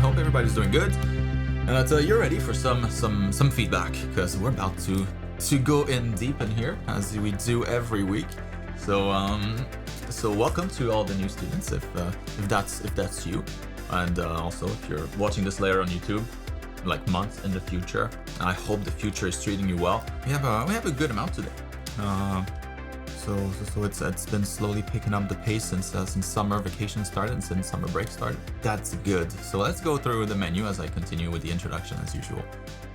hope everybody's doing good, and that you're ready for some feedback, because we're about to go in deep in here as we do every week. So welcome to all the new students, if that's you, and also if you're watching this later on YouTube, like months in the future. I hope the future is treating you well. We have a good amount today. So it's been slowly picking up the pace since summer vacation started and since summer break started. That's good. So let's go through the menu as I continue with the introduction as usual.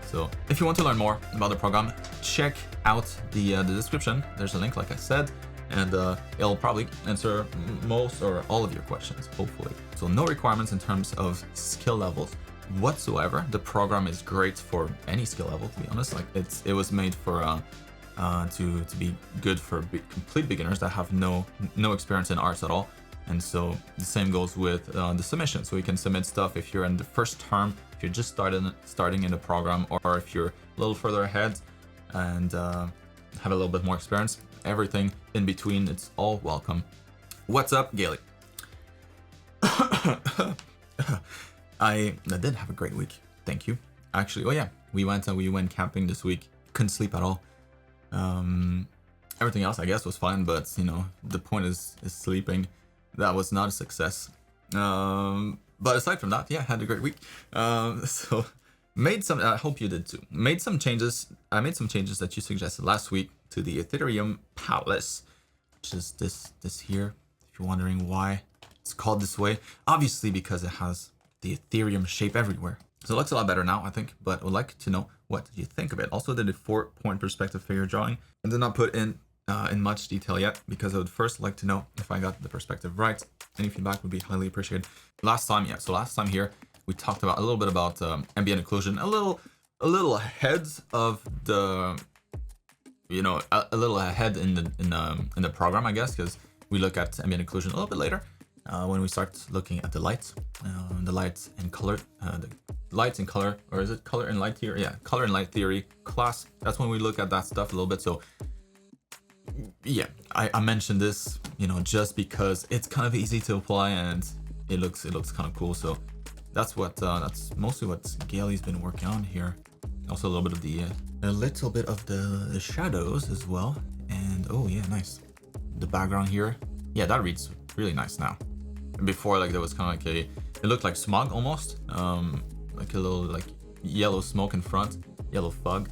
So if you want to learn more about the program, check out the description. There's a link, like I said, and it'll probably answer most or all of your questions, hopefully. So no requirements in terms of skill levels whatsoever. The program is great for any skill level, to be honest. Like it was made for to be good for complete beginners that have no experience in arts at all. And so the same goes with the submission. So you can submit stuff if you're in the first term, if you're just starting in the program, or if you're a little further ahead and have a little bit more experience. Everything in between, it's all welcome. What's up, Gailey? I did have a great week. Thank you. Actually, oh yeah, we went camping this week. Couldn't sleep at all. Everything else I guess was fine, but the point is sleeping. That was not a success. But aside from that, yeah, had a great week. So made some. I hope you did too. Made some changes. I made some changes that you suggested last week to the Ethereum Palace, which is this here. If you're wondering why it's called this way, obviously because it has the Ethereum shape everywhere. So it looks a lot better now, I think, but I would like to know what you think of it. Also did a 4-point perspective figure drawing and did not put in much detail yet, because I would first like to know if I got the perspective right. Any feedback would be highly appreciated. Last time here, we talked about a little bit about ambient occlusion, a little ahead of the, a little ahead in the program, I guess, because we look at ambient occlusion a little bit later. When we start looking at the lights and color, the lights and color, or is it color and light theory? Yeah, color and light theory class. That's when we look at that stuff a little bit. So yeah, I mentioned this, just because it's kind of easy to apply and it looks kind of cool. So that's mostly what Gailey's been working on here. Also a little bit of the shadows as well. And oh yeah, nice. The background here, yeah, that reads really nice now. Before, like, there was kind of like it looked like smog almost, like a little like yellow smoke in front, yellow fog,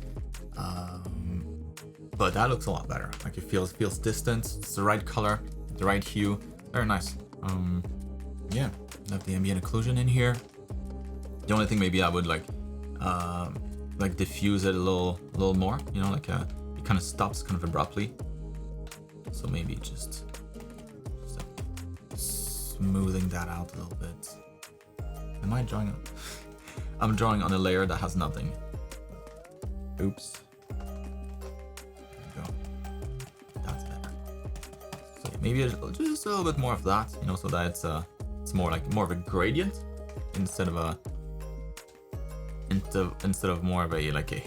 but that looks a lot better. Like it feels distant. It's the right color, the right hue, very nice. Yeah, have the ambient occlusion in here. The only thing maybe I would like diffuse it a little more, like it kind of stops kind of abruptly, so maybe just smoothing that out a little bit. Am I drawing? I'm drawing on a layer that has nothing. Oops. There we go. That's better. So maybe just a little bit more of that, so that it's more of a gradient instead of more of a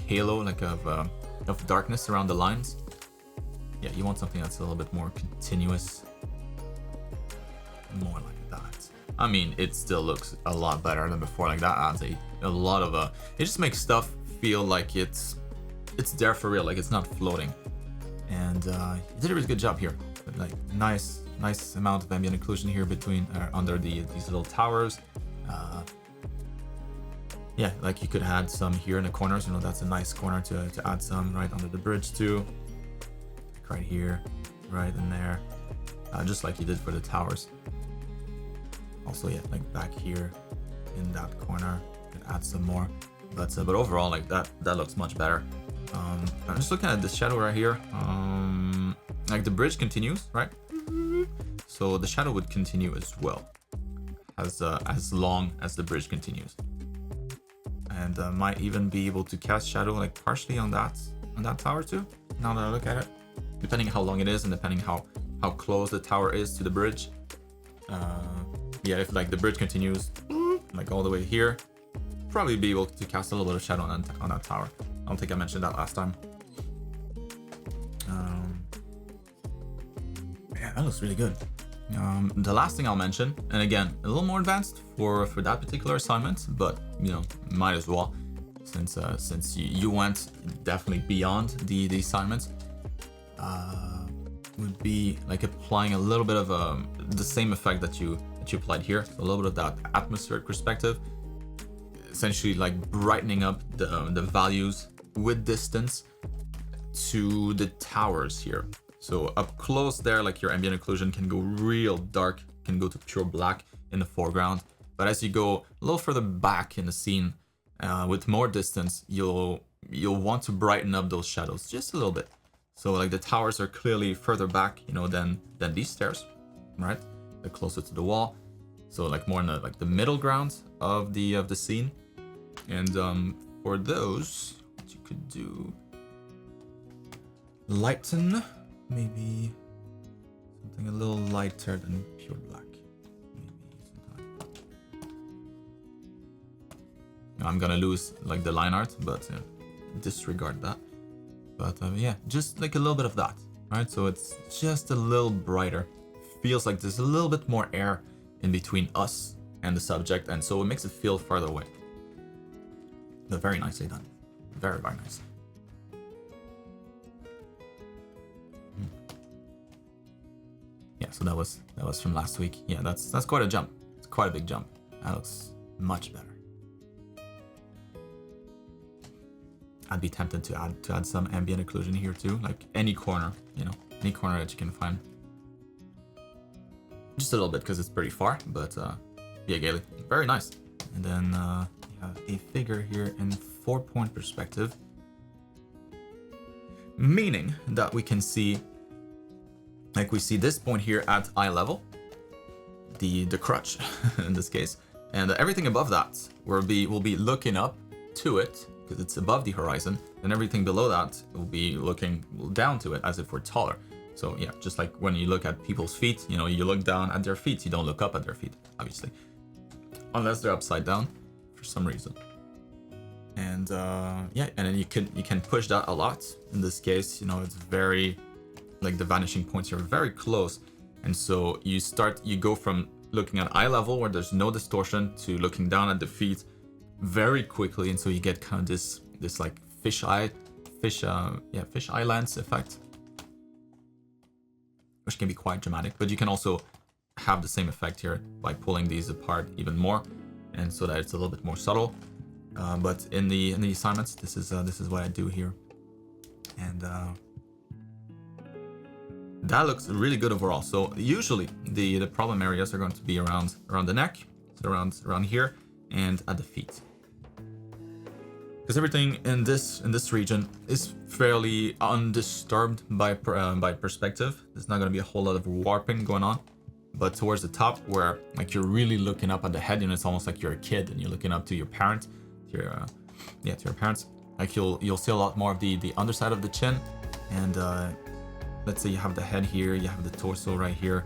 halo, like of darkness around the lines. Yeah, you want something that's a little bit more continuous. More like that. I mean, it still looks a lot better than before. Like that adds a lot of it just makes stuff feel like it's there for real, like it's not floating. And you did a really good job here. Like nice amount of ambient occlusion here between under these little towers. Yeah, like you could add some here in the corners. That's a nice corner to add some right under the bridge too. Like right here, right in there, just like you did for the towers. Also, yeah, like back here in that corner, could add some more. But overall, like that looks much better. I'm just looking at this shadow right here. Like the bridge continues, right? So the shadow would continue as well, as long as the bridge continues. And might even be able to cast shadow like partially on that tower too. Now that I look at it, depending how long it is and depending how close the tower is to the bridge. Yeah, if like the bridge continues like all the way here, probably be able to cast a little bit of shadow on that tower. I don't think I mentioned that last time. Yeah, that looks really good. The last thing I'll mention, and again, a little more advanced for that particular assignment, but you know, might as well, since you went definitely beyond the assignment, would be like applying a little bit of the same effect that you applied here, so a little bit of that atmospheric perspective, essentially like brightening up the values with distance to the towers here. So up close there, like your ambient occlusion can go real dark, can go to pure black in the foreground. But as you go a little further back in the scene, with more distance, you'll want to brighten up those shadows just a little bit. So like the towers are clearly further back, you know, than these stairs, right? They're closer to the wall. So like more in the middle ground of the scene. And for those, what you could do, lighten. Maybe something a little lighter than pure black. Maybe I'm gonna lose like the line art, but disregard that. But yeah, just like a little bit of that, right? So it's just a little brighter. Feels like there's a little bit more air in between us and the subject, and so it makes it feel farther away. But very nicely done. Very, very nice. Yeah, so that was from last week. Yeah, that's quite a jump. It's quite a big jump. That looks much better. I'd be tempted to add some ambient occlusion here too, like any corner, you know, any corner that you can find. Just a little bit because it's pretty far, but yeah, Gaily, very nice. And then you have a figure here in 4-point perspective, meaning that we can see. Like we see this point here at eye level, the crutch in this case, and everything above that will be looking up to it because it's above the horizon, and everything below that will be looking down to it as if we're taller. So yeah, just like when you look at people's feet, you know, you look down at their feet, you don't look up at their feet, obviously, unless they're upside down for some reason. And yeah, and then you can push that a lot. In this case, you know, it's very, like the vanishing points are very close, and so you go from looking at eye level where there's no distortion to looking down at the feet very quickly, and so you get kind of this like fish eye lens effect, which can be quite dramatic. But you can also have the same effect here by pulling these apart even more, and so that it's a little bit more subtle. But in the assignments, this is what I do here, and that looks really good overall. So usually the problem areas are going to be around the neck, so around here, and at the feet, because everything in this region is fairly undisturbed by perspective. There's not going to be a whole lot of warping going on. But towards the top, where like you're really looking up at the head, and it's almost like you're a kid and you're looking up to your parent, to your parents. Like you'll see a lot more of the underside of the chin, and let's say you have the head here, you have the torso right here,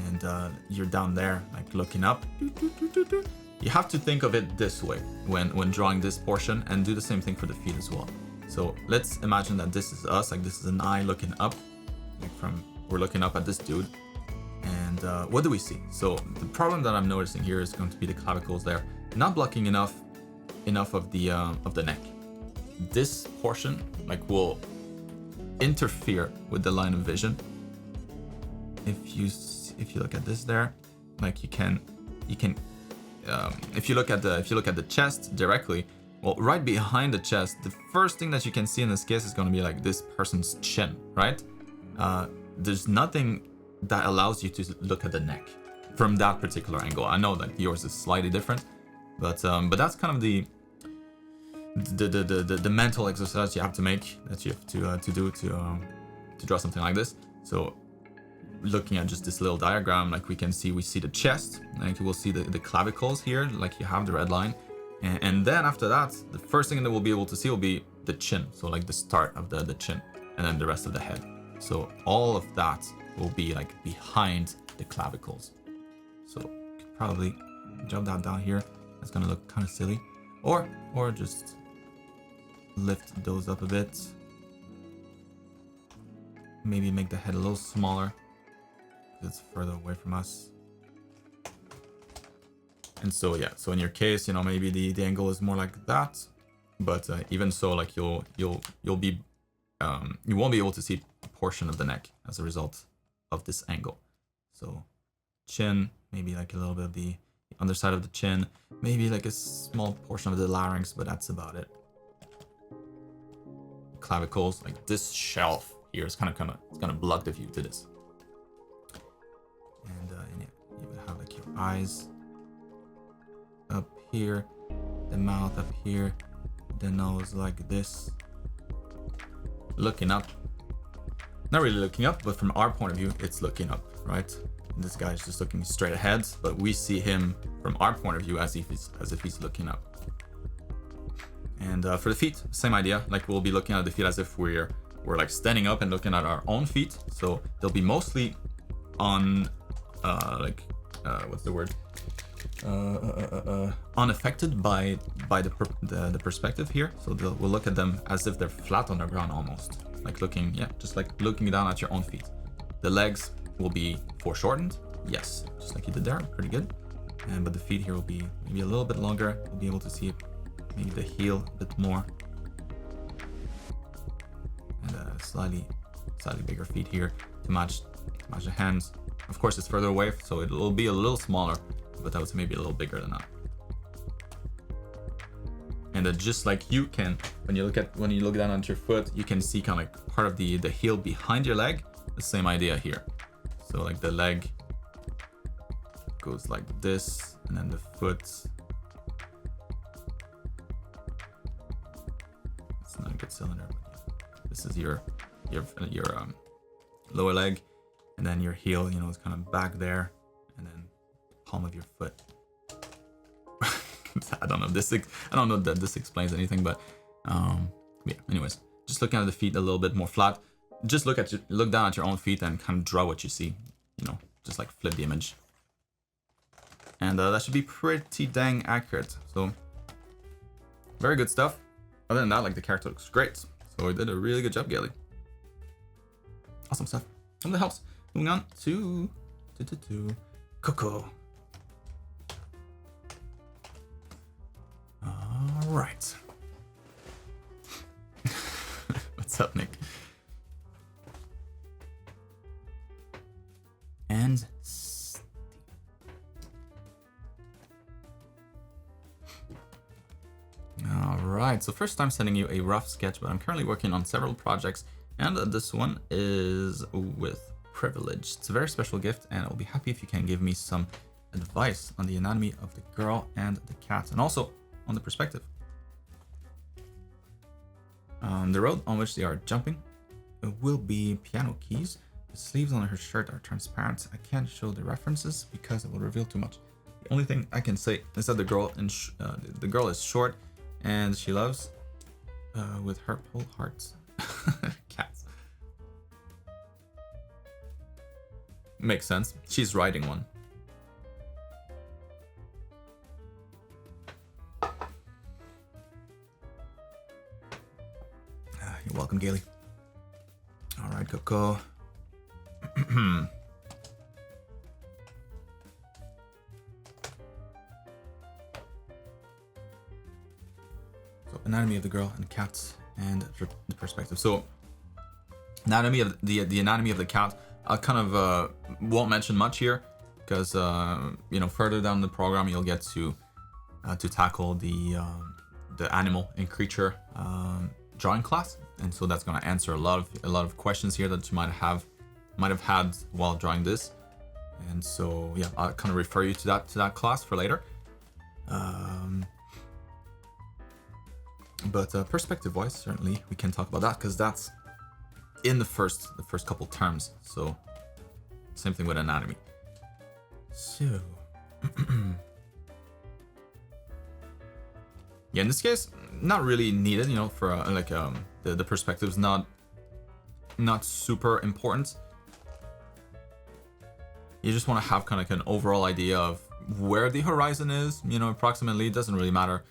and you're down there, like looking up. You have to think of it this way when drawing this portion, and do the same thing for the feet as well. So let's imagine that this is us, like this is an eye looking up, like we're looking up at this dude, and what do we see? So the problem that I'm noticing here is going to be the clavicles there, not blocking enough of the neck. This portion like will interfere with the line of vision. If you look at this there, like you can if you look at the chest directly, well, right behind the chest, the first thing that you can see in this case is going to be like this person's chin, right? There's nothing that allows you to look at the neck from that particular angle. I know that yours is slightly different, but that's kind of the mental exercise you have to make, that you have to do to draw something like this. So looking at just this little diagram, like we see the chest, like you will see the clavicles here, like you have the red line, and then after that, the first thing that we'll be able to see will be the chin, so like the start of the chin, and then the rest of the head. So all of that will be like behind the clavicles. So you could probably jump that down here. That's gonna look kind of silly, or just lift those up a bit. Maybe make the head a little smaller. It's further away from us. And so yeah, so in your case, you know, maybe the angle is more like that, but even so, like you'll be you won't be able to see a portion of the neck as a result of this angle. So chin, maybe like a little bit of the underside of the chin, maybe like a small portion of the larynx, but that's about it. Clavicles, like this shelf here is it's gonna block the view to this. And yeah, you would have like your eyes up here, the mouth up here, the nose like this, looking up. Not really looking up, but from our point of view, it's looking up, right? And this guy's just looking straight ahead, but we see him from our point of view as if he's looking up. And for the feet, same idea. Like we'll be looking at the feet as if we're like standing up and looking at our own feet. So they'll be mostly on what's the word? Unaffected by the perspective here. So we'll look at them as if they're flat on the ground almost. Like looking, yeah, just like looking down at your own feet. The legs will be foreshortened, yes, just like you did there, pretty good. But the feet here will be maybe a little bit longer. We'll be able to see maybe the heel a bit more. And slightly bigger feet here to match the hands. Of course, it's further away, so it will be a little smaller, but that was maybe a little bigger than that. And just like you can, when you look down at your foot, you can see kind of like part of the heel behind your leg. The same idea here. So like the leg goes like this, and then the foot. It's not a good cylinder, but this is your lower leg, and then your heel, you know, is kind of back there, and then palm of your foot. I don't know that this explains anything, but yeah. Anyways, just looking at the feet a little bit more flat. Just look down at your own feet and kind of draw what you see. You know, just like flip the image, and that should be pretty dang accurate. So very good stuff. Other than that, like the character looks great. So we did a really good job, Gailey. Awesome stuff. Hope that helps. Moving on to Coco. All right. What's up, Nick? And all right, so first time sending you a rough sketch, but I'm currently working on several projects, and this one is with privilege. It's a very special gift, and I'll be happy if you can give me some advice on the anatomy of the girl and the cat, and also on the perspective. The road on which they are jumping will be piano keys. The sleeves on her shirt are transparent. I can't show the references because it will reveal too much. The only thing I can say is that the girl is short, and she loves with her whole heart cats. Makes sense. She's riding one. You're welcome, Gailey. All right, Coco. So anatomy of the girl and cat and the perspective. So anatomy of the anatomy of the cat, I kind of won't mention much here because you know, further down the program you'll get to tackle the animal and creature drawing class, and so that's going to answer a lot of questions here that you might have had while drawing this. And so yeah, I'll kind of refer you to that class for later. But perspective wise, certainly we can talk about that because that's in the first couple terms. So same thing with anatomy. So yeah, in this case, not really needed, you know, for the perspective's not super important. You just want to have kind of like an overall idea of where the horizon is, you know, approximately. It doesn't really matter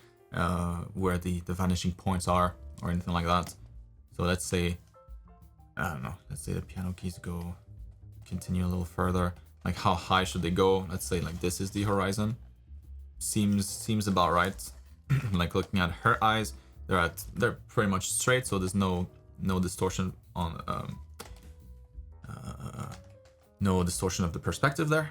where the vanishing points are or anything like that. So let's say, I don't know, let's say the piano keys go continue a little further. Like how high should they go? Let's say like this is the horizon. Seems about right. Like looking at her eyes, they're pretty much straight, so there's no distortion on no distortion of the perspective there.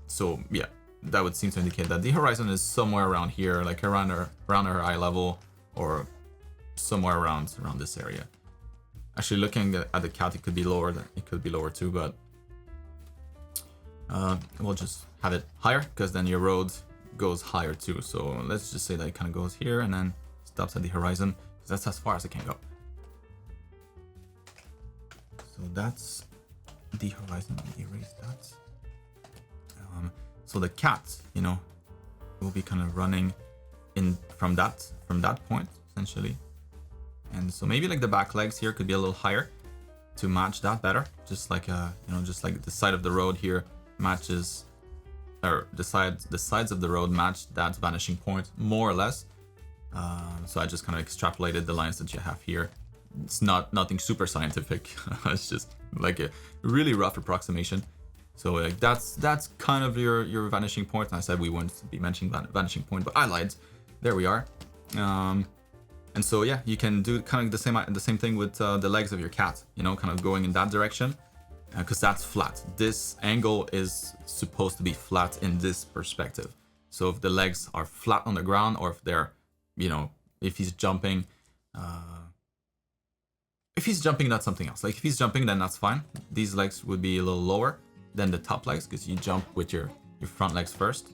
So yeah, that would seem to indicate that the horizon is somewhere around here, like around her eye level, or somewhere around this area. Actually, looking at the cat, it could be lower. It could be lower too, but we'll just have it higher because then your road goes higher too. So let's just say that it kind of goes here and then stops at the horizon, because that's as far as it can go. So that's the horizon. Let me erase that. So the cat, you know, will be kind of running in from that point essentially. And so maybe like the back legs here could be a little higher to match that better. Just like just like the side of the road here matches, or the sides of the road match that vanishing point more or less. So I just kind of extrapolated the lines that you have here. It's nothing super scientific. It's just like a really rough approximation. So like that's kind of your vanishing point. And I said we wouldn't be mentioning vanishing point, but I lied. There we are. And so yeah, you can do kind of the same thing with the legs of your cat. You know, kind of going in that direction, because that's flat. This angle is supposed to be flat in this perspective. So if the legs are flat on the ground, or if they're, you know, if he's jumping, that's something else. Like if he's jumping, then that's fine. These legs would be a little lower than the top legs, because you jump with your front legs first.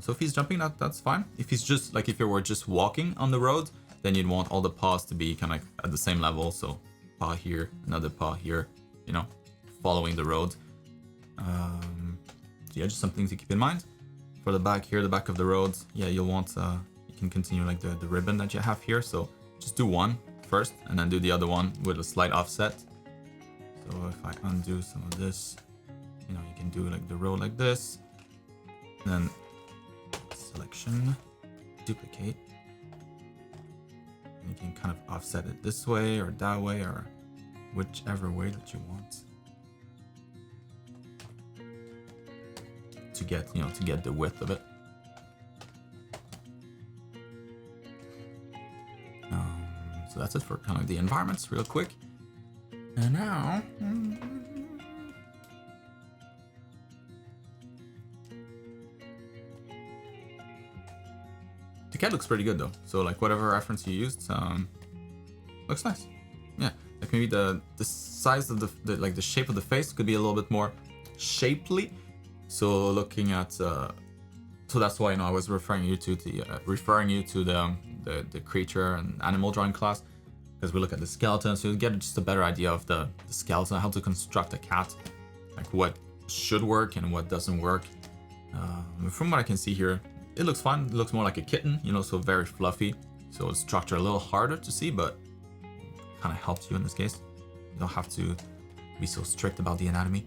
So if he's jumping, that's fine. If he's just like, if you were just walking on the road, then you'd want all the paws to be kind of like at the same level. So paw here, another paw here, you know, following the road. So yeah, just something to keep in mind. For the back here, the back of the road, yeah, you'll want, you can continue like the ribbon that you have here. So just do one first and then do the other one with a slight offset. So if I undo some of this, you know, you can do like the road like this, then selection, duplicate, and you can kind of offset it this way or that way, or whichever way that you want to get the width of it. So that's it for kind of the environments real quick. And now the cat looks pretty good though. So like whatever reference you used, looks nice. Yeah, like maybe the size of the like the shape of the face could be a little bit more shapely. So looking at so that's why, you know, I was referring you to the creature and animal drawing class, because we look at the skeleton, so you get just a better idea of the skeleton, how to construct a cat, like what should work and what doesn't work. From what I can see here, it looks fine. It looks more like a kitten, you know, so very fluffy. So it's structure a little harder to see, but kind of helps you in this case. You don't have to be so strict about the anatomy.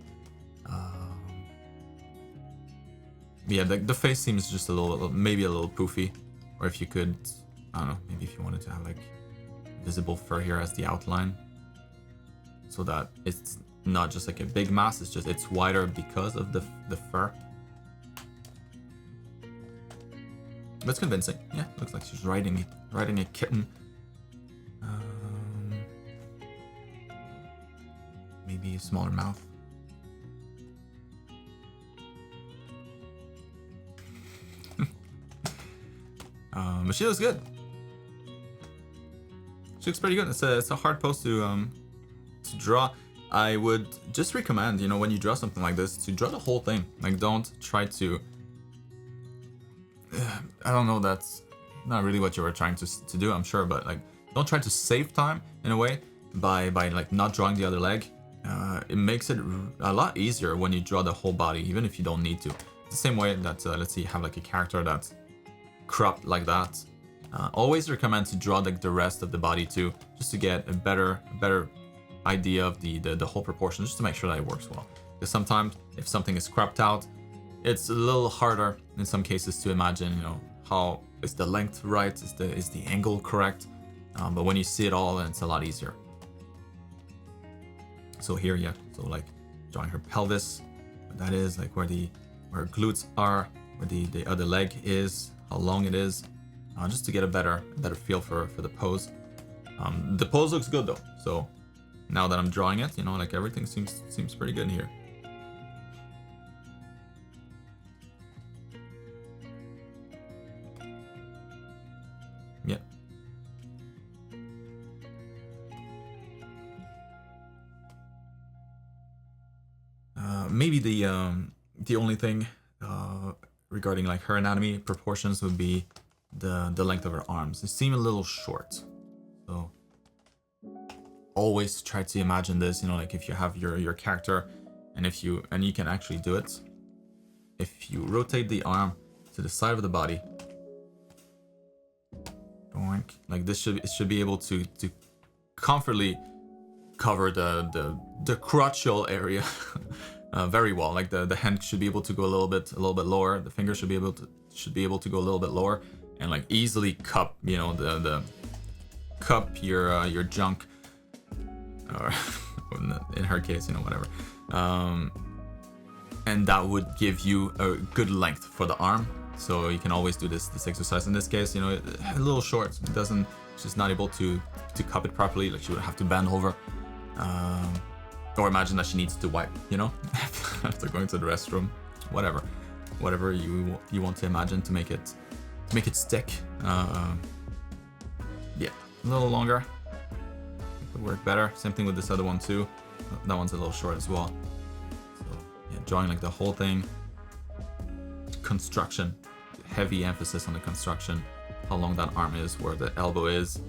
Yeah, the face seems just maybe a little poofy. Or if you could, I don't know, maybe if you wanted to have like visible fur here as the outline, so that it's not just like a big mass, it's wider because of the fur. But it's convincing. Yeah, looks like she's riding a kitten. Maybe a smaller mouth. But she looks good. She looks pretty good. It's a hard pose to draw. I would just recommend, you know, when you draw something like this, to draw the whole thing. Like, don't try to. I don't know. That's not really what you were trying to do, I'm sure. But like, don't try to save time in a way by like not drawing the other leg. It makes it a lot easier when you draw the whole body, even if you don't need to. It's the same way that let's say you have like a character that's cropped like that. Always recommend to draw like the rest of the body too, just to get a better idea of the whole proportion, just to make sure that it works well. Because sometimes if something is cropped out, it's a little harder in some cases to imagine, you know, how is the length right, is the angle correct. But when you see it all, then it's a lot easier. So here, yeah, so like drawing her pelvis, what that is, like where her glutes are, where the other leg is, how long it is, just to get a better feel for the pose. The pose looks good though, so now that I'm drawing it, you know, like everything seems pretty good here. Yeah. Maybe the only thing regarding like her anatomy proportions would be the length of her arms. They seem a little short, so always try to imagine this, you know, like if you have your character, and you can actually do it, if you rotate the arm to the side of the body, like this it should be able to comfortably cover the crotchal area very well. Like the hand should be able to go a little bit lower. The finger should be able to go a little bit lower, and like easily cup, you know, the cup your junk, or in her case, you know, whatever. And that would give you a good length for the arm. So you can always do this exercise. In this case, you know, a little short. She's not able to cup it properly. Like she would have to bend over. Or imagine that she needs to wipe, you know, after going to the restroom. Whatever you want to imagine to make it stick. Yeah, a little longer would work better. Same thing with this other one too. That one's a little short as well. So yeah, drawing like the whole thing. Construction, heavy emphasis on the construction. How long that arm is, where the elbow is,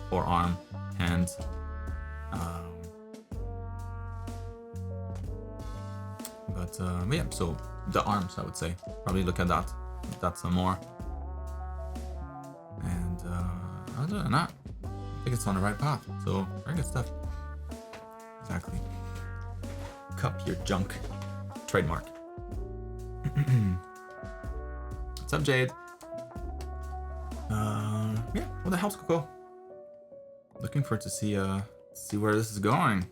forearm, hand. But yeah, so the arms, I would say, probably look at that some more. And other than that, I think it's on the right path. So very good stuff. Exactly. Cup your junk. Trademark. What's up, Jade? Yeah, what the hell's Coco? Looking forward to see where this is going.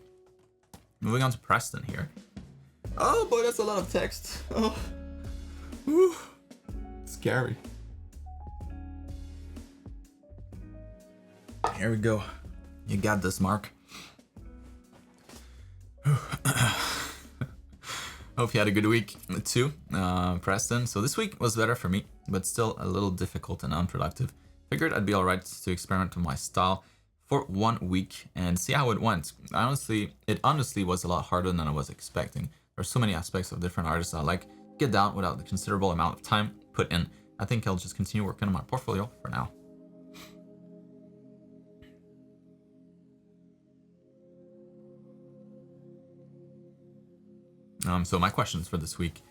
Moving on to Preston here. Oh boy, that's a lot of text. Oh, whew. Scary. Here we go. You got this, Marc. Hope you had a good week too, Preston. So this week was better for me, but still a little difficult and unproductive. Figured I'd be alright to experiment with my style for 1 week and see how it went. It honestly was a lot harder than I was expecting. There's so many aspects of different artists I like get down without the considerable amount of time put in. I think I'll just continue working on my portfolio for now. So my questions for this week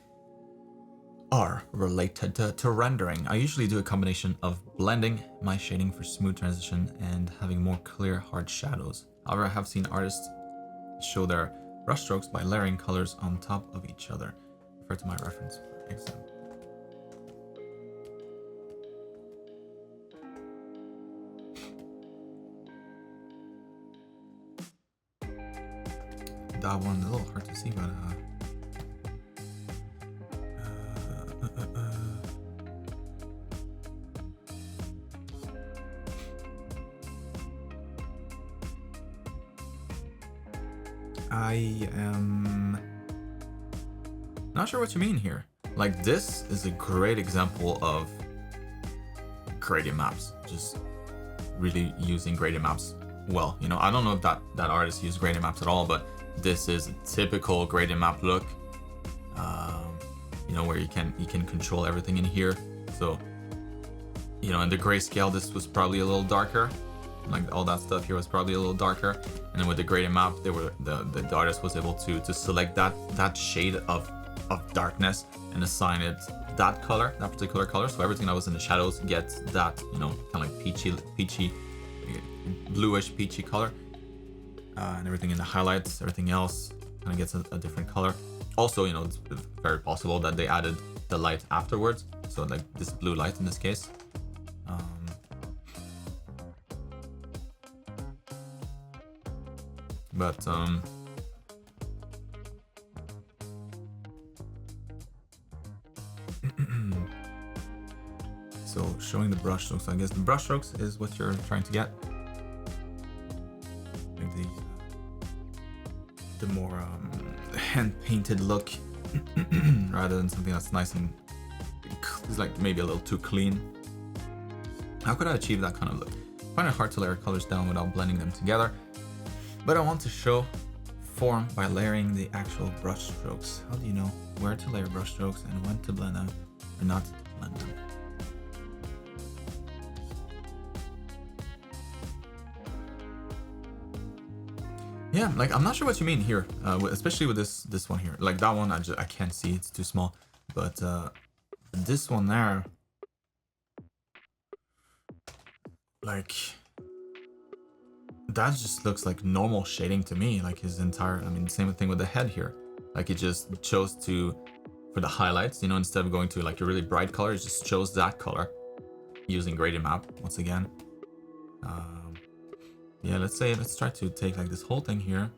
are related to rendering. I usually do a combination of blending my shading for smooth transition and having more clear, hard shadows. However, I have seen artists show their brushstrokes by layering colors on top of each other. Refer to my reference for example. That one a little hard to see, but I am not sure what you mean here. Like, this is a great example of gradient maps, just really using gradient maps well. You know, I don't know if that artist used gradient maps at all, but this is a typical gradient map look. You know, where you can control everything in here. So, you know, in the grayscale, this was probably a little darker. Like all that stuff here was probably a little darker, and then with the gradient map, the artist was able to select that shade of darkness and assign it that particular color. So everything that was in the shadows gets that, you know, kind of like peachy, bluish peachy color, and everything in the highlights, everything else kind of gets a different color. Also, you know, it's very possible that they added the light afterwards, so like this blue light in this case. But So showing the brush strokes, I guess the brush strokes is what you're trying to get. Like the more hand-painted look rather than something that's nice and it's like maybe a little too clean. How could I achieve that kind of look? I find it hard to layer colors down without blending them together, but I want to show form by layering the actual brush strokes. How do you know where to layer brush strokes and when to blend them or not to blend them? Yeah, like I'm not sure what you mean here, especially with this one here. Like that one, I can't see; it's too small. But this one there, like that just looks like normal shading to me. Like his entire, I mean, same thing with the head here. Like it just chose to, for the highlights, you know, instead of going to like a really bright color, it just chose that color using gradient map once again. Yeah, let's try to take like this whole thing here,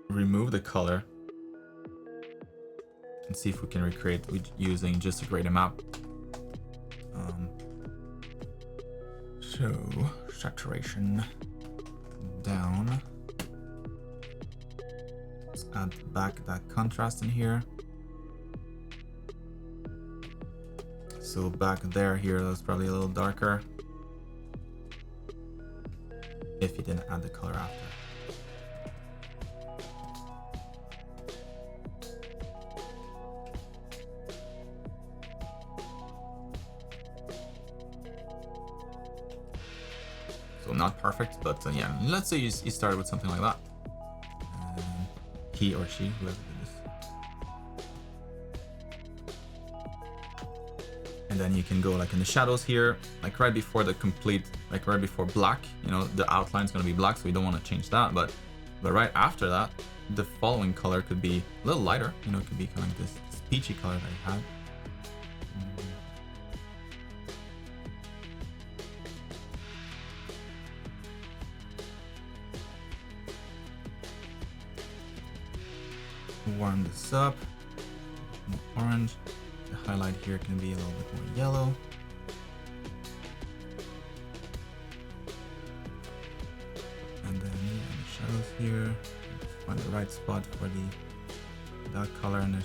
remove the color, and see if we can recreate using just a gradient map. So saturation down. Let's add back that contrast in here. So back there here, that's probably a little darker. If you didn't add the color after. So not perfect, but yeah, let's say you started with something like that. He or she, whoever did this. And then you can go like in the shadows here, like right before the complete, like right before black, you know, the outline's gonna be black, so we don't want to change that, but right after that, the following color could be a little lighter, you know, it could be kind of like this peachy color that you had. Warm this up, more orange. The highlight here can be a little bit more yellow. And then in the shadows here, find the right spot for the dark color and the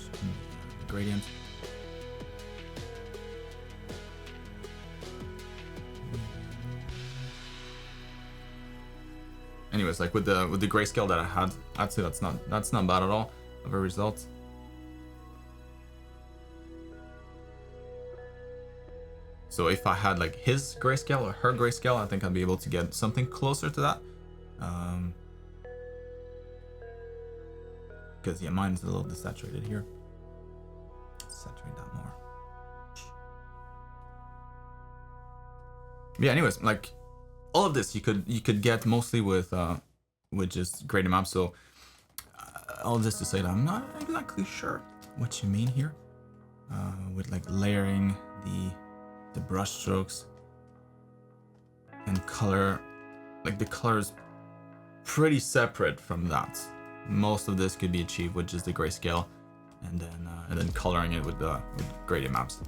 gradient. Anyways, like with the grayscale that I had, I'd say that's not bad at all of a result. So if I had like his grayscale or her grayscale, I think I'd be able to get something closer to that. Because yeah, mine's a little desaturated here. Saturate that more. Yeah, anyways, like all of this you could get mostly with just gradient maps. So all this to say that I'm not exactly sure what you mean here with like layering the brush strokes and color. Like the color is pretty separate from that. Most of this could be achieved with just the grayscale and then coloring it with gradient maps.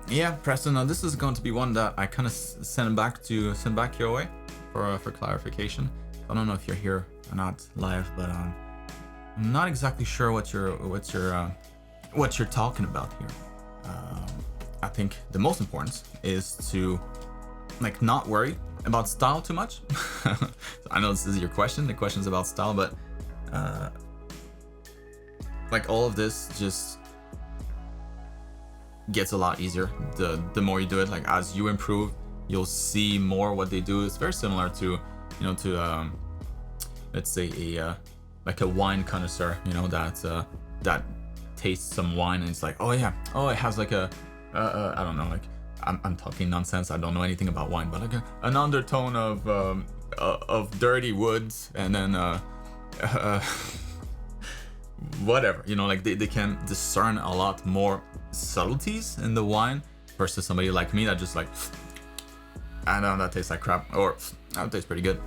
Yeah, Preston, this is going to be one that I kind of send back your way for clarification. I don't know if you're here or not live, but I'm not exactly sure what you're talking about here. I think the most important is to like not worry about style too much. I know this is your question. The question is about style, but like all of this just gets a lot easier the more you do it. Like as you improve, you'll see more what they do. It's very similar to let's say like a wine connoisseur, you know, that tastes some wine and it's like, oh yeah, oh it has like a I don't know, like I'm talking nonsense, I don't know anything about wine, but like an undertone of dirty woods, and then whatever, you know, like they can discern a lot more subtleties in the wine versus somebody like me that just like, I know that tastes like crap, or that tastes pretty good.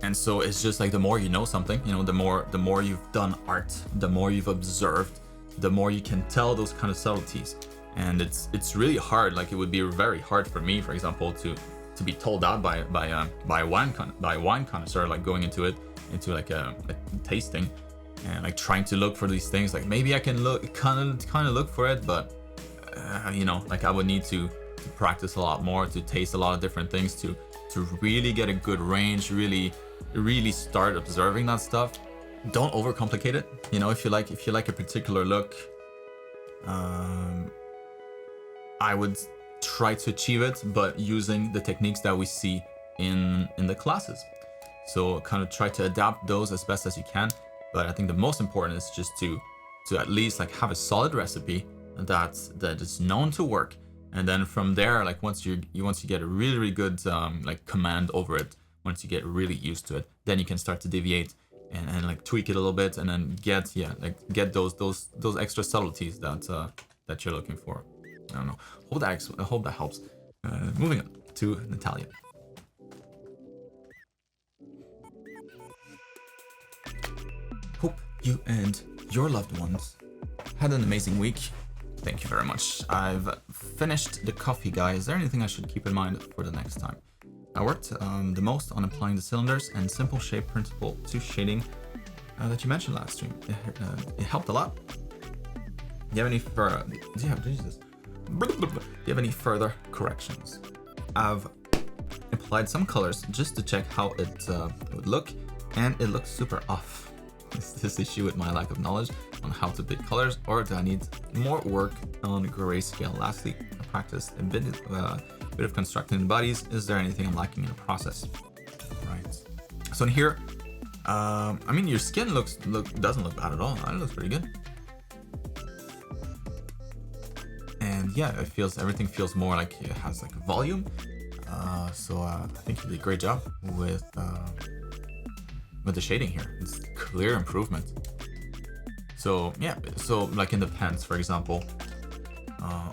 And so it's just like the more you know something, you know, the more you've done art, the more you've observed, the more you can tell those kind of subtleties. And it's really hard. Like it would be very hard for me, for example, to be told that by a wine connoisseur, like going into like a tasting and like trying to look for these things. Like maybe I can look kind of look for it, but you know, like I would need to practice a lot more, to taste a lot of different things, to really get a good range, really start observing that stuff. Don't overcomplicate it. You know, if you like a particular look, I would try to achieve it, but using the techniques that we see in the classes. So kind of try to adapt those as best as you can. But I think the most important is just to at least like have a solid recipe that is known to work. And then from there, like once you get a really good like command over it, once you get really used to it, then you can start to deviate and like tweak it a little bit, and then get those extra subtleties that you're looking for. I don't know. I hope that helps. Moving on to Natalia. Hope you and your loved ones had an amazing week. Thank you very much. I've finished the coffee, guy. Is there anything I should keep in mind for the next time? I worked the most on applying the cylinders and simple shape principle to shading that you mentioned last stream. It helped a lot. Do you have any further? Do you have any further corrections? I've applied some colors just to check how it would look, and it looks super off. Is this issue with my lack of knowledge on how to pick colors, or do I need more work on grayscale? Lastly, I practiced a bit of constructing the bodies. Is there anything I'm lacking in the process? Right. So in here, I mean, your skin doesn't look bad at all. It looks pretty good. And yeah, everything feels more like it has like volume. So I think you did a great job with the shading here. It's clear improvement. So yeah, so like in the pants, for example,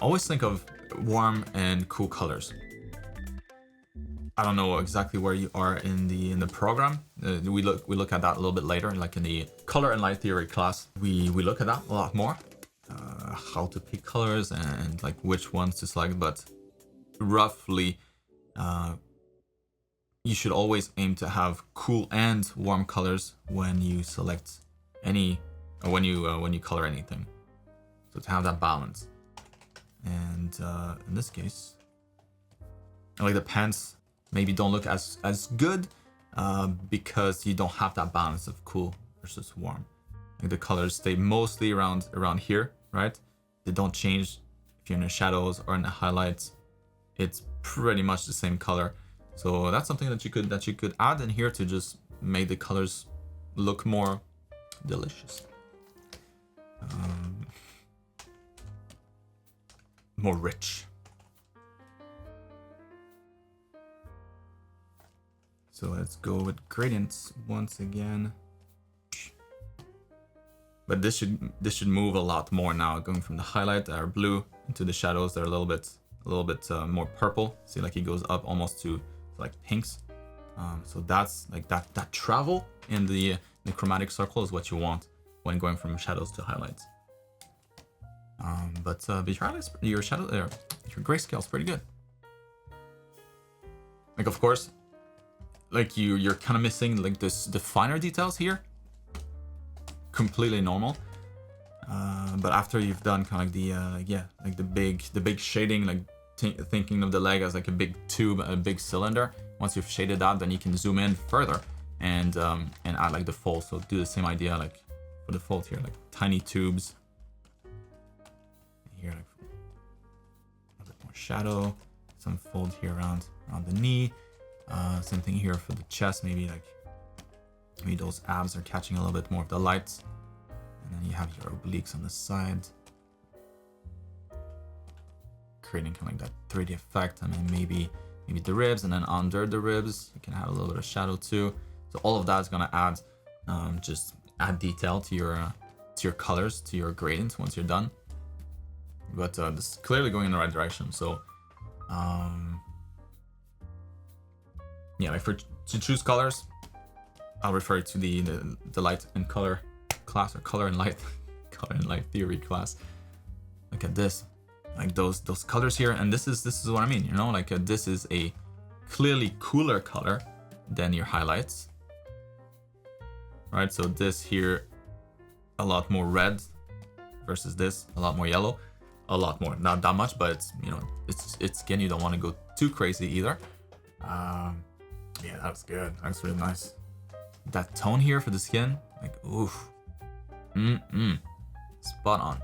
always think of warm and cool colors. I don't know exactly where you are in the program. We look at that a little bit later, like in the color and light theory class. We look at that a lot more. How to pick colors and like which ones to select, but roughly you should always aim to have cool and warm colors when you select any, or when you color anything. So to have that balance. And in this case, like the pants maybe don't look as good because you don't have that balance of cool versus warm. Like the colors stay mostly around here, right? They don't change if you're in the shadows or in the highlights. It's pretty much the same color. So that's something that you could add in here to just make the colors look more delicious, more rich. So let's go with gradients once again. But this should move a lot more now, going from the highlight that are blue into the shadows that are a little bit more purple. See, like it goes up almost to like pinks. So that's like that travel in the chromatic circle is what you want when going from shadows to highlights. But your grayscale is pretty good. Like of course, like you're kind of missing like the finer details here. Completely normal. But after you've done kind of like the big shading, like thinking of the leg as like a big tube, a big cylinder. Once you've shaded that, then you can zoom in further and add like the fold. So do the same idea like for the fold here, like tiny tubes. Here, like a bit more shadow, some fold here around the knee. Same thing here for the chest, maybe those abs are catching a little bit more of the light. And then you have your obliques on the side, creating kind of like that 3D effect. And then maybe the ribs, and then under the ribs you can add a little bit of shadow too. So all of that is gonna add just add detail to your colors, to your gradients once you're done. But this is clearly going in the right direction. So yeah, like to choose colors, I'll refer to the light and color class, or color and light color and light theory class. Look at this, like those colors here, and this is what I mean, you know, like this is a clearly cooler color than your highlights, right? So this here, a lot more red versus this, a lot more yellow, a lot more, not that much, but it's, you know, it's skin. You don't want to go too crazy either. Yeah, that's good. That's really nice. That tone here for the skin, like, oof. Spot on.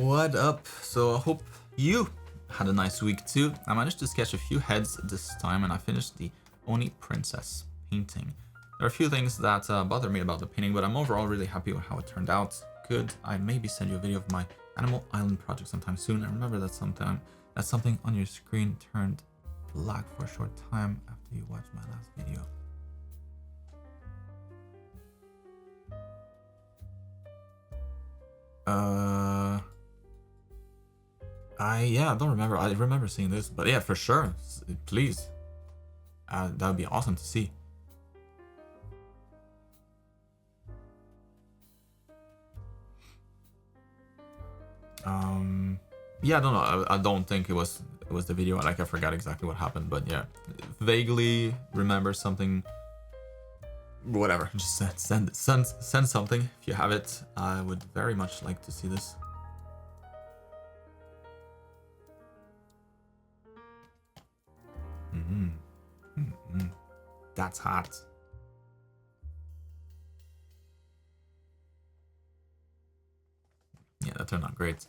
What up? So I hope you had a nice week too. I managed to sketch a few heads this time, and I finished the Oni Princess painting. There are a few things that bother me about the painting, but I'm overall really happy with how it turned out. Could I maybe send you a video of my Animal Island project sometime soon? I remember that something on your screen turned black for a short time after you watched my last video. I don't remember. I remember seeing this, but yeah, for sure. Please. That would be awesome to see. Yeah, I don't know. I don't think it was the video. Like, I forgot exactly what happened, but yeah, vaguely remember something. Whatever, just send something if you have it. I would very much like to see this. That's hot. Yeah, that turned out great.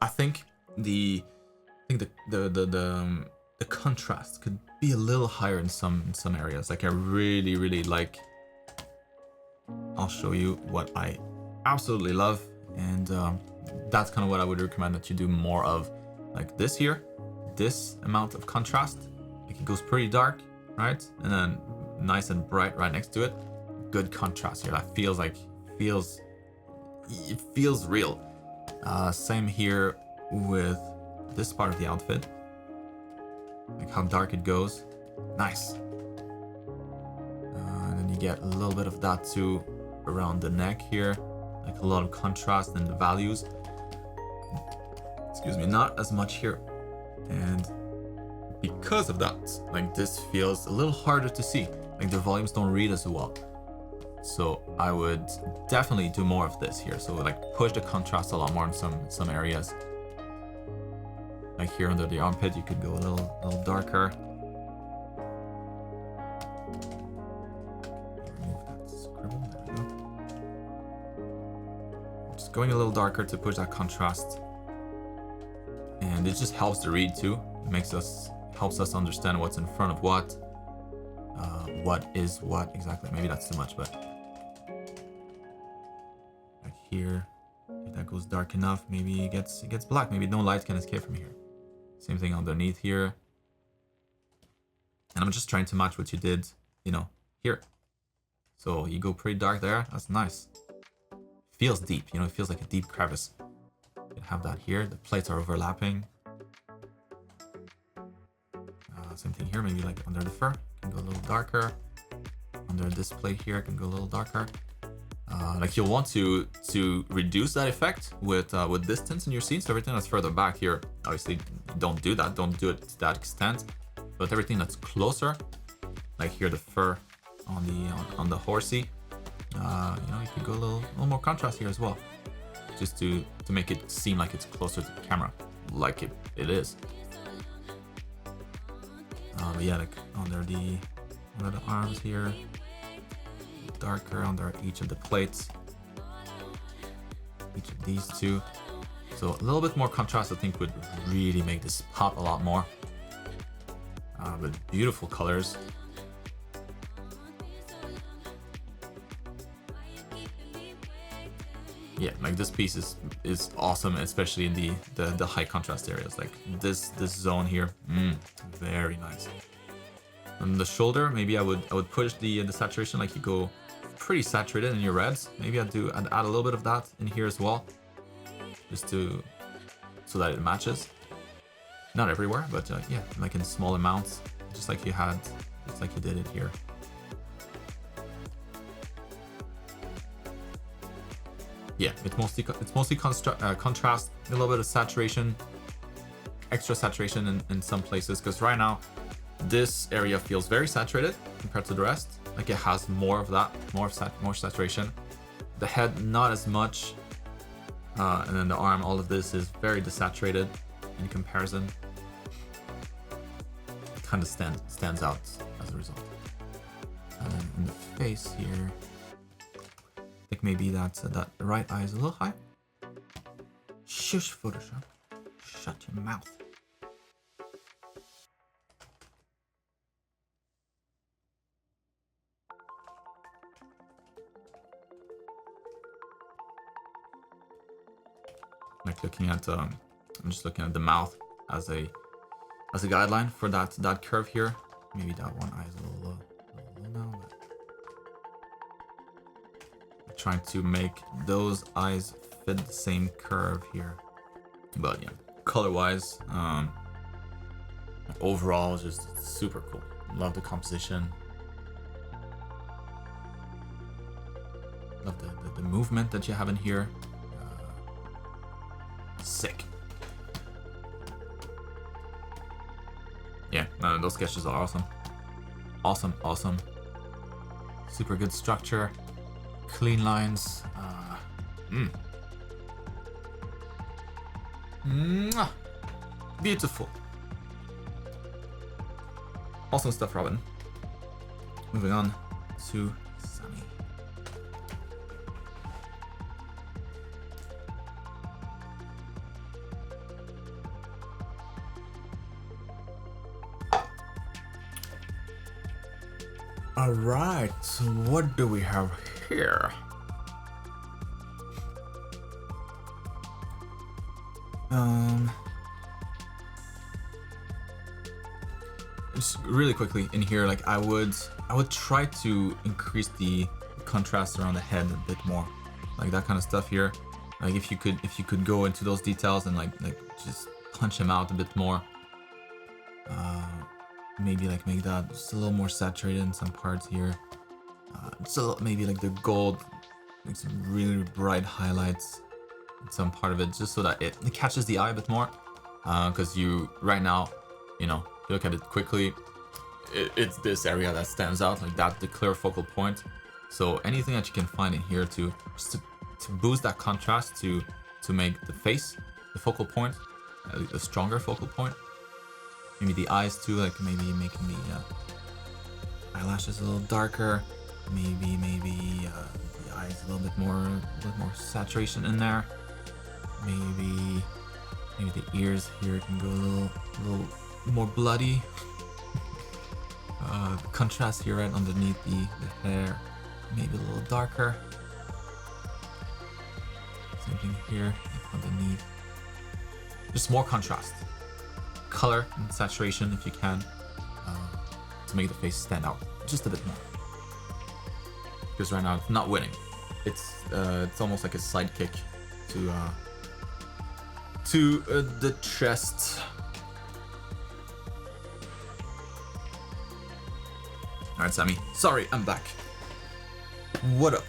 I think the contrast could be a little higher in some areas. Like, I really like. I'll show you what I absolutely love, and that's kind of what I would recommend that you do more of. Like this here, this amount of contrast, like it goes pretty dark, right, and then nice and bright right next to it. Good contrast here. That feels real. Same here with this part of the outfit, like how dark it goes. Nice. And then you get a little bit of that too around the neck here, like a lot of contrast in the values. Excuse me, not as much here. And because of that, like, this feels a little harder to see. Like, the volumes don't read as well. So I would definitely do more of this here. So like push the contrast a lot more in some areas. Like here under the armpit, you could go a little darker. Remove that scribble. There we go. Just going a little darker to push that contrast. And it just helps to read too. It helps us understand what's in front of what is what exactly. Maybe that's too much, but like here, if that goes dark enough, maybe it gets black. Maybe no light can escape from here. Same thing underneath here. And I'm just trying to match what you did, you know, here. So you go pretty dark there. That's nice. Feels deep, you know, it feels like a deep crevice. You have that here. The plates are overlapping. Same thing here, maybe like under the fur, can go a little darker. Under this plate here, can go a little darker. Like, you'll want to reduce that effect with distance in your scene. So everything that's further back here, obviously don't do that. Don't do it to that extent. But everything that's closer, like here the fur on the horsey, you know, you could go a little more contrast here as well, just to make it seem like it's closer to the camera, like it is. But yeah, like under the arms here, darker under each of the plates, each of these two. So a little bit more contrast, I think, would really make this pop a lot more. But beautiful colors. Yeah, like this piece is awesome, especially in the high contrast areas. Like this zone here, very nice. On the shoulder, maybe I would push the saturation, like you go pretty saturated in your reds. Maybe I'd add a little bit of that in here as well, just so that it matches. Not everywhere, but yeah, like in small amounts, just like you did it here. Yeah, it's mostly contrast, a little bit of saturation, extra saturation in some places, because right now this area feels very saturated compared to the rest. Like it has more of that, more saturation. The head not as much, and then the arm, all of this is very desaturated in comparison. It kind of stands out as a result. And then in the face here, I think maybe that right eye is a little high. Shush, Photoshop. Shut your mouth. Like looking at, I'm just looking at the mouth as a guideline for that curve here. Maybe that one eye is a little low now, but I'm trying to make those eyes fit the same curve here. But yeah, color-wise, overall, just super cool. Love the composition. Love the movement that you have in here. Sick. Yeah, those sketches are awesome. Awesome. Super good structure. Clean lines. Beautiful. Awesome stuff, Robin. Moving on to Sammy. All right, so what do we have here? Just really quickly in here, like I would try to increase the contrast around the head a bit more, like that kind of stuff here. Like if you could go into those details and like just punch them out a bit more. Maybe like make that just a little more saturated in some parts here. So maybe like the gold, like some really bright highlights in some part of it, just so that it catches the eye a bit more. Because you right now, you know, if you look at it quickly, it's this area that stands out, like that's the clear focal point. So anything that you can find in here to boost that contrast, to make the face the focal point, a stronger focal point. Maybe the eyes too, like maybe making the eyelashes a little darker. Maybe the eyes a little bit more saturation in there. Maybe the ears here can go a little more bloody. Contrast here right underneath the hair, maybe a little darker. Same thing here, like underneath. Just more contrast. Color and saturation if you can, to make the face stand out just a bit more. Because right now it's not winning. It's almost like a sidekick to the chest. All right, Sammy. Sorry, I'm back. What up?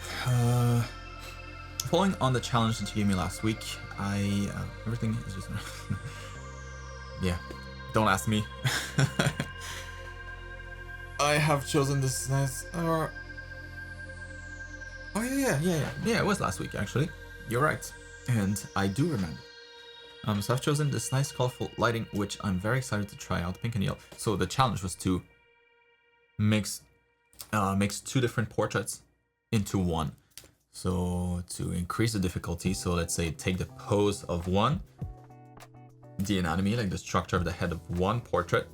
Following on the challenge that you gave me last week, everything is just yeah. Don't ask me. I have chosen this nice. Oh yeah. It was last week actually. You're right, and I do remember. So I've chosen this nice colorful lighting, which I'm very excited to try out, pink and yellow. So the challenge was to mix two different portraits into one. So to increase the difficulty, so let's say take the pose of one, the anatomy, like the structure of the head of one portrait,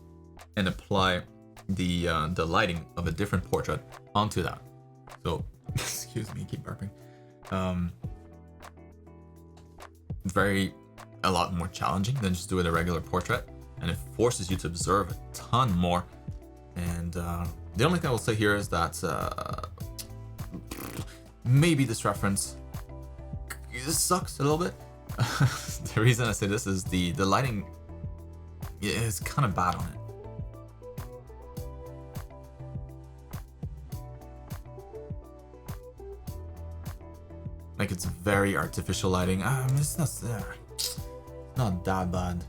and apply the lighting of a different portrait onto that. So excuse me, keep burping. A lot more challenging than just doing a regular portrait, and it forces you to observe a ton more. And the only thing I will say here is that maybe this reference sucks a little bit, The reason I say this is the lighting is kind of bad on it. Like, it's very artificial lighting. It's not that bad.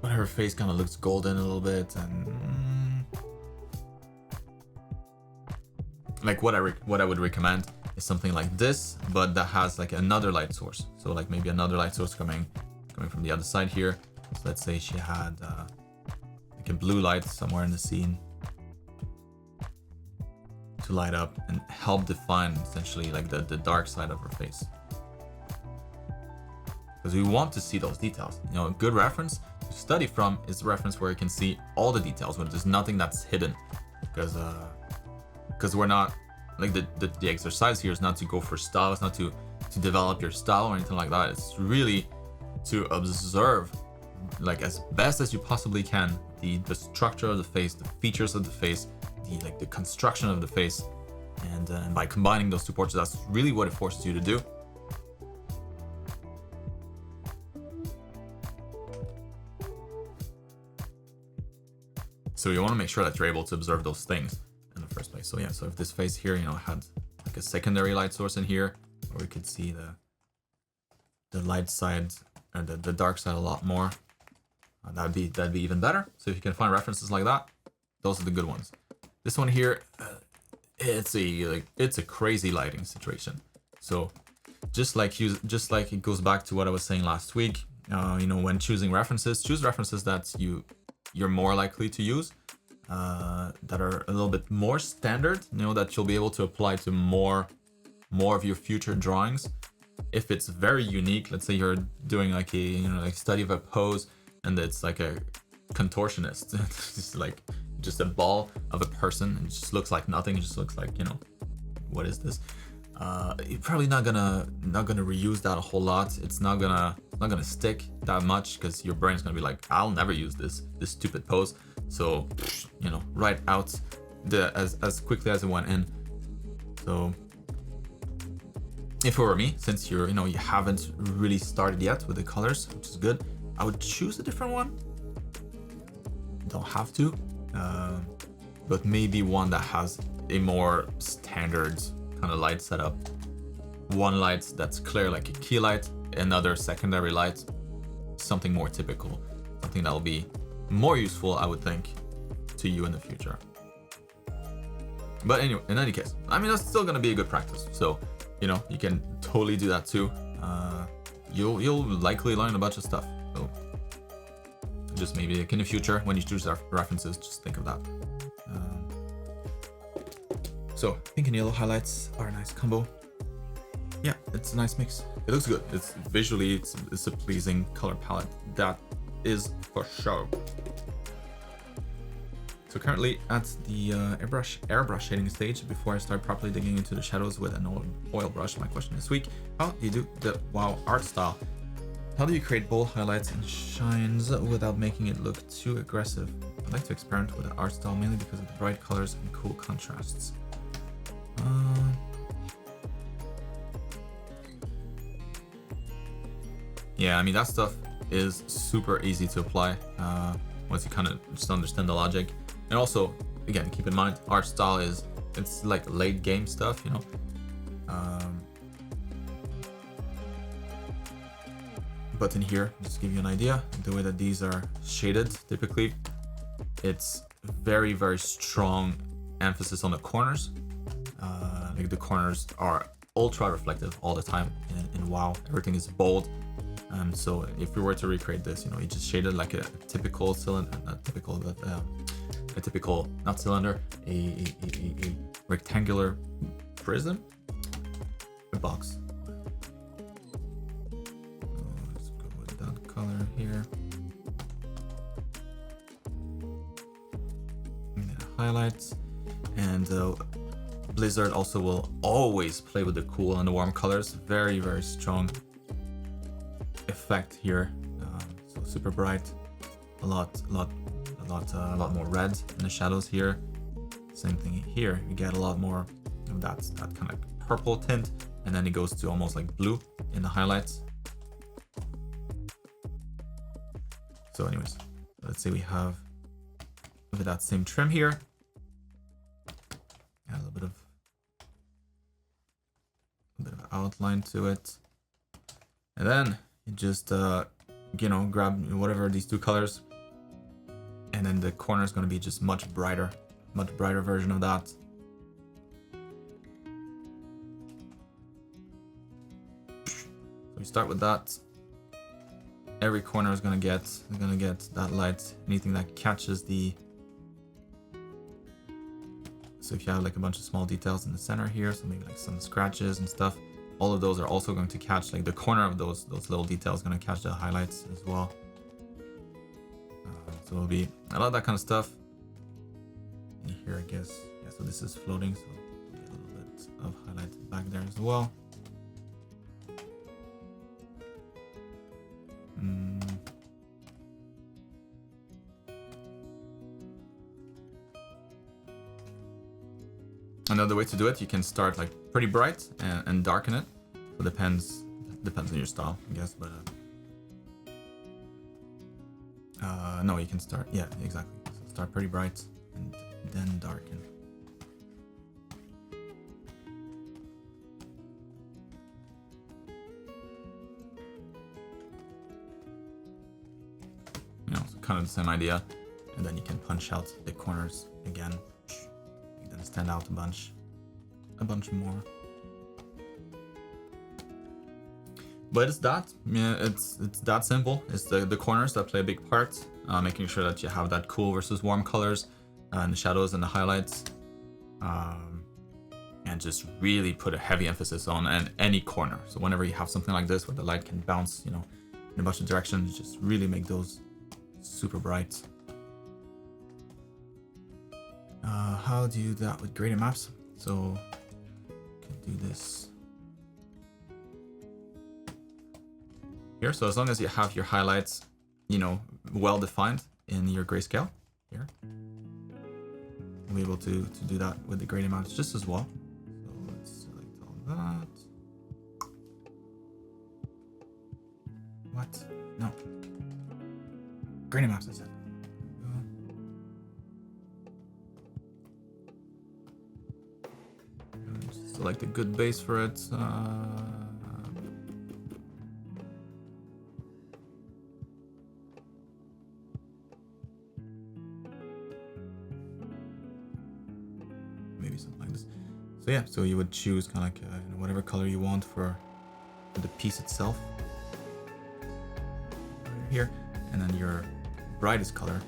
But her face kind of looks golden a little bit, and like what I would recommend is something like this, but that has like another light source. So like maybe another light source coming from the other side here. So let's say she had like a blue light somewhere in the scene to light up and help define essentially like the dark side of her face. Because we want to see those details. You know, a good reference to study from is a reference where you can see all the details, when there's nothing that's hidden. Because we're not, like, the exercise here is not to go for style, it's not to develop your style or anything like that. It's really to observe, like, as best as you possibly can, the structure of the face, the features of the face, the construction of the face, and by combining those two parts, that's really what it forces you to do. So you want to make sure that you're able to observe those things in the first place. So yeah, so if this face here, you know, had like a secondary light source in here, or we could see the light side or the dark side a lot more, that'd be even better. So if you can find references like that, those are the good ones. This one here, it's a crazy lighting situation. So just like it goes back to what I was saying last week. You know, when choosing references, choose references that you're more likely to use, that are a little bit more standard, you know, that you'll be able to apply to more of your future drawings. If it's very unique, let's say you're doing like a, you know, like study of a pose and it's like a contortionist, it's like just a ball of a person, it just looks like nothing, it just looks like, you know, what is this? You're probably not gonna reuse that a whole lot. It's not gonna stick that much, because your brain's gonna be like, I'll never use this stupid pose. So, you know, right out as quickly as it went in. So if it were me, since you haven't really started yet with the colors, which is good, I would choose a different one. Don't have to, but maybe one that has a more standard kind of light setup. One light that's clear, like a key light, another secondary light, something more typical, something that will be more useful, I would think, to you in the future. But anyway, in any case, I mean, that's still gonna be a good practice. So, you know, you can totally do that too. You'll likely learn a bunch of stuff. So just maybe in the future, when you choose references, just think of that. So pink and yellow highlights are a nice combo. Yeah, it's a nice mix. It looks good. It's visually, it's a pleasing color palette. That is for sure. So currently at the airbrush shading stage. Before I start properly digging into the shadows with an oil brush, my question this week: how do you do the wow art style? How do you create bold highlights and shines without making it look too aggressive? I'd like to experiment with the art style mainly because of the bright colors and cool contrasts. Yeah, I mean, that stuff is super easy to apply once you kind of just understand the logic. And also, again, keep in mind, art style it's like late game stuff, you know. But in here, just to give you an idea, the way that these are shaded, typically, it's very, very strong emphasis on the corners. Like the corners are ultra reflective all the time in WoW. Everything is bold. So if we were to recreate this, you know, you just shaded like a typical cylinder, not cylinder, a rectangular prism, a box. Let's go with that color here. And then highlights, and Blizzard also will always play with the cool and the warm colors. Very, very strong effect here. So super bright, a lot more red in the shadows here. Same thing here. You get a lot more of that kind of purple tint, and then it goes to almost like blue in the highlights. So anyways, let's say we have that same trim here. Add a little bit of outline to it, and then you just you know, grab whatever these two colors, and then the corner is going to be just much brighter version of that. So we start with that. Every corner is going to get that light. Anything that catches the, so if you have like a bunch of small details in the center here, so maybe like some scratches and stuff, all of those are also going to catch, like the corner of those little details going to catch the highlights as well. So it'll be a lot of that kind of stuff. And here, I guess, yeah, so this is floating, so a little bit of highlight back there as well. Another way to do it, you can start like pretty bright and darken it. So depends on your style, I guess, but no, you can start, yeah, exactly. So start pretty bright and then darken. You know, so kind of the same idea, and then you can punch out the corners again, make them stand out a bunch more. But it's that, yeah, it's that simple. It's the corners that play a big part, making sure that you have that cool versus warm colors, and the shadows and the highlights, and just really put a heavy emphasis on any corner. So whenever you have something like this where the light can bounce, you know, in a bunch of directions, just really make those super bright. How do you do that with gradient maps? So you can do this here. So as long as you have your highlights, you know, well defined in your grayscale here, you'll be able to do that with the gradient maps just as well. So let's select all that. What? No. Gradient maps, I said. Select a good base for it. Maybe something like this. So yeah, so you would choose kind of like you know, whatever color you want for the piece itself. Right here, and then your brightest color,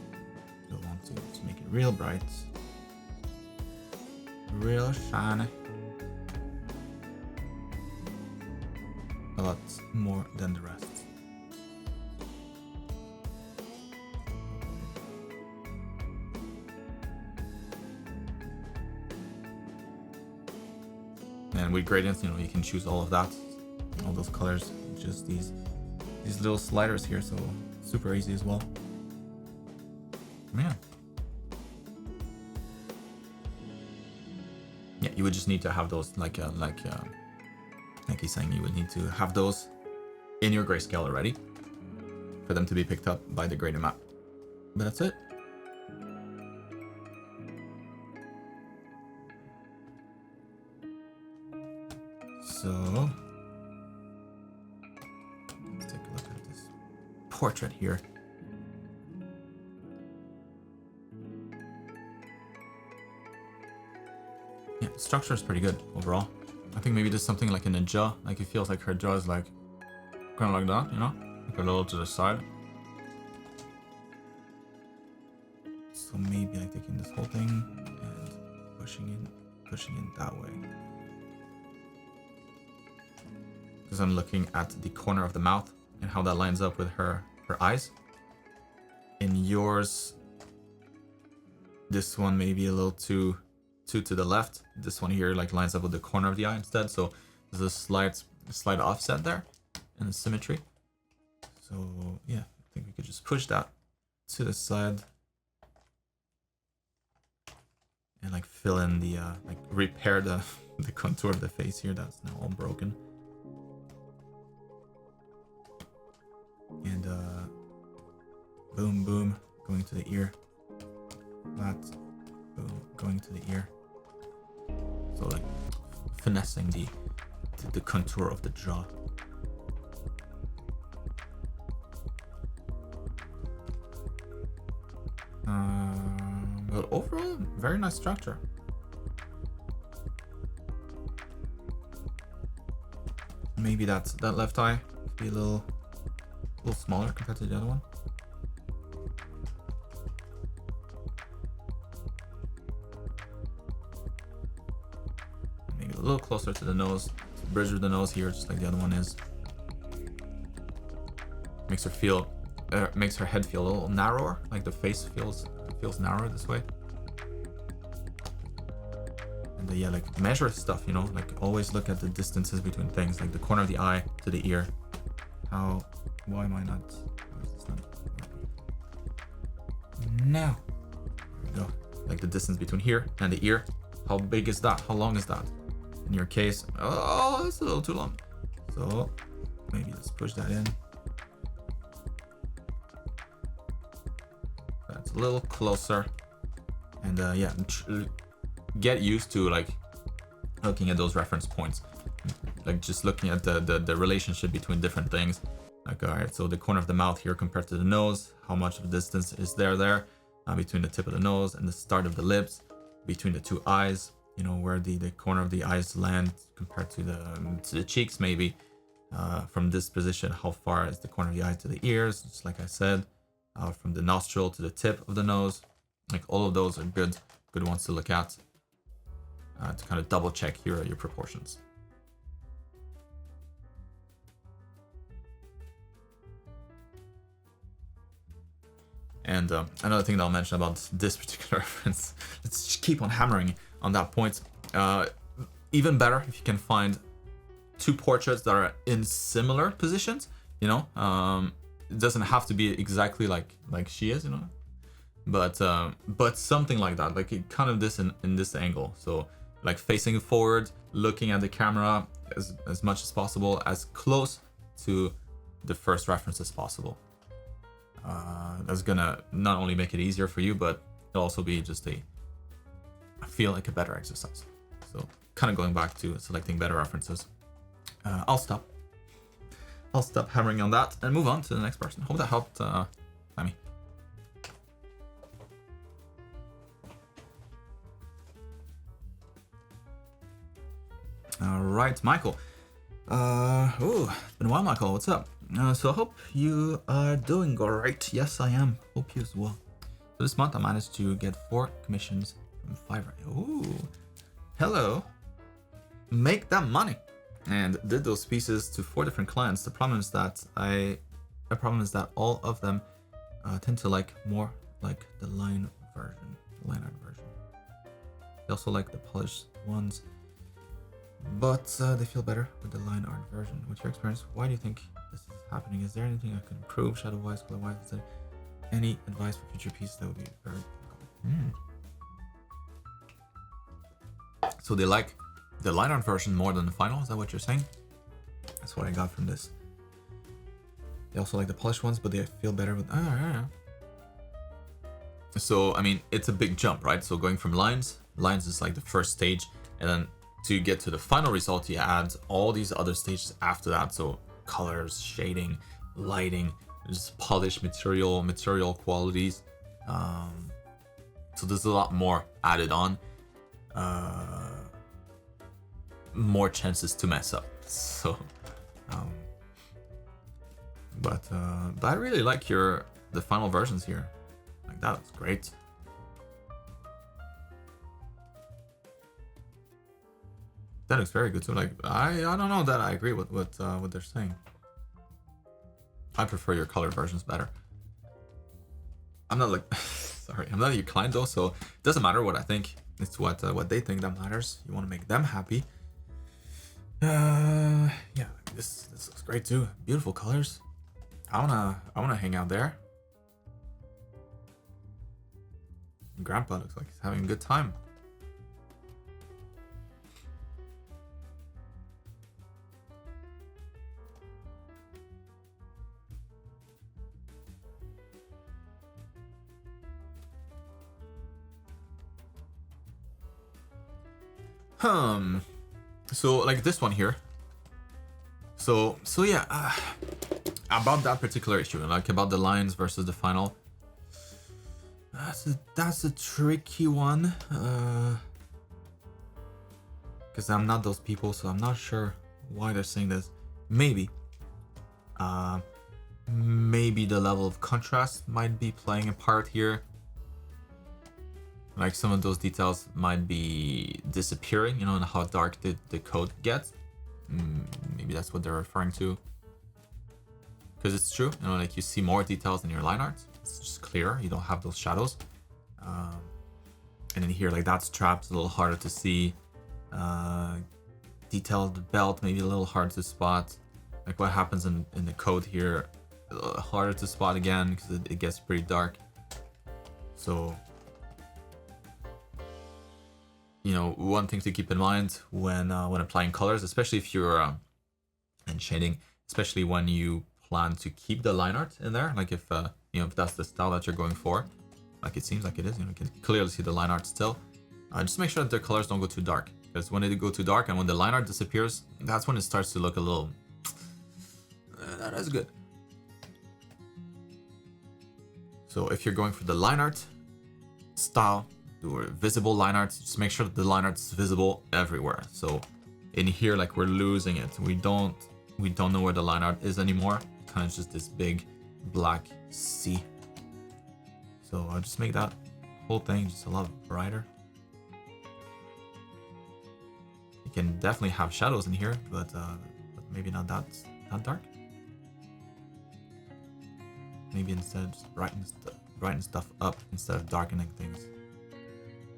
you'll want to make it real bright, real shiny. A lot more than the rest. And with gradients, you know, you can choose all of that, all those colors, just these little sliders here, so super easy as well. Man. Yeah, you would just need to have those like he's saying, you would need to have those in your grayscale already for them to be picked up by the gradient map. But that's it. So let's take a look at this portrait here. Yeah, the structure is pretty good overall. I think maybe there's something like in the jaw, like it feels like her jaw is like kind of like that, you know, like a little to the side. So maybe like taking this whole thing and pushing it that way. Because I'm looking at the corner of the mouth and how that lines up with her eyes. In yours, this one may be a little too to the left. This one here like lines up with the corner of the eye instead, so there's a slight offset there in the symmetry. So yeah, I think we could just push that to the side and like fill in the like repair the the contour of the face here that's now all broken. And boom, boom, going to the ear. That, boom, going to the ear. So like finessing the contour of the jaw. But overall, very nice structure. Maybe that left eye could be a little smaller compared to the other one. Maybe a little closer to the nose, bridge of the nose here, just like the other one is. Makes her head feel a little narrower, like the face feels narrower this way. And yeah, like measure stuff, you know, like always look at the distances between things, like the corner of the eye to the ear. Why am I not? Why is this not working? Now, there we go. Like the distance between here and the ear. How big is that? How long is that? In your case, oh, it's a little too long. So maybe let's push that in. That's a little closer. And yeah, get used to like looking at those reference points. Like just looking at the relationship between different things. Like, all right, so the corner of the mouth here compared to the nose, how much of a distance is there between the tip of the nose and the start of the lips, between the two eyes, you know, where the corner of the eyes land compared to the cheeks, maybe. From this position, how far is the corner of the eye to the ears, just like I said, from the nostril to the tip of the nose. Like all of those are good ones to look at to kind of double check your proportions. And another thing that I'll mention about this particular reference, let's just keep on hammering on that point. Even better if you can find two portraits that are in similar positions, you know. It doesn't have to be exactly like she is, you know, but something like that, like kind of this in this angle. So like facing forward, looking at the camera as much as possible, as close to the first reference as possible. That's gonna not only make it easier for you, but it'll also be just I feel like a better exercise. So kind of going back to selecting better references. I'll stop hammering on that and move on to the next person. Hope that helped, Sammy. All right, Michael. It's been a while, Michael. What's up? So I hope you are doing alright. Yes, I am. Hope you as well. So this month I managed to get 4 commissions from Fiverr. Ooh, hello. Make that money. And did those pieces to 4 different clients. The problem is that all of them tend to like more like the line art version. They also like the polished ones, but they feel better with the line art version. What's your experience? Why do you think this is happening? Is there anything I could improve shadow-wise, color-wise? Is there any advice for future pieces? That would be very cool. So they like the line art version more than the final? Is that what you're saying? That's what I got from this. They also like the polished ones, but they feel better with... So, I mean, it's a big jump, right? So going from lines is like the first stage, and then to get to the final result, you add all these other stages after that. So colors, shading, lighting, just polished material qualities. So there's a lot more added on. More chances to mess up. So, but I really like the final versions here. Like that was great. That looks very good too. Like I don't know that I agree with what they're saying. I prefer your color versions better. I'm not like sorry, I'm not your client though, so it doesn't matter what I think. It's what they think that matters. You want to make them happy. Yeah, this looks great too. Beautiful colors. I wanna hang out there. Grandpa looks like he's having a good time. So like this one here. So yeah, about that particular issue, like about the lines versus the final. That's a tricky one. Because I'm not those people, so I'm not sure why they're saying this. Maybe the level of contrast might be playing a part here. Like some of those details might be disappearing, you know, and how dark the code gets. Maybe that's what they're referring to. Because it's true, you know, like you see more details in your line art. It's just clearer, you don't have those shadows. And then here, like that strap's a little harder to see. Detailed belt, maybe a little hard to spot. Like what happens in the code here, a little harder to spot again because it gets pretty dark. So, you know, one thing to keep in mind when applying colors, especially if you're and shading, especially when you plan to keep the line art in there, like if you know, if that's the style that you're going for, like it seems like it is, you know, you can clearly see the line art still. Just make sure that the colors don't go too dark, because when they go too dark and when the line art disappears, that's when it starts to look a little not as good. So if you're going for the line art style, or visible line art, just make sure that the line art is visible everywhere. So in here, like we're losing it. We don't know where the line art is anymore. Kind of just this big black C. So I'll just make that whole thing just a lot brighter. You can definitely have shadows in here, but maybe not that dark. Maybe instead just brighten stuff up instead of darkening things.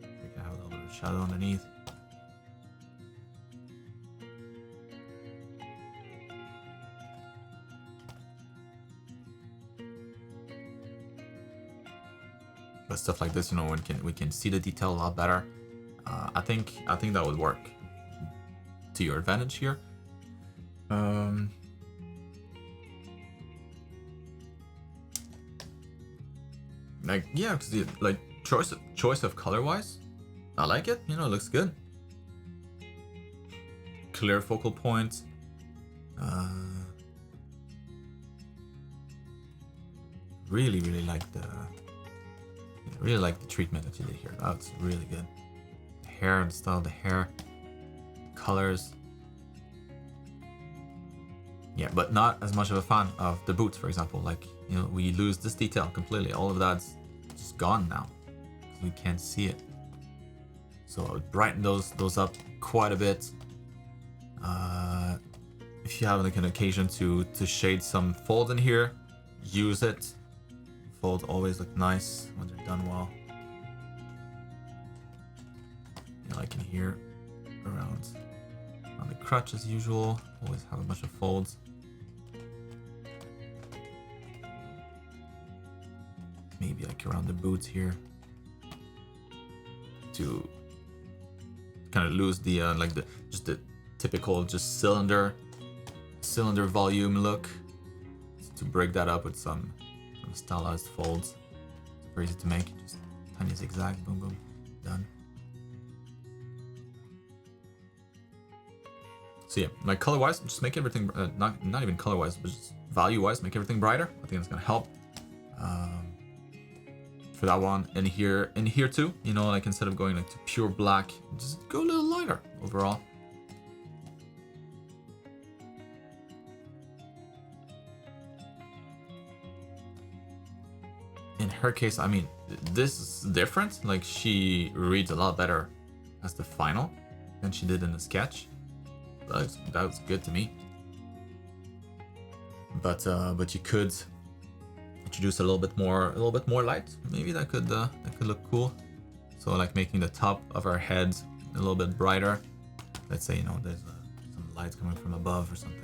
We can have a little bit of shadow underneath. But stuff like this, you know, we can see the detail a lot better. I think that would work to your advantage here. Like yeah, because like choice of color wise, I like it. You know, it looks good. Clear focal point. Really like the treatment that you did here. That's really good. The hair, the style of the hair, colors. Yeah, but not as much of a fan of the boots, for example. Like, you know, we lose this detail completely. All of that's just gone now. We can't see it. So I would brighten those up quite a bit. If you have like an occasion to shade some fold in here, use it. Folds always look nice when they're done well. You know, like in here, around on the crutch as usual, always have a bunch of folds. Maybe like around the boots here to kind of lose the like the typical cylinder volume look, to break that up with some stylized folds. It's very easy to make, just tiny zigzag, boom boom, done. So yeah, like color wise, just make everything not even color wise, but just value wise, make everything brighter. I think that's gonna help for that one. And here too, you know, like instead of going like to pure black, just go a little lighter overall. In her case, I mean, this is different. Like she reads a lot better as the final than she did in the sketch. That was good to me. But you could introduce a little bit more light. Maybe that could look cool. So like making the top of her head a little bit brighter. Let's say, you know, there's some light coming from above or something.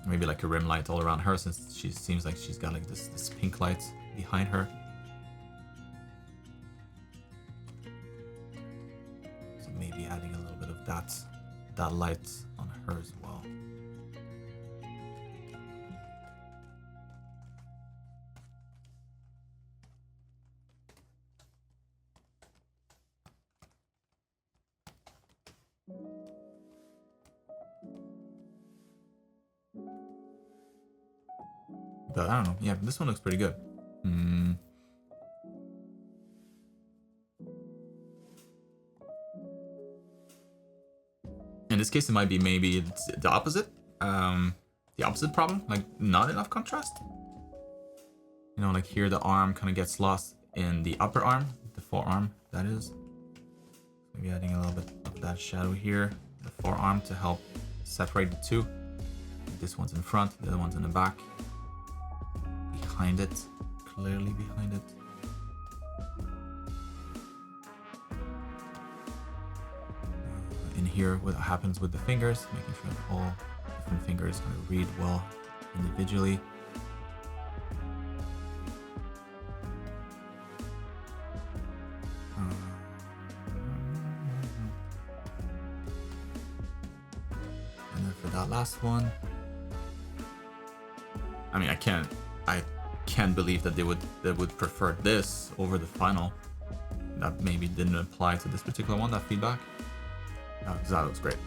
Maybe like a rim light all around her, since she seems like she's got like this pink light behind her. So maybe adding a little bit of that light on her as well. But I don't know. Yeah, this one looks pretty good. In this case, it might be maybe it's the opposite. The opposite problem, like not enough contrast. You know, like here the arm kind of gets lost in the upper arm, the forearm, that is. Maybe adding a little bit of that shadow here, the forearm, to help separate the two. This one's in front, the other one's in the back. Behind it, clearly behind it. In here, what happens with the fingers, making sure that all different fingers kind of read well individually. And then for that last one, I mean, I can't believe that they would prefer this over the final. That maybe didn't apply to this particular one, that feedback. Because that looks great.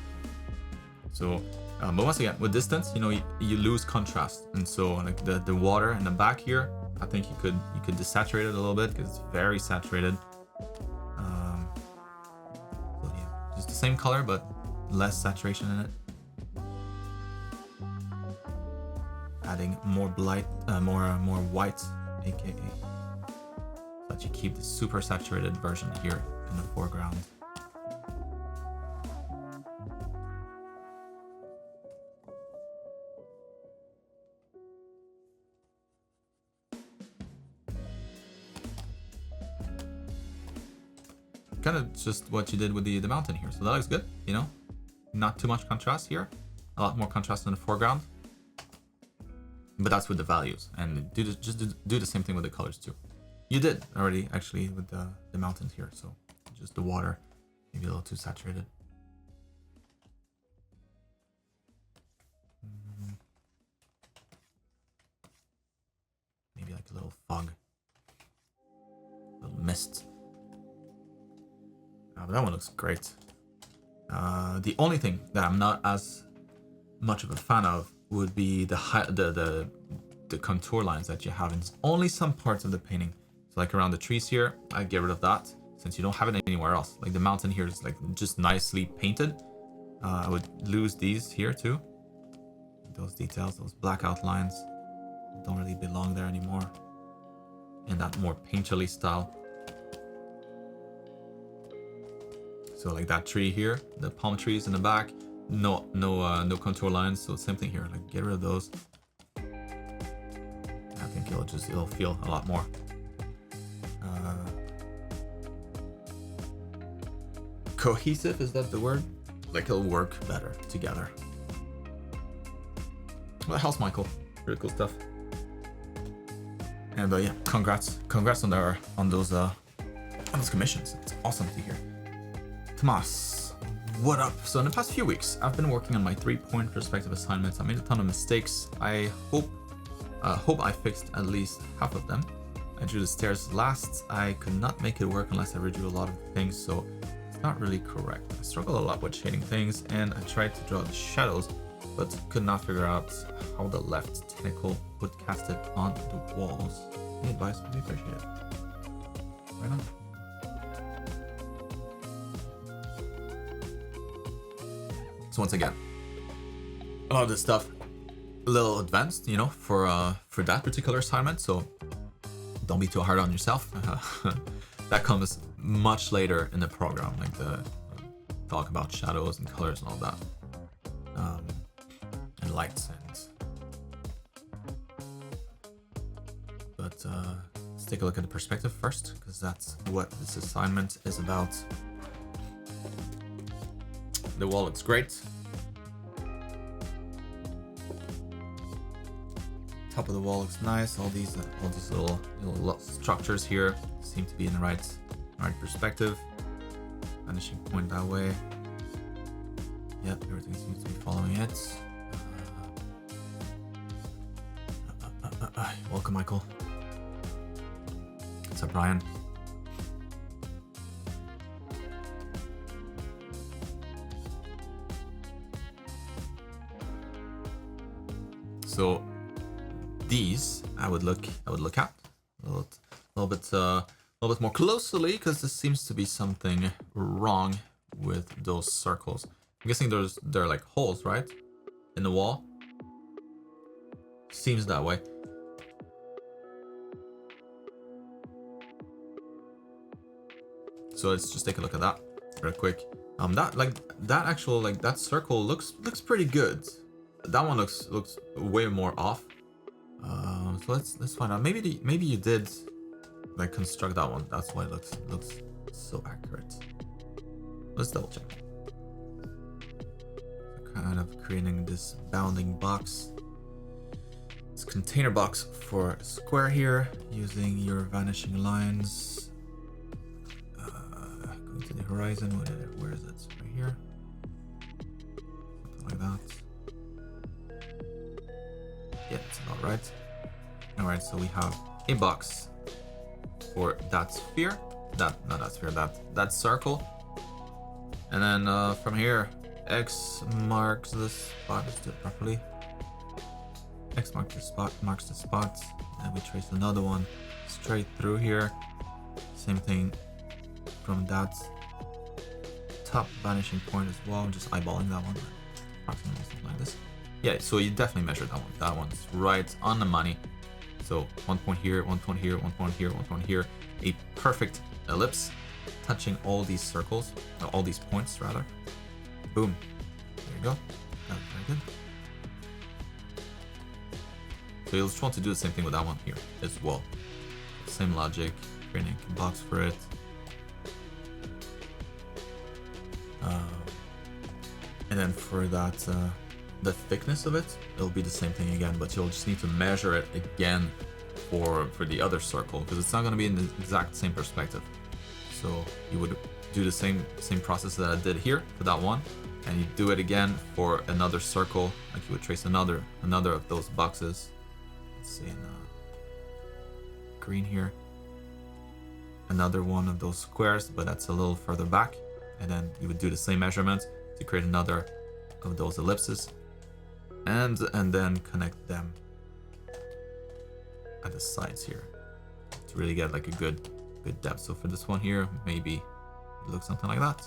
So, but once again, with distance, you know, you lose contrast, and so like the water in the back here, I think you could desaturate it a little bit because it's very saturated. So yeah, just the same color but less saturation in it. Adding more blight, more white, aka, so that you keep the super saturated version here in the foreground. Kind of just what you did with the mountain here, so that looks good. You know, not too much contrast here, a lot more contrast in the foreground. But that's with the values, and do the same thing with the colors too. You did already actually with the mountains here, so just the water, maybe a little too saturated. Maybe like a little fog, a little mist. But that one looks great. The only thing that I'm not as much of a fan of would be the contour lines that you have in only some parts of the painting. So like around the trees here, I'd get rid of that since you don't have it anywhere else. Like the mountain here is like just nicely painted. I would lose these here too. Those details, those black outlines don't really belong there anymore. In that more painterly style. So like that tree here, the palm trees in the back, no contour lines. So same thing here, like get rid of those. I think it'll feel a lot more cohesive. Is that the word? Like it'll work better together. Well, how's Michael? Really cool stuff. And yeah, congrats on those commissions. It's awesome to hear. Tomas, what up? So in the past few weeks, I've been working on my 3-point perspective assignments. I made a ton of mistakes. I hope I fixed at least half of them. I drew the stairs last. I could not make it work unless I redrew a lot of things, so it's not really correct. I struggle a lot with shading things, and I tried to draw the shadows, but could not figure out how the left tentacle would cast it on the walls. Any advice would be appreciated. Right on. So once again, a lot of this stuff, a little advanced, you know, for that particular assignment. So don't be too hard on yourself. That comes much later in the program, like the talk about shadows and colors and all that, and lights but let's take a look at the perspective first, because that's what this assignment is about. The wall looks great. Top of the wall looks nice. All these little structures here seem to be in the right perspective. Vanishing point that way. Yep, everything seems to be following it. Welcome, Michael. What's up, Brian? So these I would look at a little bit more closely, because there seems to be something wrong with those circles. I'm guessing they're like holes, right, in the wall. Seems that way. So let's just take a look at that real quick. That circle looks pretty good. That one looks way more off. So let's find out. Maybe you did like construct that one. That's why it looks so accurate. Let's double check. Kind of creating this bounding box. This container box for square here, using your vanishing lines. Going to the horizon. Where is it? Right here. Something like that. Yeah, it's about right. Alright, so we have a box for that sphere. That circle. And then from here, X marks the spot. Let's do it properly. X marks the spot. And we trace another one straight through here. Same thing from that top vanishing point as well. Just eyeballing that one. Approximately something like this. Yeah, so you definitely measured that one. That one's right on the money. So 1 point here, 1 point here, 1 point here, 1 point here. A perfect ellipse touching all these circles, all these points rather. Boom. There you go. That's very good. So you'll just want to do the same thing with that one here as well. Same logic, creating a box for it. And then for that, the thickness of it, it'll be the same thing again, but you'll just need to measure it again for the other circle, because it's not going to be in the exact same perspective. So you would do the same process that I did here for that one, and you do it again for another circle. Like you would trace another of those boxes. Let's see in green here. Another one of those squares, but that's a little further back. And then you would do the same measurement to create another of those ellipses, and then connect them at the sides here to really get like a good depth. So for this one here, maybe it looks something like that.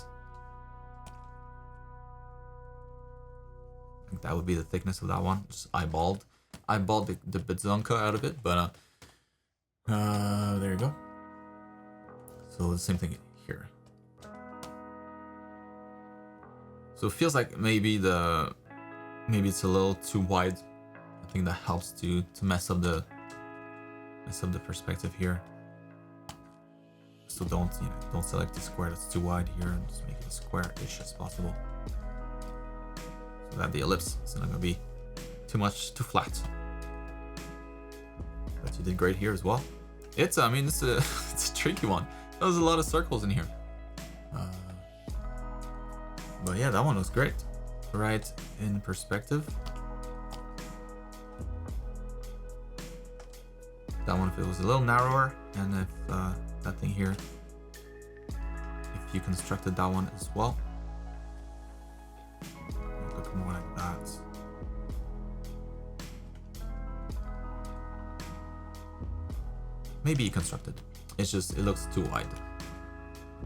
I think that would be the thickness of that one. Just eyeballed the bazonka out of it, but there you go. So the same thing here. So it feels like maybe it's a little too wide. I think that helps to mess up the perspective here. So don't select the square that's too wide here, and just make it as square-ish as possible. So that the ellipse is not gonna be too flat. But you did great here as well. It's it's a tricky one. There's a lot of circles in here. But yeah, that one was great. Right in perspective. That one if it was a little narrower, and if that thing here, if you constructed that one as well, it would look more like that. Maybe you constructed. It's just, it looks too wide.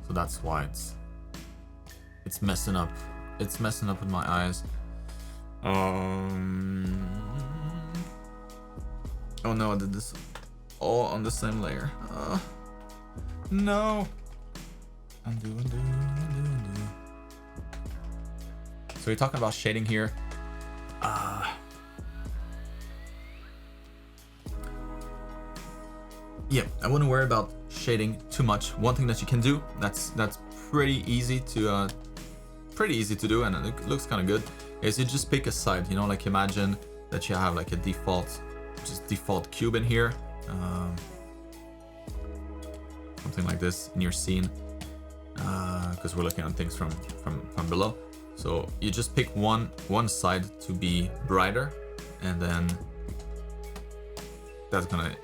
So that's why it's messing up. It's messing up with my eyes. Oh no, I did this all on the same layer. No. Undo. So we're talking about shading here. Yeah, I wouldn't worry about shading too much. One thing that you can do that's pretty easy to do, and it looks kind of good, is you just pick a side. Like imagine that you have like a default cube in here, something like this in your scene, because we're looking at things from below. So you just pick one side to be brighter, and then that's gonna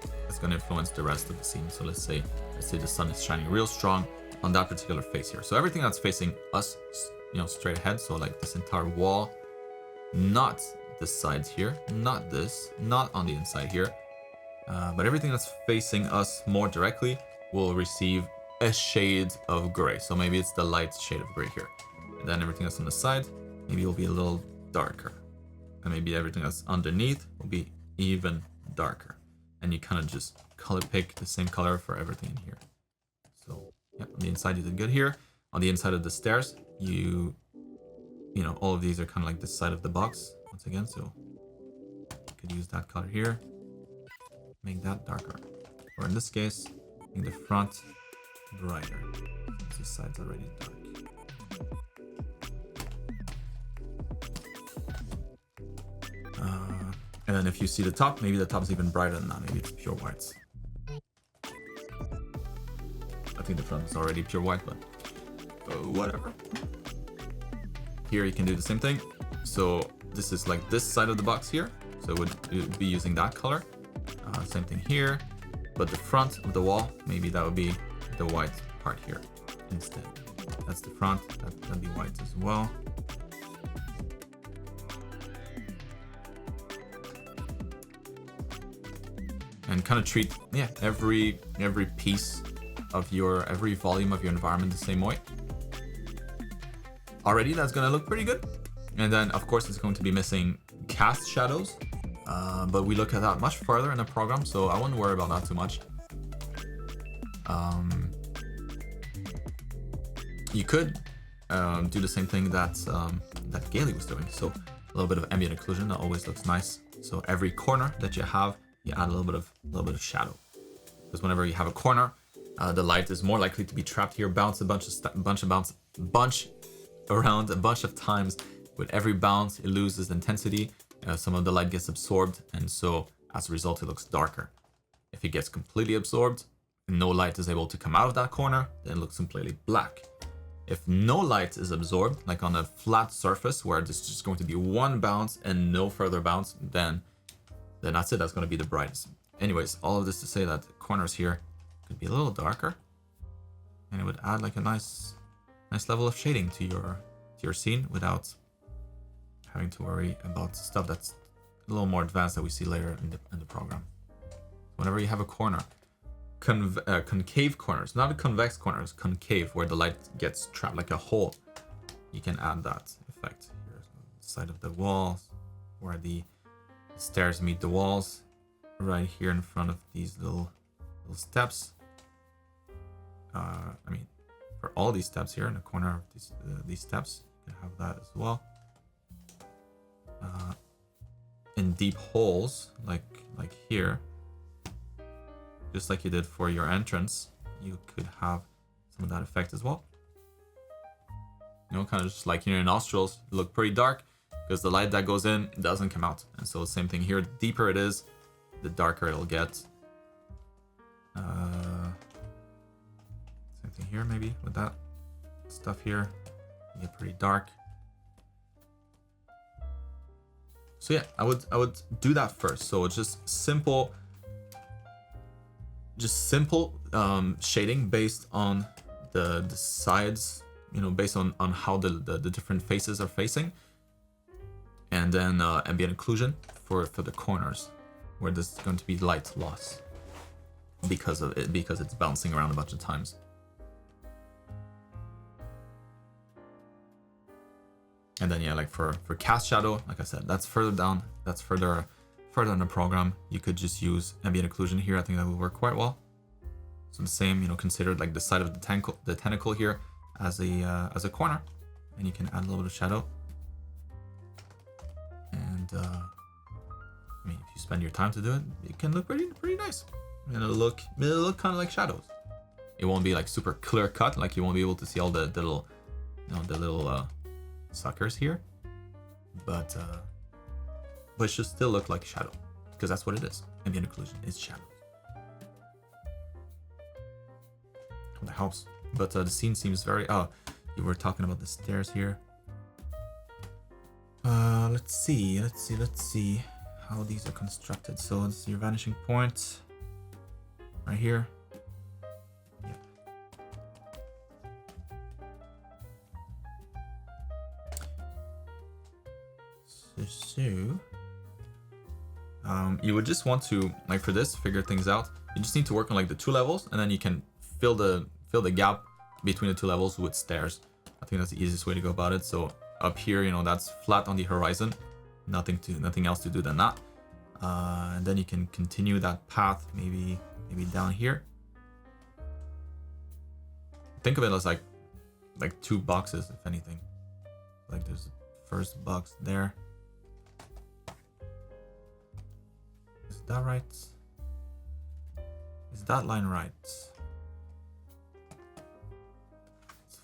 influence the rest of the scene. So let's say the sun is shining real strong on that particular face here. So everything that's facing us, straight ahead. So like this entire wall, not the sides here, not this, not on the inside here. But everything that's facing us more directly will receive a shade of gray. So maybe it's the light shade of gray here. And then everything that's on the side, maybe it'll be a little darker. And maybe everything that's underneath will be even darker. And you kind of just color pick the same color for everything in here. So yeah, on the inside you did good here. On the inside of the stairs, you know, all of these are kind of like this side of the box once again. So you could use that color here, make that darker. Or in this case, make the front brighter. This side's already dark. And then if you see the top, maybe the top is even brighter than that. Maybe it's pure whites. I think the front is already pure white, but whatever. Here you can do the same thing. So this is like this side of the box here. So it would be using that color. Same thing here. But the front of the wall, maybe that would be the white part here instead. That's the front. That'd be white as well. And kind of treat, yeah, every piece of every volume of your environment the same way. Already that's gonna look pretty good. And then of course it's going to be missing cast shadows, but we look at that much further in the program, so I wouldn't worry about that too much. You could do the same thing that Gailey was doing. So a little bit of ambient occlusion, that always looks nice. So every corner that you have, you add a little bit of shadow. Because whenever you have a corner, the light is more likely to be trapped here, bounce around a bunch of times. With every bounce, it loses intensity. Some of the light gets absorbed, and so as a result, it looks darker. If it gets completely absorbed, no light is able to come out of that corner, then it looks completely black. If no light is absorbed, like on a flat surface where there's just going to be one bounce and no further bounce, then that's it. That's going to be the brightest. Anyways, all of this to say that the corners here could be a little darker, and it would add like a nice level of shading to your scene without having to worry about stuff that's a little more advanced that we see later in the program. Whenever you have a corner, concave corners, not a convex corners, concave, where the light gets trapped like a hole, you can add that effect here. So side of the walls, where the stairs meet the walls, right here in front of these little steps. I mean, for all these steps here in the corner of these steps, you can have that as well. In deep holes, like here, just like you did for your entrance, you could have some of that effect as well. You know, kind of just like in your nostrils, look pretty dark because the light that goes in doesn't come out. And so same thing here, the deeper it is, the darker it'll get. Same thing here, maybe with that stuff here, you get pretty dark. So yeah, I would do that first. So it's just simple shading based on the sides, you know, based on how the different faces are facing, and then ambient occlusion for the corners where there's going to be light loss because it's bouncing around a bunch of times. And then yeah, like for cast shadow, like I said, that's further down, that's further in the program. You could just use ambient occlusion here. I think that would work quite well. So the same, you know, consider like the side of the tentacle here as a corner, and you can add a little bit of shadow. And I mean, if you spend your time to do it, it can look pretty nice. And it'll look kind of like shadows. It won't be like super clear cut, like you won't be able to see all the little, you know, the little suckers here, but it should still look like shadow, because that's what it is. Ambient occlusion is shadow. That helps. But the scene seems very. Oh, you were talking about the stairs here. Let's see how these are constructed. So it's your vanishing point right here. Yeah. you would just want to, like for this, figure things out. You just need to work on like the 2 levels, and then you can fill the gap between the 2 levels with stairs. I think that's the easiest way to go about it. So up here, you know, that's flat on the horizon, nothing else to do than that. And then you can continue that path, maybe down here. Think of it as like 2 boxes, if anything. Like there's the first box there. Is that right? Is that line right? Let's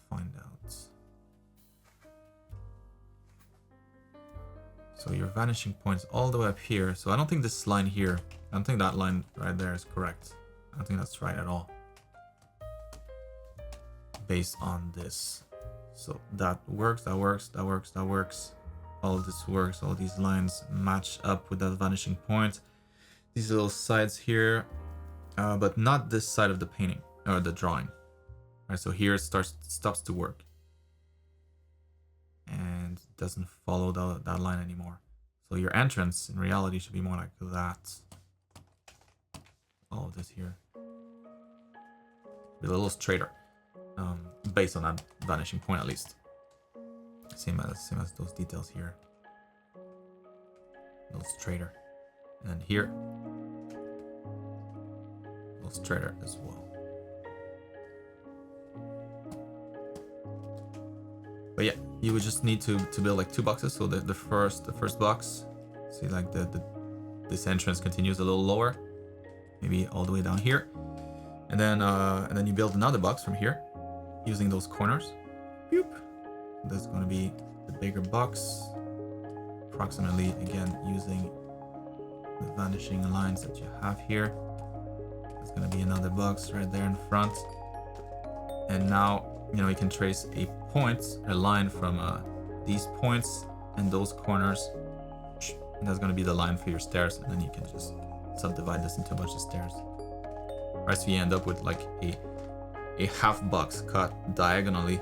find out. So your vanishing point is all the way up here. So I don't think this line here, I don't think that line right there is correct. I don't think that's right at all. Based on this. So that works, that works, that works, that works. All of this works, all these lines match up with that vanishing point. These little sides here, but not this side of the painting or the drawing. All right, so here it stops to work. And it doesn't follow that line anymore. So your entrance in reality should be more like that. All of this here. Be a little straighter. Based on that vanishing point at least. Same as those details here. A little straighter. And then here. A little straighter as well. But yeah, you would just need to build like 2 boxes. So the first box, see like this entrance continues a little lower, maybe all the way down here, and then you build another box from here, using those corners. Boop. That's going to be the bigger box, approximately again using the vanishing lines that you have here. There's going to be another box right there in front, and now you know you can trace a line from these points and those corners, and that's going to be the line for your stairs, and then you can just subdivide this into a bunch of stairs. Right, so you end up with like a half box cut diagonally,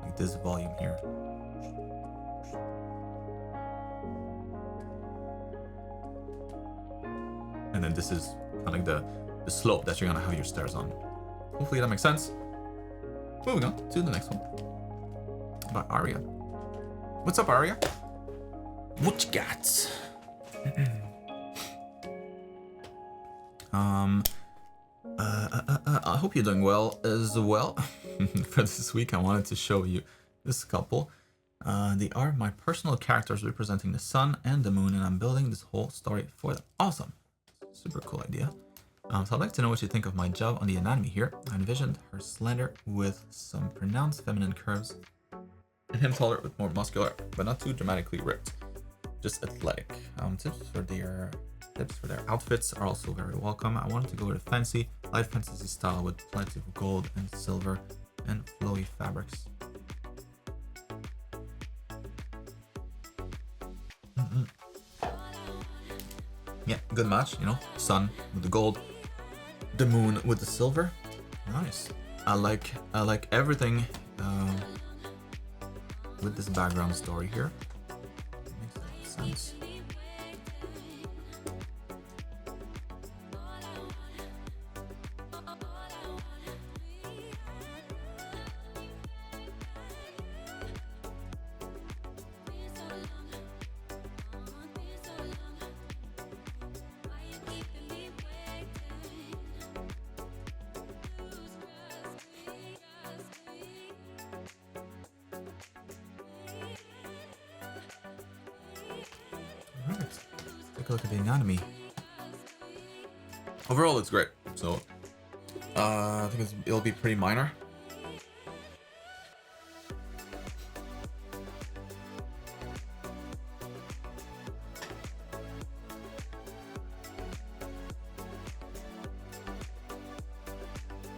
like this volume here. And then this is kind of like the slope that you're gonna have your stairs on. Hopefully that makes sense. Moving on to the next one. By Aria. What's up, Aria? What you got? I hope you're doing well as well. For this week, I wanted to show you this couple. They are my personal characters representing the sun and the moon, and I'm building this whole story for them. Awesome. Super cool idea. So I'd like to know what you think of my job on the anatomy here. I envisioned her slender with some pronounced feminine curves, and him taller with more muscular, but not too dramatically ripped. Just athletic. Tips for their outfits are also very welcome. I wanted to go with a fancy, light fantasy style with plenty of gold and silver and flowy fabrics. Yeah, good match, you know, sun with the gold, the moon with the silver. Nice. I like everything with this background story here. Makes sense. Take a look at the anatomy. Overall, it's great. So, I think it'll be pretty minor.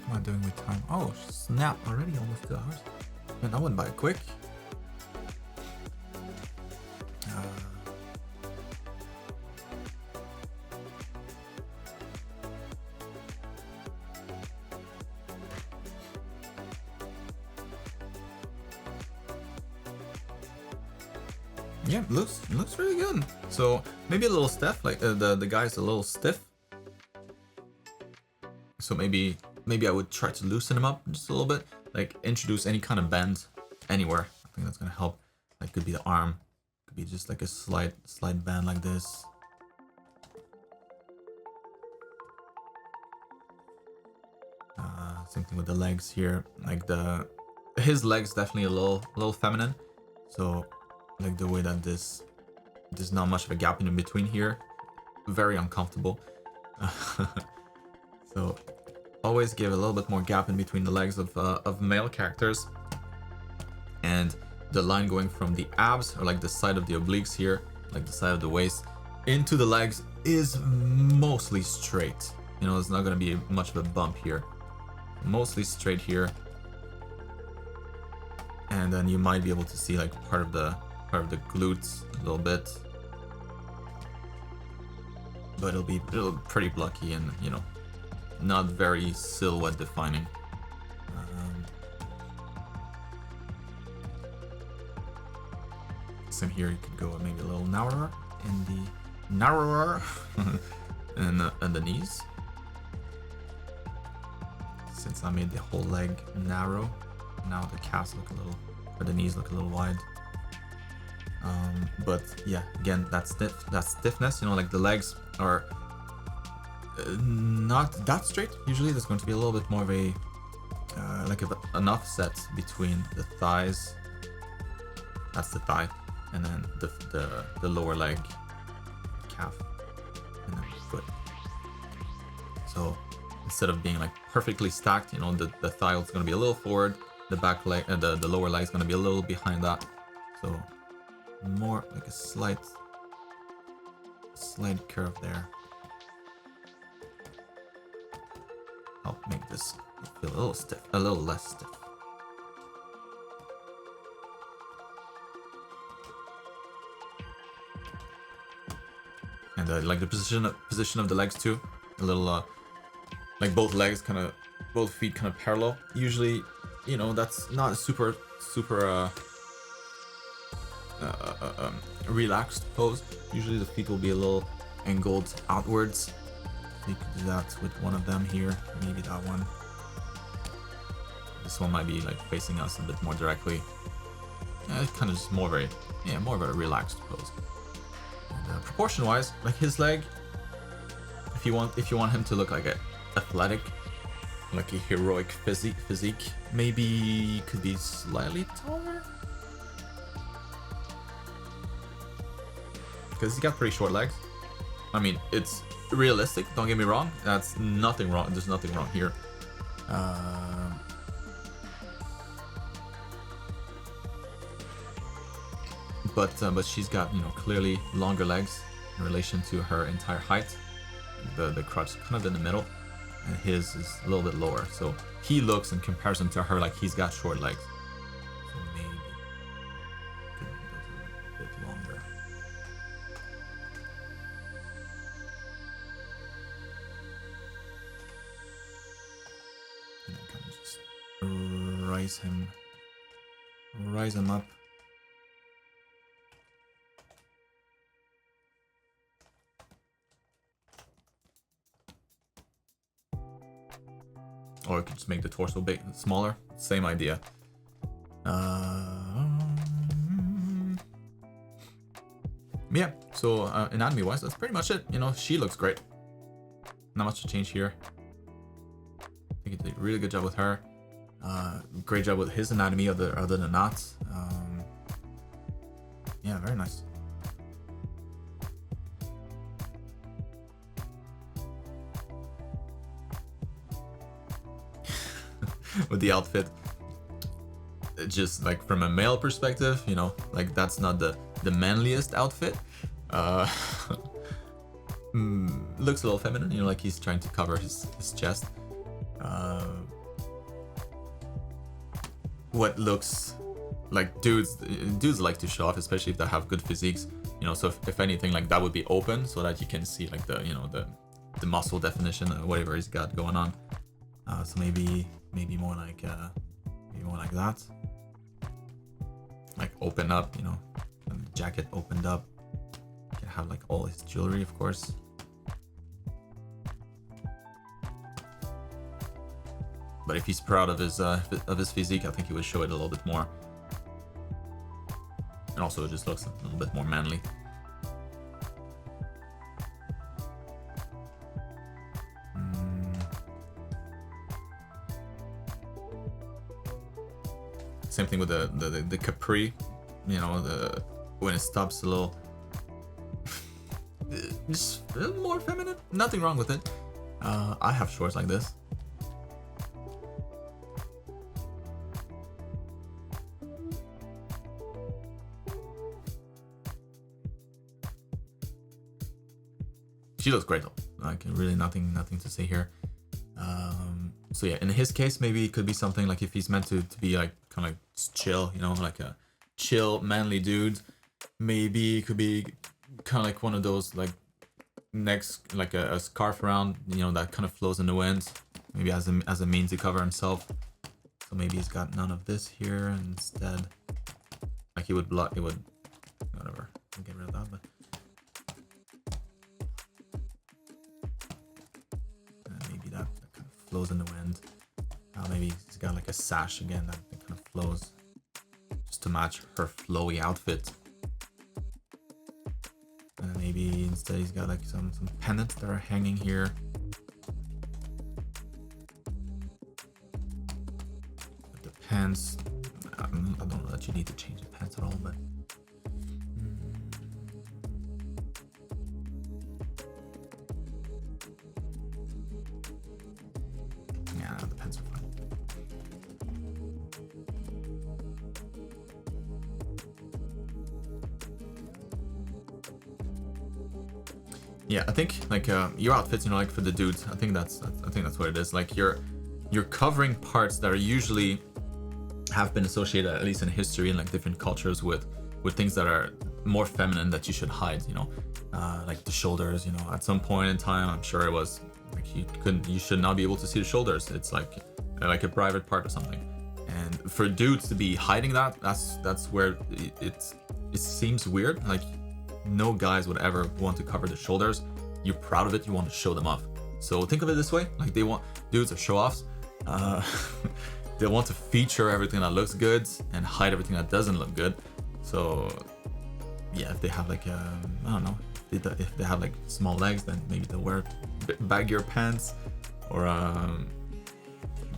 What am I doing with time? Oh, snap! Already almost 2 hours. Man, that went by quick. Yeah, looks really good. So maybe a little stiff, like the guy's a little stiff. So maybe I would try to loosen him up just a little bit, like introduce any kind of bend anywhere. I think that's gonna help. Like could be the arm, could be just like a slight bend like this. Same thing with the legs here. Like his legs definitely a little feminine. So like the way that there's not much of a gap in between here, very uncomfortable. So always give a little bit more gap in between the legs of male characters, and the line going from the abs or like the side of the obliques here, like the side of the waist, into the legs is mostly straight. You know, there's not going to be much of a bump here. Mostly straight here, and then you might be able to see like part of the glutes a little bit, but it'll be pretty blocky and, you know, not very silhouette defining. Same here, you could go maybe a little narrower and the knees. Since I made the whole leg narrow, now the calves look a little, or the knees look a little wide. But yeah, again, that stiffness, you know, like the legs are not that straight. Usually there's going to be a little bit more of a an offset between the thighs. That's the thigh, and then the lower leg, calf, and then foot. So instead of being like perfectly stacked, you know, the thigh is going to be a little forward, the back leg, the lower leg is going to be a little behind that. So more like a slight curve there. Help make this feel a little stiff, a little less stiff. And like the position of the legs too, a little like both feet kind of parallel. Usually, you know, that's not a super relaxed pose. Usually the feet will be a little angled outwards. You could do that with one of them here, maybe that one. This one might be like facing us a bit more directly. Yeah, it's kind of just more of a relaxed pose. And, proportion-wise, like his leg, if you want him to look like a athletic, like a heroic physique, maybe could be slightly taller. Because he's got pretty short legs. I mean, it's realistic, don't get me wrong. That's nothing wrong. There's nothing wrong here. But she's got, you know, clearly longer legs in relation to her entire height. The crotch kind of in the middle, and his is a little bit lower. So he looks, in comparison to her, like he's got short legs. So maybe could make those a bit longer. And then kind of just rise him up. Or you could just make the torso smaller. Same idea. Yeah, so anatomy-wise, that's pretty much it. You know, she looks great. Not much to change here. I think he did a really good job with her. Great job with his anatomy, other than that. Yeah, very nice. With the outfit, just like from a male perspective, you know, like that's not the manliest outfit. Looks a little feminine, you know, like he's trying to cover his chest. What looks like dudes like to show off, especially if they have good physiques, you know. So if anything, like that would be open so that you can see like the, you know, the muscle definition or whatever he's got going on. So maybe more like that, like open up, you know, and jacket opened up. You can have like all his jewelry, of course. But if he's proud of his physique, I think he would show it a little bit more. And also, it just looks a little bit more manly. Same thing with the capri, you know, when it stops a little, just a little more feminine. Nothing wrong with it. I have shorts like this. She looks great though. Like really nothing to say here. So yeah, in his case, maybe it could be something like if he's meant to be like kind of like chill, you know, like a chill manly dude. Maybe it could be kind of like one of those like necks, like a scarf around, you know, that kind of flows in the wind. Maybe as a means to cover himself. So maybe he's got none of this here, and instead, like he would block, it would, whatever. I'll get rid of that, but. Flows in the wind. Maybe he's got like a sash again that kind of flows just to match her flowy outfit. And maybe instead he's got like some pendants that are hanging here. With the pants, I don't know that you need to change the pants at all, but yeah, I think like your outfits, you know, like for the dudes, I think that's what it is. Like you're covering parts that are usually have been associated, at least in history and like different cultures, with things that are more feminine that you should hide. You know, like the shoulders. You know, at some point in time, I'm sure it was like you should not be able to see the shoulders. It's like a private part or something. And for dudes to be hiding that, that's where it seems weird. Like. No guys would ever want to cover the shoulders. You're proud of it, you want to show them off. So think of it this way, like dudes are show-offs. They want to feature everything that looks good and hide everything that doesn't look good. So yeah, if they have like I don't know, if they have like small legs, then maybe they'll wear baggier pants, or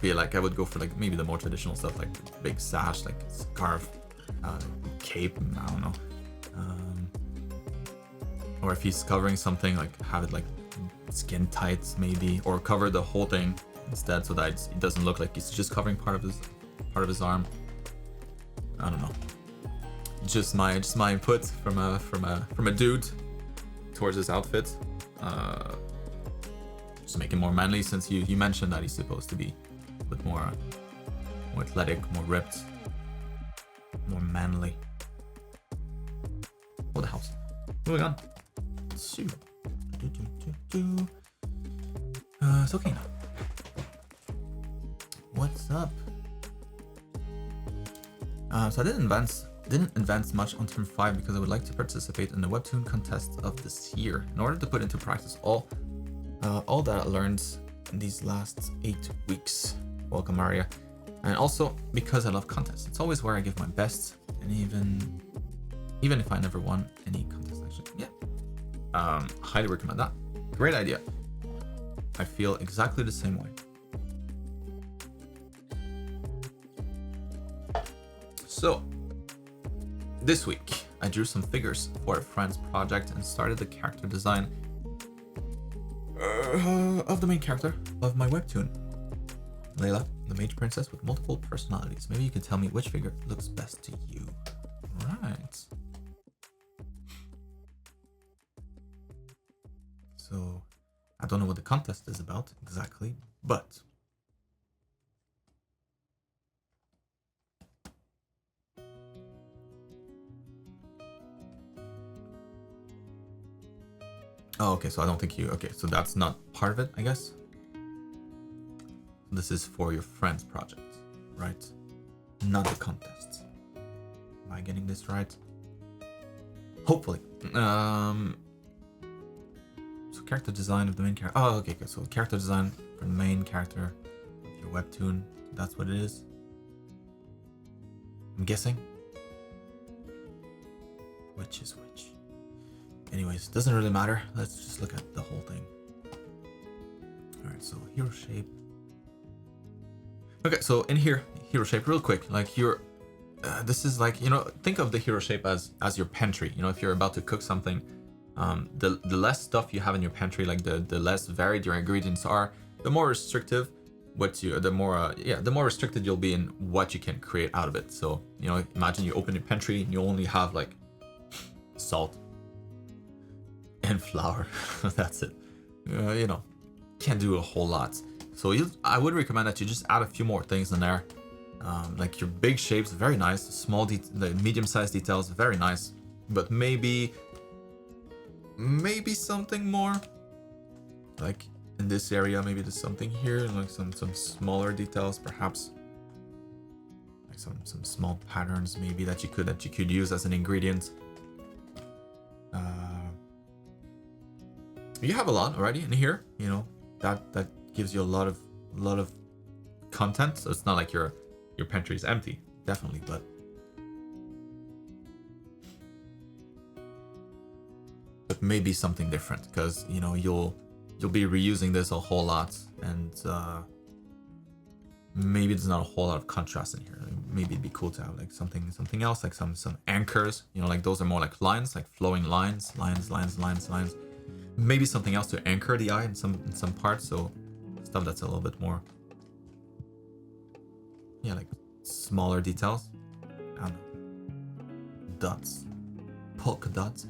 be like, I would go for like maybe the more traditional stuff, like big sash, like scarf, cape, I don't know. Or if he's covering something, like have it like skin tight maybe, or cover the whole thing instead, so that it doesn't look like he's just covering part of his arm. I don't know. Just my input from a dude towards his outfit. Just make it more manly, since you mentioned that he's supposed to be a bit more athletic, more ripped, more manly. What the hell's moving on? It's okay now. What's up? So I didn't advance much on term 5 because I would like to participate in the webtoon contest of this year in order to put into practice all that I learned in these last 8 weeks. Welcome, Maria. And also because I love contests. It's always where I give my best, and even if I never won any contest, actually. Yeah. Highly recommend that. Great idea. I feel exactly the same way. So, this week I drew some figures for a friend's project and started the character design of the main character of my webtoon, Layla, the mage princess with multiple personalities. Maybe you can tell me which figure looks best to you. Right. So, I don't know what the contest is about exactly, but oh, okay, so I don't think okay, so that's not part of it, I guess. This is for your friend's project, right? Not the contest. Am I getting this right? Hopefully. So character design of the main character. Oh, okay. So character design for the main character of your webtoon. That's what it is. I'm guessing. Which is which? Anyways, doesn't really matter. Let's just look at the whole thing. Alright, so hero shape. Okay, so in here, hero shape, real quick. Like you're, this is like, you know, think of the hero shape as your pantry. You know, if you're about to cook something, the less stuff you have in your pantry, like the less varied your ingredients are, the more restrictive the more restricted you'll be in what you can create out of it. So, you know, imagine you open your pantry and you only have like salt and flour. That's it. You know, can't do a whole lot. So I would recommend that you just add a few more things in there. Like your big shapes, very nice. The medium-sized details, very nice. But maybe something more. Like in this area, maybe there's something here, like some smaller details, perhaps. Like some small patterns, maybe that you could use as an ingredient. You have a lot already in here, you know, that gives you a lot of content. So it's not like your pantry is empty, definitely, but maybe something different, because you know you'll be reusing this a whole lot, and maybe there's not a whole lot of contrast in here. Maybe it'd be cool to have like something else, like some anchors, you know, like those are more like lines, like flowing lines. Maybe something else to anchor the eye in some parts, so stuff that's a little bit more, yeah, like smaller details. I don't know, dots, polka dots,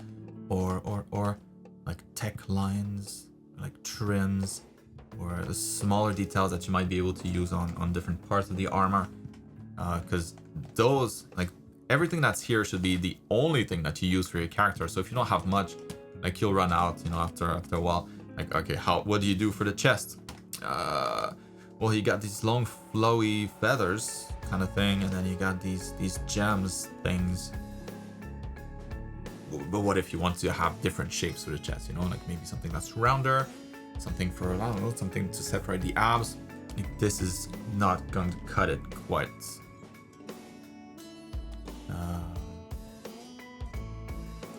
or like tech lines, like trims, or the smaller details that you might be able to use on different parts of the armor, because those, like everything that's here should be the only thing that you use for your character. So if you don't have much, like you'll run out, you know, after a while. Like, okay, what do you do for the chest? Well, you got these long flowy feathers kind of thing, and then you got these gems things. But what if you want to have different shapes for the chest, you know, like maybe something that's rounder, something for, I don't know, something to separate the abs. Like, this is not going to cut it quite.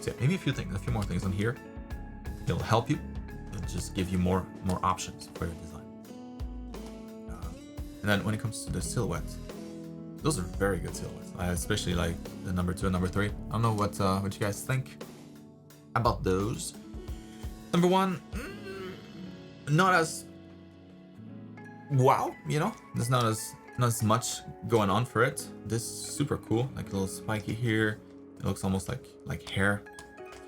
So yeah, maybe a few more things on here. It'll help you and just give you more options for your design. And then when it comes to the silhouettes, those are very good silhouettes. I especially like the number 2 and number 3. I don't know what you guys think about those. Number 1, not as wow, you know. There's not as much going on for it. This is super cool, like a little spiky here. It looks almost like hair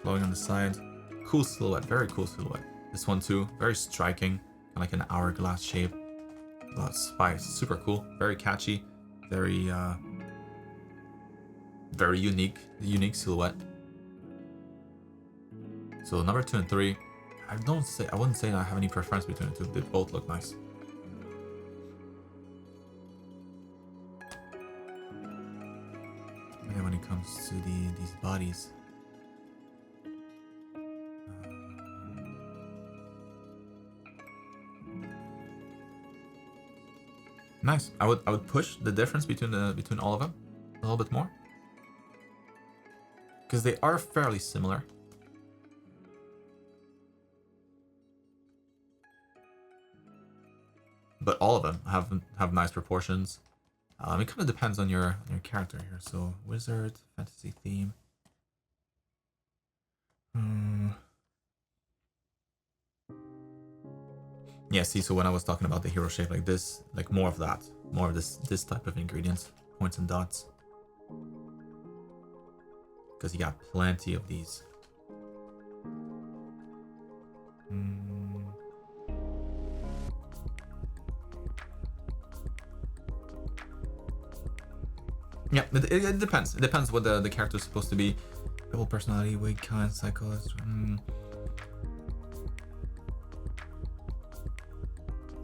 flowing on the side. Cool silhouette, very cool silhouette. This one too, very striking, kind of like an hourglass shape. A lot of spice, super cool, very catchy, very unique silhouette. So number 2 and 3, I wouldn't say I have any preference between the two. They both look nice. And then when it comes to these bodies, nice. I would push the difference between all of them a little bit more, because they are fairly similar. But all of them have nice proportions. It kind of depends on your character here. So wizard, fantasy theme. Yeah, see, so when I was talking about the hero shape like this, like more of this type of ingredients, points and dots. Because you got plenty of these. Yeah, it depends. It depends what the character is supposed to be. Double personality, wig kind, psychologist.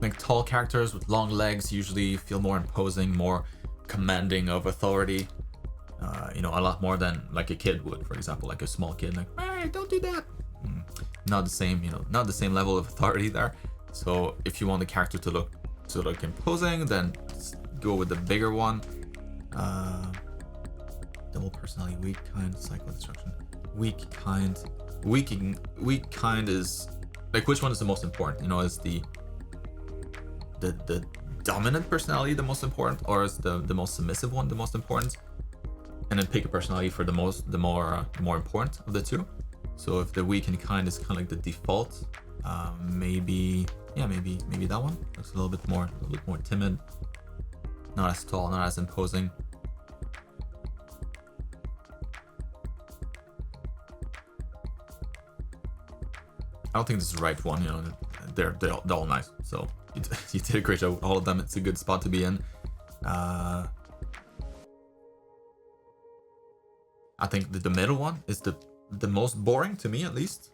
Like tall characters with long legs usually feel more imposing, more commanding of authority. you know, a lot more than like a kid would, for example, like a small kid, like, hey, don't do that. Not the same, you know, not the same level of authority there. So if you want the character to look imposing, then go with the bigger one. Double personality, weak kind, cycle destruction. Weak kind is like, which one is the most important? You know, is the dominant personality the most important, or is the most submissive one the most important? And then pick a personality for the more important of the two. So if the weak and kind is kind of like the default, maybe that one looks a little bit more timid, not as tall, not as imposing. I don't think this is the right one. You know, they're all nice. So you did a great job. All of them. It's a good spot to be in. I think the middle one is the most boring to me, at least.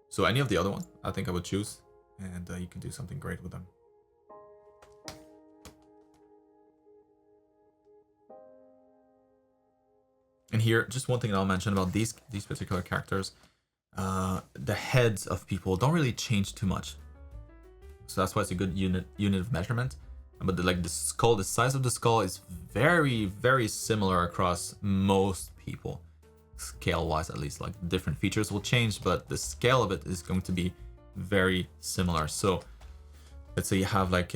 So any of the other one, I think I would choose, and you can do something great with them. And here, just one thing that I'll mention about these particular characters. The heads of people don't really change too much, so that's why it's a good unit of measurement. But the skull, the size of the skull is very, very similar across most people, scale wise at least. Like, different features will change, but the scale of it is going to be very similar. So let's say you have like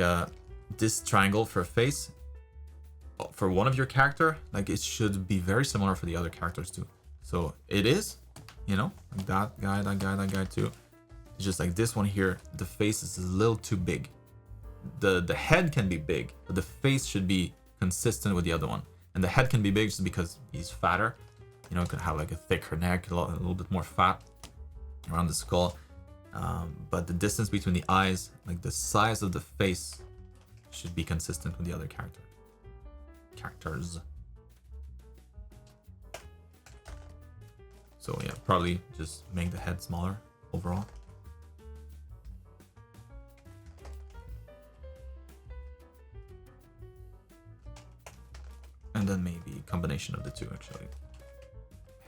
this triangle for a face for one of your character, like it should be very similar for the other characters too. So it is, you know, like that guy too. It's just like this one here, the face is a little too big. The head can be big, but the face should be consistent with the other one. And the head can be big just because he's fatter. You know, it could have like a thicker neck, a little bit more fat around the skull. But the distance between the eyes, like the size of the face, should be consistent with the other characters. So yeah, probably just make the head smaller overall. And then maybe a combination of the two, actually.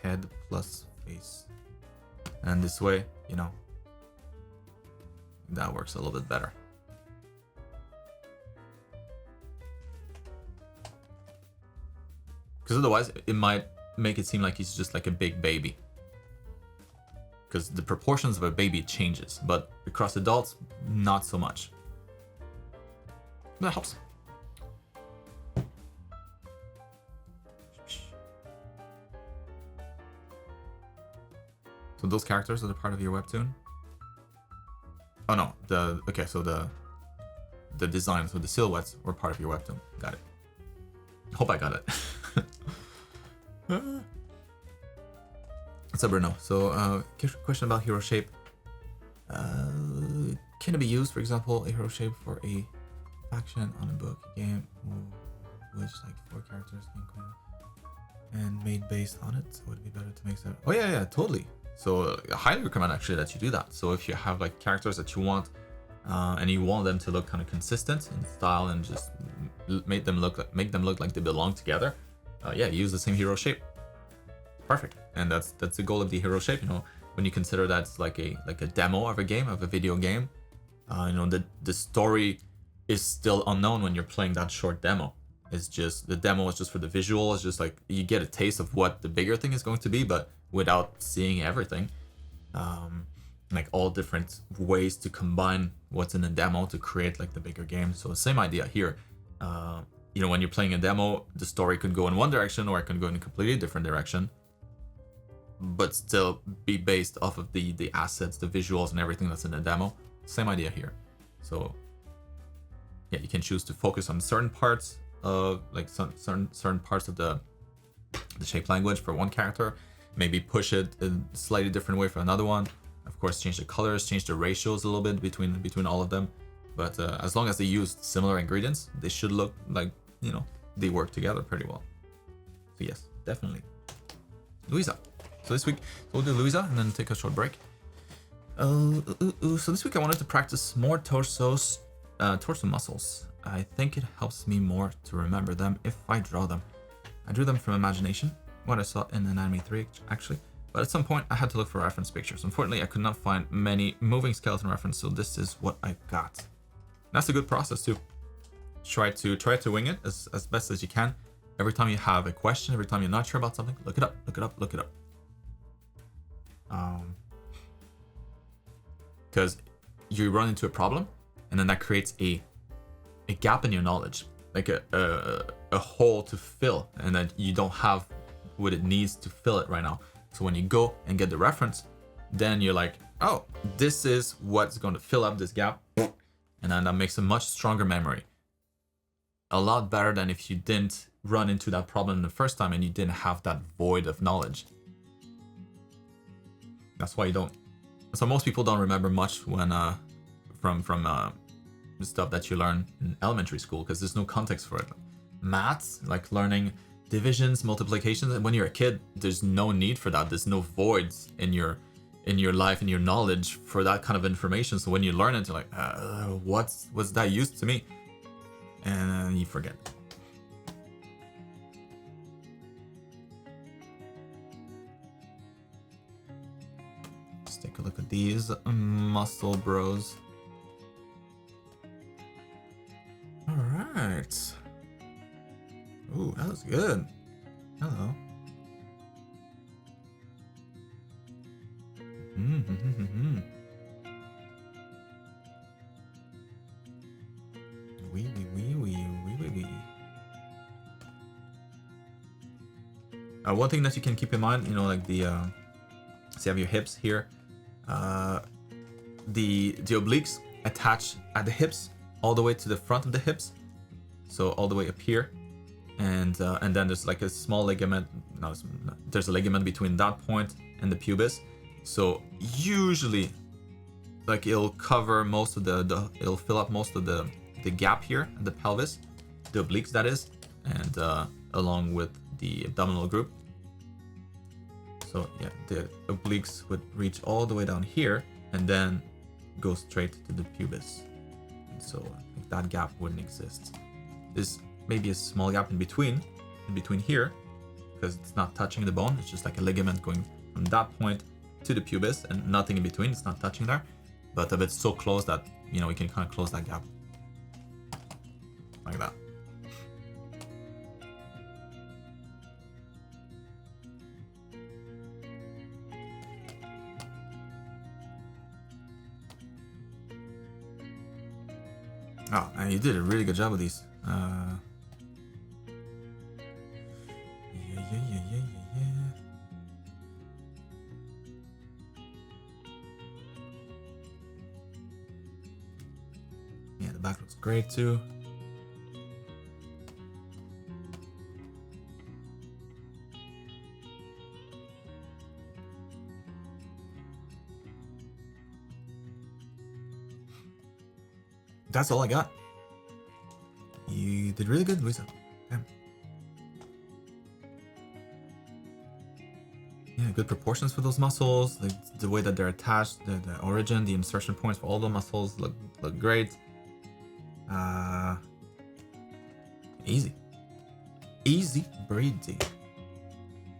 Head plus face. And this way, you know, that works a little bit better. Because otherwise, it might make it seem like he's just like a big baby. Because the proportions of a baby changes, but across adults, not so much. That helps. So those characters are part of your webtoon? Oh no, so the designs, so the silhouettes were part of your webtoon. Got it. Hope I got it. What's up, Bruno? So, question about hero shape. Can it be used, for example, a hero shape for a faction on a book game, which like 4 characters and made based on it? So would it be better to make that? Oh yeah, totally. So I highly recommend actually that you do that. So if you have like characters that you want, and you want them to look kind of consistent in style and just make them look like they belong together, yeah, use the same hero shape. Perfect. And that's the goal of the hero shape. You know, when you consider that it's like a demo of a game, of a video game, you know, the story is still unknown when you're playing that short demo. It's just, the demo is just for the visual. It's just like you get a taste of what the bigger thing is going to be, but without seeing everything. Like all different ways to combine what's in the demo to create like the bigger game. So same idea here. You know, when you're playing a demo, the story could go in one direction or it can go in a completely different direction, but still be based off of the assets, the visuals, and everything that's in the demo. Same idea here. So yeah, you can choose to focus on certain parts of like certain parts of the shape language for one character, maybe push it a slightly different way for another one. Of course, change the colors, change the ratios a little bit between all of them. But as long as they use similar ingredients, they should look like, you know, they work together pretty well. So yes, definitely. Louisa. So this week, we'll do Louisa and then take a short break. So this week I wanted to practice more torso muscles. I think it helps me more to remember them if I draw them. I drew them from imagination, what I saw in Anatomy 3, actually. But at some point, I had to look for reference pictures. Unfortunately, I could not find many moving skeleton reference, so this is what I got. That's a good process too. Try to wing it as best as you can. Every time you have a question, every time you're not sure about something, look it up, look it up, look it up. Because you run into a problem, and then that creates a gap in your knowledge, like a hole to fill, and that you don't have what it needs to fill it right now. So when you go and get the reference, then you're like, oh, this is what's going to fill up this gap, and then that makes a much stronger memory. A lot better than if you didn't run into that problem the first time and you didn't have that void of knowledge. That's why you don't. So most people don't remember much when from the stuff that you learn in elementary school, because there's no context for it. Maths, like learning divisions, multiplications, and when you're a kid, there's no need for that. There's no voids in your life, in your knowledge for that kind of information. So when you learn it, you're like, what's that used to me? And you forget. Let's take a look at these muscle bros. All right. Ooh, that was good. Hello. Wee. One thing that you can keep in mind, you know, like the so you have your hips here. The obliques attach at the hips all the way to the front of the hips, so all the way up here, and then there's like a small ligament. No, there's a ligament between that point and the pubis. So usually, like it'll cover most of it'll fill up most of the gap here at the pelvis, the obliques that is, and along with the abdominal group. So yeah, the obliques would reach all the way down here and then go straight to the pubis. And so like, that gap wouldn't exist. There's maybe a small gap in between here, because it's not touching the bone. It's just like a ligament going from that point to the pubis and nothing in between. It's not touching there. But if it's so close that, you know, we can kind of close that gap. Like that. Oh, and you did a really good job with these. Yeah, the back looks great too. That's all I got. You did really good, Luisa. Damn. Yeah, good proportions for those muscles. Like the way that they're attached, the origin, the insertion points for all the muscles look great. Easy breezy.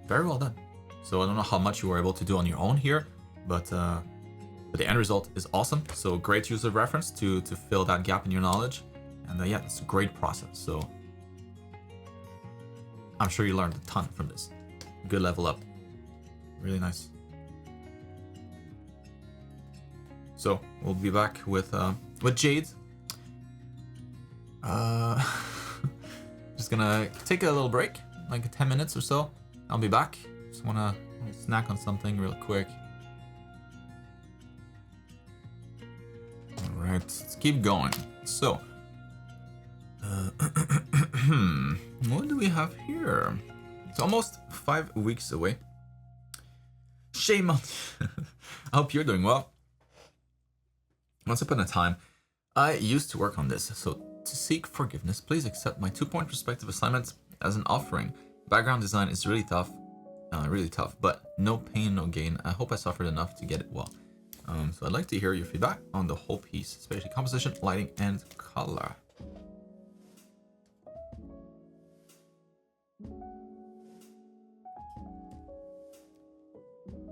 Very well done. So I don't know how much you were able to do on your own here, but the end result is awesome. So great use of reference to fill that gap in your knowledge. And yeah, it's a great process. So I'm sure you learned a ton from this. Good level up. Really nice. So we'll be back with Jade. Just gonna take a little break, like 10 minutes or so. I'll be back. Just wanna snack on something real quick. Alright, let's keep going. So, what do we have here? It's almost 5 weeks away. Shame on you. I hope you're doing well. Once upon a time, I used to work on this, so to seek forgiveness, please accept my 2-point perspective assignment as an offering. Background design is really tough, but no pain, no gain. I hope I suffered enough to get it well. So I'd like to hear your feedback on the whole piece, especially composition, lighting, and color.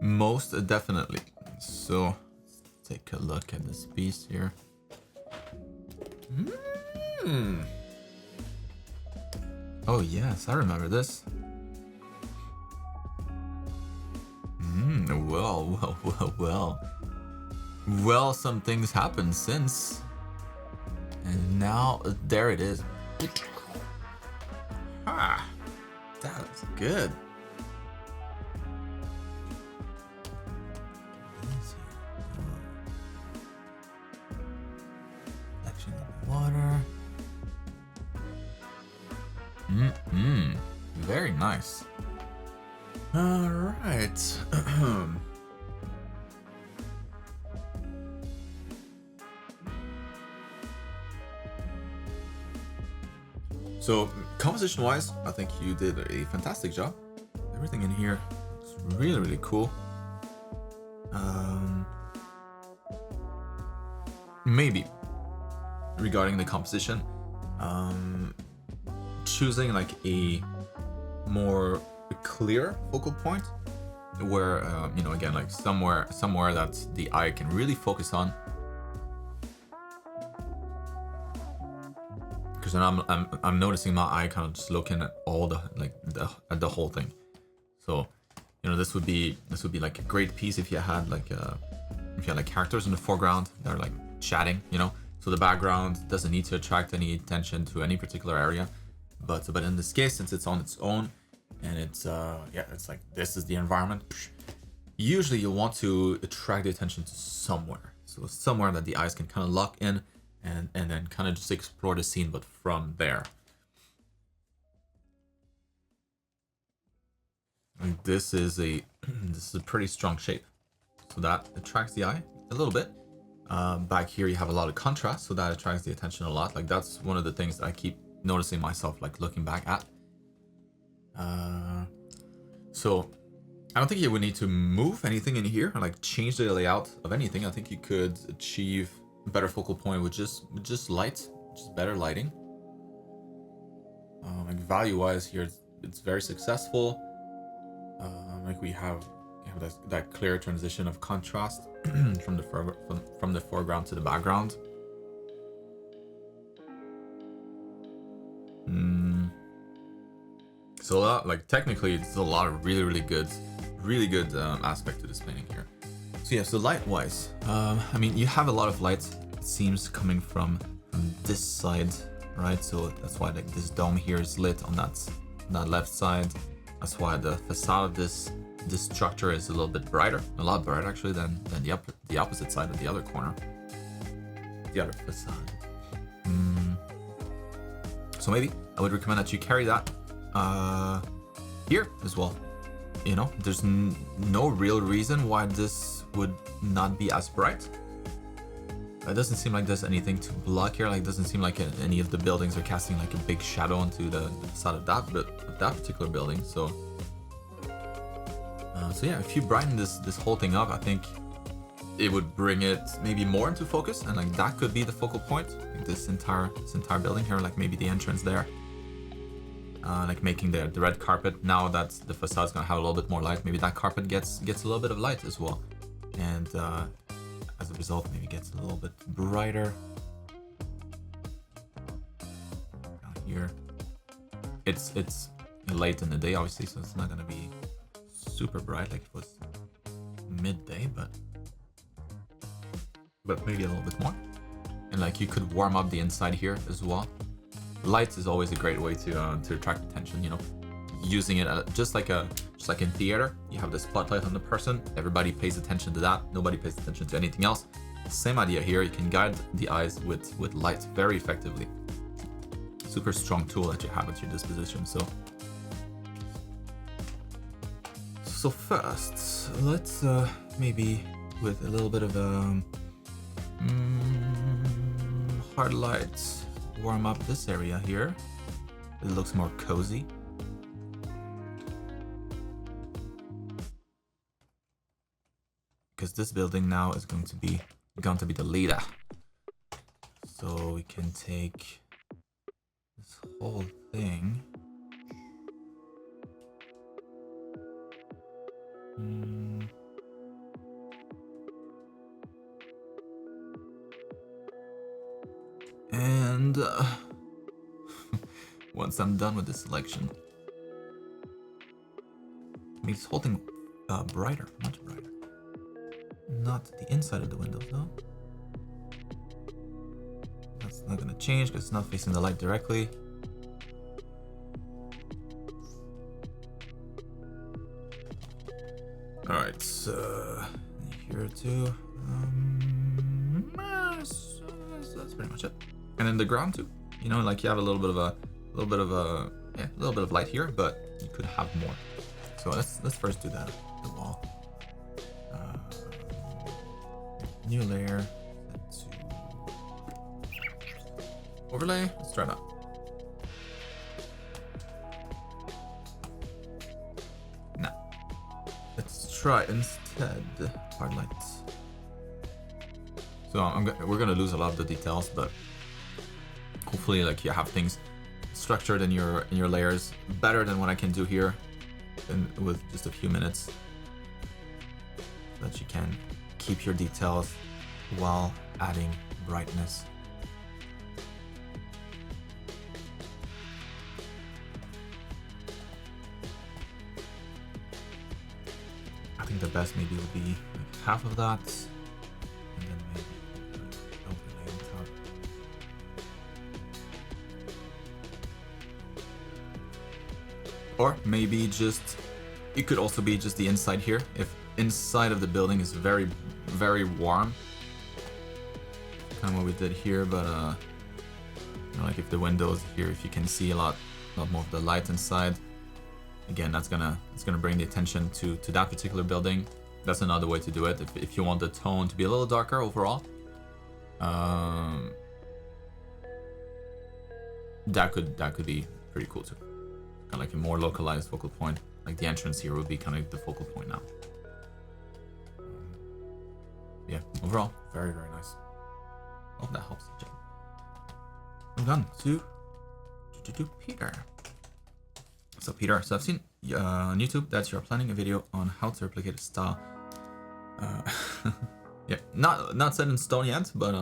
Most definitely. So let's take a look at this piece here. Oh yes, I remember this. Well. Well, some things happened since. And now, there it is. Ah, that's good. Collection of water. Very nice. All right. So, composition-wise, I think you did a fantastic job. Everything in here is really, really cool. Maybe regarding the composition, choosing like a more clear focal point, where you know, again, like somewhere that the eye can really focus on. Because I'm noticing my eye kind of just looking at all the at the whole thing. So, you know, this would be like a great piece if you had like characters in the foreground that are like chatting, you know. So the background doesn't need to attract any attention to any particular area, but in this case, since it's on its own, and it's it's like this is the environment. Usually, you want to attract the attention to somewhere, so somewhere that the eyes can kind of lock in, and then kind of just explore the scene, but from there. Like this is a pretty strong shape, so that attracts the eye a little bit. Back here you have a lot of contrast, so that attracts the attention a lot. Like that's one of the things that I keep noticing myself, like looking back at. So I don't think you would need to move anything in here, or like change the layout of anything. I think you could achieve a better focal point with just light, just better lighting. Like value-wise here, it's very successful. Like we have that clear transition of contrast from the foreground to the background. So like technically, it's a lot of really good aspect to this painting here. So yeah, so light-wise, I mean, you have a lot of light, it seems, coming from this side, right? So that's why like this dome here is lit on that left side. That's why the facade of this structure is a little bit brighter, a lot brighter actually than the opposite side of the other corner, the other facade. So maybe I would recommend that you carry that here as well. You know, there's no real reason why this would not be as bright. It doesn't seem like there's anything to block here. Like, it doesn't seem like any of the buildings are casting like a big shadow onto the facade of that particular building. So yeah, if you brighten this whole thing up, I think it would bring it maybe more into focus, and like that could be the focal point. Like this entire building here, like maybe the entrance there. Like making the red carpet, now that the facade's gonna have a little bit more light, maybe that carpet gets a little bit of light as well, and as a result maybe gets a little bit brighter. Down here, it's late in the day obviously, so it's not gonna be super bright like it was midday, but maybe a little bit more. And like you could warm up the inside here as well. Lights is always a great way to attract attention, you know, using it just like in theater, you have the spotlight on the person, everybody pays attention to that, nobody pays attention to anything else. Same idea here, you can guide the eyes with light very effectively. Super strong tool that you have at your disposition. So first, let's maybe with a little bit of hard light, warm up this area here. It looks more cozy. Because this building now is going to be the leader. So we can take this whole thing. And once I'm done with this selection, make this whole thing brighter, much brighter. Not the inside of the windows though. That's not gonna change because it's not facing the light directly. Alright, so here too. So that's pretty much it. And then the ground too. You know, like you have a little bit of light here, but you could have more. So let's first do that. The wall. New layer. Overlay. Let's try that. Now, let's try instead hard light. So we're gonna lose a lot of the details, but hopefully, like you have things structured in your layers better than what I can do here, and with just a few minutes, so that you can keep your details while adding brightness. I think the best maybe would be like half of that, and then maybe overlay on top. Or maybe just, it could also be just the inside here. If inside of the building is very, very warm, kind of what we did here, but you know, like if the windows here, if you can see a lot more of the light inside, again, it's gonna bring the attention to that particular building. That's another way to do it. If you want the tone to be a little darker overall, that could be pretty cool too. Kind of like a more localized focal point. Like the entrance here would be kind of the focal point now. Yeah, overall, very, very nice. Hope that helps. I'm done to Peter. So Peter, so I've seen on YouTube that you're planning a video on how to replicate a style. Yeah, not set in stone yet, but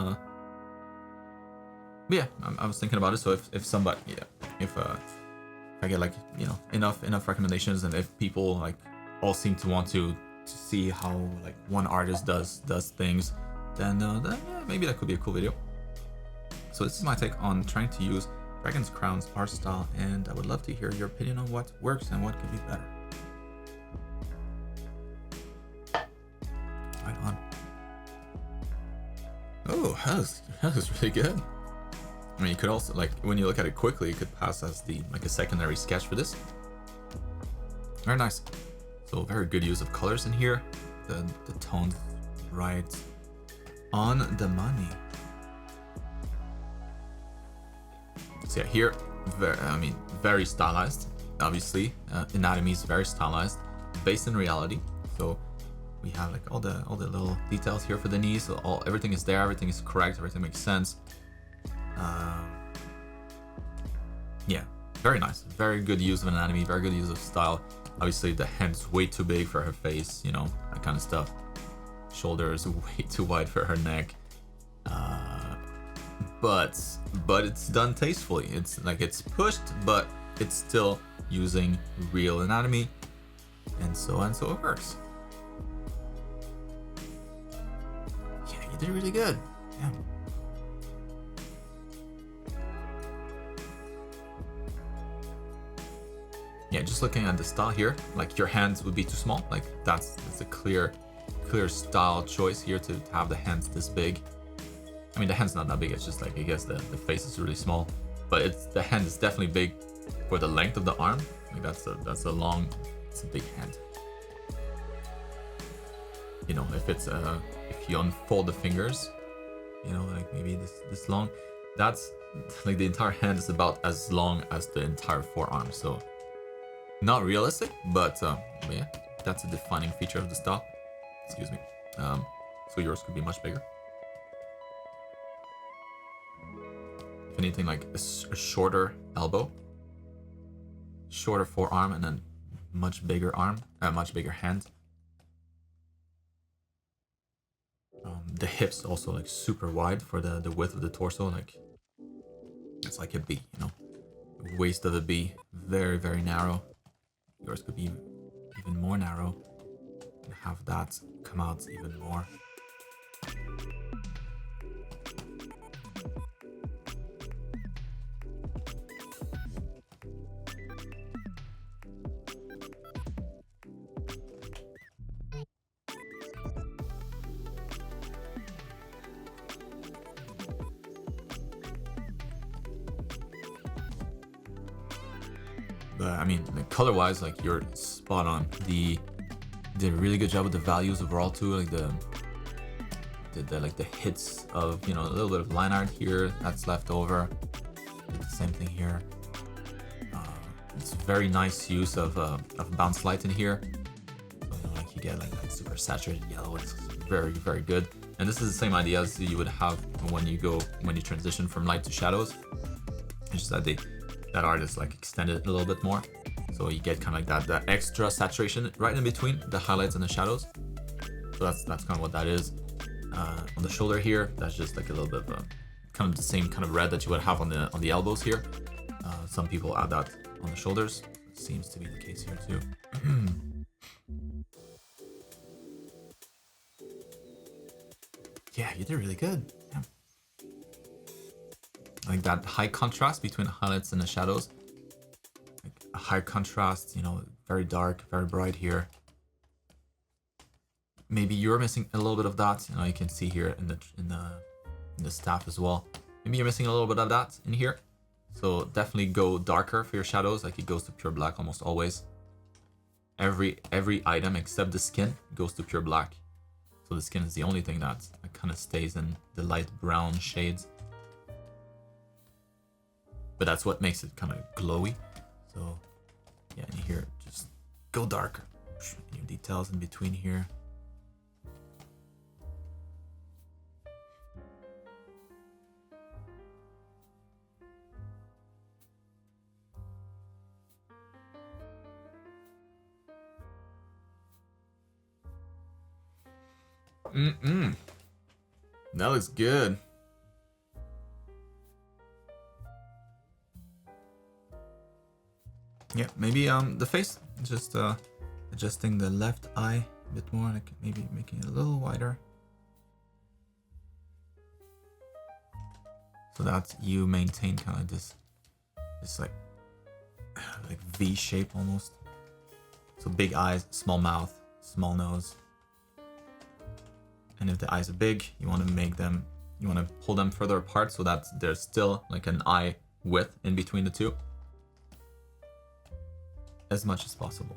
yeah, I was thinking about it. So if somebody, yeah, if I get like, you know, enough recommendations, and if people like all seem to want to see how like one artist does things, then yeah, maybe that could be a cool video. So this is my take on trying to use Dragon's Crown's art style, and I would love to hear your opinion on what works and what could be better. Right on. Oh, that was really good. I mean, you could also, like, when you look at it quickly, it could pass as like a secondary sketch for this. Very nice. So very good use of colors in here. The tones right on the money. So yeah, here, very stylized. Obviously, anatomy is very stylized, based in reality. So we have like all the little details here for the knees. So everything is there, everything is correct, everything makes sense. Yeah, very nice. Very good use of anatomy, very good use of style. Obviously, the head's way too big for her face, you know, that kind of stuff. Shoulders way too wide for her neck. But it's done tastefully. It's like it's pushed, but it's still using real anatomy, and so it works. Yeah, you did really good. Yeah. Yeah, just looking at the style here, like your hands would be too small. Like that's a clear style choice here to have the hands this big. I mean, the hand's not that big. It's just like, I guess the face is really small, but the hand is definitely big for the length of the arm. Like that's a big hand. You know, if you unfold the fingers, you know, like maybe this long, that's like the entire hand is about as long as the entire forearm. So not realistic, but yeah, that's a defining feature of the style. Excuse me. So yours could be much bigger. If anything, like a shorter elbow, shorter forearm, and then much bigger arm, much bigger hand. The hips also like super wide for the width of the torso. Like It's like a B, you know, waist of a B, very, very narrow. Yours could be even more narrow and have that come out even more. But I mean, like, color-wise, like, you're spot on. Did a really good job with the values overall too. Like the hits of, you know, a little bit of line art here that's left over. Did the same thing here. It's very nice use of bounce light in here. So, you know, like you get like that super saturated yellow. It's very, very good. And this is the same idea as you would have when you transition from light to shadows. It's just that that art is like extended a little bit more. So you get kind of like that extra saturation right in between the highlights and the shadows. So that's kind of what that is. On the shoulder here, that's just like a little bit of kind of the same kind of red that you would have on the elbows here. Some people add that on the shoulders. It seems to be the case here too. Yeah, you did really good. Yeah. Like that high contrast between the highlights and the shadows. Like a high contrast, you know, very dark, very bright here. Maybe you're missing a little bit of that. You know, you can see here in the staff as well. Maybe you're missing a little bit of that in here. So definitely go darker for your shadows. Like it goes to pure black almost always. Every item except the skin goes to pure black. So the skin is the only thing that kind of stays in the light brown shades. But that's what makes it kind of glowy. So yeah, in here, just go darker. Your details in between here. That looks good. Yeah, maybe the face, just adjusting the left eye a bit more, like maybe making it a little wider, so that you maintain kind of this like V shape almost. So big eyes, small mouth, small nose. And if the eyes are big, you want to pull them further apart so that there's still like an eye width in between the two. As much as possible.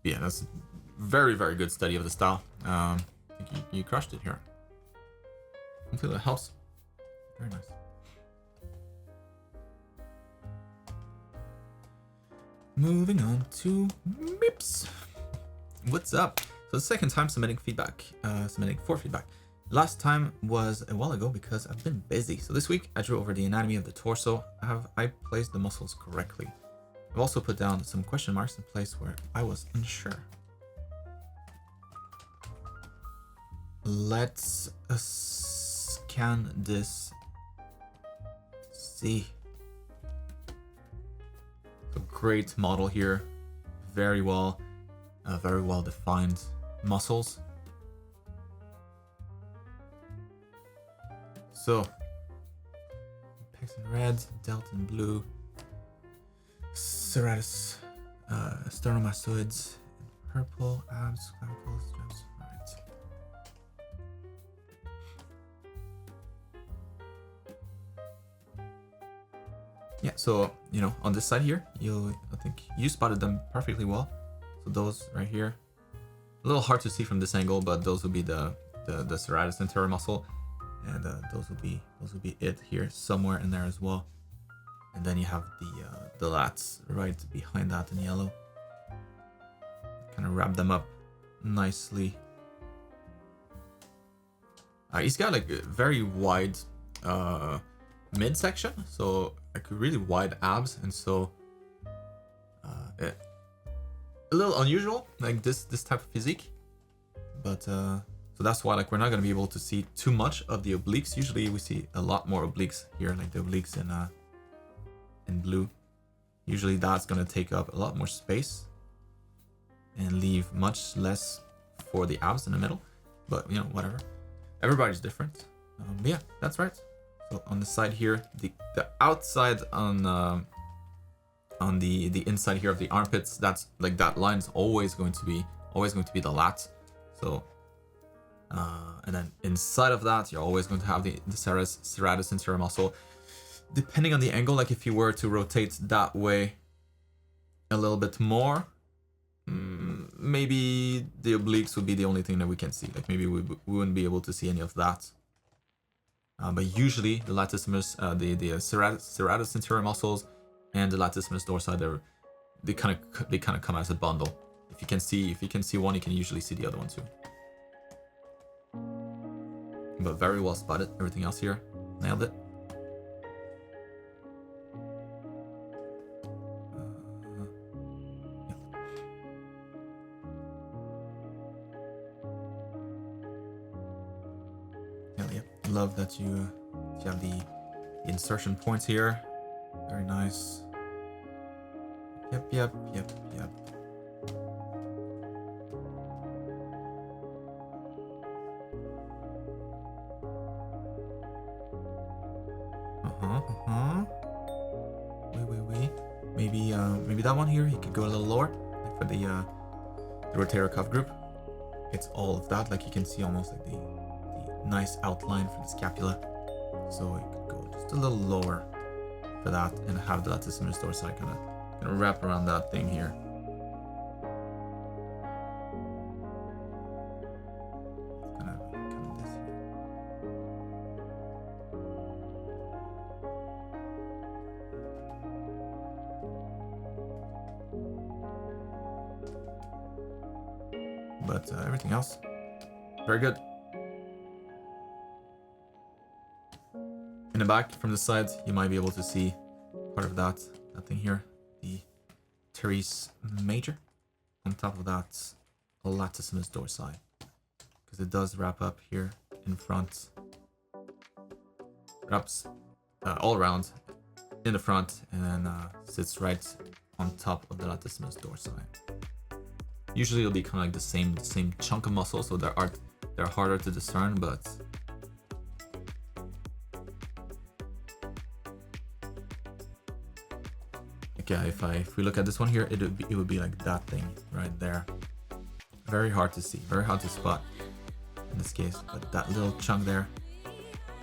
Yeah, that's very, very good study of the style. I think you crushed it here. Hopefully that helps. Very nice. Moving on to Mips. What's up? So the second time submitting for feedback. Last time was a while ago because I've been busy. So this week I drew over the anatomy of the torso. Have I placed the muscles correctly? I've also put down some question marks in place where I was unsure. Let's scan this. See. So great model here. Very well defined muscles. So pecs in red, delt in blue, serratus, sternomastoids in purple, abs, clavicles, straps. Right. Yeah, so you know, on this side here, I think you spotted them perfectly well. So those right here, a little hard to see from this angle, but those would be the serratus anterior muscle, and those would be it here somewhere in there as well. And then you have the lats right behind that in yellow. Kind of wrap them up nicely. He's got like a very wide midsection, so like really wide abs, and so a little unusual, like this type of physique. But so that's why like we're not gonna be able to see too much of the obliques. Usually we see a lot more obliques here, like the obliques in blue. Usually that's gonna take up a lot more space and leave much less for the abs in the middle. But you know, whatever. Everybody's different. But yeah, that's right. So on the side here, the outside on the inside here of the armpits, that's like that line is always going to be the lat. So and then inside of that, you're always going to have the serratus anterior muscle. Depending on the angle, like if you were to rotate that way a little bit more, maybe the obliques would be the only thing that we can see. Like maybe we wouldn't be able to see any of that. But usually the latissimus, the serratus anterior muscles and the latissimus dorsi, they kind of come as a bundle. If you can see one, you can usually see the other one too. But very well spotted. Everything else here, nailed it. Love that you have the insertion points here. Very nice. Yep. Wait. Maybe that one here, you could go a little lower, like for the rotator cuff group. It's all of that, like you can see almost like the nice outline for the scapula. So you could go just a little lower for that and have the latissimus dorsi kind of wrap around that thing here. Kind of this here. But everything else, very good. In the back, from the side, you might be able to see part of that thing here, the teres major. On top of that, latissimus dorsi, because it does wrap up here in front, wraps all around in the front, and then sits right on top of the latissimus dorsi. Usually it'll be kind of like the same chunk of muscle, so they're harder to discern, but yeah, if we look at this one here, it would be like that thing right there. Very hard to see, very hard to spot in this case, but that little chunk there,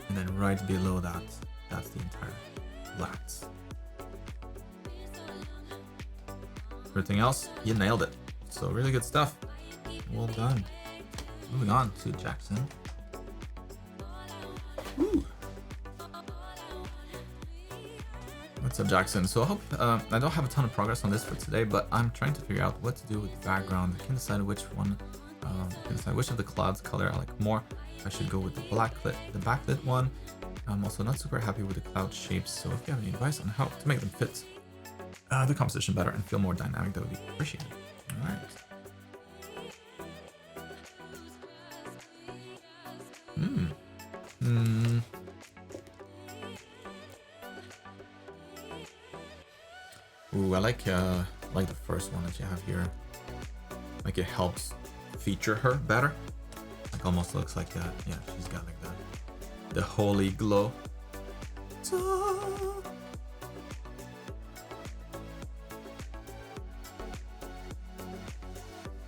and then right below that, that's the entire lats. Everything else, you nailed it. So really good stuff. Well done. Moving on to Jackson. Woo. What's up, Jackson? So I hope I don't have a ton of progress on this for today, but I'm trying to figure out what to do with the background. I can't decide which one. I can decide which of the clouds color I like more. I should go with the backlit one. I'm also not super happy with the cloud shapes, so if you have any advice on how to make them fit the composition better and feel more dynamic, that would be appreciated. All right. Ooh, I like the first one that you have here. Like it helps feature her better. Like almost looks like yeah, she's got like the holy glow.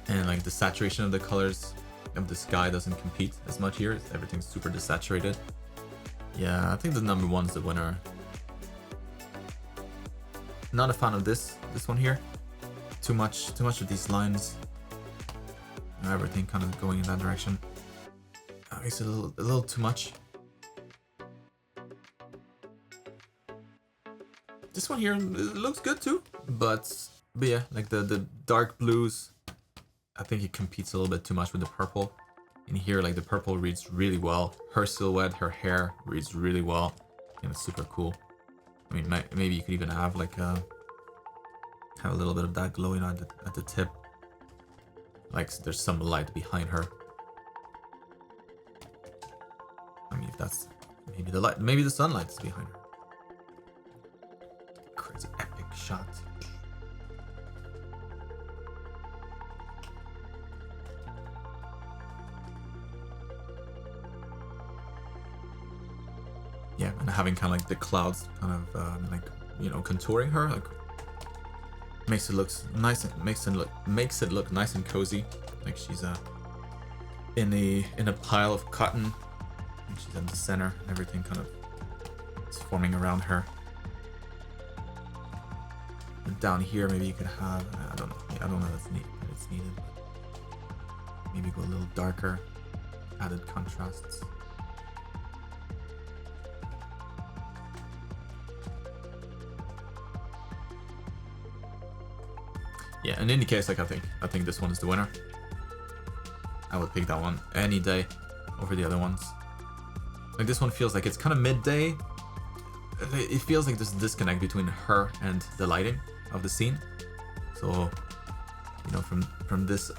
And like the saturation of the colors of the sky doesn't compete as much here. Everything's super desaturated. Yeah, I think the number one's the winner. Not a fan of this one here. Too much of these lines. Everything kind of going in that direction. Makes it a little too much. This one here looks good too, but yeah, like the dark blues, I think it competes a little bit too much with the purple. In here, like the purple reads really well. Her silhouette, her hair reads really well, and it's super cool. I mean, maybe you could even have like have a little bit of that glowing at the tip. like there's some light behind her. I mean, if that's maybe the light, maybe the sunlight's behind her. Crazy epic shot. Yeah, and having kind of like the clouds kind of like, you know, contouring her, like makes it look nice and makes it look nice and cozy, like she's in a pile of cotton and she's in the center and everything kind of is forming around her. And down here maybe you could have, I don't know if it's needed, but maybe go a little darker, added contrasts. Yeah, and in any case, like I think this one is the winner. I would pick that one any day over the other ones. Like this one feels like it's kind of midday. It feels like there's a disconnect between her and the lighting of the scene. So, you know, from this,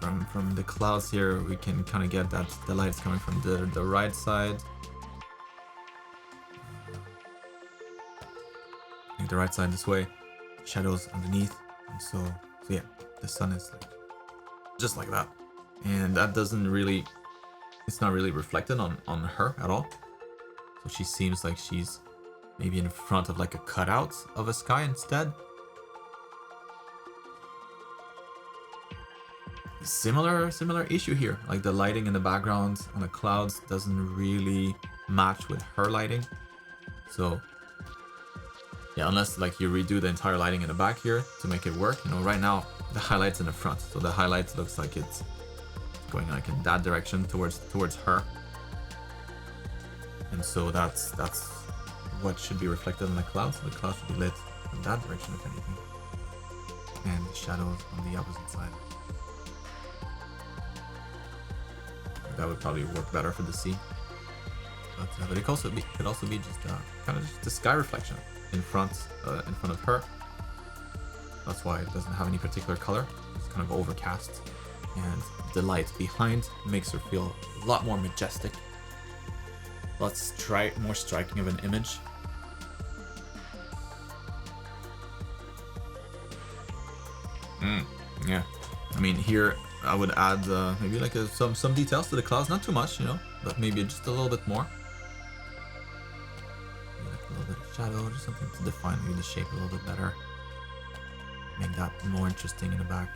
from the clouds here, we can kind of get that the light's coming from the right side. I think the right side this way, shadows underneath. And so yeah, the sun is like just like that, and that doesn't really, it's not really reflected on her at all. So she seems like she's maybe in front of like a cutout of a sky instead. Similar issue here, like the lighting in the background on the clouds doesn't really match with her lighting. So yeah, unless like you redo the entire lighting in the back here to make it work. You know, right now the highlight's in the front, so the highlight looks like it's going like in that direction towards her, and so that's what should be reflected on the clouds. So the clouds should be lit in that direction if anything, and the shadows on the opposite side. That would probably work better for the sea, but it could also be just kind of just the sky reflection in front of her. That's why it doesn't have any particular color. It's kind of overcast, and the light behind makes her feel a lot more majestic, more striking of an image. Yeah, I mean here I would add maybe like some details to the clouds, not too much, you know, but maybe just a little bit more. A little bit of shadow, just something to define maybe the shape a little bit better, make that more interesting in the back,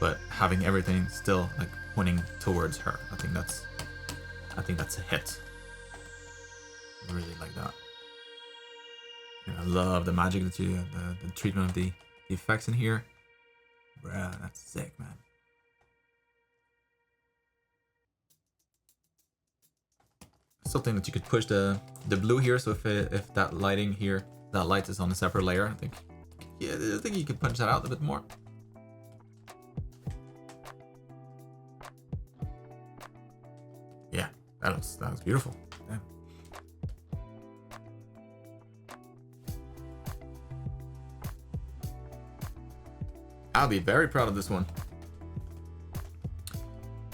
but having everything still like pointing towards her. I think that's a hit. I really like that. And I love the magic that the treatment of the effects in here. Bruh, that's sick, man. Something that you could push the blue here, so if that lighting here, that light is on a separate layer, I think you could punch that out a bit more. Yeah, that was beautiful. Yeah. I'll be very proud of this one.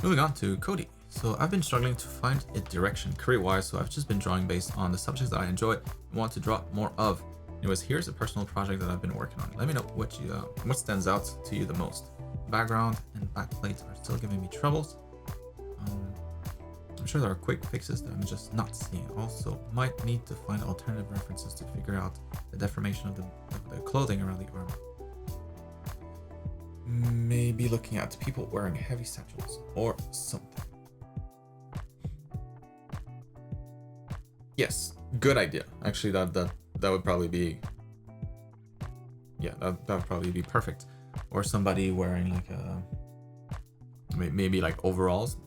Moving on to Cody. So I've been struggling to find a direction career-wise, so I've just been drawing based on the subjects that I enjoy and want to draw more of. Anyways, here's a personal project that I've been working on. Let me know what stands out to you the most. Background and backplates are still giving me troubles. I'm sure there are quick fixes that I'm just not seeing. Also, might need to find alternative references to figure out the deformation of the clothing around the armor. Maybe looking at people wearing heavy satchels or something. Yes, good idea. Actually, that would probably be, yeah, that would probably be perfect. Or somebody wearing like maybe like overalls,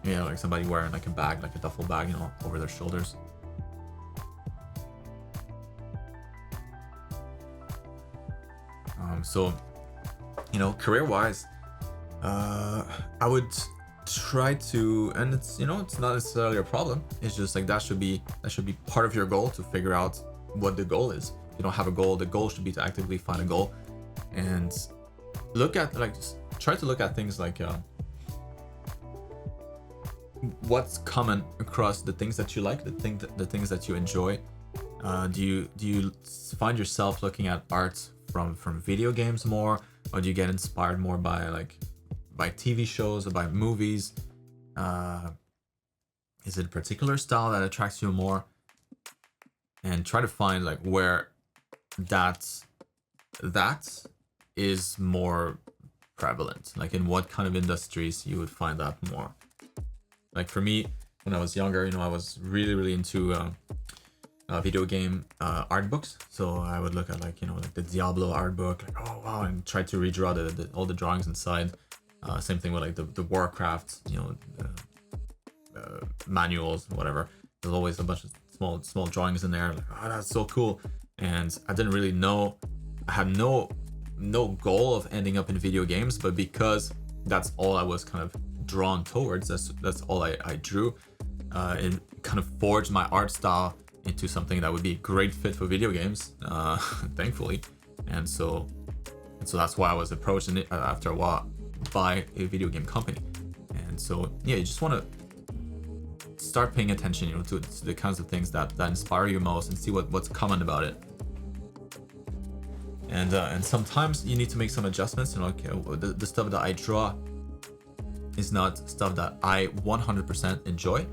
yeah, like somebody wearing like a bag, like a duffel bag, you know, over their shoulders. So, you know, career-wise, I would try to, and it's, you know, it's not necessarily a problem. It's just like that should be part of your goal, to figure out what the goal is. you don't have a goal, the goal should be to actively find a goal and look at just try to look at things like what's common across the things that you like, the things that you enjoy. Do you find yourself looking at art from video games more, or do you get inspired more by TV shows or by movies? Is it a particular style that attracts you more? And try to find where that is more prevalent, in what kind of industries you would find that more. For me, when I was younger, I was really into video game art books. So I would look at the Diablo art book, oh wow, and try to redraw all the drawings inside. Same thing with the Warcraft, manuals, whatever. There's always a bunch of small drawings in there. Oh, that's so cool. And I didn't really know. I had no goal of ending up in video games, but because that's all I was kind of drawn towards, that's all I drew. It kind of forged my art style into something that would be a great fit for video games, thankfully. And so that's why I was approached after a while by a video game company. And so yeah, you just want to start paying attention, to the kinds of things that inspire you most, and see what's common about it. And sometimes you need to make some adjustments. The stuff that I draw is not stuff that I 100% enjoy.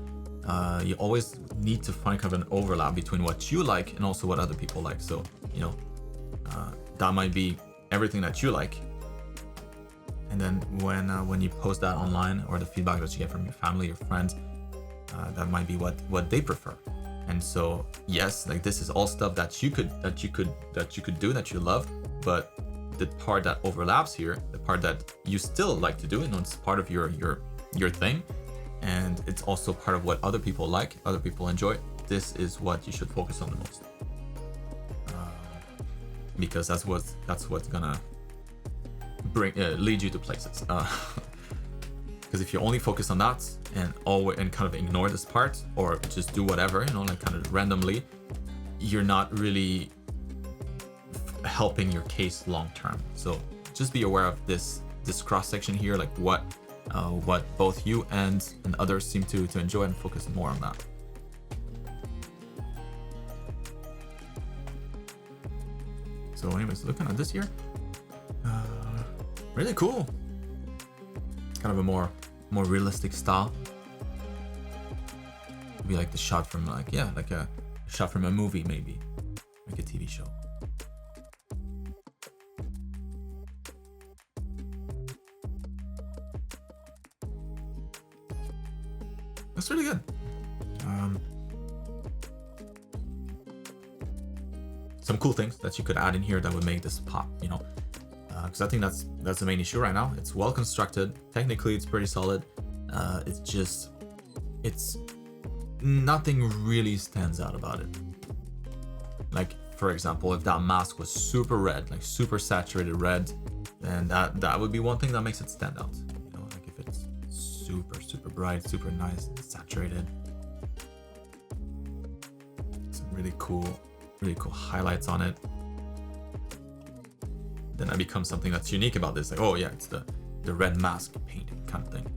You always need to find kind of an overlap between what you like and also what other people like. So that might be everything that you like, and then when you post that online, or the feedback that you get from your family, your friends, that might be what they prefer. And so yes, this is all stuff that you could do, that you love, but the part that overlaps here, the part that you still like to do, it's part of your thing, and it's also part of what other people like, other people enjoy. This is what you should focus on the most, because that's what's gonna lead you to places. Because if you only focus on that and kind of ignore this part, or just do whatever, kind of randomly, you're not really helping your case long term. So just be aware of this cross section here, what both you and others seem to enjoy, and focus more on that. So anyways, looking at this here, really cool. Kind of a more realistic style. It'd be like the shot from a shot from a movie, maybe like a TV show. That's really good. Some cool things that you could add in here that would make this pop, because I think that's the main issue right now. It's well constructed. Technically, it's pretty solid. It's nothing really stands out about it. For example, if that mask was super red, super saturated red, then that would be one thing that makes it stand out. If it's super bright, super nice, saturated. Some really cool highlights on it. Then that becomes something that's unique about this. Oh yeah, it's the red mask painting kind of thing.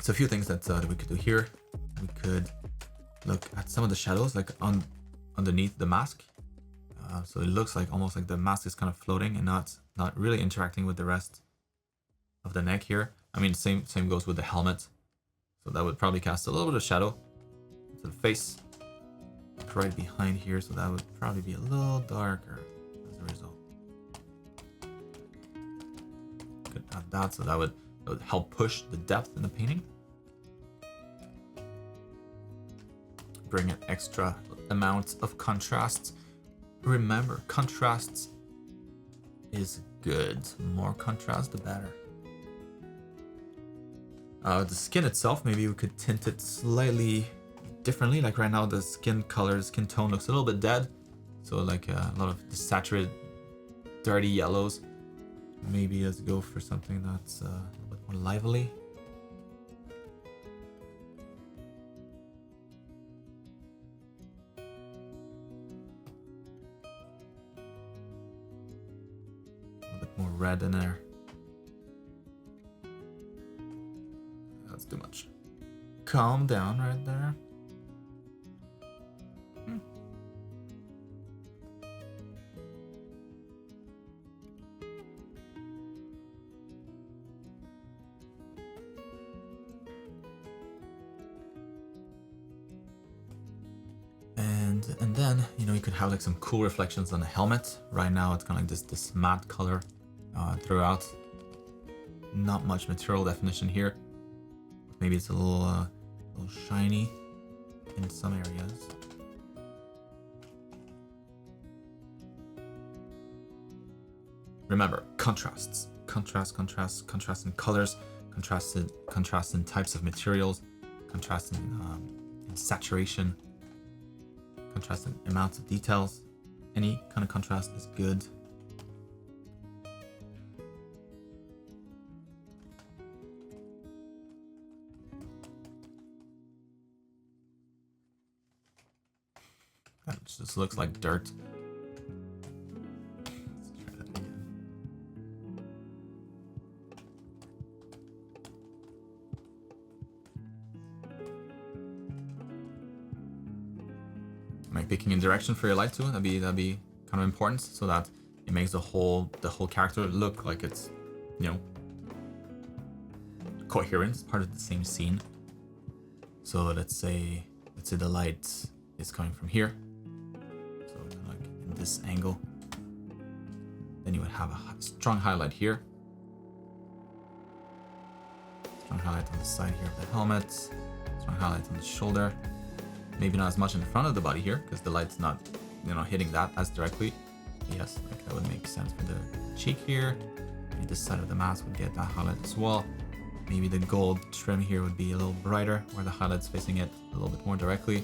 So a few things that we could do here. We could look at some of the shadows, underneath the mask. So it looks almost like the mask is kind of floating and not really interacting with the rest of the neck here. I mean, same goes with the helmet. So that would probably cast a little bit of shadow to the face right behind here. So that would probably be a little darker as a result. Could add that, so that would help push the depth in the painting. Bring an extra amount of contrast. Remember, contrast is good. More contrast, the better. The skin itself, maybe we could tint it slightly differently. Right now, the skin tone looks a little bit dead. So a lot of the saturated, dirty yellows. Maybe let's go for something that's a little bit more lively. red in there. That's too much. Calm down right there. And then, you know, you could have like some cool reflections on the helmet. Right now it's kind of like this matte color throughout. Not much material definition here. Maybe it's a little shiny in some areas. Remember, contrasts. Contrast in colors, contrast in types of materials, contrast in saturation, contrast in amounts of details. Any kind of contrast is good. That just looks like dirt. Let's try that again. Like picking a direction for your light too. That'd be kind of important, so that it makes the whole character look like it's, you know, coherent, part of the same scene. So let's say the light is coming from here. So kind of like in this angle. Then you would have a strong highlight here. Strong highlight on the side here of the helmet. Strong highlight on the shoulder. Maybe not as much in front of the body here, because the light's not, you know, hitting that as directly. Yes, like that would make sense for the cheek here. Maybe this side of the mask would get that highlight as well. Maybe the gold trim here would be a little brighter, where the highlight's facing it a little bit more directly.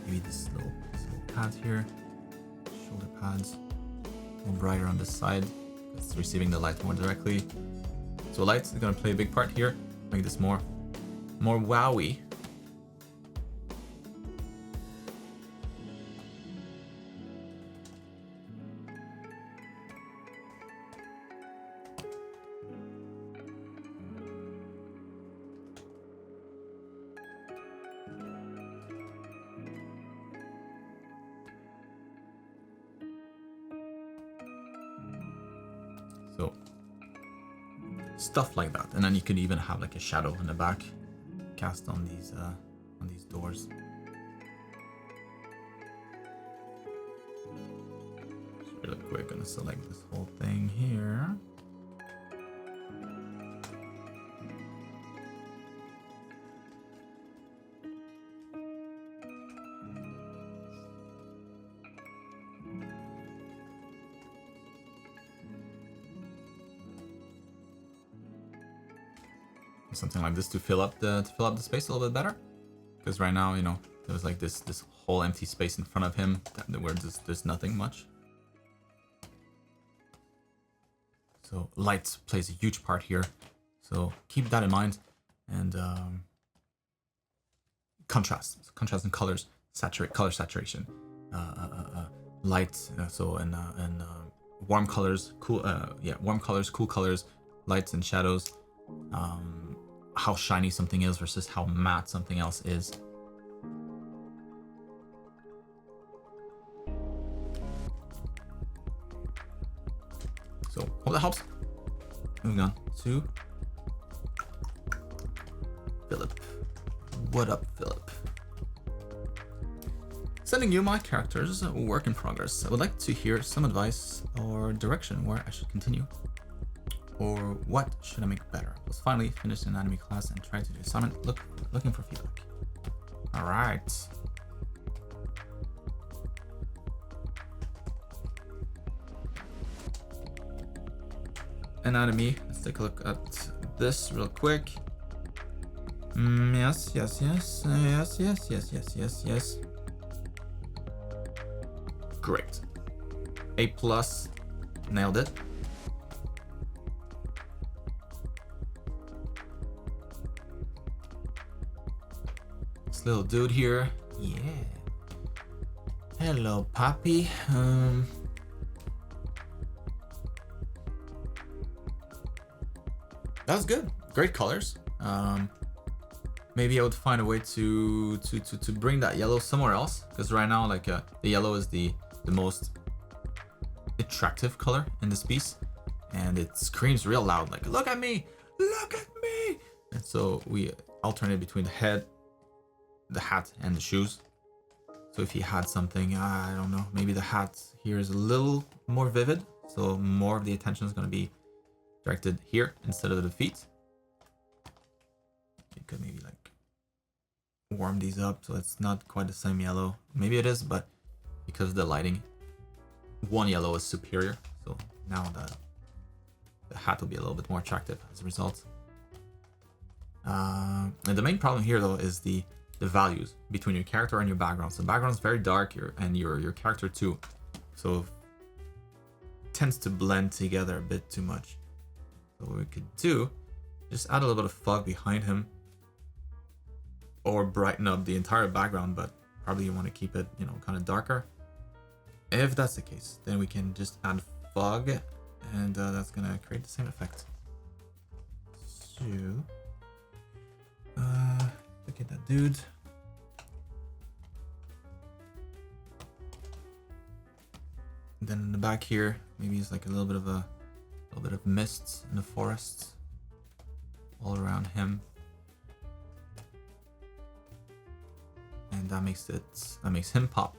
Maybe this little pad here, shoulder pads, more brighter on this side. It's receiving the light more directly. So light is going to play a big part here. Make this more wowy. So stuff like that, and then you could even have like a shadow in the back cast on these doors. Just really quick, gonna select this whole thing here. Something like this to fill up the space a little bit better, because right now, you know, there's like this whole empty space in front of him where there's nothing much. So light plays a huge part here, so keep that in mind. And contrast in colors, color saturation, light. Warm colors, warm colors, cool colors, lights and shadows. How shiny something is versus how matte something else is. So hope that helps. Moving on to Philip. What up, Philip? Sending you my character's work in progress. I would like to hear some advice or direction where I should continue. Or what should I make better? Was finally finished an anatomy class and tried to do assignment. Looking for feedback. All right. Anatomy. Let's take a look at this real quick. Yes. Great. A+. Nailed it. Little dude here, yeah. Hello, Papi. That was good. Great colors. Maybe I would find a way to bring that yellow somewhere else, because right now, like, the yellow is the most attractive color in this piece, and it screams real loud, like, look at me, look at me. And so we alternate between the head, the hat, and the shoes. So if he had something, I don't know, maybe the hat here is a little more vivid, so more of the attention is going to be directed here instead of the feet. You could maybe like warm these up so it's not quite the same yellow. Maybe it is, but because of the lighting, one yellow is superior. So now the hat will be a little bit more attractive as a result. And the main problem here though is the values between your character and your background. So the background is very dark and your character too. So it tends to blend together a bit too much. So what we could do, just add a little bit of fog behind him, or brighten up the entire background, but probably you want to keep it, you know, kind of darker. If that's the case, then we can just add fog, and that's gonna create the same effect. So, look at that dude. And then in the back here, maybe it's like a little bit of mist in the forest all around him. And that makes him pop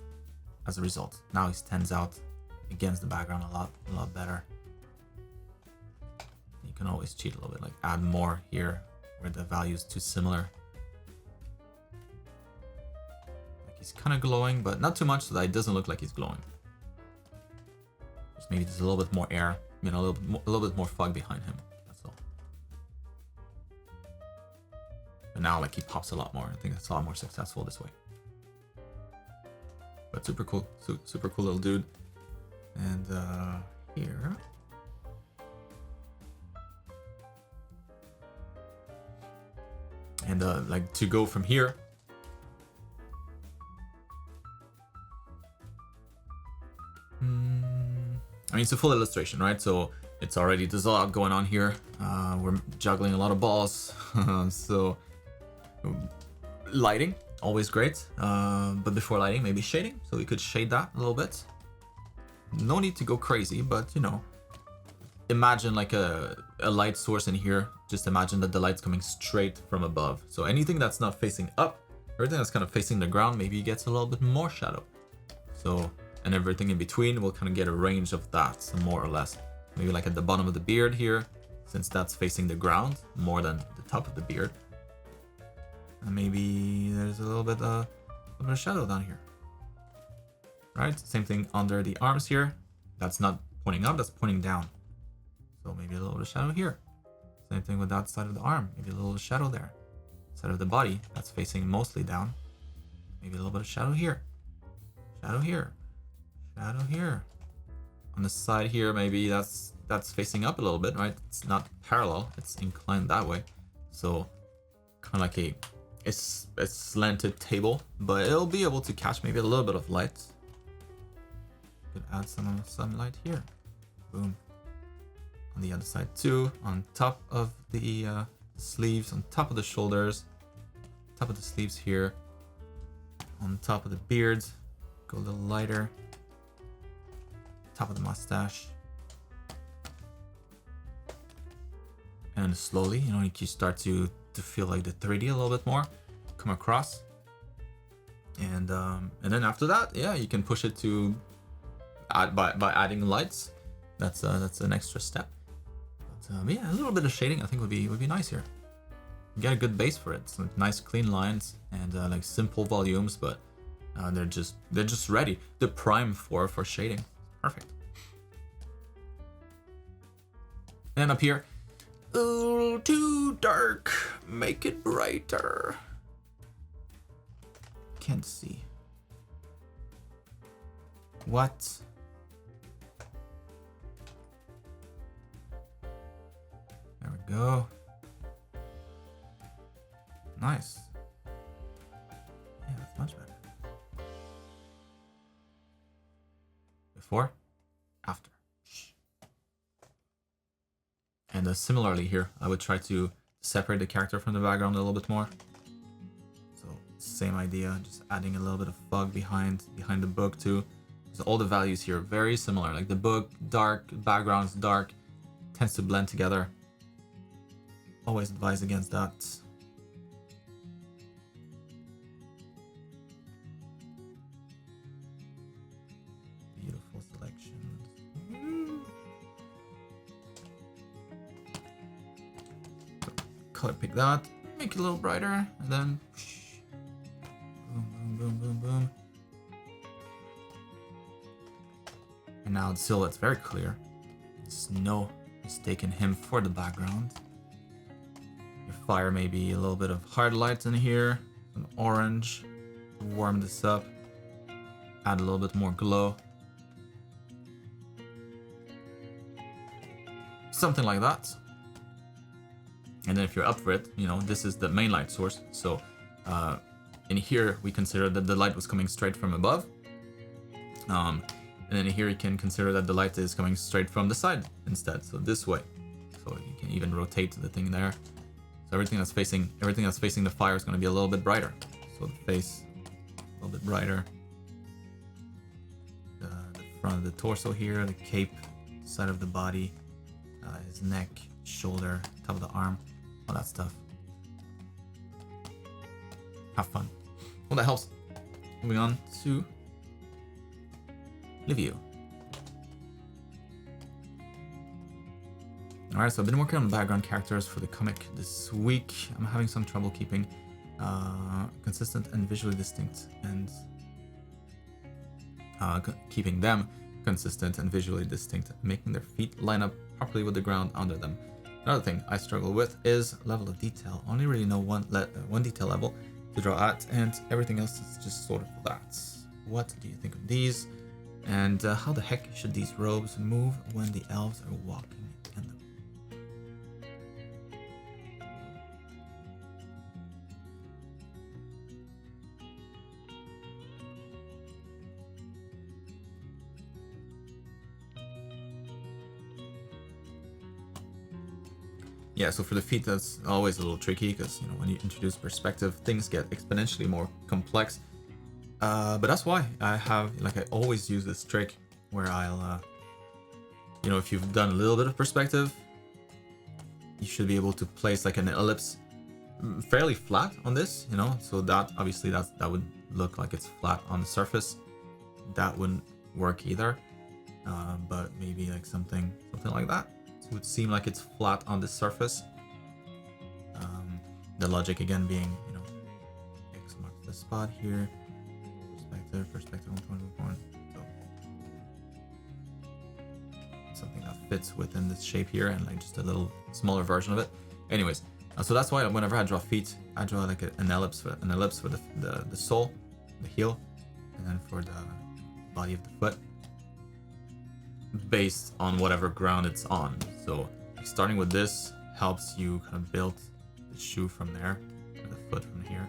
as a result. Now he stands out against the background a lot better. You can always cheat a little bit, like add more here where the value is too similar. Like he's kind of glowing, but not too much so that it doesn't look like he's glowing. Just maybe there's a little bit more air, you know, a little bit more fog behind him. That's all. But now, like, he pops a lot more. I think it's a lot more successful this way. But super cool, super cool little dude. And here, and like to go from here. I mean, it's a full illustration, right? So it's already, there's a lot going on here. We're juggling a lot of balls. So lighting, always great. But before lighting, maybe shading. So we could shade that a little bit. No need to go crazy, but you know, imagine like a light source in here. Just imagine that the light's coming straight from above. So anything that's not facing up, everything that's kind of facing the ground, maybe gets a little bit more shadow. So, and everything in between will kind of get a range of that, so more or less. Maybe like at the bottom of the beard here, since that's facing the ground more than the top of the beard. And maybe there's a little bit of shadow down here. Right? Same thing under the arms here. That's not pointing up, that's pointing down. So maybe a little bit of shadow here. Same thing with that side of the arm. Maybe a little shadow there. Side of the body, that's facing mostly down. Maybe a little bit of shadow here. Shadow here. Shadow here. On the side here, maybe that's facing up a little bit, right? It's not parallel, it's inclined that way. So kind of like a slanted table, but it'll be able to catch maybe a little bit of light. Could add some sunlight here. Boom. On the other side too, on top of the sleeves, on top of the shoulders, top of the sleeves here, on top of the beard, go a little lighter, top of the mustache, and slowly, you know, you start to feel like the 3D a little bit more come across, and then after that, yeah, you can push it to add by adding lights. That's an extra step. But yeah, a little bit of shading I think would be nice here. Get a good base for it. Some nice clean lines and like simple volumes, but they're just ready. They're prime for shading. Perfect. And up here, oh, too dark. Make it brighter. Can't see. What? There we go. Nice. Yeah, that's much better. before, after. And similarly here, I would try to separate the character from the background a little bit more. So same idea, just adding a little bit of fog behind the book too. Because all the values here are very similar. Like the book, dark, background's dark, tends to blend together. Always advise against that. Beautiful selections. Color pick that, make it a little brighter, and then boom, boom, boom, boom, boom. And now the silhouette's very clear. There's no mistaking him for the background. Your fire may be a little bit of hard lights in here, some orange to warm this up, add a little bit more glow. Something like that. And then if you're up for it, you know, this is the main light source. So in here, we consider that the light was coming straight from above. And then here you can consider that the light is coming straight from the side instead. So this way. So you can even rotate the thing there. So everything that's facing the fire is going to be a little bit brighter. So the face, a little bit brighter. The front of the torso here, the cape, the side of the body, his neck, shoulder, top of the arm. All that stuff. Have fun. Well, that helps. Moving on to Livio. Alright, so I've been working on background characters for the comic this week. I'm having some trouble keeping consistent and visually distinct, and keeping them consistent and visually distinct, making their feet line up properly with the ground under them. Another thing I struggle with is level of detail. I only really know one detail level to draw at, and everything else is just sort of that. What do you think of these? And how the heck should these robes move when the elves are walking in them? Yeah, so for the feet, that's always a little tricky because, you know, when you introduce perspective, things get exponentially more complex. But that's why I always use this trick where I'll, you know, if you've done a little bit of perspective, you should be able to place like an ellipse fairly flat on this, you know, so that obviously that would look like it's flat on the surface. That wouldn't work either, but maybe like something like that. So it would seem like it's flat on the surface. The logic again being, you know, X marks the spot here. Perspective 1.1. So something that fits within this shape here, and like just a little smaller version of it. Anyways, so that's why whenever I draw feet, I draw like an ellipse for the sole, the heel, and then for the body of the foot, based on whatever ground it's on. So starting with this helps you kind of build the shoe from there, or the foot from here.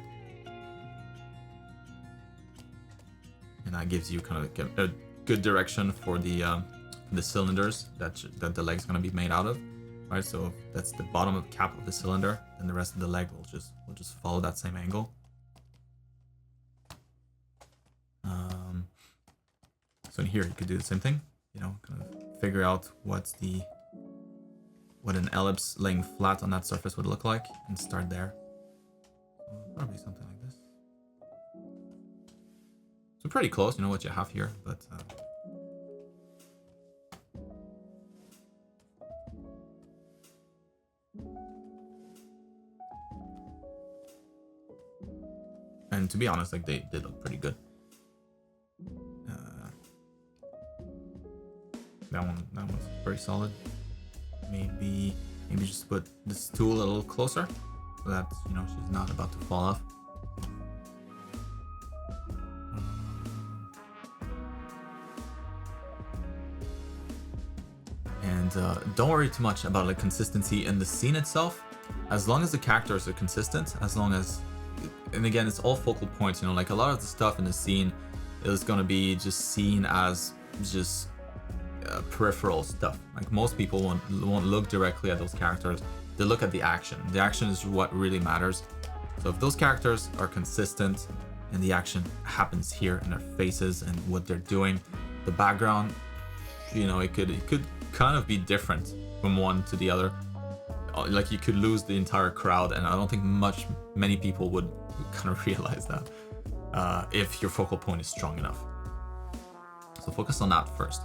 And that gives you kind of like a good direction for the cylinders that the leg's gonna be made out of, right? So that's the bottom of the cap of the cylinder, and the rest of the leg will just follow that same angle. So in here you could do the same thing, you know, kind of figure out what an ellipse laying flat on that surface would look like, and start there. So probably something like this. So pretty close, you know what you have here, but and to be honest, like they look pretty good. That one's pretty solid. Maybe just put this tool a little closer so that, you know, she's not about to fall off. And don't worry too much about like consistency in the scene itself. As long as the characters are consistent, and again, it's all focal points, you know, like a lot of the stuff in the scene is going to be just seen as just peripheral stuff. Like most people won't look directly at those characters. They look at the action. The action is what really matters. So if those characters are consistent and the action happens here in their faces and what they're doing, the background, you know, it could kind of be different from one to the other. Like you could lose the entire crowd, and I don't think many people would kind of realize that if your focal point is strong enough. So focus on that first.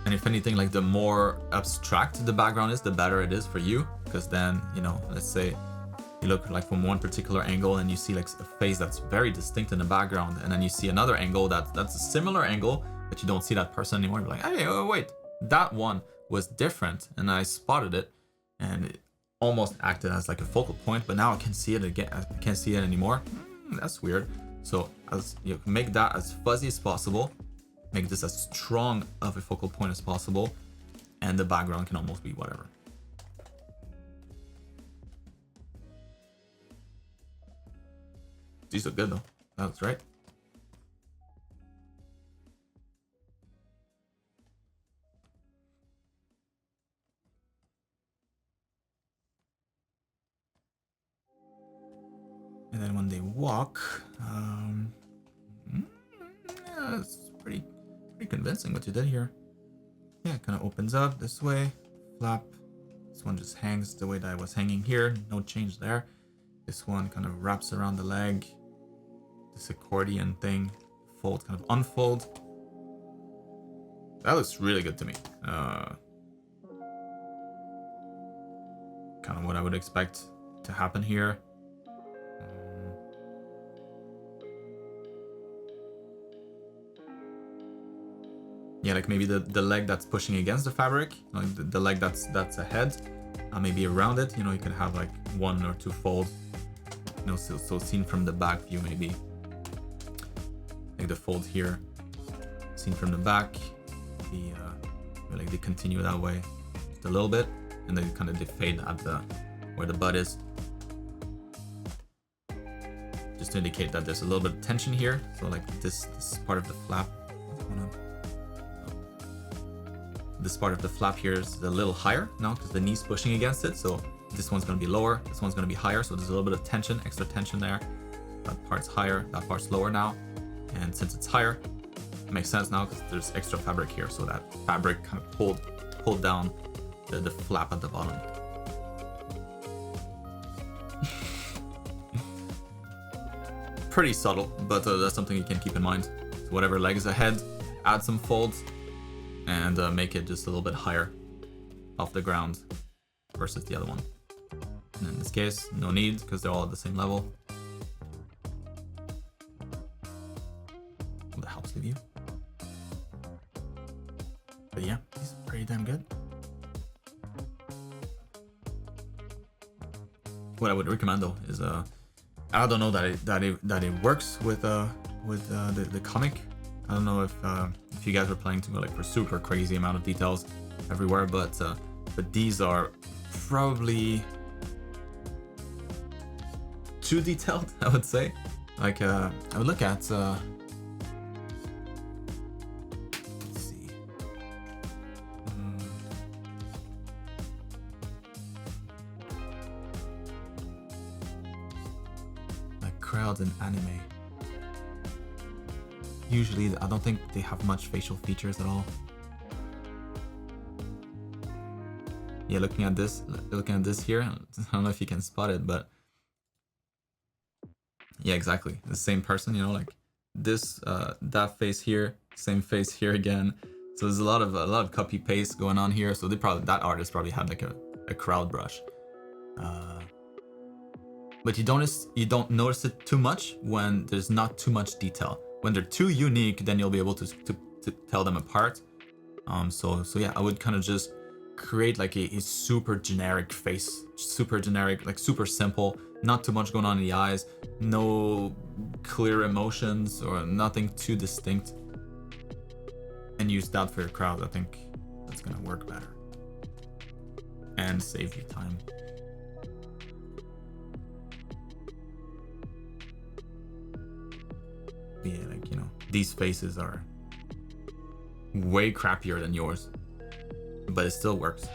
And if anything, like the more abstract the background is, the better it is for you, because then, you know, let's say you look like from one particular angle and you see like a face that's very distinct in the background, and then you see another angle that's a similar angle, but you don't see that person anymore. You're like, hey, oh, wait, that one was different, and I spotted it, and it almost acted as like a focal point, but now I can see it again. I can't see it anymore. That's weird. So as you make that as fuzzy as possible, make this as strong of a focal point as possible, and the background can almost be whatever. These look good though. That's right. And then when they walk, yeah, it's pretty convincing what you did here. Yeah, it kind of opens up this way, flap. This one just hangs the way that I was hanging here. No change there. This one kind of wraps around the leg. This accordion thing, fold, kind of unfold. That looks really good to me. Kind of what I would expect to happen here. Yeah, like maybe the leg that's pushing against the fabric, like the leg that's ahead, maybe around it, you know, you could have like 1 or 2 folds, you know, so seen from the back view, maybe like the fold here, seen from the back, like they continue that way just a little bit, and then kind of they fade at where the butt is, just to indicate that there's a little bit of tension here. So like this part of the flap. This part of the flap here is a little higher now because the knee's pushing against it. So this one's going to be lower, this one's going to be higher. So there's a little bit of tension, extra tension there. That part's higher, that part's lower now. And since it's higher, it makes sense now because there's extra fabric here. So that fabric kind of pulled down the flap at the bottom. Pretty subtle, but that's something you can keep in mind. So whatever leg is ahead, add some folds, and make it just a little bit higher off the ground versus the other one. And in this case, no need because they're all at the same level. That helps the view. But yeah, it's pretty damn good. What I would recommend though is I don't know that it works with the comic. I don't know if you guys are planning to go like for super crazy amount of details everywhere, but these are probably too detailed, I would say. Like I would look at let's see. Like crowds in anime. Usually, I don't think they have much facial features at all. Yeah, looking at this here, I don't know if you can spot it, but yeah, exactly. The same person, you know, like this, that face here, same face here again. So there's a lot of copy paste going on here. So that artist probably had like a crowd brush. But you don't notice it too much when there's not too much detail. When they're too unique, then you'll be able to tell them apart. So yeah, I would kind of just create like a super generic face, super generic, like super simple, not too much going on in the eyes, no clear emotions or nothing too distinct, and use that for your crowd. I think that's gonna work better and save you time. be like, you know, these faces are way crappier than yours, but it still works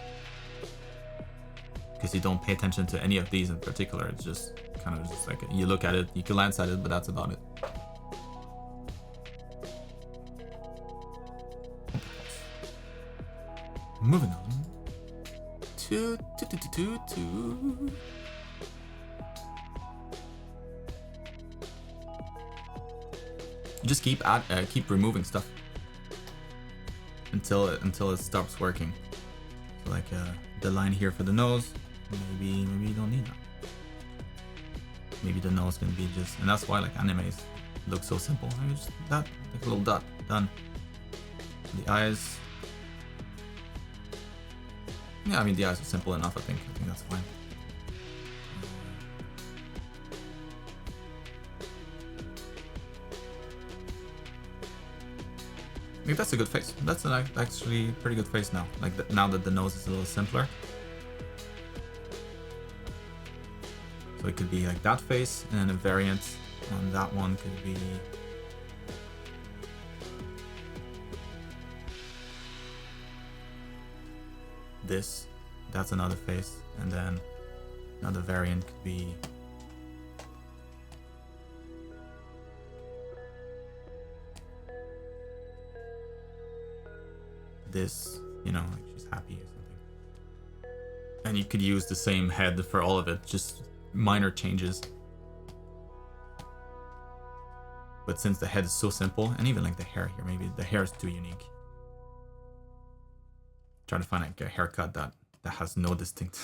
because you don't pay attention to any of these in particular. It's just kind of just like you look at it, you can glance at it, but that's about it. Moving on to just keep removing stuff until it stops working. So like the line here for the nose, maybe you don't need that. Maybe the nose can be just, and that's why like animes look so simple. I mean, just that, like a little dot, done. The eyes. Yeah, I mean the eyes are simple enough. I think that's fine. I think that's a good face. That's an actually pretty good face now. Like now that the nose is a little simpler. So it could be like that face, and then a variant on that one could be this. That's another face, and then another variant could be this, you know, like she's happy or something. And you could use the same head for all of it, just minor changes. But since the head is so simple, and even like the hair here, maybe the hair is too unique. Try to find like a haircut that has no distinct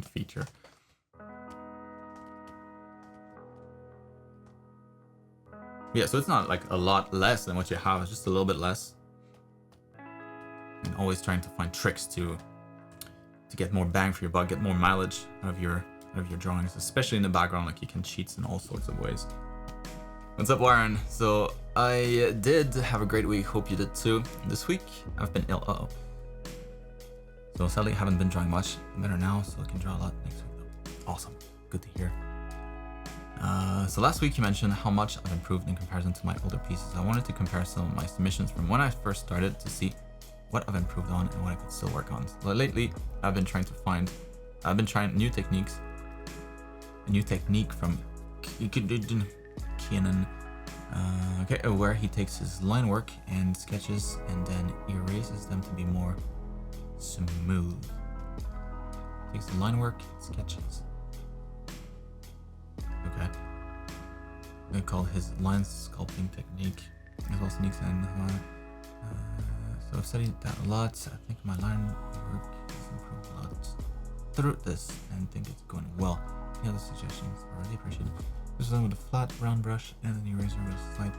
feature. Yeah, so it's not like a lot less than what you have, it's just a little bit less. And always trying to find tricks to get more bang for your buck, get more mileage out of your drawings, especially in the background. Like you can cheat in all sorts of ways. What's up, Warren? So I did have a great week. Hope you did too. This week I've been ill. So sadly I haven't been drawing much. I'm better now, so I can draw a lot next week though. Awesome. Good to hear. So last week you mentioned how much I've improved in comparison to my older pieces. I wanted to compare some of my submissions from when I first started to see what I've improved on and what I could still work on. So lately I've been trying new techniques. A new technique from Kenan, where he takes his line work and sketches and then erases them to be more smooth. Takes the line work, sketches. Okay. I call his line sculpting technique as well sneaks in. So I've studied that a lot. I think my line work has improved a lot through this and think it's going well. Any other suggestions are really appreciated. This is with a flat round brush and an eraser with a slight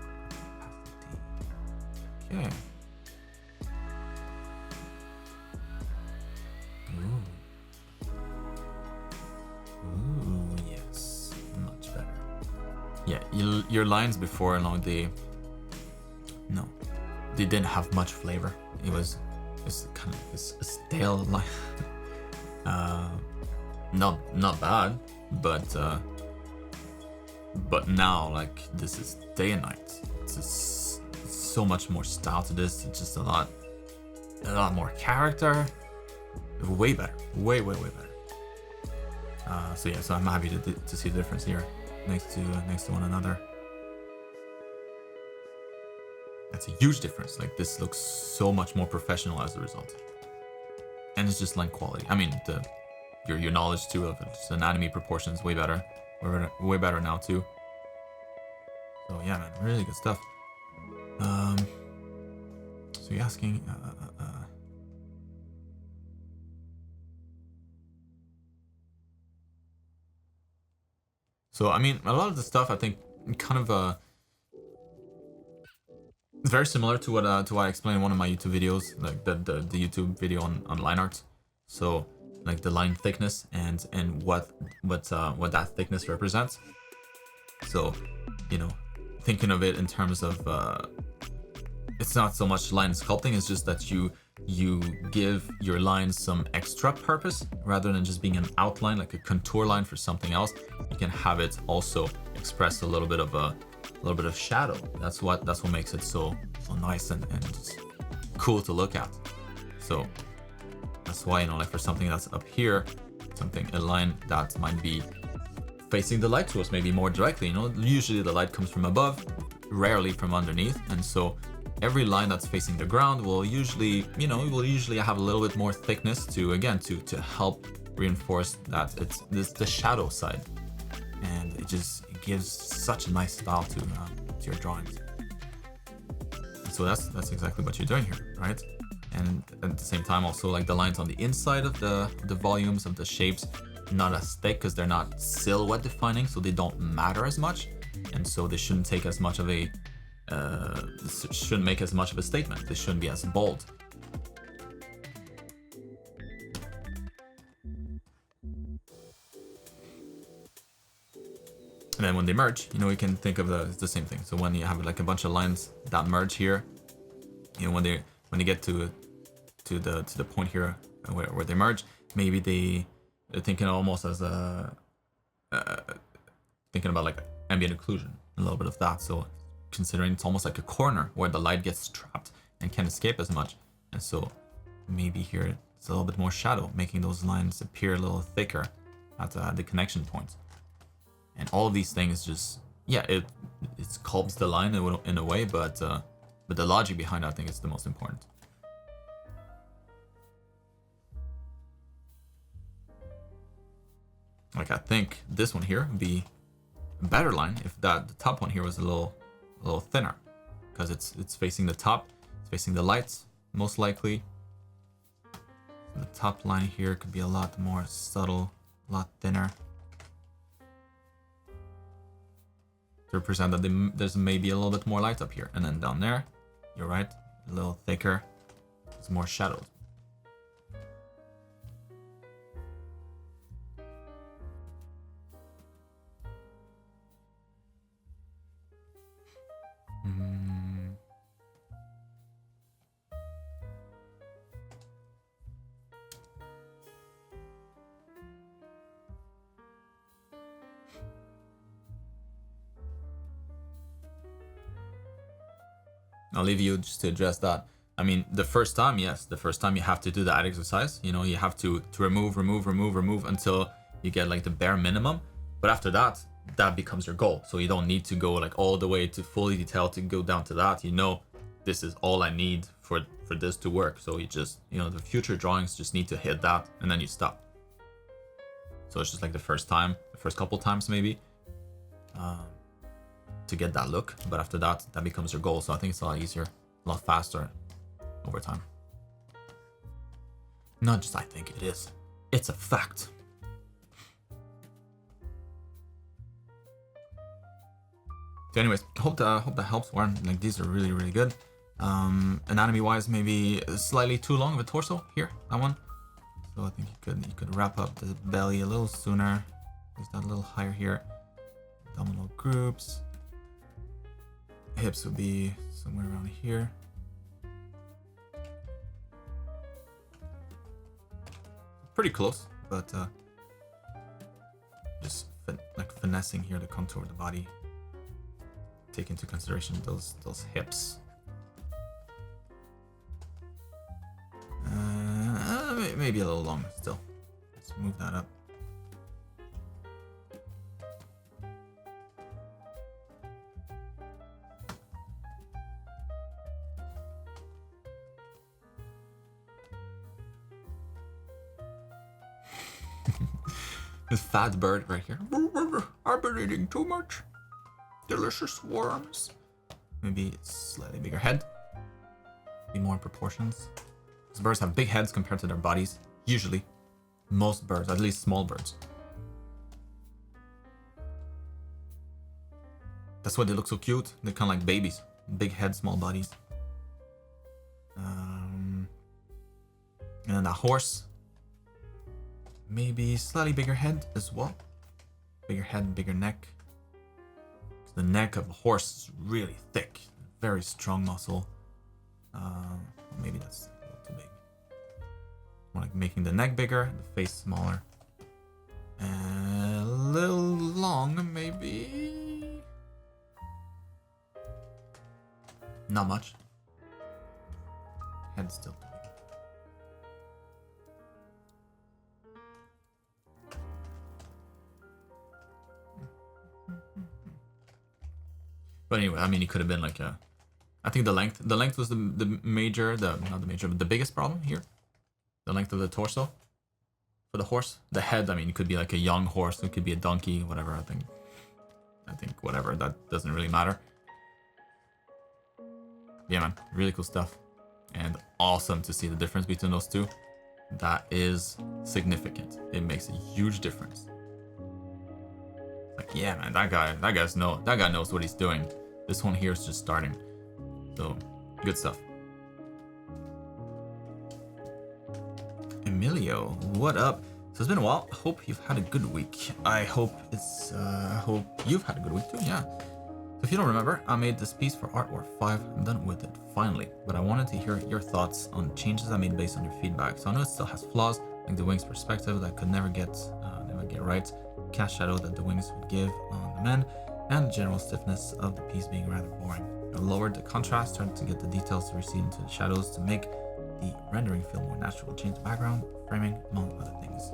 opacity. Okay. Ooh, yes, much better. Yeah, your lines before, they didn't have much flavor. It's kind of a stale line. Not bad, but now like this is day and night. It's just so much more style to this. It's just a lot more character. Way better, way better. So I'm happy to see the difference here next to one another. That's a huge difference. Like this looks so much more professional as a result, and it's just line quality. I mean, your knowledge too of its anatomy, proportions, way better. Way better now too. So yeah, man, really good stuff. So you're asking. So I mean, a lot of the stuff I think kind of it's very similar to what I explained in one of my YouTube videos, like the YouTube video on line art. So like the line thickness and what that thickness represents. So, you know, thinking of it in terms of it's not so much line sculpting, it's just that you give your lines some extra purpose rather than just being an outline, like a contour line for something else. You can have it also express a little bit of little bit of shadow. That's what makes it so nice and just cool to look at. So that's why, you know, like for something that's up here, a line that might be facing the light source maybe more directly, you know, usually the light comes from above, rarely from underneath, and so every line that's facing the ground will usually, you know, have a little bit more thickness to, again, to help reinforce that it's the shadow side, and it gives such a nice style to your drawings. So that's exactly what you're doing here, right? And at the same time, also like the lines on the inside of the volumes of the shapes, not as thick because they're not silhouette defining, so they don't matter as much, and so they shouldn't take as much of a shouldn't make as much of a statement. They shouldn't be as bold. And then when they merge, you know, you can think of the same thing. So when you have like a bunch of lines that merge here, you know, when they get to the point here where they merge, maybe they're thinking almost as thinking about like ambient occlusion, a little bit of that. So considering it's almost like a corner where the light gets trapped and can't escape as much, and so maybe here it's a little bit more shadow, making those lines appear a little thicker at the connection points. And all of these things just, yeah, it sculpts the line in a way, but the logic behind it, I think, is the most important. Like, I think this one here would be a better line if the top one here was a little thinner, because it's facing the top, it's facing the lights most likely. The top line here could be a lot more subtle, a lot thinner, to represent that there's maybe a little bit more light up here, and then down there, you're right, a little thicker, it's more shadowed. I'll leave you just to address that. I mean, the first time, yes, the first time you have to do that exercise. You know, you have to remove until you get like the bare minimum. But after that, that becomes your goal. So you don't need to go like all the way to fully detailed to go down to that. You know, this is all I need for this to work. So you just, you know, the future drawings just need to hit that, and then you stop. So it's just like the first time, the first couple times maybe, to get that look, but after that becomes your goal. So I think it's a lot easier, a lot faster over time. Not just I think, it is. It's a fact. So anyways, hope that helps, Warren. Like, these are really, really good. Anatomy wise, maybe slightly too long of a torso here, that one. So I think you could wrap up the belly a little sooner. Place that a little higher here. Abdominal groups. Hips would be somewhere around here. Pretty close, but just like finessing here to contour the body. Take into consideration those hips. Maybe a little long still. Let's move that up. This fat bird right here. I've been eating too much. Delicious worms. Maybe it's slightly bigger head. Be more in proportions. These birds have big heads compared to their bodies. Usually. Most birds, at least small birds. That's why they look so cute. They're kind of like babies. Big head, small bodies. And then that horse. Maybe slightly bigger head as well. Bigger head, bigger neck. The neck of a horse is really thick. Very strong muscle. Maybe that's a little too big. More like making the neck bigger, the face smaller. A little long, maybe. Not much. Head still doing. But anyway, I mean, it could have been like a. I think the length was the major, not the major, but the biggest problem here. The length of the torso for the horse. The head, I mean, it could be like a young horse, it could be a donkey, whatever. I think whatever, that doesn't really matter. Yeah, man, really cool stuff, and awesome to see the difference between those two. That is significant. It makes a huge difference. Like, yeah, man, that guy knows what he's doing. This one here is just starting. So, good stuff. Emilio, what up? So it's been a while. Hope you've had a good week. I hope you've had a good week too, yeah. So if you don't remember, I made this piece for Art War 5. I'm done with it, finally. But I wanted to hear your thoughts on changes I made based on your feedback. So I know it still has flaws, like the wings perspective that I could never get right, cast shadow that the wings would give on the men, and the general stiffness of the piece being rather boring. I lowered the contrast, tried to get the details to recede into the shadows to make the rendering feel more natural, change the background, framing, among other things.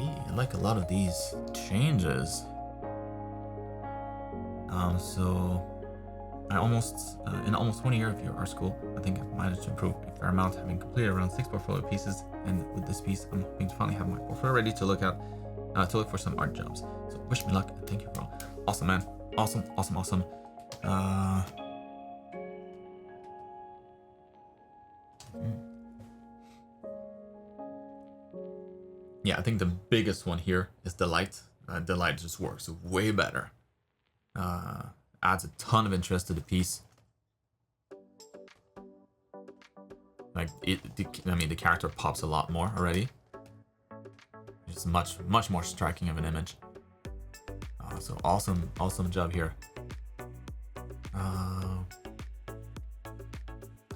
I like a lot of these changes. So in almost 20 years of art school, I think I've managed to improve a fair amount, having completed around 6 portfolio pieces, and with this piece, I'm hoping to finally have my portfolio ready to look for some art jobs. So wish me luck and thank you for all. Awesome, man. Awesome. Yeah, I think the biggest one here is the light. The light just works way better. Adds a ton of interest to the piece. Like the character pops a lot more already. It's much more striking of an image. So awesome job here.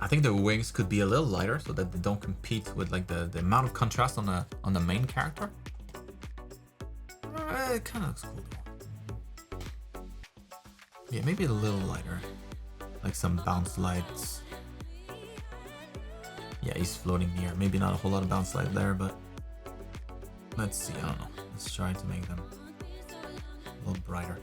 I think the wings could be a little lighter so that they don't compete with like the amount of contrast on the main character. It kind of looks cool though. Yeah, maybe a little lighter, like some bounce lights. Yeah, he's floating in the air. Maybe not a whole lot of bounce light there, but let's see. I don't know. Let's try to make them a little brighter.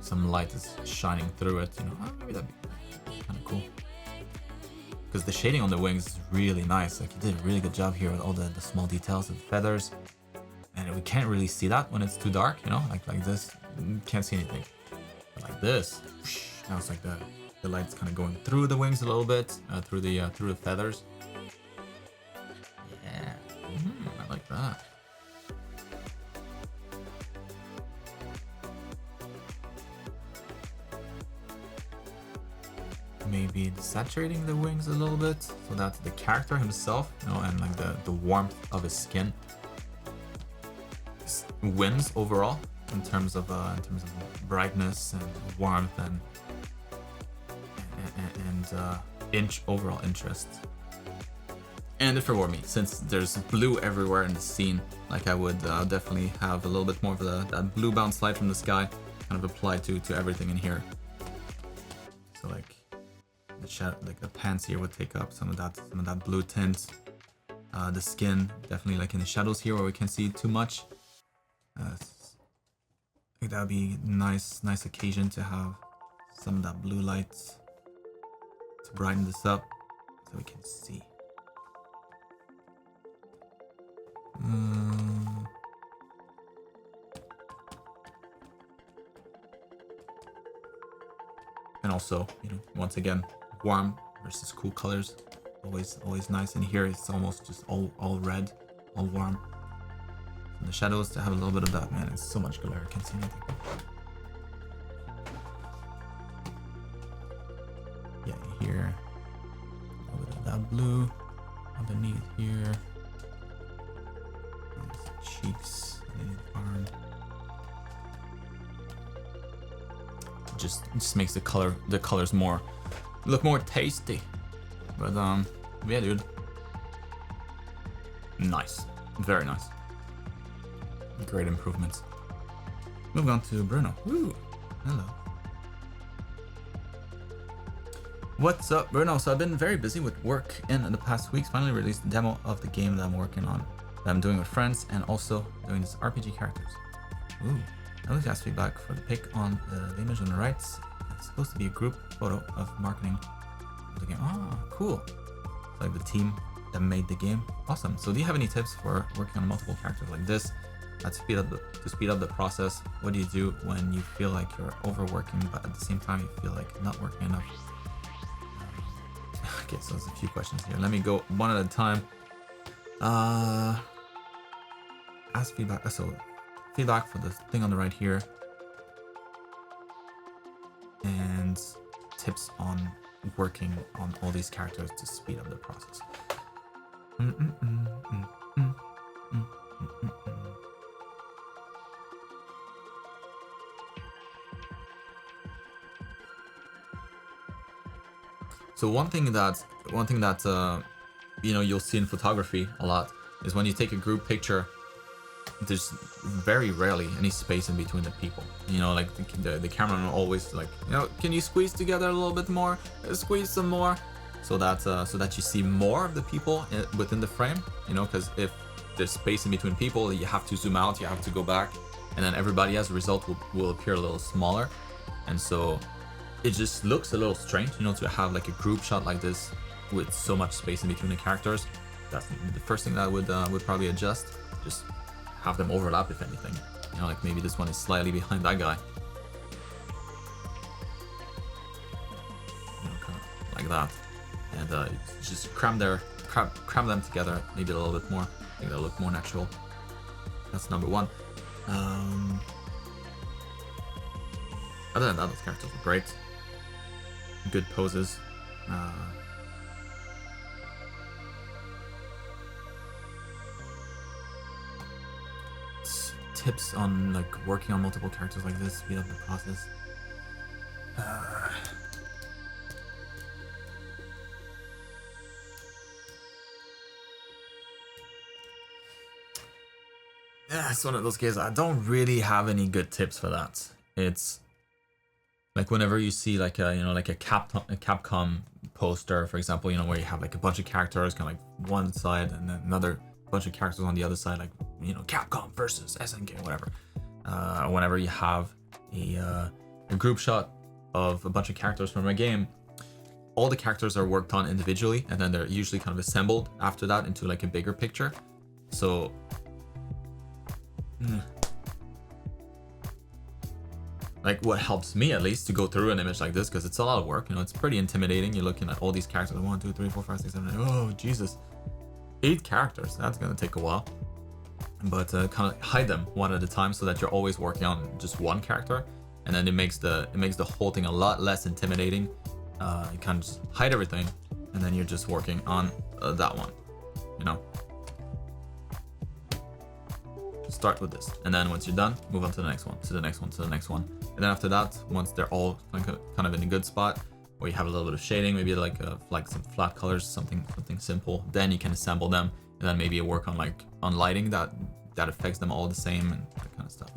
Some light is shining through it, maybe that'd be kind of cool. Because the shading on the wings is really nice. Like, you did a really good job here with all the small details and feathers. And we can't really see that when it's too dark, like this. You can't see anything. But like this, now it's like the light's kind of going through the wings a little bit, through the feathers. Yeah, I like that. Maybe desaturating the wings a little bit so that the character himself, and like the warmth of his skin wins overall in terms of brightness and warmth and overall interest. And if it were me, since there's blue everywhere in the scene, like I would definitely have a little bit more of that blue bounce light from the sky kind of applied to everything in here. So like the pants here would take up some of that blue tint. The skin definitely like in the shadows here where we can't see too much. I think that would be nice occasion to have some of that blue light to brighten this up so we can see. And also, once again, warm versus cool colors, always nice. And here it's almost just all red, all warm. And the shadows to have a little bit of that, man. It's so much glare, I can't see anything. Yeah, here, a little bit of that blue underneath here. Cheeks, arms. just makes the colors look more tasty. But yeah, dude. Nice. Very nice. Great improvements. Moving on to Bruno. Woo! Hello. What's up, Bruno? So I've been very busy with work in the past weeks. Finally released a demo of the game that I'm working on, that I'm doing with friends, and also doing this RPG characters. Ooh. I looked at feedback for the pic on the image on the right. It's supposed to be a group photo of marketing of the game. Oh, cool. It's like the team that made the game. Awesome. So do you have any tips for working on multiple characters like this to speed up the process? What do you do when you feel like you're overworking, but at the same time you feel like you're not working enough? Okay, so there's a few questions here. Let me go one at a time. Ask feedback. So feedback for the thing on the right here, and tips on working on all these characters to speed up the process. So one thing that you know, you'll see in photography a lot is when you take a group picture, there's very rarely any space in between the people. You know, like the cameraman will always like, you know, can you squeeze together a little bit more? Squeeze some more, so that you see more of the people within the frame. You know, because if there's space in between people, you have to zoom out, you have to go back, and then everybody as a result will appear a little smaller, and so it just looks a little strange, you know, to have like a group shot like this with so much space in between the characters. That's the first thing that I would probably adjust. Just have them overlap, if anything. You know, like maybe this one is slightly behind that guy. You know, kind of like that. And just cram them together maybe a little bit more. I think they'll look more natural. That's number one. Other than that, those characters are great. Good poses. Tips on like working on multiple characters like this, speed up the process. Yeah, it's one of those cases. I don't really have any good tips for that. It's like whenever you see like a, you know, like a Capcom poster, for example, you know, where you have like a bunch of characters kind of like one side and then another bunch of characters on the other side, like, you know, Capcom versus SNK, whatever. Whenever you have a group shot of a bunch of characters from a game, all the characters are worked on individually, and then they're usually kind of assembled after that into like a bigger picture. So like what helps me at least to go through an image like this, because it's a lot of work, you know, it's pretty intimidating. You're looking at all these characters, 1, 2, 3, 4, 5, 6, 7, 8. Oh Jesus, 8 characters. That's gonna take a while. But kind of hide them one at a time so that you're always working on just one character, and then it makes the whole thing a lot less intimidating. You kind of just hide everything, and then you're just working on that one, you know. Start with this, and then once you're done, move on to the next one, to the next one, to the next one, and then after that, once they're all kind of in a good spot, where you have a little bit of shading, maybe like some flat colors, something simple, then you can assemble them, and then maybe work on lighting that affects them all the same and that kind of stuff.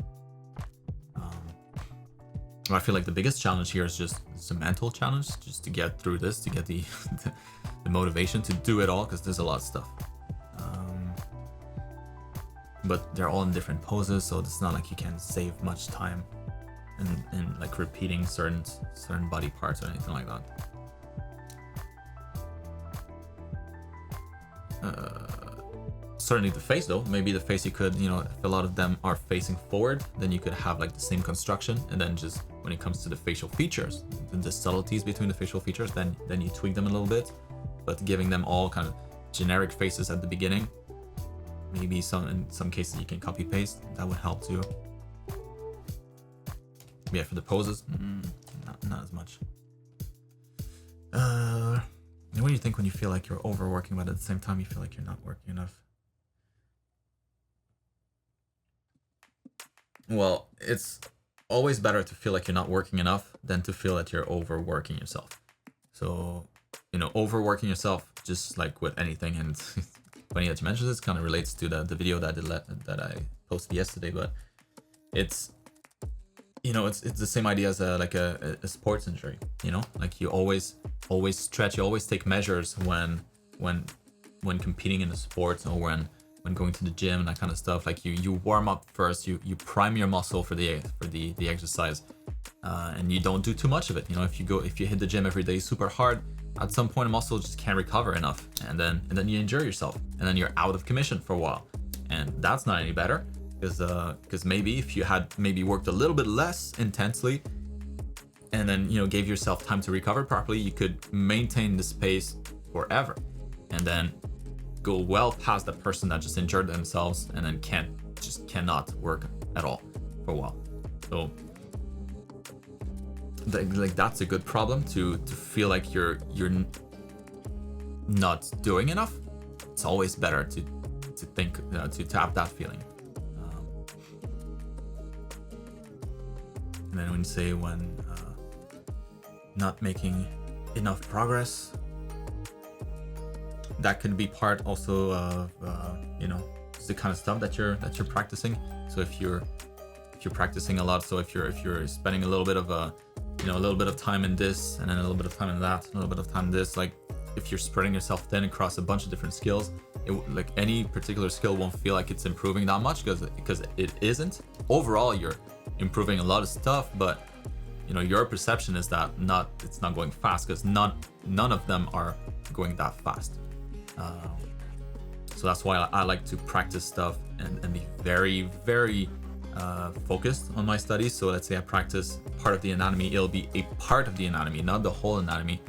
I feel like the biggest challenge here is just it's a mental challenge, just to get through this, to get the the motivation to do it all, because there's a lot of stuff. But they're all in different poses, so it's not like you can save much time in like repeating certain body parts or anything like that. Certainly the face though, maybe the face you could, you know, if a lot of them are facing forward, then you could have like the same construction, and then just when it comes to the facial features, the subtleties between the facial features, then you tweak them a little bit, but giving them all kind of generic faces at the beginning. Maybe in some cases you can copy paste, that would help too. Yeah, for the poses, not as much. What do you think when you feel like you're overworking, but at the same time you feel like you're not working enough? Well, it's always better to feel like you're not working enough than to feel that you're overworking yourself. So, you know, overworking yourself, just like with anything, and it's funny that you mentioned this, kind of relates to the video that I posted yesterday, but it's, you know, it's the same idea as a sports injury, you know, like you always stretch, you always take measures when competing in a sport, or when going to the gym and that kind of stuff. Like you warm up first, you prime your muscle for the exercise, and you don't do too much of it. You know, if you hit the gym every day super hard, at some point a muscle just can't recover enough, and then you injure yourself, and then you're out of commission for a while, and that's not any better. Because maybe if you had maybe worked a little bit less intensely, and then, you know, gave yourself time to recover properly, you could maintain this pace forever, and then go well past the person that just injured themselves and then cannot work at all for a while. So like that's a good problem to feel like you're not doing enough. It's always better to think to have that feeling. And then when you say not making enough progress, that could be part also of you know, just the kind of stuff that you're practicing. So if you're practicing a lot, so if you're spending a little bit of a little bit of time in this, and then a little bit of time in that, a little bit of time in this, like if you're spreading yourself thin across a bunch of different skills, like any particular skill won't feel like it's improving that much, because it isn't. Overall, you're improving a lot of stuff, but you know, your perception is that it's not going fast, because none of them are going that fast. So that's why I like to practice stuff and be very, very focused on my studies. So let's say I practice part of the anatomy, it'll be a part of the anatomy, not the whole anatomy.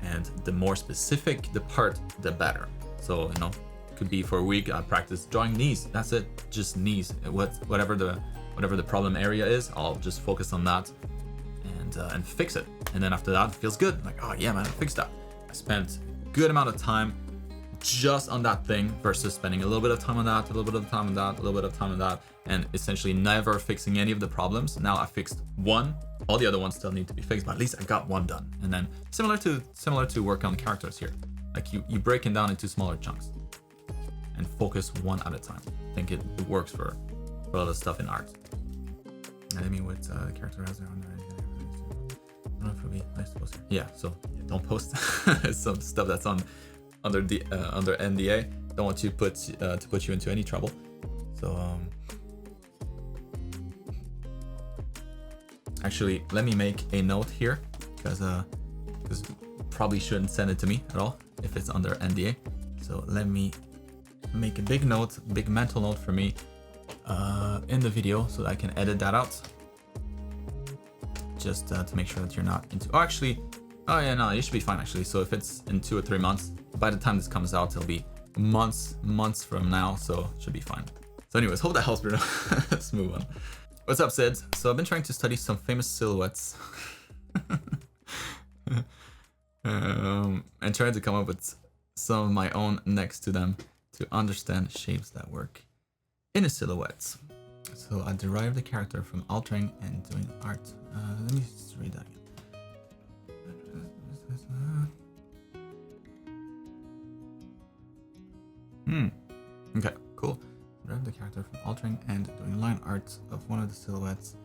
And the more specific the part, the better. So, you know, it could be for a week I practice drawing knees. That's it, just knees. Whatever the problem area is, I'll just focus on that and fix it. And then after that, it feels good. Like, oh yeah, man, I fixed that. I spent a good amount of time just on that thing versus spending a little bit of time on that, a little bit of time on that, a little bit of time on that, and essentially never fixing any of the problems. Now I fixed one, all the other ones still need to be fixed, but at least I got one done. And then similar to work on characters here, like you break it down into smaller chunks and focus one at a time. I think it works for a lot of stuff in art. I mean, with the character has their own. I don't know if it'll be nice to post here. Yeah, so don't post some stuff that's under NDA. Don't want to put you into any trouble. So actually, let me make a note here, because probably shouldn't send it to me at all if it's under NDA. So let me make a big mental note for me in the video, so that I can edit that out. Just to make sure that you're not into. Oh yeah, no, you should be fine actually. So if it's in 2 or 3 months, by the time this comes out, it'll be months from now, so it should be fine. So anyways, hope that helps, Bruno. Let's move on. What's up, Sid? So I've been trying to study some famous silhouettes and trying to come up with some of my own next to them to understand shapes that work in a silhouette. So I derived the character from altering and doing art. Let me just read that again. Okay, cool. Derived the character from altering and doing line art of one of the silhouettes,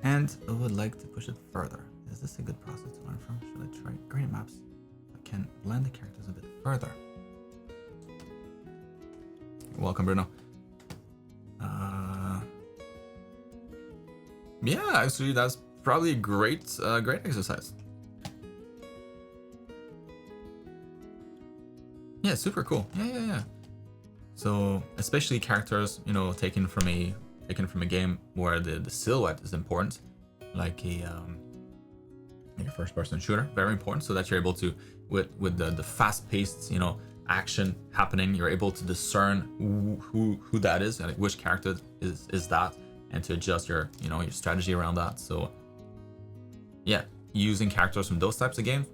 and I would like to push it further. Is this a good process to learn from? Should I try gradient maps? I can blend the characters a bit further. Welcome, Bruno. Yeah, actually, that's probably a great exercise. Yeah, super cool. Yeah. So especially characters, you know, taken from a game where the silhouette is important, like a first-person shooter, very important, so that you're able to, with the fast-paced, you know, action happening, you're able to discern who that is and which character is that, and to adjust your strategy around that. So yeah, using characters from those types of games,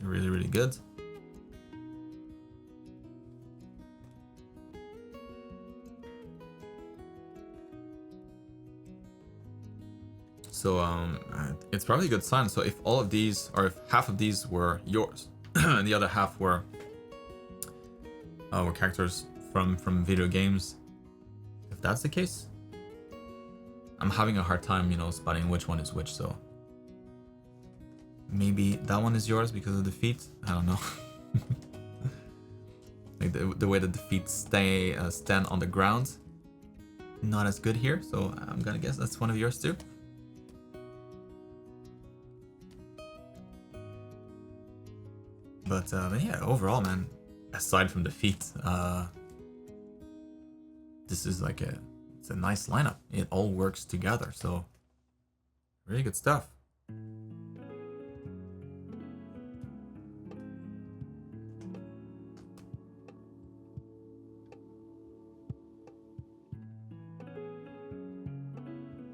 really, really good. So it's probably a good sign. So if all of these, or if half of these were yours, and the other half were characters from video games, if that's the case, I'm having a hard time, you know, spotting which one is which. So maybe that one is yours because of the feet. I don't know. Like the way that the feet stand on the ground, not as good here. So I'm gonna guess that's one of yours too. But yeah, overall, man, aside from the feet, this is like it's a nice lineup. It all works together. So really good stuff.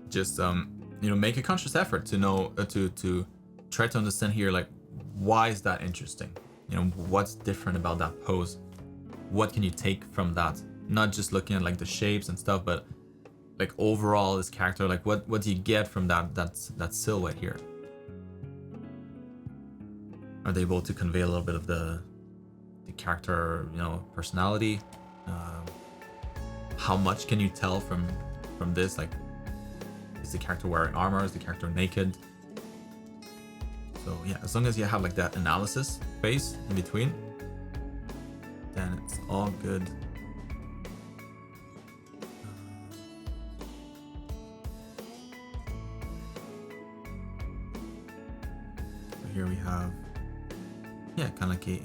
Just you know, make a conscious effort to know to try to understand here, like, why is that interesting? You know, what's different about that pose? What can you take from that? Not just looking at like the shapes and stuff, but like overall this character, like what do you get from that silhouette here? Are they able to convey a little bit of the character, you know, personality? How much can you tell from this? Like, is the character wearing armor? Is the character naked? So yeah, as long as you have like that analysis phase in between, then it's all good. So here we have, yeah, kind of like a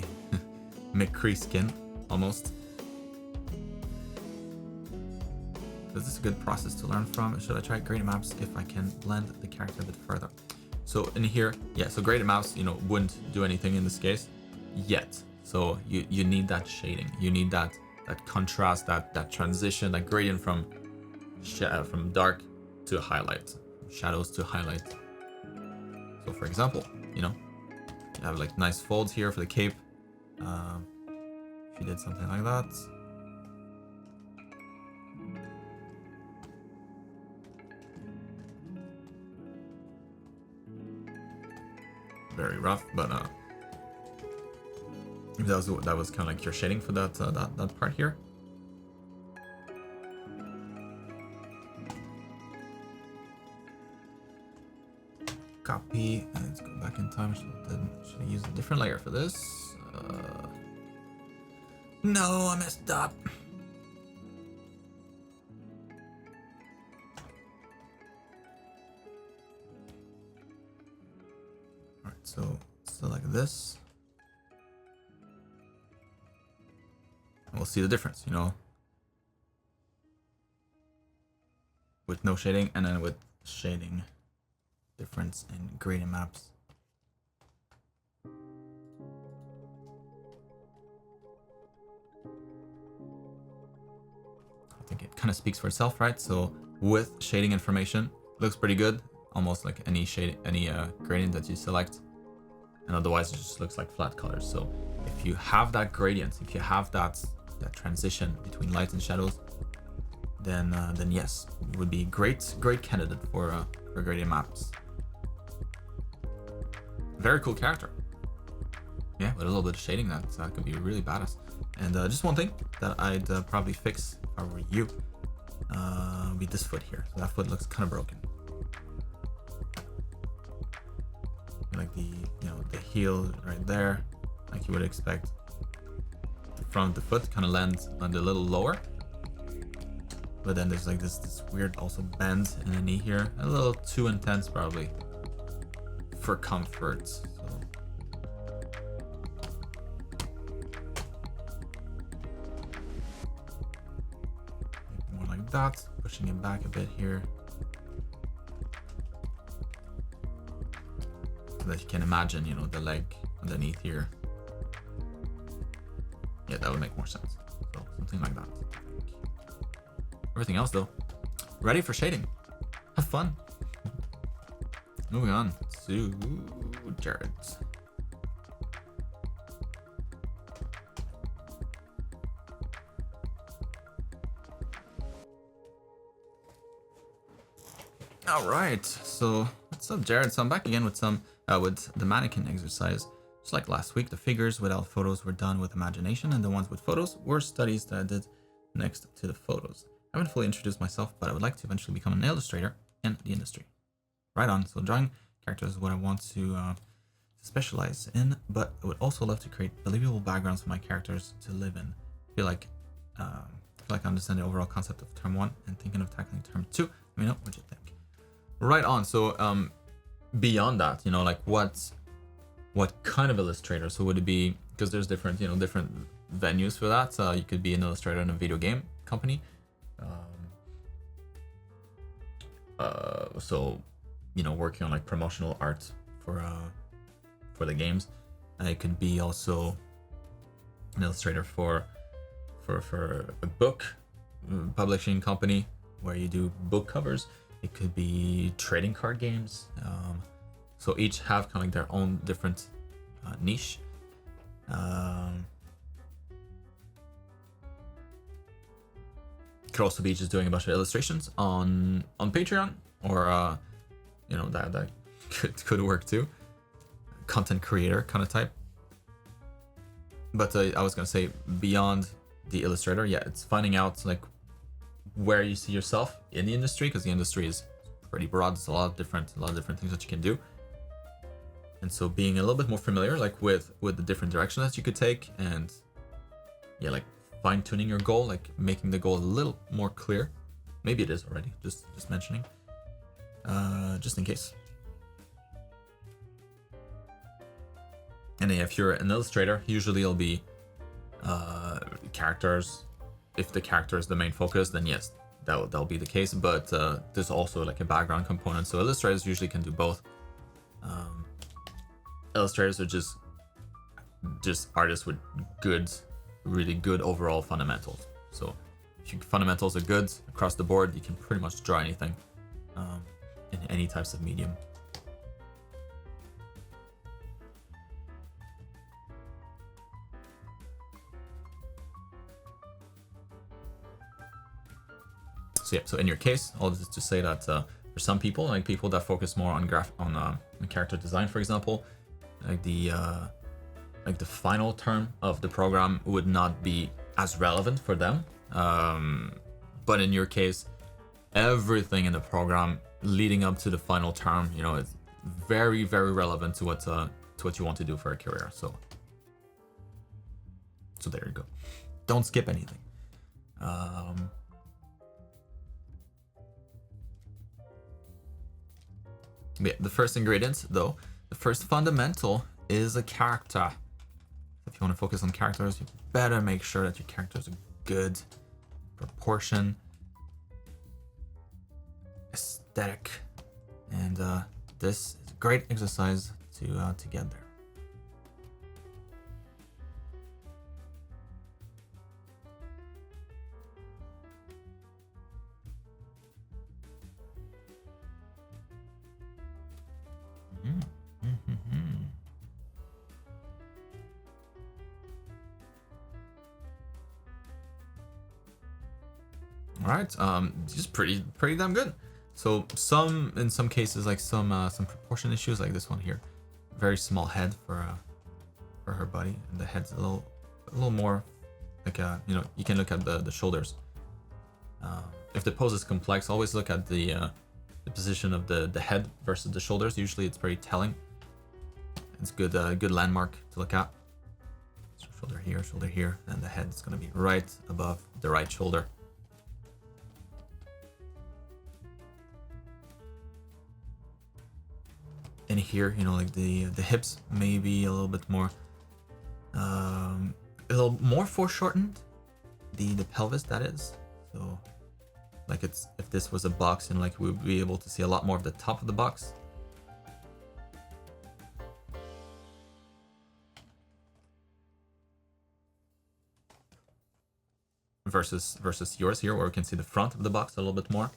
McCree skin almost. Is this a good process to learn from? Should I try graded maps if I can blend the character a bit further? So in here, yeah, so graded maps, you know, wouldn't do anything in this case yet. So you need that shading. You need that contrast, that transition, that gradient from dark to highlight, shadows to highlight. So for example, you know, you have like nice folds here for the cape. If you did something like that. Very rough, but if that was kind of like your shading for that that part here. Copy, and let's go back in time. Should I use a different layer for this? No, I messed up. Alright, so like this. And we'll see the difference, you know, with no shading and then with shading. Difference in gradient maps. I think it kind of speaks for itself, right? So with shading information, looks pretty good, almost like any shade, any gradient that you select, and otherwise it just looks like flat colors. So if you have that gradient, if you have that transition between light and shadows, then yes, it would be great candidate for gradient maps. Very cool character. Yeah, with a little bit of shading, that could be really badass. And just one thing that I'd probably fix if I were you, would be this foot here. So that foot looks kind of broken. Like the, you know, the heel right there, like you would expect. The front of the foot kind of lands on the little lower. But then there's like this weird also bend in the knee here. A little too intense probably for comfort. So more like that, pushing it back a bit here. So that you can imagine, you know, the leg underneath here. Yeah, that would make more sense. So something like that. Everything else though, ready for shading. Have fun. Moving on to Jared. All right, so what's up, Jared? So I'm back again with with the mannequin exercise. Just like last week, the figures without photos were done with imagination, and the ones with photos were studies that I did next to the photos. I haven't fully introduced myself, but I would like to eventually become an illustrator in the industry. Right on. So drawing characters is what I want to specialize in, but I would also love to create believable backgrounds for my characters to live in. I feel like I understand the overall concept of term 1 and thinking of tackling term 2. Let me know what you think. Right on. So beyond that, like what kind of illustrator? So would it be, because there's different different venues for that. You could be an illustrator in a video game company. So working on like promotional art for the games. It could be also an illustrator for a book publishing company where you do book covers. It could be trading card games. So each have kind of like their own different niche. Could also be just doing a bunch of illustrations on Patreon, or that could work too. Content creator kind of type. But I was gonna say beyond the illustrator, it's finding out like where you see yourself in the industry, because the industry is pretty broad. There's a lot of different things that you can do. And so being a little bit more familiar like with the different directions that you could take, and like fine-tuning your goal, like making the goal a little more clear. Maybe it is already, just mentioning, just in case. And if you're an illustrator, usually it'll be characters. If the character is the main focus, then yes, that'll be the case. But there's also like a background component. So illustrators usually can do both. Illustrators are just artists with really good overall fundamentals. So if your fundamentals are good across the board, you can pretty much draw anything in any types of medium. So in your case, I'll just to say that for some people, like people that focus more on character design, for example, like the final term of the program would not be as relevant for them. But in your case, everything in the program leading up to the final term, is very, very relevant to what you want to do for a career. So there you go. Don't skip anything. Yeah, the first ingredient, though, the first fundamental is a character. If you want to focus on characters, you better make sure that your characters are good, proportion, aesthetic, and this is a great exercise to get there. All right, just pretty damn good. So in some cases, like some proportion issues, like this one here, very small head for her body, and the head's a little more like you can look at the shoulders. If the pose is complex, always look at the position of the head versus the shoulders. Usually it's very telling. It's good landmark to look at. So shoulder here, and the head is going to be right above the right shoulder. And here, like the hips may be a little bit more, foreshortened. The pelvis, that is. So, like if this was a box, like we would be able to see a lot more of the top of the box. Versus yours here, where we can see the front of the box a little bit more.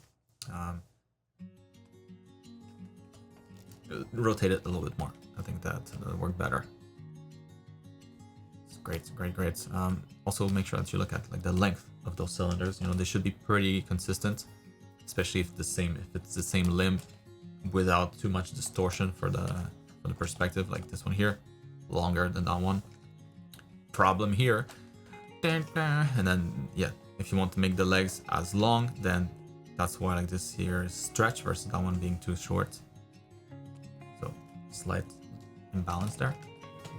Rotate it a little bit more. I think that'll work better. It's great. Also make sure that you look at like the length of those cylinders. They should be pretty consistent. especially if it's the same limb without too much distortion for the perspective, like this one here, longer than that one. Problem here. And then yeah, if you want to make the legs as long, then that's why like this here is stretch versus that one being too short. So slight imbalance there.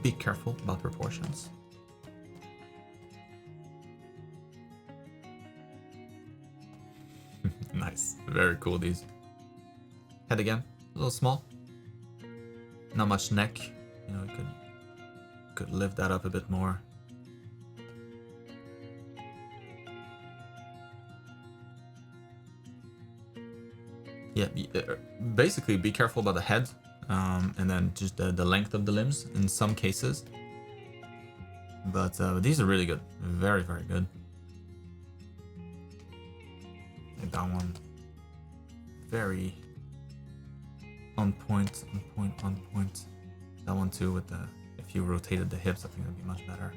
Be careful about proportions. Nice, very cool these. Head again, a little small. Not much neck, you know, you could lift that up a bit more. Yeah, basically be careful about the head, and then just the length of the limbs in some cases. But these are really good, very, very good. Like that one, very on point, on point, on point. That one too, with the, if you rotated the hips, I think it would be much better.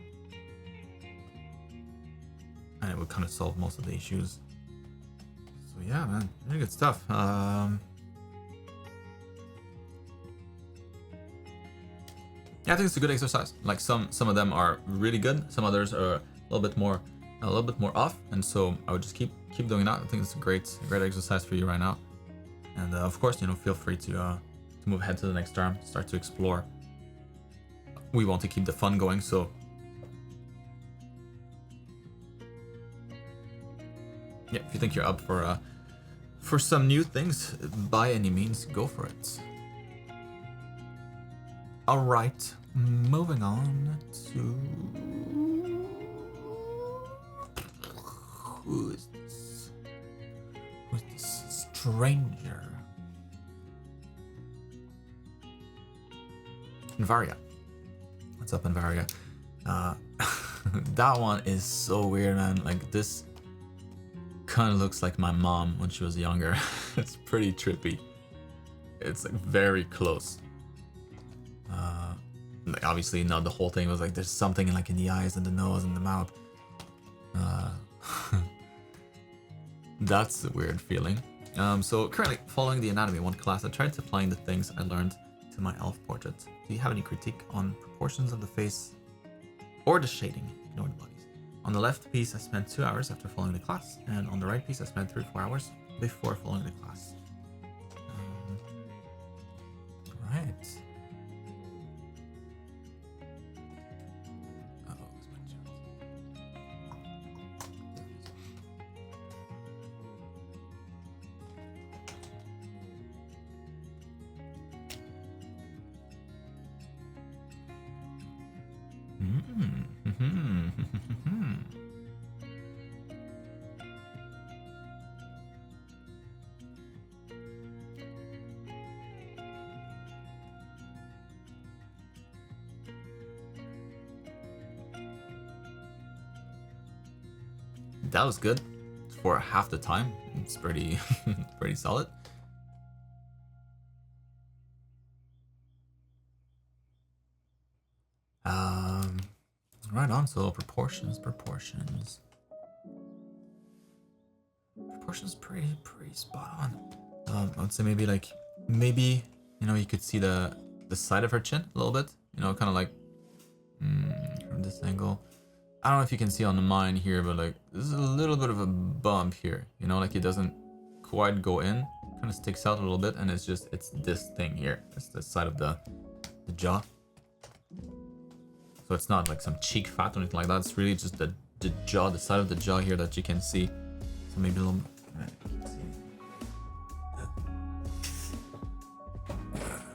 And it would kind of solve most of the issues. So yeah, man, really good stuff. Yeah, I think it's a good exercise. Like some of them are really good, some others are a little bit more off, and so I would just keep doing that. I think it's a great exercise for you right now. And of course, you know, feel free to move ahead to the next term, start to explore. We want to keep the fun going, so yeah, if you think you're up for some new things, by any means, go for it. All right, moving on to who is this? Who's this stranger? Varia. What's up, Varia? That one is so weird, man. Like this kind of looks like my mom when she was younger. It's pretty trippy. It's like very close. Like obviously not the whole thing. Was like there's something like in the eyes and the nose and the mouth. That's a weird feeling. So currently following the Anatomy 1 class, I tried applying the things I learned to my elf portrait. Do you have any critique on proportions of the face or the shading? Ignore the bodies. On the left piece, I spent 2 hours after following the class, and on the right piece, I spent 3 or 4 hours before following the class. Right. That was good for half the time. It's pretty pretty solid. Right on. So proportions pretty spot on. I would say maybe you know, you could see the side of her chin a little bit, you know, kind of like from this angle. I don't know if you can see on mine here, but like there's a little bit of a bump here, you know, like it doesn't quite go in, kind of sticks out a little bit, and it's this thing here. It's the side of the jaw. So it's not like some cheek fat or anything like that. It's really just the jaw, the side of the jaw here that you can see. So maybe a little.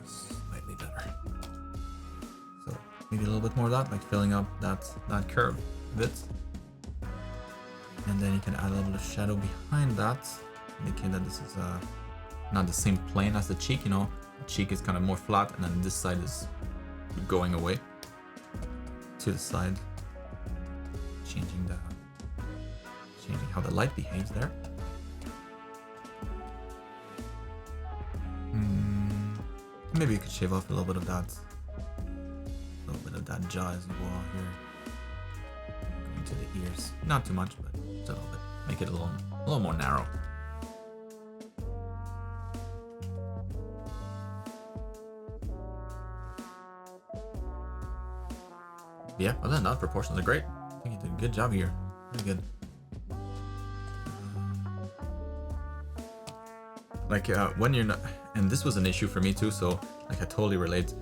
Slightly better. So maybe a little bit more of that, like filling up that curve a bit. And then you can add a little bit of shadow behind that, indicating that this is not the same plane as the cheek. You know, the cheek is kind of more flat, and then this side is going away to the side, changing how the light behaves there. Maybe you could shave off a little bit of that jaw as well here, going to the ears. Not too much, but just a little bit. Make it a little more narrow. Yeah, other than that, proportions are great. I think you did a good job here. Really good. Like when you're not, and this was an issue for me too. So like I totally relate.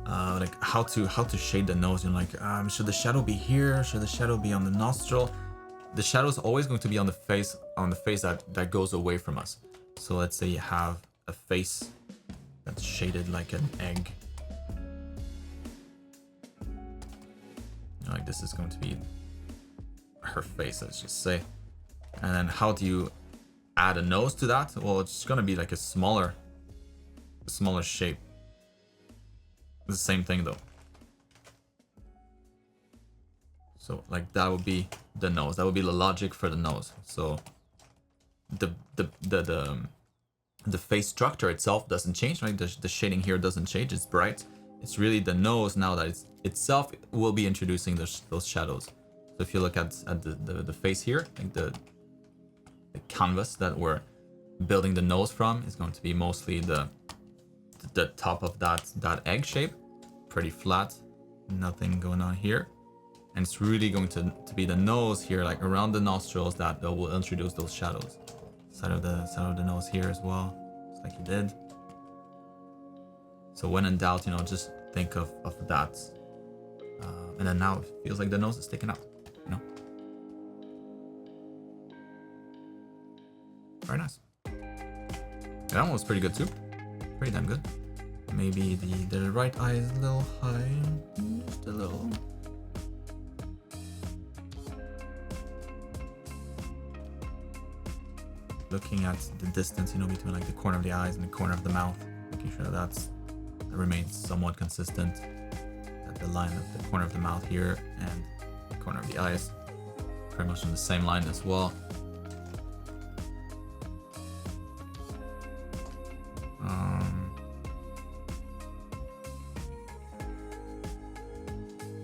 Like how to shade the nose. You know, like should the shadow be here? Should the shadow be on the nostril? The shadow is always going to be on the face that goes away from us. So let's say you have a face that's shaded like an egg. You know, like this is going to be her face, let's just say. And then how do you add a nose to that? Well, it's gonna be like a smaller shape. The same thing though. So like that would be the nose. That would be the logic for the nose. So the face structure itself doesn't change, right? The shading here doesn't change. It's bright. It's really the nose now that it's itself will be introducing those shadows. So if you look at the face here, like the canvas that we're building the nose from is going to be mostly the top of that egg shape, pretty flat, nothing going on here. And it's really going to be the nose here, like around the nostrils, that will introduce those shadows. Side of the nose here as well, just like you did. So when in doubt, you know, just think of that. And then now it feels like the nose is sticking out, you know. Very nice. That one was pretty good too. Pretty damn good. Maybe the right eye is a little high, just a little. Looking at the distance, you know, between like the corner of the eyes and the corner of the mouth, making sure that remains somewhat consistent. That the line of the corner of the mouth here and the corner of the eyes, pretty much on the same line as well.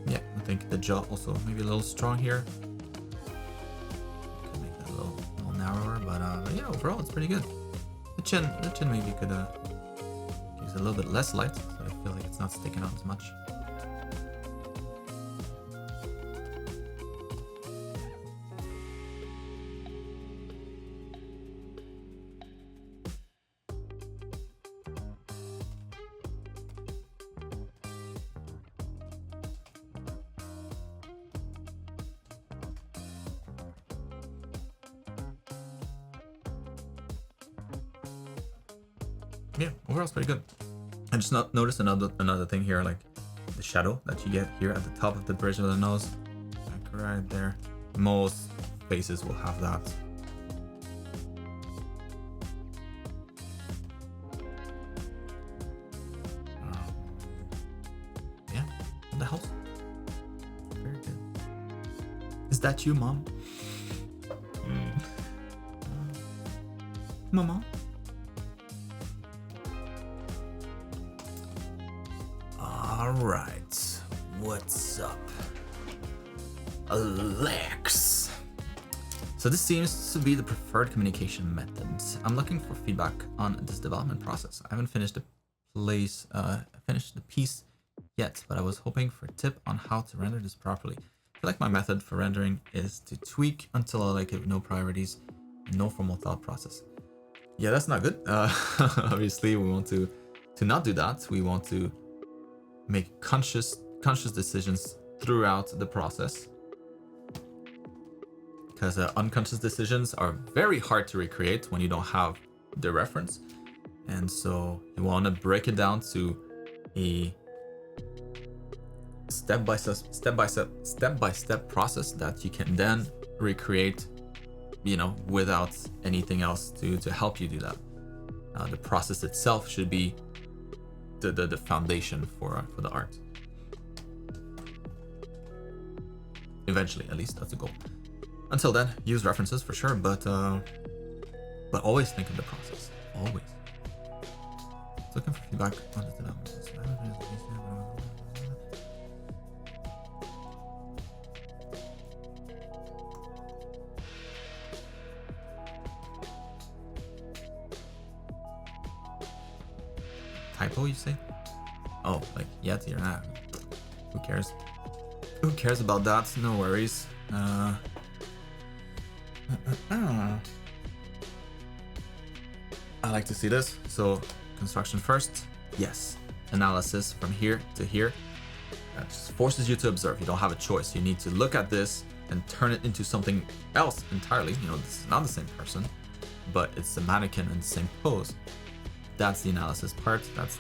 Yeah, I think the jaw also maybe a little strong here. Could make that a little narrower, but yeah, overall it's pretty good. The chin maybe could use a little bit less light, so I feel like it's not sticking out as much. Yeah, overall it's pretty good. I just noticed another thing here, like the shadow that you get here at the top of the bridge of the nose, like right there. Most faces will have that. Yeah, that helps. Very good. Is that you, Mom? Mama? Alright, what's up, Alex? So this seems to be the preferred communication method. I'm looking for feedback on this development process. I haven't finished the piece yet, but I was hoping for a tip on how to render this properly. I feel like my method for rendering is to tweak until I like it, no priorities, no formal thought process. Yeah, that's not good. Obviously, we want to not do that. We want to make conscious decisions throughout the process, because unconscious decisions are very hard to recreate when you don't have the reference. And so you want to break it down to a step-by-step process that you can then recreate, you know, without anything else to help you do that. The process itself should be the foundation for the art. Eventually, at least that's the goal. Until then, use references for sure, but always think of the process. Always. Looking for feedback on the development. Typo, you say? Oh, like yet? You're not. Who cares? Who cares about that? No worries. I like to see this. So construction first, yes. Analysis from here to here. That just forces you to observe. You don't have a choice. You need to look at this and turn it into something else entirely. You know, this is not the same person, but it's the mannequin in the same pose. That's the analysis part. That's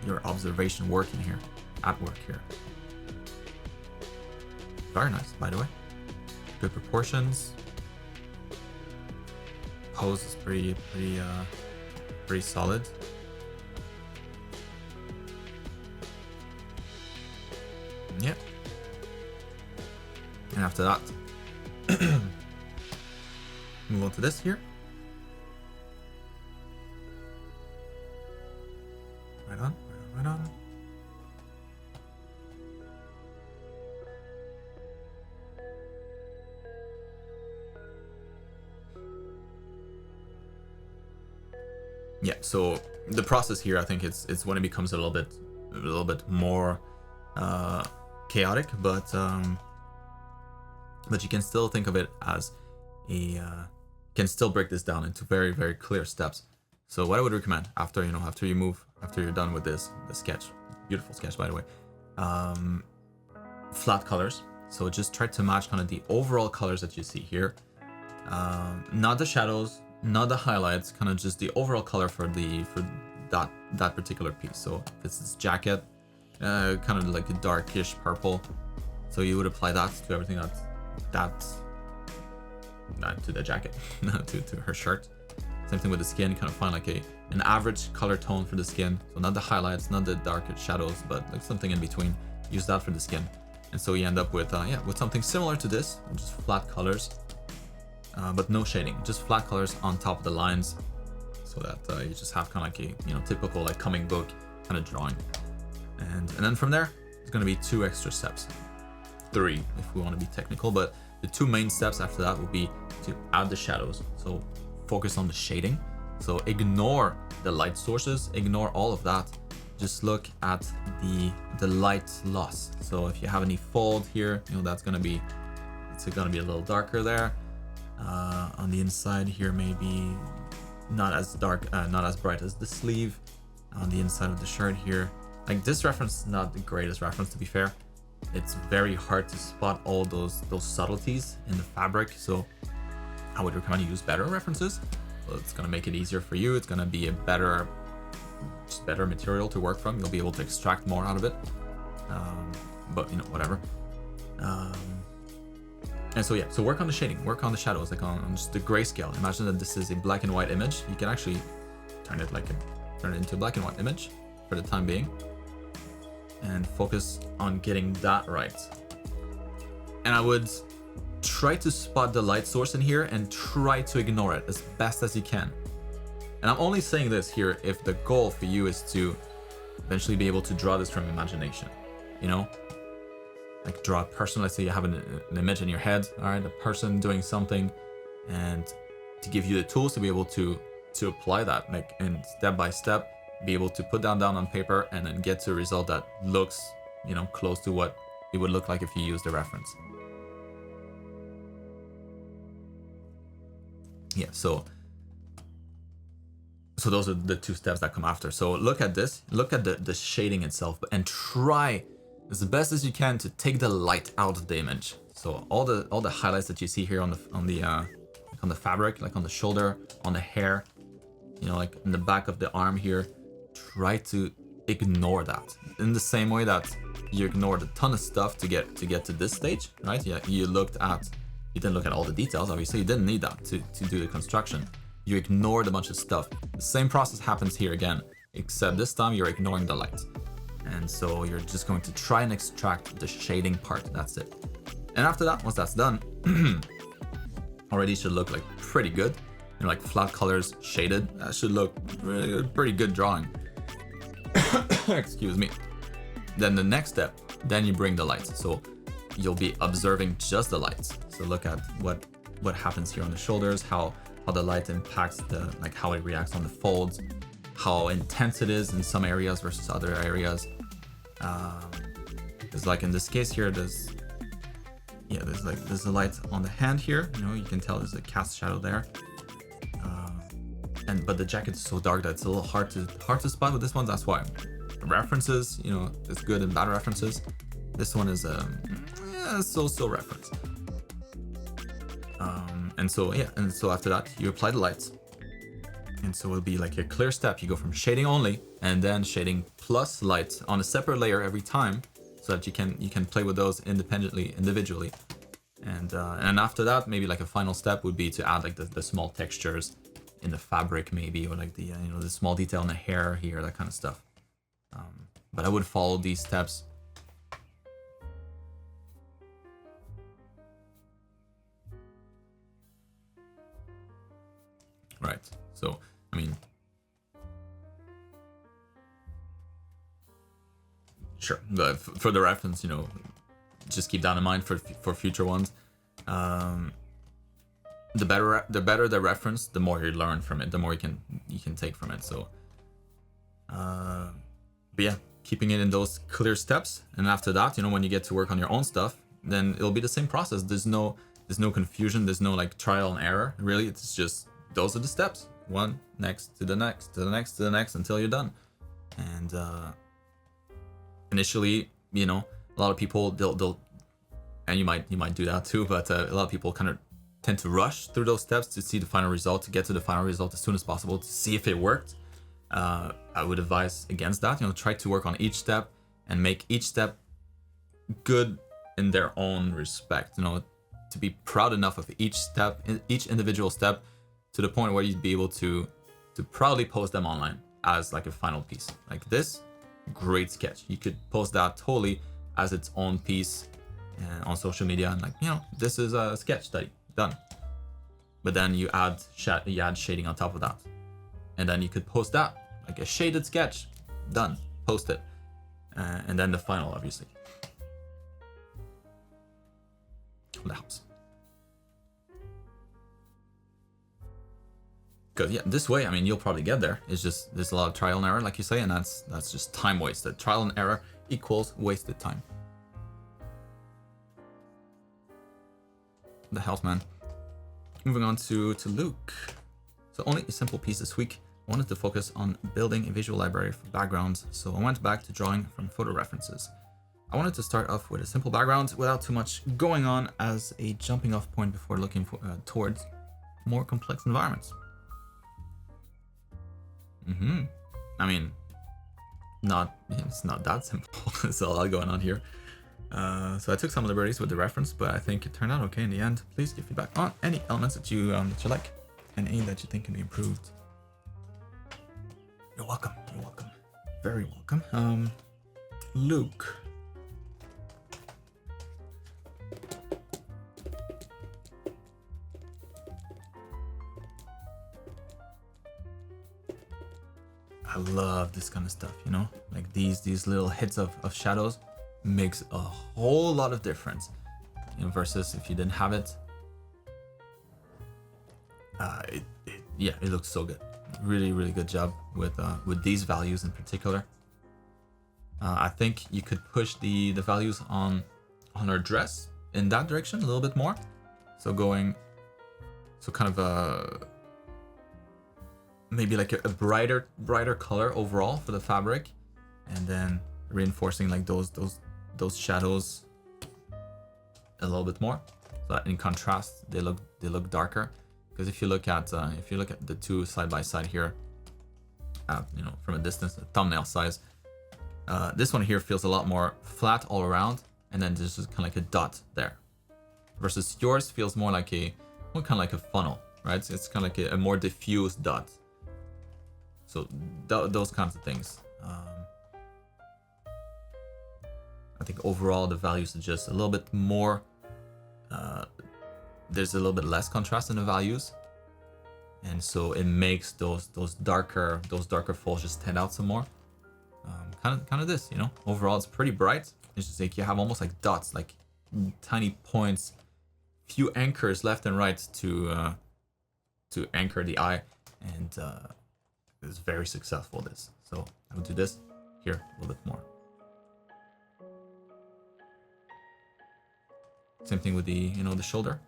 your observation working here, at work here. Very nice, by the way. Good proportions. Pose is pretty solid. Yep. And after that, move on to this here. Right on, right on. Yeah, so the process here, I think it's when it becomes a little bit more chaotic, but you can still think of it as can still break this down into very, very clear steps. So what I would recommend after you're done with the sketch, beautiful sketch by the way, flat colors. So just try to match kind of the overall colors that you see here, not the shadows, not the highlights, kind of just the overall color for that particular piece. So if it's this jacket, kind of like a darkish purple, so you would apply that to everything that's to the jacket, to her shirt. Same thing with the skin, kind of find like an average color tone for the skin. So not the highlights, not the darker shadows, but like something in between. Use that for the skin. And so you end up with with something similar to this, just flat colors, but no shading, just flat colors on top of the lines, so that you just have kind of like a typical like comic book kind of drawing. And then from there, there's going to be 2 extra steps, 3 if we want to be technical, but the 2 main steps after that will be to add the shadows. So focus on the shading. So ignore the light sources, ignore all of that. Just look at the light loss. So if you have any fold here, that's going to be, it's going to be a little darker there. On the inside here, maybe not as dark, not as bright as the sleeve. On the inside of the shirt here, like this reference is not the greatest reference, to be fair. It's very hard to spot all those subtleties in the fabric. So I would recommend you use better references. Well, it's gonna make it easier for you. It's gonna be a better material to work from. You'll be able to extract more out of it. But whatever. And so so work on the shading, work on the shadows, like on just the grayscale. Imagine that this is a black and white image. You can actually turn it into a black and white image for the time being, and focus on getting that right. And I would try to spot the light source in here and try to ignore it as best as you can. And I'm only saying this here if the goal for you is to eventually be able to draw this from imagination, like draw a person. Let's say you have an image in your head, all right, a person doing something, and to give you the tools to be able to apply that, like, and step by step be able to put that down on paper and then get to a result that looks close to what it would look like if you used a reference. Yeah, so those are the 2 steps that come after. So look at this, look at the shading itself, and try as best as you can to take the light out of the image. So all the highlights that you see here on the fabric, like on the shoulder, on the hair, like in the back of the arm here, try to ignore that in the same way that you ignored a ton of stuff to get to this stage, right? Yeah, you didn't look at all the details. Obviously, you didn't need that to do the construction. You ignored a bunch of stuff. The same process happens here again, except this time you're ignoring the light. And so you're just going to try and extract the shading part. That's it. And after that, once that's done, already should look like pretty good. Like flat colors, shaded. That should look pretty good drawing. Excuse me. Then the next step, then you bring the lights. So you'll be observing just the lights. So look at what happens here on the shoulders, how the light impacts how it reacts on the folds, how intense it is in some areas versus other areas. Because like in this case here, there's yeah, there's a light on the hand here. You know, you can tell there's a cast shadow there. But the jacket is so dark that it's a little hard to spot with this one. That's why references, you know, there's good and bad references. This one is so reference. And so after that you apply the lights, and so it'll be like a clear step. You go from shading only and then shading plus light on a separate layer every time, so that you can play with those individually. And after that, maybe like a final step would be to add like the small textures in the fabric, maybe, or like the you know, the small detail in the hair here, that kind of stuff. But I would follow these steps. Right. So I mean, sure. But for the reference, you know, just keep that in mind for future ones. The better the reference, the more you learn from it, the more you can take from it. So, but yeah, keeping it in those clear steps, and after that, you know, when you get to work on your own stuff, then it'll be the same process. There's no confusion. There's no like trial and error. Really, it's just those are the steps. One next to the next to the next to the next until you're done. And initially, you know, a lot of people they'll and you might do that too, but a lot of people kind of tend to rush through those steps to see the final result, to get to the final result as soon as possible, to see if it worked. I would advise against that. You know, try to work on each step and make each step good in their own respect. You know, to be proud enough of each step, each individual step, to the point where you'd be able to proudly post them online as like a final piece. Like this, great sketch. You could post that totally as its own piece on social media, and like, you know, this is a sketch study done. But then you add shading on top of that, and then you could post that like a shaded sketch done, post it, and then the final, obviously. That helps. Because yeah, this way, I mean, you'll probably get there. It's just there's a lot of trial and error, like you say, and that's just time wasted. Trial and error equals wasted time. The health, man. Moving on to Luke. So only a simple piece this week. I wanted to focus on building a visual library for backgrounds, so I went back to drawing from photo references. I wanted to start off with a simple background without too much going on as a jumping off point before looking towards more complex environments. I mean, it's not that simple. There's a lot going on here. So I took some liberties with the reference, but I think it turned out okay in the end. Please give feedback on any elements that you like, and any that you think can be improved. You're welcome. You're welcome. Very welcome. Luke. I love this kind of stuff, you know, like these little hits of shadows makes a whole lot of difference, you know, versus if you didn't have it. It looks so good. Really, really good job with these values in particular. I think you could push the values on her dress in that direction a little bit more. So kind of maybe like a brighter color overall for the fabric, and then reinforcing like those shadows a little bit more, so that in contrast they look darker. Because if you look at the two side by side here, you know, from a distance, the thumbnail size, this one here feels a lot more flat all around, and then there's just kind of like a dot there, versus yours feels more like kind of like a funnel, right? So it's kind of like a more diffuse dot. So those kinds of things. I think overall the values are just a little bit more. There's a little bit less contrast in the values, and so it makes those darker folds just stand out some more. Kind of this, you know. Overall, it's pretty bright. It's just like you have almost like dots, like tiny points, few anchors left and right to anchor the eye, and it's very successful. This, so I would do this here a little bit more. Same thing with the, the shoulder.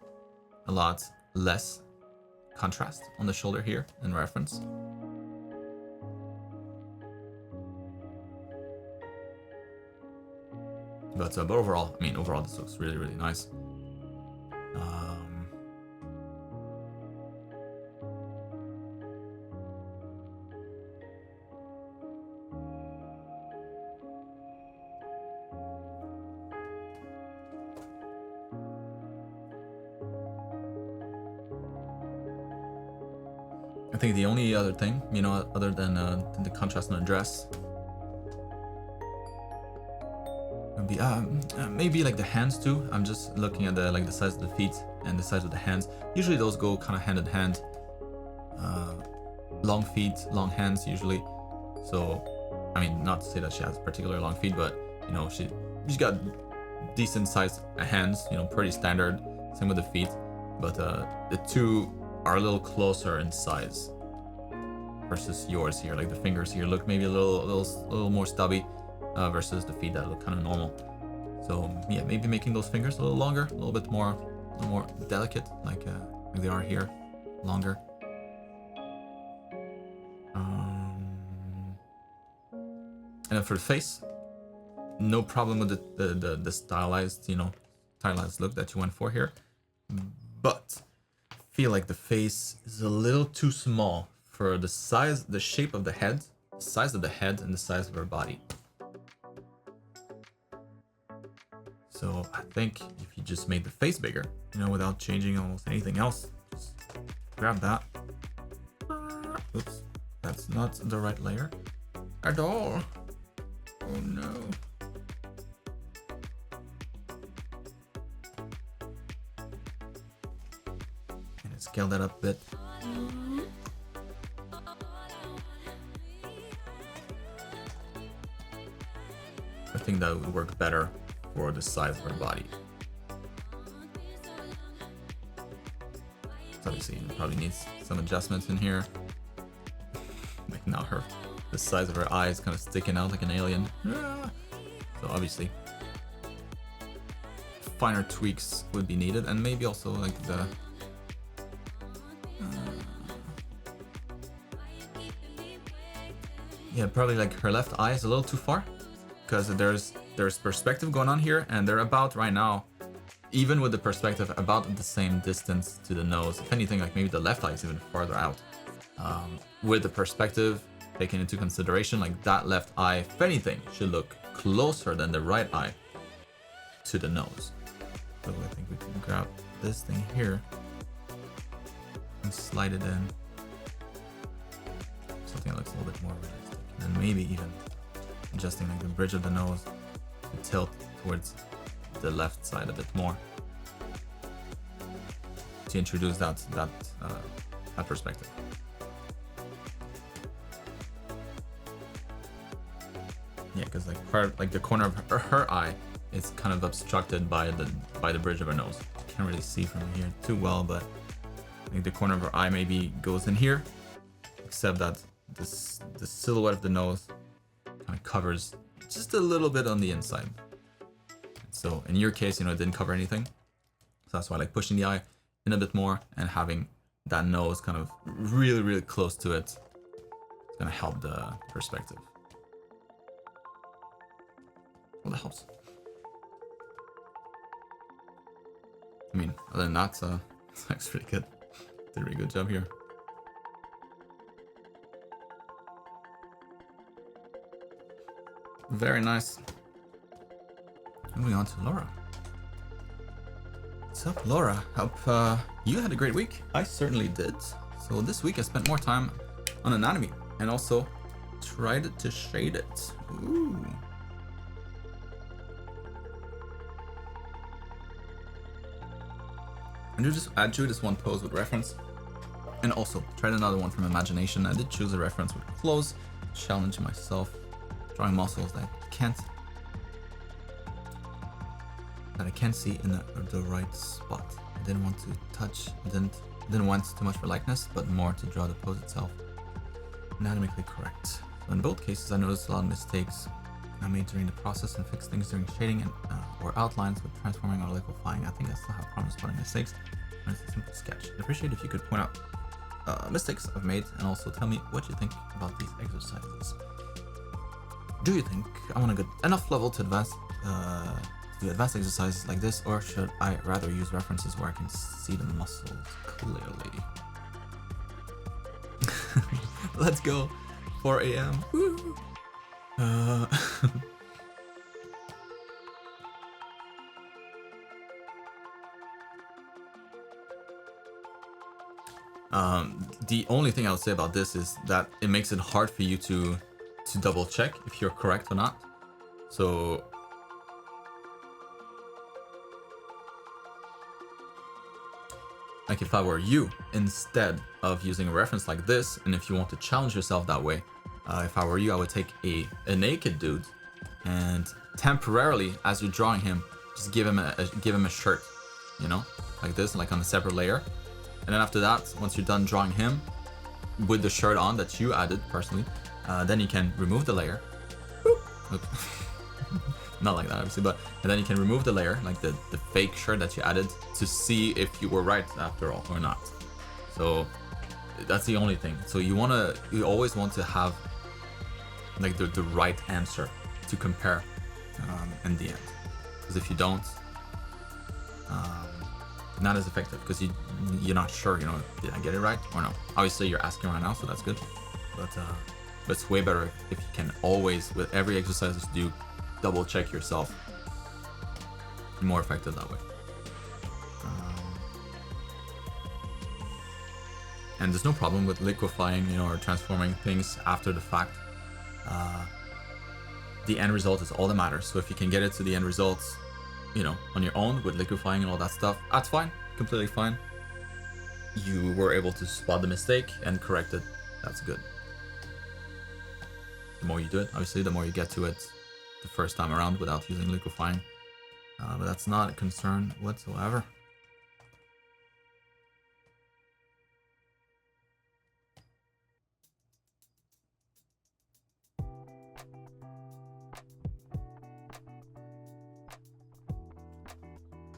A lot less contrast on the shoulder here in reference. But overall, overall this looks really, really nice. I think the only other thing, other than the contrast on the dress, would be maybe like the hands too. I'm just looking at the size of the feet and the size of the hands. Usually those go kind of hand in hand. Long feet, long hands usually. So, not to say that she has particularly long feet, but she's got decent sized hands. Pretty standard. Same with the feet, but the two are a little closer in size versus yours here. Like the fingers here look maybe a little more stubby versus the feet that look kind of normal. So yeah, maybe making those fingers a little longer, a little bit more delicate, like they are here, longer. And then for the face, no problem with the stylized look that you went for here, but feel like the face is a little too small for the size, the shape of the head, the size of the head, and the size of her body. So I think if you just made the face bigger, without changing almost anything else, just grab that. Oops, that's not the right layer at all. Oh no. Scale that up a bit. I think that would work better for the size of her body. So obviously it probably needs some adjustments in here. Like now the size of her eye is kind of sticking out like an alien. So obviously finer tweaks would be needed, and maybe also like the yeah, probably like her left eye is a little too far, because there's perspective going on here, and they're about right now, even with the perspective, about the same distance to the nose. If anything, like maybe the left eye is even farther out. With the perspective taken into consideration, like that left eye, if anything, should look closer than the right eye to the nose. So I think we can grab this thing here and slide it in. Something that looks a little bit more realistic. And then maybe even adjusting like the bridge of the nose to tilt towards the left side a bit more to introduce that perspective. Yeah, because like the corner of her eye is kind of obstructed by the bridge of her nose. Can't really see from here too well, but I think the corner of her eye maybe goes in here, except that the silhouette of the nose kind of covers just a little bit on the inside. So in your case, it didn't cover anything. So that's why like pushing the eye in a bit more and having that nose kind of really, really close to it, it's gonna help the perspective. Well, that helps. Other than that, it looks pretty good. Did a really good job here. Very nice. Moving on to Laura. What's up, Laura? Hope you had a great week. I certainly did. So this week I spent more time on anatomy and also tried to shade it. Ooh. I drew this one pose with reference, and also tried another one from imagination. I did choose a reference with clothes, challenging myself, drawing muscles that I can't see in the right spot. I didn't want to touch, didn't want too much for likeness, but more to draw the pose itself anatomically correct. So in both cases, I noticed a lot of mistakes I made during the process and fix things during shading and or outlines with transforming or liquefying. I think I still have problems spotting mistakes. It's a simple sketch. I'd appreciate if you could point out mistakes I've made and also tell me what you think about these exercises. Do you think I'm on a good enough level to do advanced exercises like this, or should I rather use references where I can see the muscles clearly? Let's go. 4 a.m. Woo! The only thing I would say about this is that it makes it hard for you to double check if you're correct or not. So like if I were you, instead of using a reference like this, and if you want to challenge yourself that way, if I were you, I would take a naked dude and temporarily, as you're drawing him, just give him a shirt, you know, like this, like on a separate layer. And then after that, once you're done drawing him with the shirt on that you added personally, then you can remove the layer. Not like that, obviously, but and then you can remove the layer, like the fake shirt that you added, to see if you were right after all or not. So that's the only thing. So you always want to have like the right answer to compare in the end. Because if you don't, not as effective, because you're not sure, you know, did I get it right or no? Obviously you're asking right now, so that's good. But it's way better if you can always, with every exercise you do, double check yourself. More effective that way. And there's no problem with liquefying, you know, or transforming things after the fact. The end result is all that matters. So if you can get it to the end results, you know, on your own with liquefying and all that stuff, that's fine, completely fine. You were able to spot the mistake and correct it. That's good. The more you do it, obviously, the more you get to it the first time around without using liquefying. But that's not a concern whatsoever.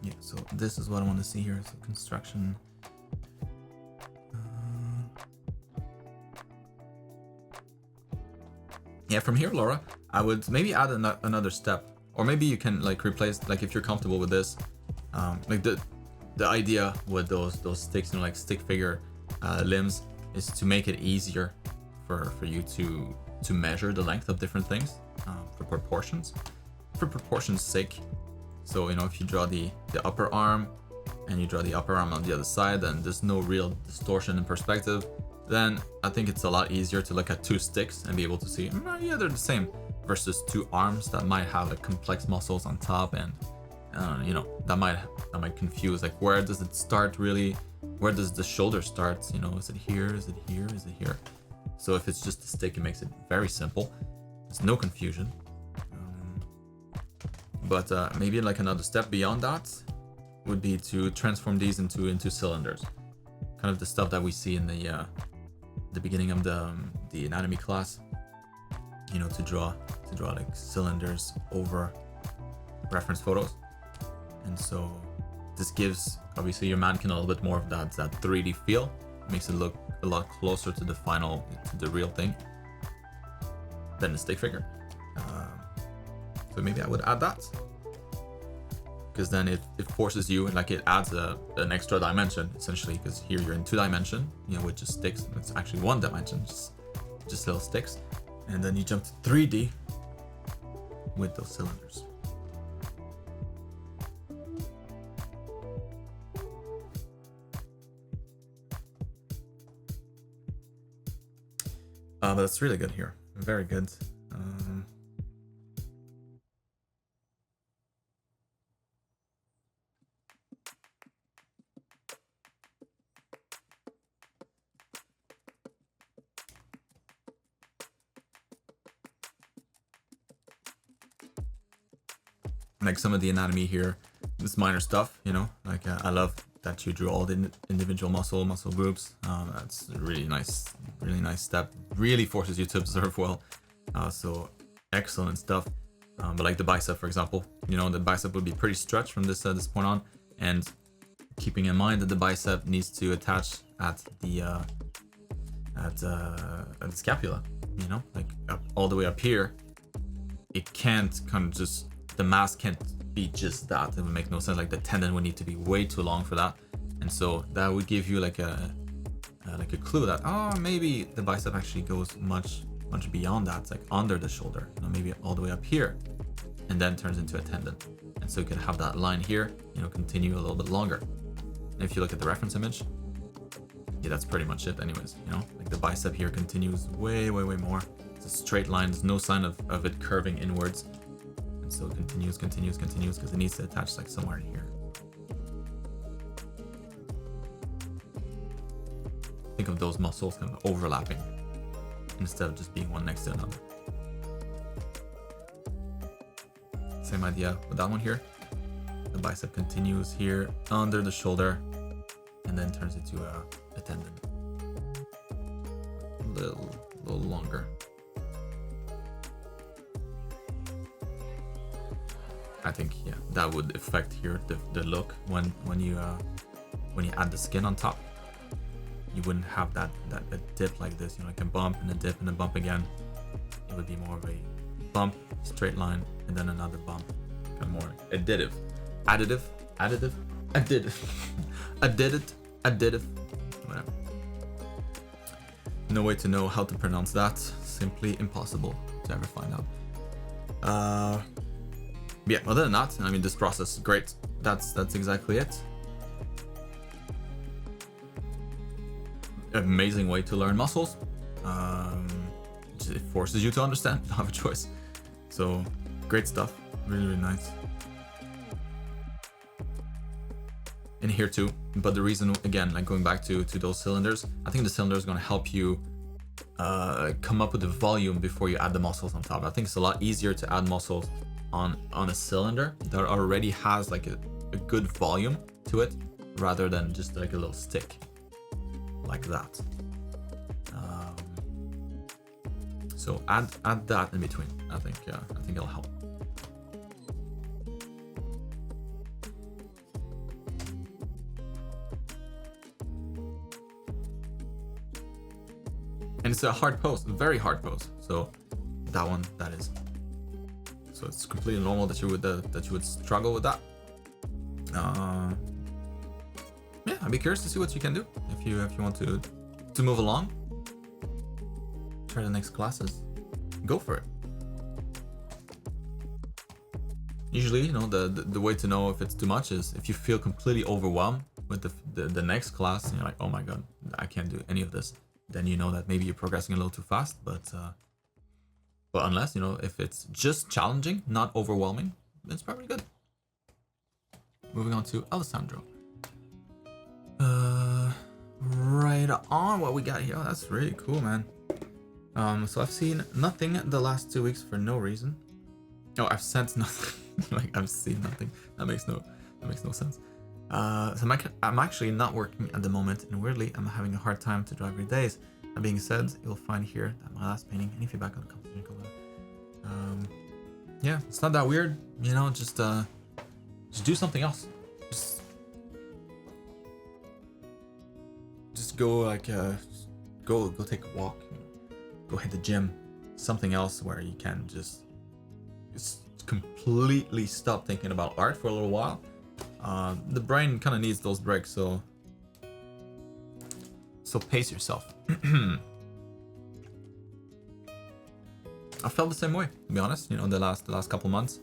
Yeah, so this is what I want to see here. So construction. Yeah, from here, Laura, I would maybe add another step, or maybe you can like replace, like if you're comfortable with this, like the idea with those sticks, you know, like stick figure limbs, is to make it easier for you to measure the length of different things for proportions sake. So, you know, if you draw the upper arm and you draw the upper arm on the other side, and there's no real distortion in perspective, then I think it's a lot easier to look at two sticks and be able to see, yeah, they're the same, versus two arms that might have like complex muscles on top, and you know, that might confuse, like, where does it start really? Where does the shoulder start? You know, is it here? Is it here? Is it here? So if it's just a stick, it makes it very simple. There's no confusion. But maybe like another step beyond that would be to transform these into cylinders, kind of the stuff that we see in the beginning of the anatomy class. You know, to draw like cylinders over reference photos. And so this gives obviously your mannequin a little bit more of that 3D feel. It makes it look a lot closer to the real thing than the stick figure. So maybe I would add that, because then it forces you, and like it adds an extra dimension essentially, because here you're in 2D, you know, with just sticks. It's actually 1 dimension, just little sticks, and then you jump to 3D with those cylinders. But that's really good here, very good. Like some of the anatomy here, this minor stuff, you know, like I love that you drew all the individual muscle groups. That's a really nice step. Really forces you to observe well. So excellent stuff. But like the bicep, for example, you know, the bicep would be pretty stretched from this point on, and keeping in mind that the bicep needs to attach at the scapula, you know, like all the way up here. It can't kind of just, the mass can't be just that. It would make no sense. Like the tendon would need to be way too long for that, and so that would give you like a clue that maybe the bicep actually goes much beyond that. It's like under the shoulder, you know, maybe all the way up here, and then turns into a tendon. And so you can have that line here, you know, continue a little bit longer. And if you look at the reference image, yeah, that's pretty much it anyways, you know, like the bicep here continues way more. It's a straight line. There's no sign of it curving inwards. And so it continues because it needs to attach like somewhere in here. Think of those muscles kind of overlapping instead of just being one next to another. Same idea with that one here. The bicep continues here under the shoulder and then turns into a tendon. A little longer. I think, yeah, that would affect here the look when you add the skin on top. You wouldn't have that dip like this, you know, like a bump and a dip and a bump again. It would be more of a bump, straight line, and then another bump. Kind of more additive, whatever. No way to know how to pronounce that. Simply impossible to ever find out. Yeah, other than that, I mean, this process is great. That's exactly it. Amazing way to learn muscles. It forces you to understand. You don't have a choice. So great stuff. Really nice. In here too, but the reason, again, like going back to those cylinders, I think the cylinder is going to help you come up with the volume before you add the muscles on top. I think it's a lot easier to add muscles on a cylinder that already has like a good volume to it, rather than just like a little stick like that. So add that in between. I think it'll help. And it's a hard pose, a very hard pose. So that is. So it's completely normal that you would struggle with that. Yeah, I'd be curious to see what you can do if you want to move along. Try the next classes. Go for it. Usually, you know, the way to know if it's too much is if you feel completely overwhelmed with the next class and you're like, oh my god, I can't do any of this. Then you know that maybe you're progressing a little too fast, but unless, you know, if it's just challenging, not overwhelming, it's probably good. Moving on to Alessandro. Right on, what we got here. Oh, that's really cool, man. So I've seen nothing the last 2 weeks for no reason. Oh, I've sent nothing. Like I've seen nothing. That makes no sense. So I'm actually not working at the moment, and weirdly, I'm having a hard time to drive your days. That being said, you'll find here that my last painting. Any feedback on the competition? Yeah, it's not that weird. You know, just do something else. Just go like go take a walk. You know, go hit the gym. Something else where you can just completely stop thinking about art for a little while. The brain kind of needs those breaks, so pace yourself. I felt the same way, to be honest. You know, the last couple months,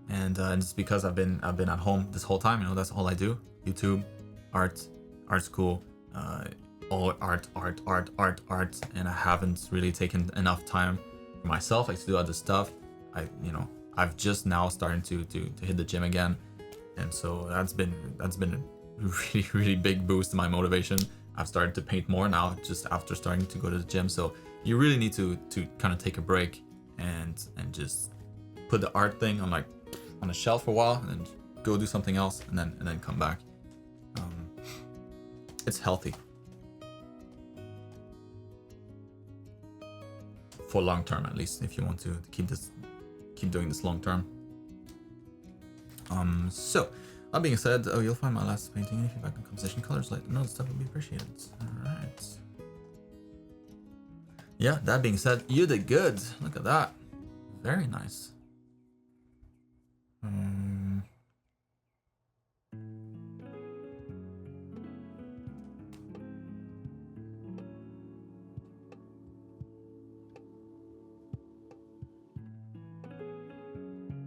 and it's because I've been at home this whole time. You know, that's all I do: YouTube, art school, all art, and I haven't really taken enough time for myself, like to do other stuff. I've just now starting to hit the gym again, and so that's been a really big boost to my motivation. I've started to paint more now just after starting to go to the gym. So you really need to kind of take a break and just put the art thing on a shelf for a while and then go do something else and then come back. It's healthy. for long term at least, if you want to keep doing this long term. So that being said, you'll find my last painting. Any feedback on composition, colors, light, no stuff would be appreciated. All right. Yeah, that being said, you did good. Look at that. Very nice.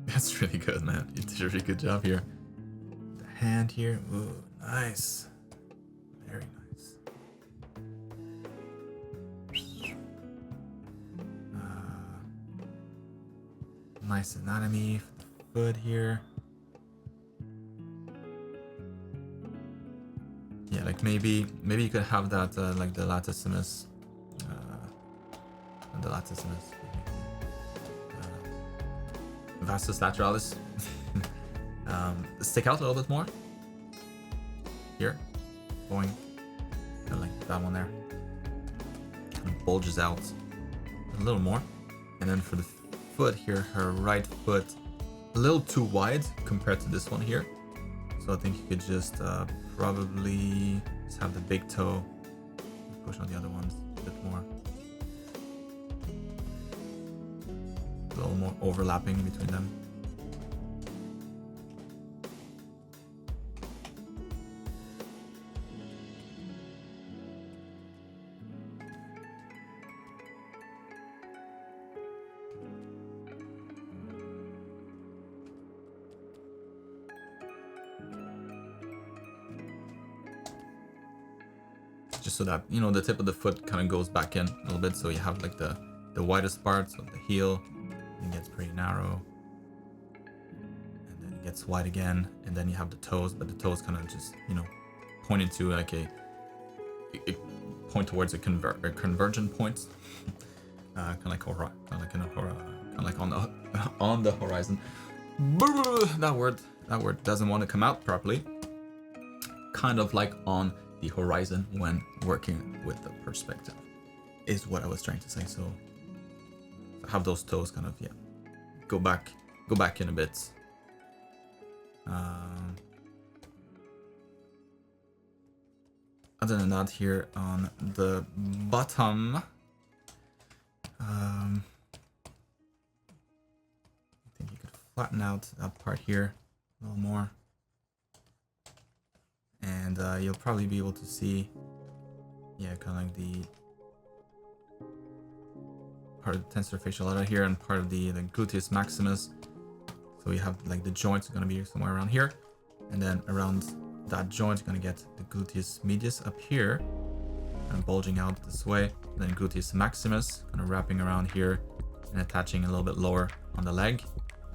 That's really good, man. You did a really good job here. The hand here. Ooh, nice. Very nice. Nice anatomy for the foot here. Yeah, like maybe you could have that like the latissimus, vastus lateralis stick out a little bit more here, going kind of like that one there, kind of bulges out a little more. And then for the foot here, her right foot a little too wide compared to this one here, so I think you could just probably just have the big toe push on the other ones a bit more, a little more overlapping between them. Just so that, you know, the tip of the foot kind of goes back in a little bit, so you have like the widest part, so the heel, it gets pretty narrow, and then it gets wide again, and then you have the toes, but the toes kind of just, you know, point into like a point towards a convergent point, kind of like on the horizon. That word doesn't want to come out properly. Kind of like on the horizon when working with the perspective is what I was trying to say. So have those toes kind of, yeah, go back in a bit. Other than that, here on the bottom, I think you could flatten out that part here a little more. And you'll probably be able to see, yeah, kind of like the part of the tensor facial here and part of the gluteus maximus. So you have like the joints are going to be somewhere around here, and then around that joint you're going to get the gluteus medius up here and bulging out this way, and then gluteus maximus kind of wrapping around here and attaching a little bit lower on the leg,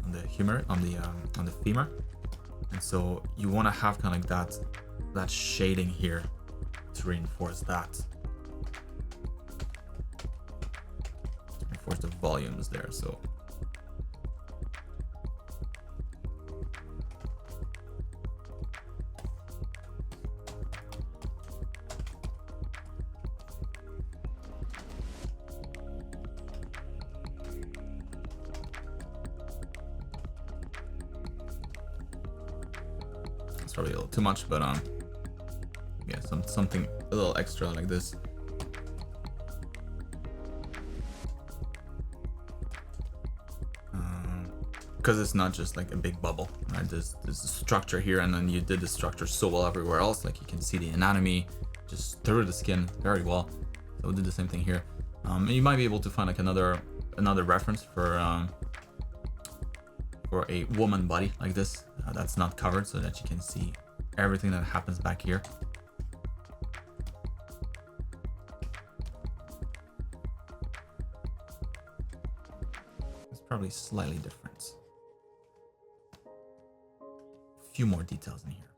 on the femur, on the femur. And so you want to have kind of like that shading here to reinforce that. Reinforce the volumes there, so. It's probably a little too much, but yeah, something a little extra like this. Because it's not just like a big bubble, right? There's a structure here, and then you did the structure so well everywhere else. Like you can see the anatomy just through the skin very well. So we'll do the same thing here. And you might be able to find like another reference for a woman body like this that's not covered, so that you can see everything that happens back here. It's probably slightly different. A few more details in here.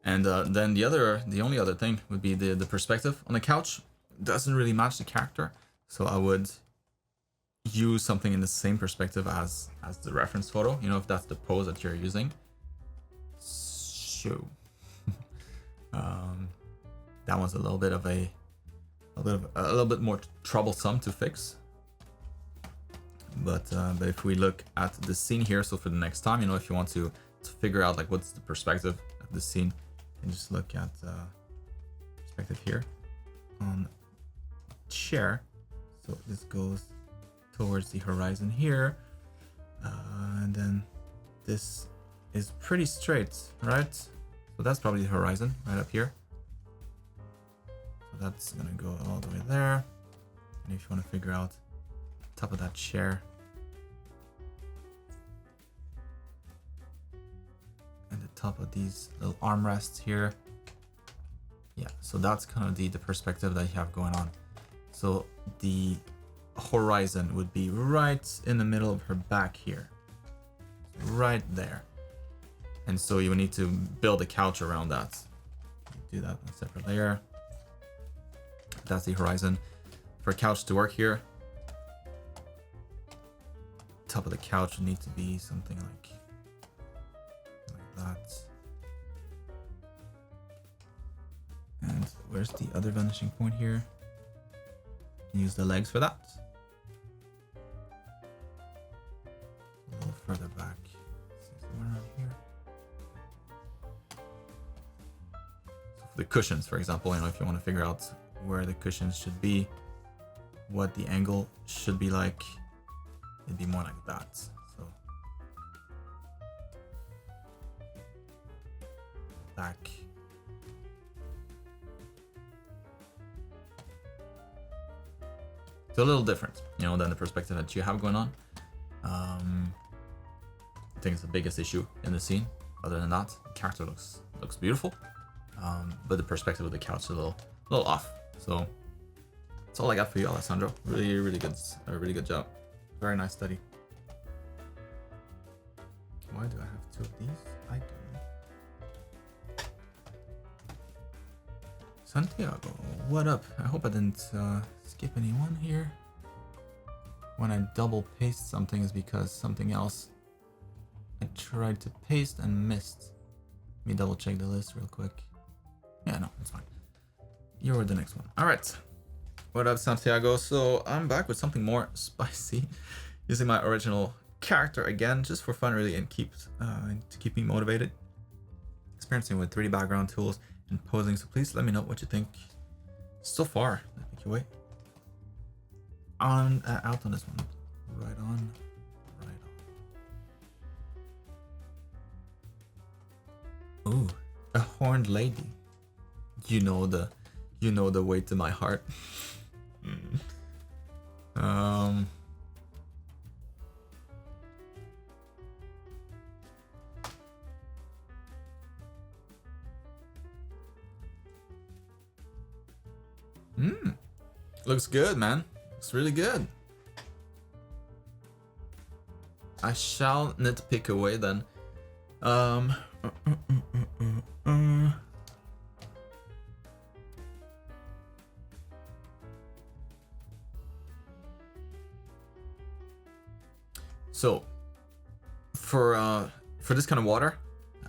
And then the only other thing would be the perspective on the couch. Doesn't really match the character, so I would use something in the same perspective as the reference photo, you know, if that's the pose that you're using. So That one's a little bit of a little bit more troublesome to fix. But if we look at the scene here, so for the next time, you know, if you want to figure out like what's the perspective of the scene, and just look at perspective here on chair. So this goes towards the horizon here, and then this is pretty straight, right? So that's probably the horizon right up here. So that's gonna go all the way there. And if you want to figure out top of that chair and the top of these little armrests here, yeah, so that's kind of the perspective that you have going on. So the horizon would be right in the middle of her back here, right there. And so you would need to build a couch around that. Do that on a separate layer. That's the horizon. For a couch to work here, top of the couch would need to be something like that. And where's the other vanishing point here? Use the legs for that. A little further back. Somewhere around here. So for the cushions, for example, you know, if you want to figure out where the cushions should be, what the angle should be like, it'd be more like that. So back. So a little different, you know, than the perspective that you have going on. I think it's the biggest issue in the scene. Other than that, the character looks beautiful, but the perspective of the couch is a little off. So that's all I got for you, Alessandro. Really good job. Very nice study. Why do I have two of these? I don't know. Santiago, what up? I hope I didn't skip anyone here. When I double paste something is because something else I tried to paste and missed. Let me double check the list real quick. Yeah, no, it's fine. You're the next one. All right. What up, Santiago? So I'm back with something more spicy, using my original character again, just for fun, really, and to keep me motivated. Experiencing with 3D background tools and posing. So please let me know what you think so far. Thank you. Wait. Out on this one. Right on. Ooh, a horned lady. You know the way to my heart. Looks good, man. Looks really good. I shall nitpick away then. So for this kind of water,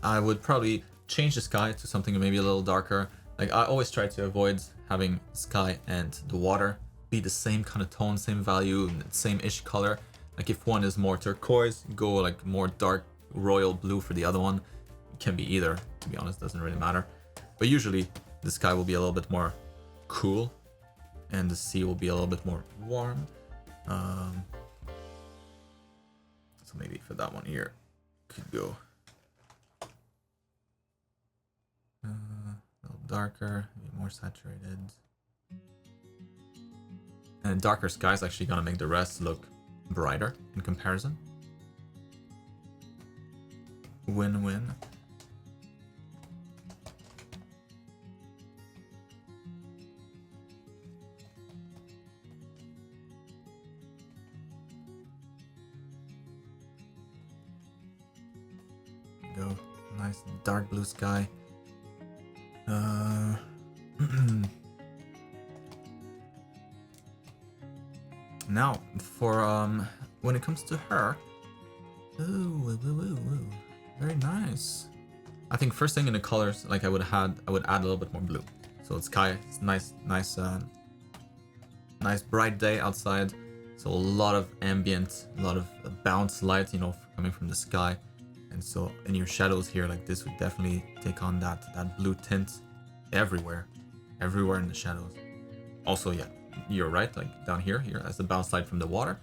I would probably change the sky to something maybe a little darker. Like I always try to avoid having sky and the water be the same kind of tone, same value, same-ish color. Like if one is more turquoise, go like more dark royal blue for the other one. It can be either, to be honest, doesn't really matter. But usually the sky will be a little bit more cool and the sea will be a little bit more warm. So maybe for that one here, could go a little darker, maybe more saturated. And darker sky is actually gonna make the rest look brighter in comparison. Win-win. Go. Nice dark blue sky. Now, for when it comes to her, ooh, very nice. I think first thing in the colors, like I would add a little bit more blue. So it's sky, it's nice, nice bright day outside. So a lot of ambient, a lot of bounce light, you know, coming from the sky. And so in your shadows here, like this would definitely take on that blue tint everywhere in the shadows. Also, yeah, you're right, like down here as the bounce light from the water,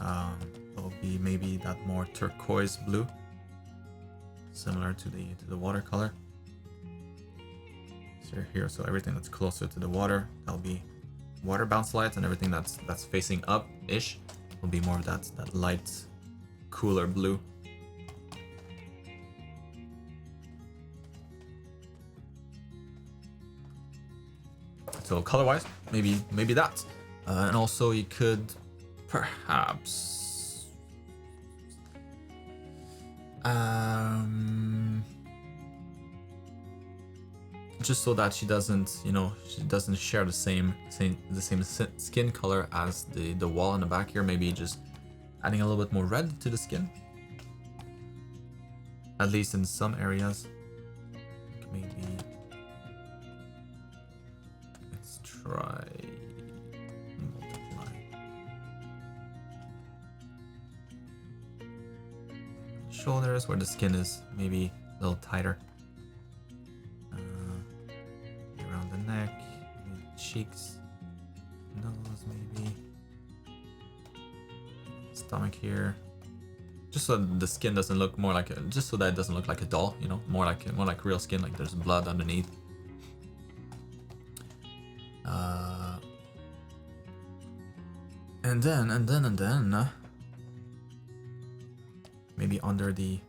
it'll be maybe that more turquoise blue, similar to the watercolor. So here, so everything that's closer to the water, that'll be water bounce light, and everything that's facing up-ish will be more of that light, cooler blue. So color-wise, maybe that, and also you could perhaps just so that she doesn't share the same skin color as the wall in the back here. Maybe just adding a little bit more red to the skin, at least in some areas. Maybe let's try multiply shoulders where the skin is maybe a little tighter. Around the neck, maybe cheeks, nose, maybe stomach here. Just so the skin doesn't look more like just so that it doesn't look like a doll, you know, more like real skin, like there's blood underneath. And then maybe under the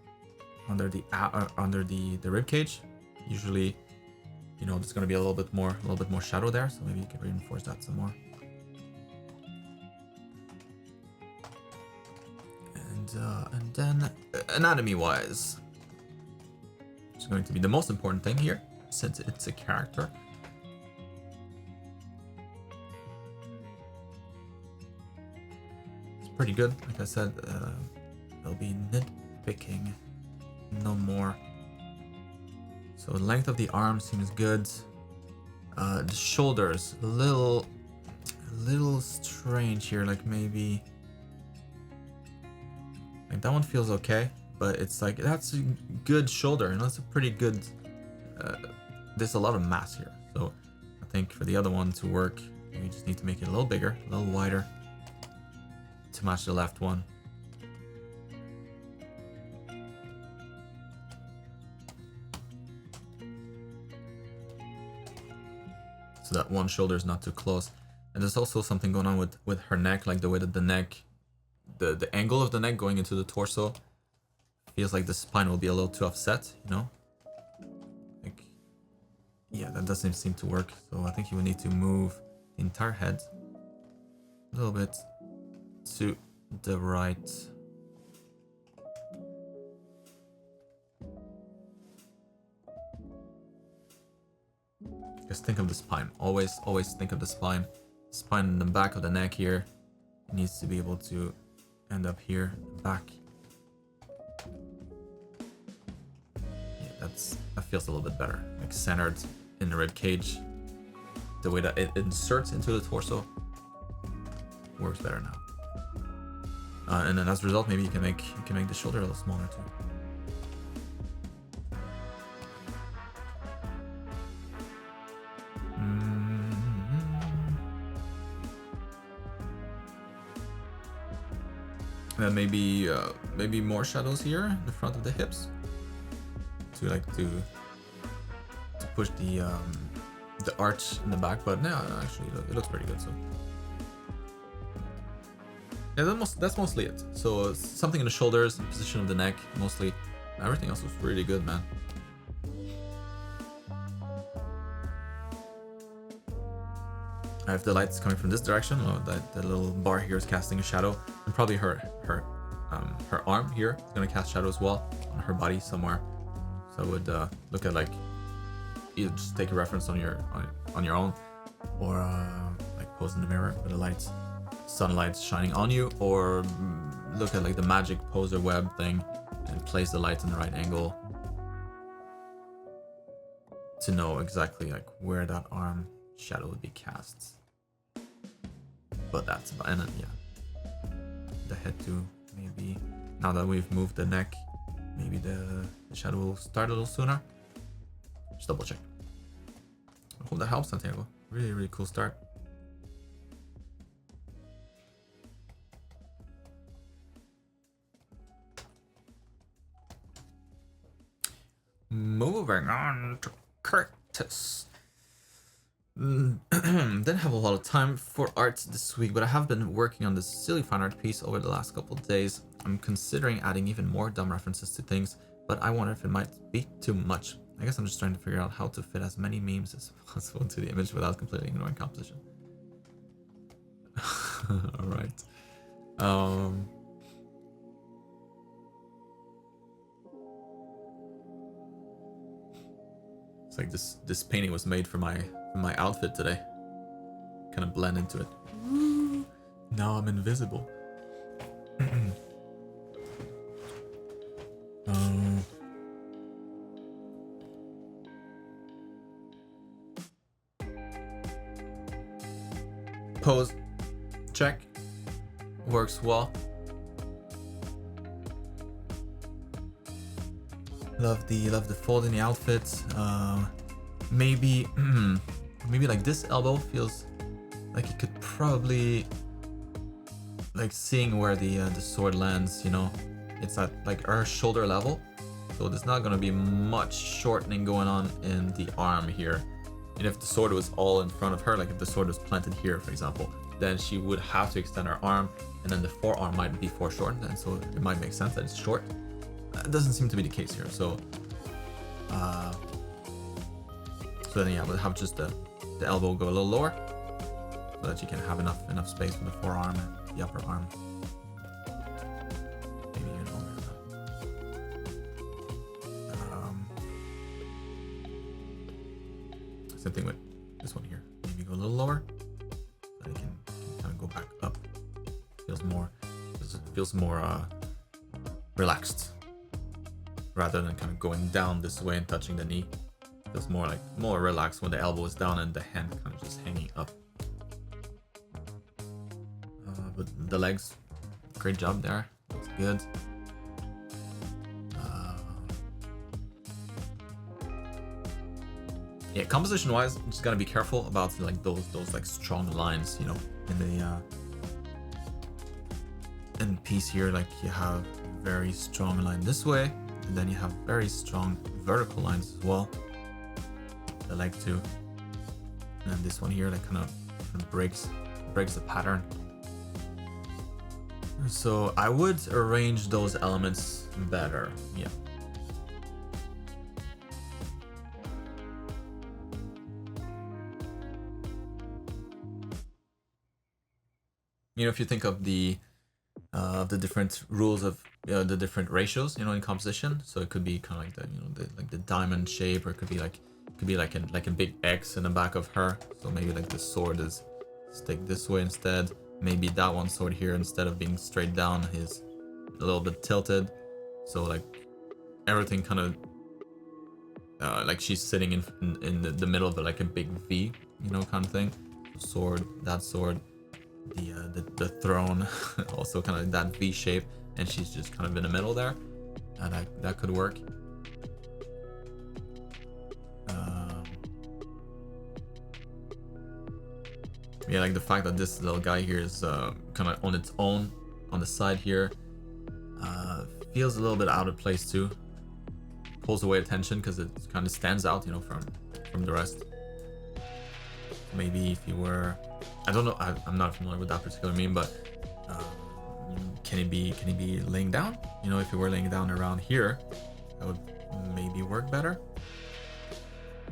rib cage, usually, you know, there's gonna be a little bit more shadow there, so maybe you can reinforce that some more. And then anatomy-wise, it's going to be the most important thing here, since it's a character. It's pretty good, like I said. There'll be nitpicking, no more. So length of the arm seems good. The shoulders, a little strange here, like maybe. Like that one feels okay, but it's like that's a good shoulder, and that's a pretty good. There's a lot of mass here, so I think for the other one to work, you just need to make it a little bigger, a little wider, to match the left one. So that one shoulder is not too close, and there's also something going on with her neck, like the way that the neck. The angle of the neck going into the torso feels like the spine will be a little too offset, you know? Like, yeah, that doesn't seem to work. So I think you would need to move the entire head a little bit to the right. Just think of the spine. Always think of the spine. Spine in the back of the neck here. It needs to be able to end up here, back. Yeah, that feels a little bit better, like centered in the rib cage. The way that it inserts into the torso works better now. And then as a result, maybe you can make the shoulder a little smaller too. And maybe more shadows here in the front of the hips to push the arch in the back. But no, actually it looks pretty good. So yeah, that's mostly it. So something in the shoulders, the position of the neck, mostly. Everything else was really good, man. If the light's coming from this direction, that little bar here is casting a shadow, and probably her arm here is gonna cast shadow as well on her body somewhere. So I would look at, like, either just take a reference on your own, or like pose in the mirror with the lights, sunlight shining on you, or look at like the magic poser web thing and place the lights in the right angle. to know exactly like where that arm shadow would be cast. But that's about, and then yeah, the head too. Maybe now that we've moved the neck, maybe the shadow will start a little sooner. Just double check. I hope that helps, Santiago. Really cool start. Moving on to Curtis. Didn't have a lot of time for art this week, but I have been working on this silly fan art piece over the last couple of days. I'm considering adding even more dumb references to things, but I wonder if it might be too much. I guess I'm just trying to figure out how to fit as many memes as possible into the image without completely ignoring composition. Alright. It's like this painting was made for my outfit today. Kind of blend into it. Woo! Now I'm invisible. Pose. Check. Works well. Love the fold in the outfit. Maybe like this elbow feels like it could probably, like, seeing where the sword lands, you know, it's at like our shoulder level, so there's not gonna be much shortening going on in the arm here. And if the sword was all in front of her, like if the sword was planted here, for example, then she would have to extend her arm, and then the forearm might be foreshortened, and so it might make sense that it's short. It doesn't seem to be the case here, so then yeah, we'll have just the elbow go a little lower, so that you can have enough space for the forearm and the upper arm. Maybe even longer than that. Same thing with this one here. Maybe go a little lower, so that it can kind of go back up. Feels more relaxed, rather than kind of going down this way and touching the knee. Feels more relaxed when the elbow is down and the hand kind of just hanging up. But the legs, great job there. Looks good. Yeah, composition wise, just gotta be careful about like those like strong lines, you know, in the piece here. Like you have very strong line this way, and then you have very strong vertical lines as well. The leg too, and then this one here that kind of breaks the pattern. So I would arrange those elements better. Yeah. You know, if you think of the different rules of the different ratios, you know, in composition, so it could be kind of like the, you know, the diamond shape, or it could be like a big X in the back of her. So maybe like the sword is stick this way instead. Maybe that one sword here, instead of being straight down, is a little bit tilted. So like everything kind of like she's sitting in the middle of like a big V, you know, kind of thing. Sword, that sword, the throne, also kind of that V shape, and she's just kind of in the middle there, and that could work. Yeah, like the fact that this little guy here is kind of on its own on the side here feels a little bit out of place too. Pulls away attention because it kind of stands out, you know, from the rest. Maybe if you were, I don't know, I'm not familiar with that particular meme, but can he be laying down? You know, if he were laying down around here, that would maybe work better.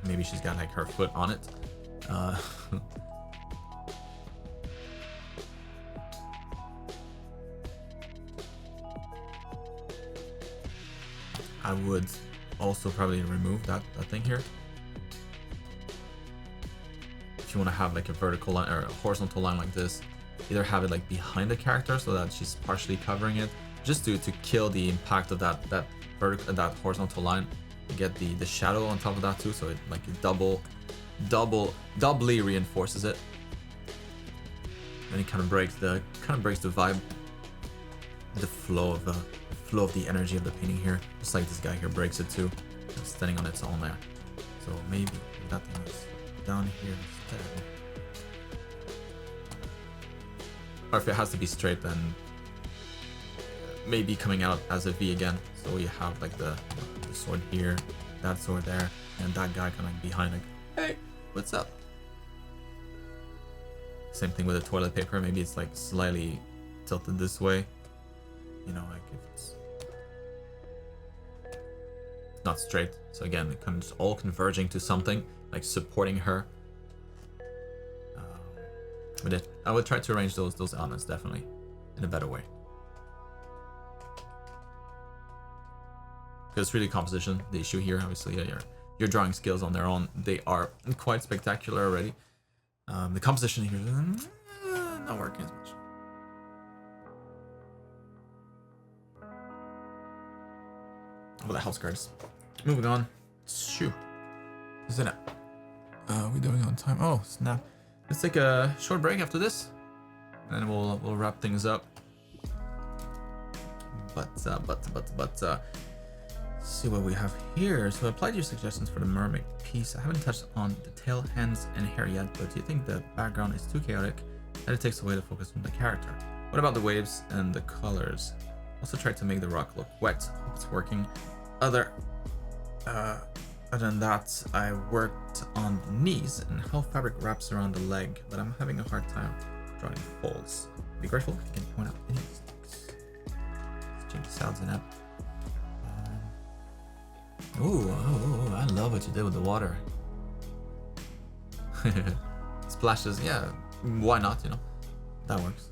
Maybe she's got like her foot on it. I would also probably remove that thing here. If you want to have like a vertical line or a horizontal line like this, either have it like behind the character so that she's partially covering it, just to kill the impact of that horizontal line, You get the shadow on top of that too, so it like it doubly reinforces it. And it kind of breaks the vibe, the flow of the energy of the painting here. Just like this guy here breaks it too, standing on its own there. So maybe that thing is down here instead. Or if it has to be straight, then maybe coming out as a V again. So you have like the sword here, that sword there, and that guy kind of behind like, hey, what's up? Same thing with the toilet paper. Maybe it's like slightly tilted this way. You know, like if it's not straight. So again, it comes all converging to something, like supporting her. But I would try to arrange those elements definitely in a better way. Because it's really composition, the issue here. Obviously, your drawing skills on their own, they are quite spectacular already. The composition here is not working as much. Oh, the house guards. Moving on. Shoo. Isn't it? We doing on time? Oh, snap. Let's take a short break after this, and then we'll wrap things up. But see what we have here. So I applied your suggestions for the mermaid piece. I haven't touched on the tail, hands, and hair yet, but do you think the background is too chaotic that it takes away the focus from the character? What about the waves and the colors? Also tried to make the rock look wet. Hope it's working. Other than that, I worked on the knees and how fabric wraps around the leg, but I'm having a hard time drawing holes. Be grateful if you can point out any mistakes. Let's change the sounds in it. Ooh, I love what you did with the water. Splashes, yeah, why not, you know? That works.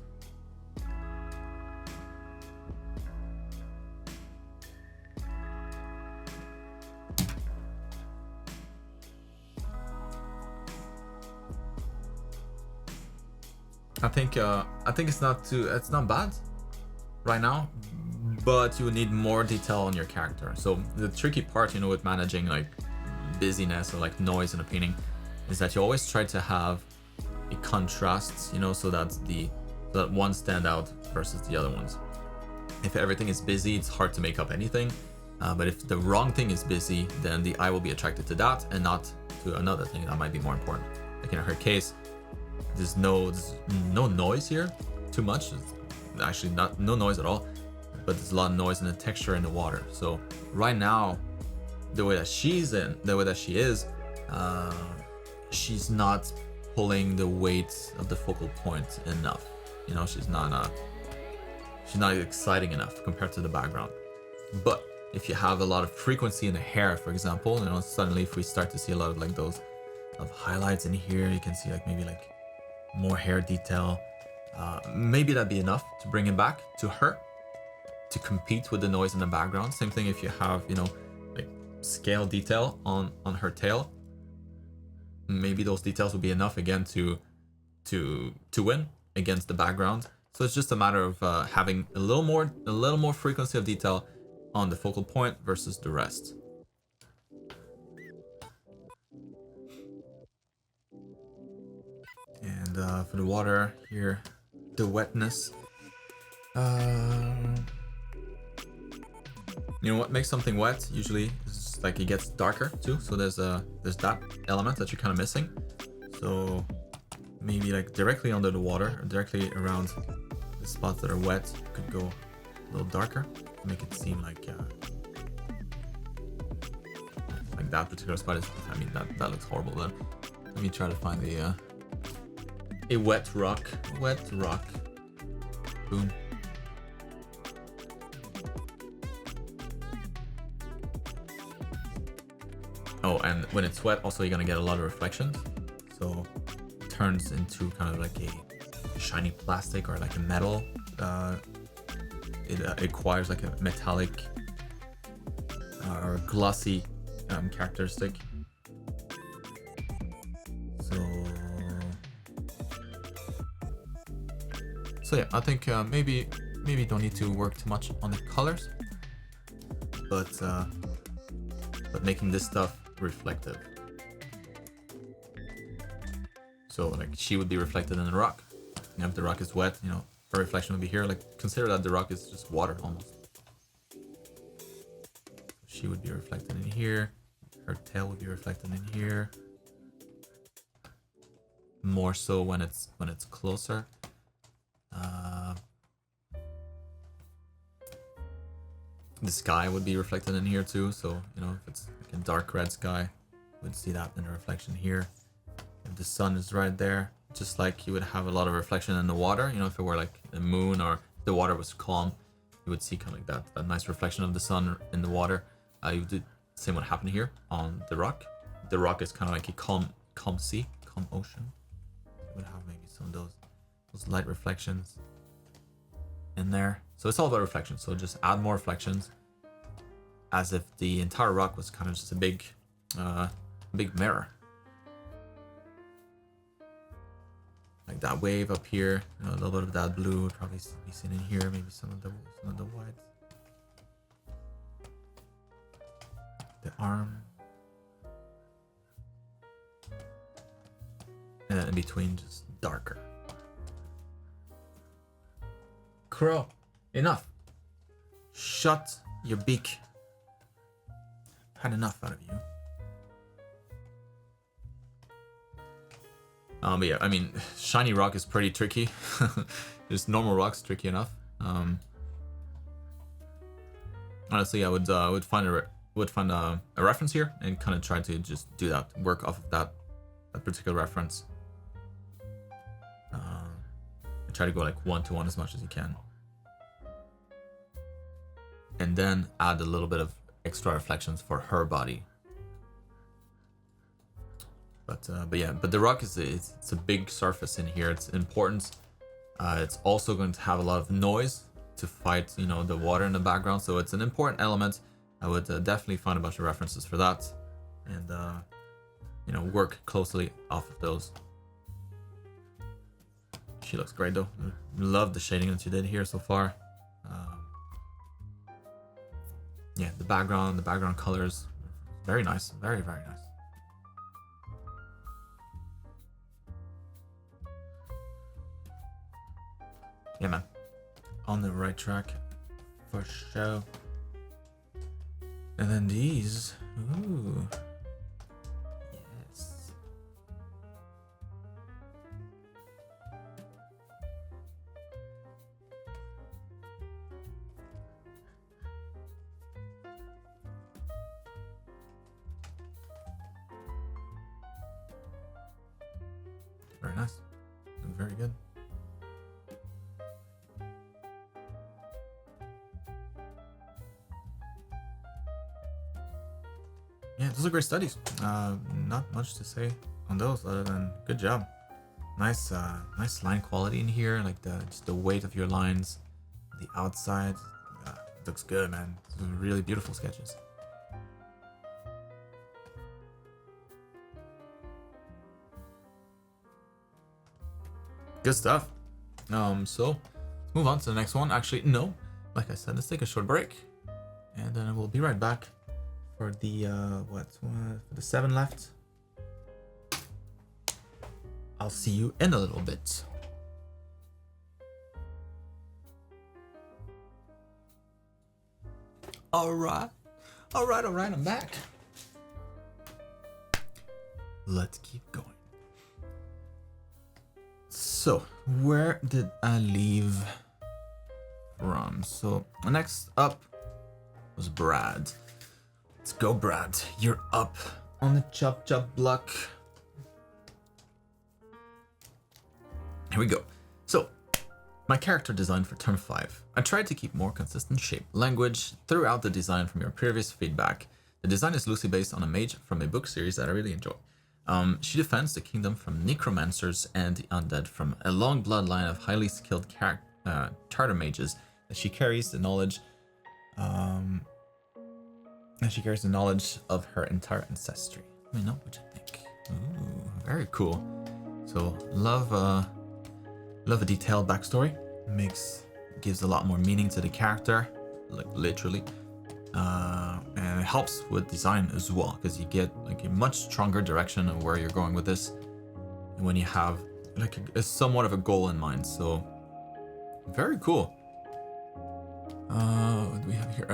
I think it's not bad right now, but you would need more detail on your character. So the tricky part, you know, with managing like busyness or like noise in a painting is that you always try to have a contrast, you know, so that one stand out versus the other ones. If everything is busy, it's hard to make up anything. But if the wrong thing is busy, then the eye will be attracted to that and not to another thing that might be more important. Like in her case, there's no noise here, too much. It's actually no noise at all, but there's a lot of noise in the texture in the water. So right now, the way that she is, she's not pulling the weight of the focal point enough. You know, she's not exciting enough compared to the background. But if you have a lot of frequency in the hair, for example, you know, suddenly if we start to see a lot of like those of highlights in here, you can see like maybe like more hair detail. Maybe that'd be enough to bring it back to her to compete with the noise in the background. Same thing if you have, you know, like scale detail on her tail. Maybe those details will be enough again to win against the background. So it's just a matter of having a little more frequency of detail on the focal point versus the rest. And for the water here, the wetness. You know what makes something wet usually is like it gets darker too. So there's that element that you're kind of missing. So maybe like directly under the water or directly around the spots that are wet, you could go a little darker, make it seem like that particular spot is. I mean that looks horrible. Then let me try to find a wet rock. Boom. Oh, and when it's wet, also you're gonna get a lot of reflections. So it turns into kind of like a shiny plastic or like a metal. It acquires like a metallic or glossy characteristic. So yeah, I think maybe don't need to work too much on the colors, but but making this stuff reflective. So like she would be reflected in the rock. And if the rock is wet, you know, her reflection would be here. Like consider that the rock is just water almost. She would be reflected in here. Her tail would be reflected in here. More so when it's closer. The sky would be reflected in here too. So you know, if it's like a dark red sky, we'd see that in the reflection here. If the sun is right there, just like you would have a lot of reflection in the water. You know, if it were like the moon or the water was calm, you would see kind of like that nice reflection of the sun in the water. You would do the same what happened here on the rock. The rock is kind of like a calm sea, calm ocean. You would have maybe some of those light reflections in there. So it's all about reflection. So just add more reflections, as if the entire rock was kind of just a big mirror. Like that wave up here, you know, a little bit of that blue would probably be seen in here. Maybe some of the white. The arm, and then in between, just darker. Crow, enough. Shut your beak. Had enough out of you. But yeah, I mean, shiny rock is pretty tricky. Just normal rock's tricky enough. Honestly, I would find a reference here and kind of try to just do that, work off of that particular reference. And try to go like 1-to-1 as much as you can. And then add a little bit of extra reflections for her body. But the rock it's a big surface in here. It's important. It's also going to have a lot of noise to fight, you know, the water in the background. So it's an important element. I would definitely find a bunch of references for that, and you know, work closely off of those. She looks great though. Love the shading that you did here so far. Yeah, the background colors, very nice, very nice. Yeah, man, on the right track for sure. And then these, ooh, yes. Very nice, very good. Yeah, those are great studies. Not much to say on those other than good job. Nice line quality in here, like just the weight of your lines, the outside. Looks good, man. Really beautiful sketches. Good stuff. So let's move on to the next one. Actually, no. Like I said, let's take a short break, and then we'll be right back for the for the 7 left. I'll see you in a little bit. All right, I'm back. Let's keep going. So, where did I leave from? So, next up was Brad. Let's go, Brad. You're up on the chop block. Here we go. So, my character design for term 5. I tried to keep more consistent shape language throughout the design from your previous feedback. The design is loosely based on a mage from a book series that I really enjoy. She defends the kingdom from necromancers and the undead from a long bloodline of highly skilled charter mages. She carries the knowledge of her entire ancestry. Let me know what you think. Ooh, very cool. So love a detailed backstory. Gives a lot more meaning to the character, like literally. and it helps with design as well because you get like a much stronger direction of where you're going with this when you have like a somewhat of a goal in mind. So very cool. What do we have here?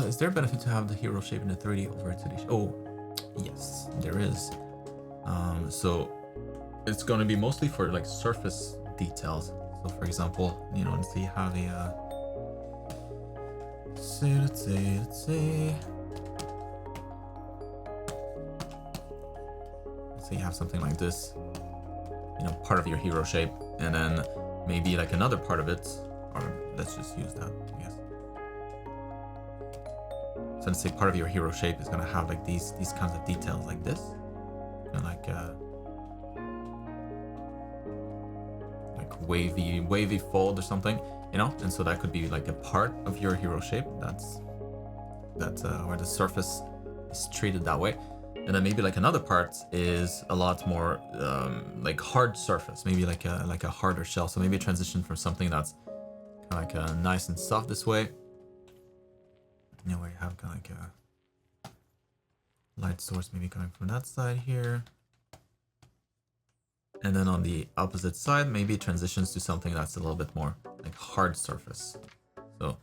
Is there a benefit to have the hero shape in the 3D over 2D? Oh, yes, there is. So it's going to be mostly for like surface details. So for example, you know, let's see how the let's say you have something like this, you know, part of your hero shape, and then maybe like another part of it, or let's just use that, I guess. So let's say part of your hero shape is gonna have like these kinds of details like this, and like wavy fold or something, you know, and so that could be like a part of your hero shape. That's where the surface is treated that way. And then maybe like another part is a lot more like hard surface, maybe like a harder shell. So maybe a transition from something that's kind of like nice and soft this way, you know, where you have kind of like a light source maybe coming from that side here. And then on the opposite side, maybe it transitions to something that's a little bit more like hard surface. So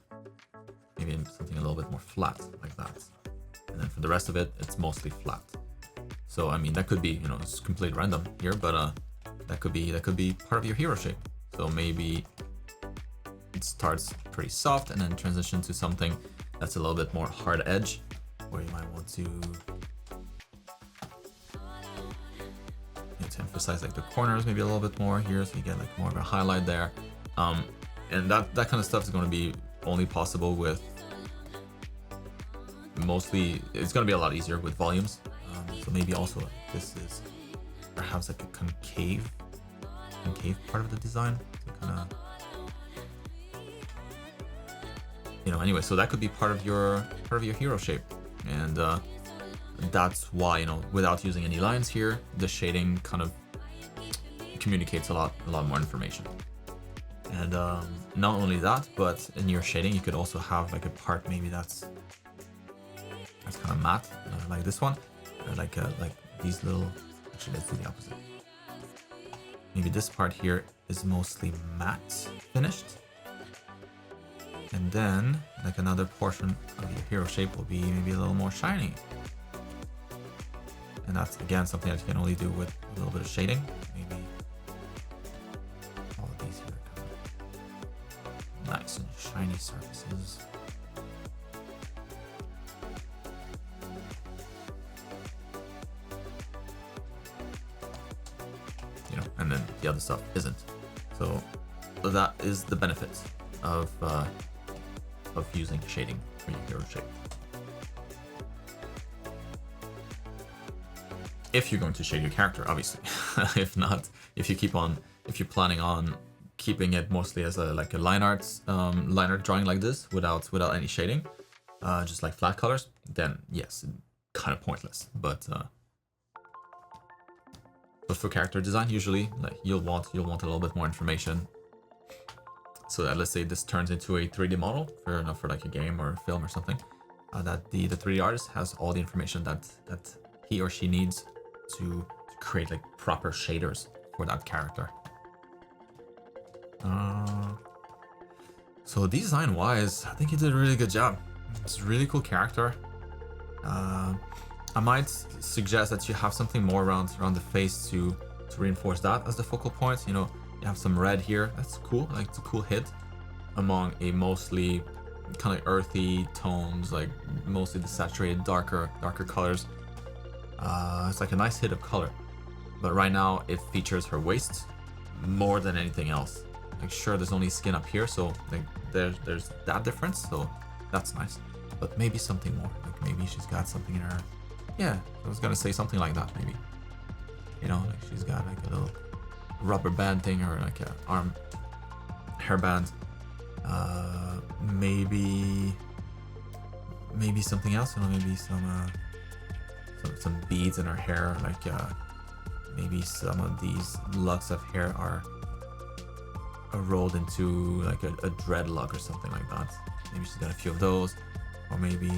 maybe something a little bit more flat like that. And then for the rest of it, it's mostly flat. So I mean, that could be, you know, it's completely random here, but that could be part of your hero shape. So maybe it starts pretty soft and then transition to something that's a little bit more hard edge, where you might want to emphasize like the corners maybe a little bit more here, so you get like more of a highlight there. And that kind of stuff is going to be only possible with mostly, it's going to be a lot easier with volumes. So maybe also this is perhaps like a concave part of the design. So kind of, you know, anyway, so that could be part of your hero shape, and that's why, you know, without using any lines here, the shading kind of communicates a lot more information. And not only that, but in your shading, you could also have like a part maybe that's kind of matte, like this one, like these little. Actually, let's do the opposite. Maybe this part here is mostly matte finished, and then like another portion of your hero shape will be maybe a little more shiny. And that's again something that you can only do with a little bit of shading. Maybe all of these here are kind of nice and shiny surfaces. You know, and then the other stuff isn't. So that is the benefit of using shading for your hero shape. If you're going to shade your character, obviously. If not, if you're planning on keeping it mostly as a line art drawing like this without any shading, just like flat colors, then yes, kind of pointless. But for character design, usually like you'll want a little bit more information. So that, let's say this turns into a 3D model for like a game or a film or something, that the 3D artist has all the information that he or she needs to create like proper shaders for that character. So design wise, I think he did a really good job. It's a really cool character. I might suggest that you have something more around the face to reinforce that as the focal point. You know, you have some red here. That's cool. Like, it's a cool hit among a mostly kind of earthy tones, like mostly the saturated darker colors. It's like a nice hit of color, but right now it features her waist more than anything else. Like, sure, there's only skin up here, so like there's that difference, so that's nice. But maybe something more. Like maybe she's got something in her. Yeah, I was gonna say something like that. Maybe, you know, like she's got like a little rubber band thing, or like a arm hairband. Maybe something else. You know, maybe some beads in her hair. Like maybe some of these locks of hair are rolled into like a dreadlock or something like that. Maybe she's got a few of those. Or maybe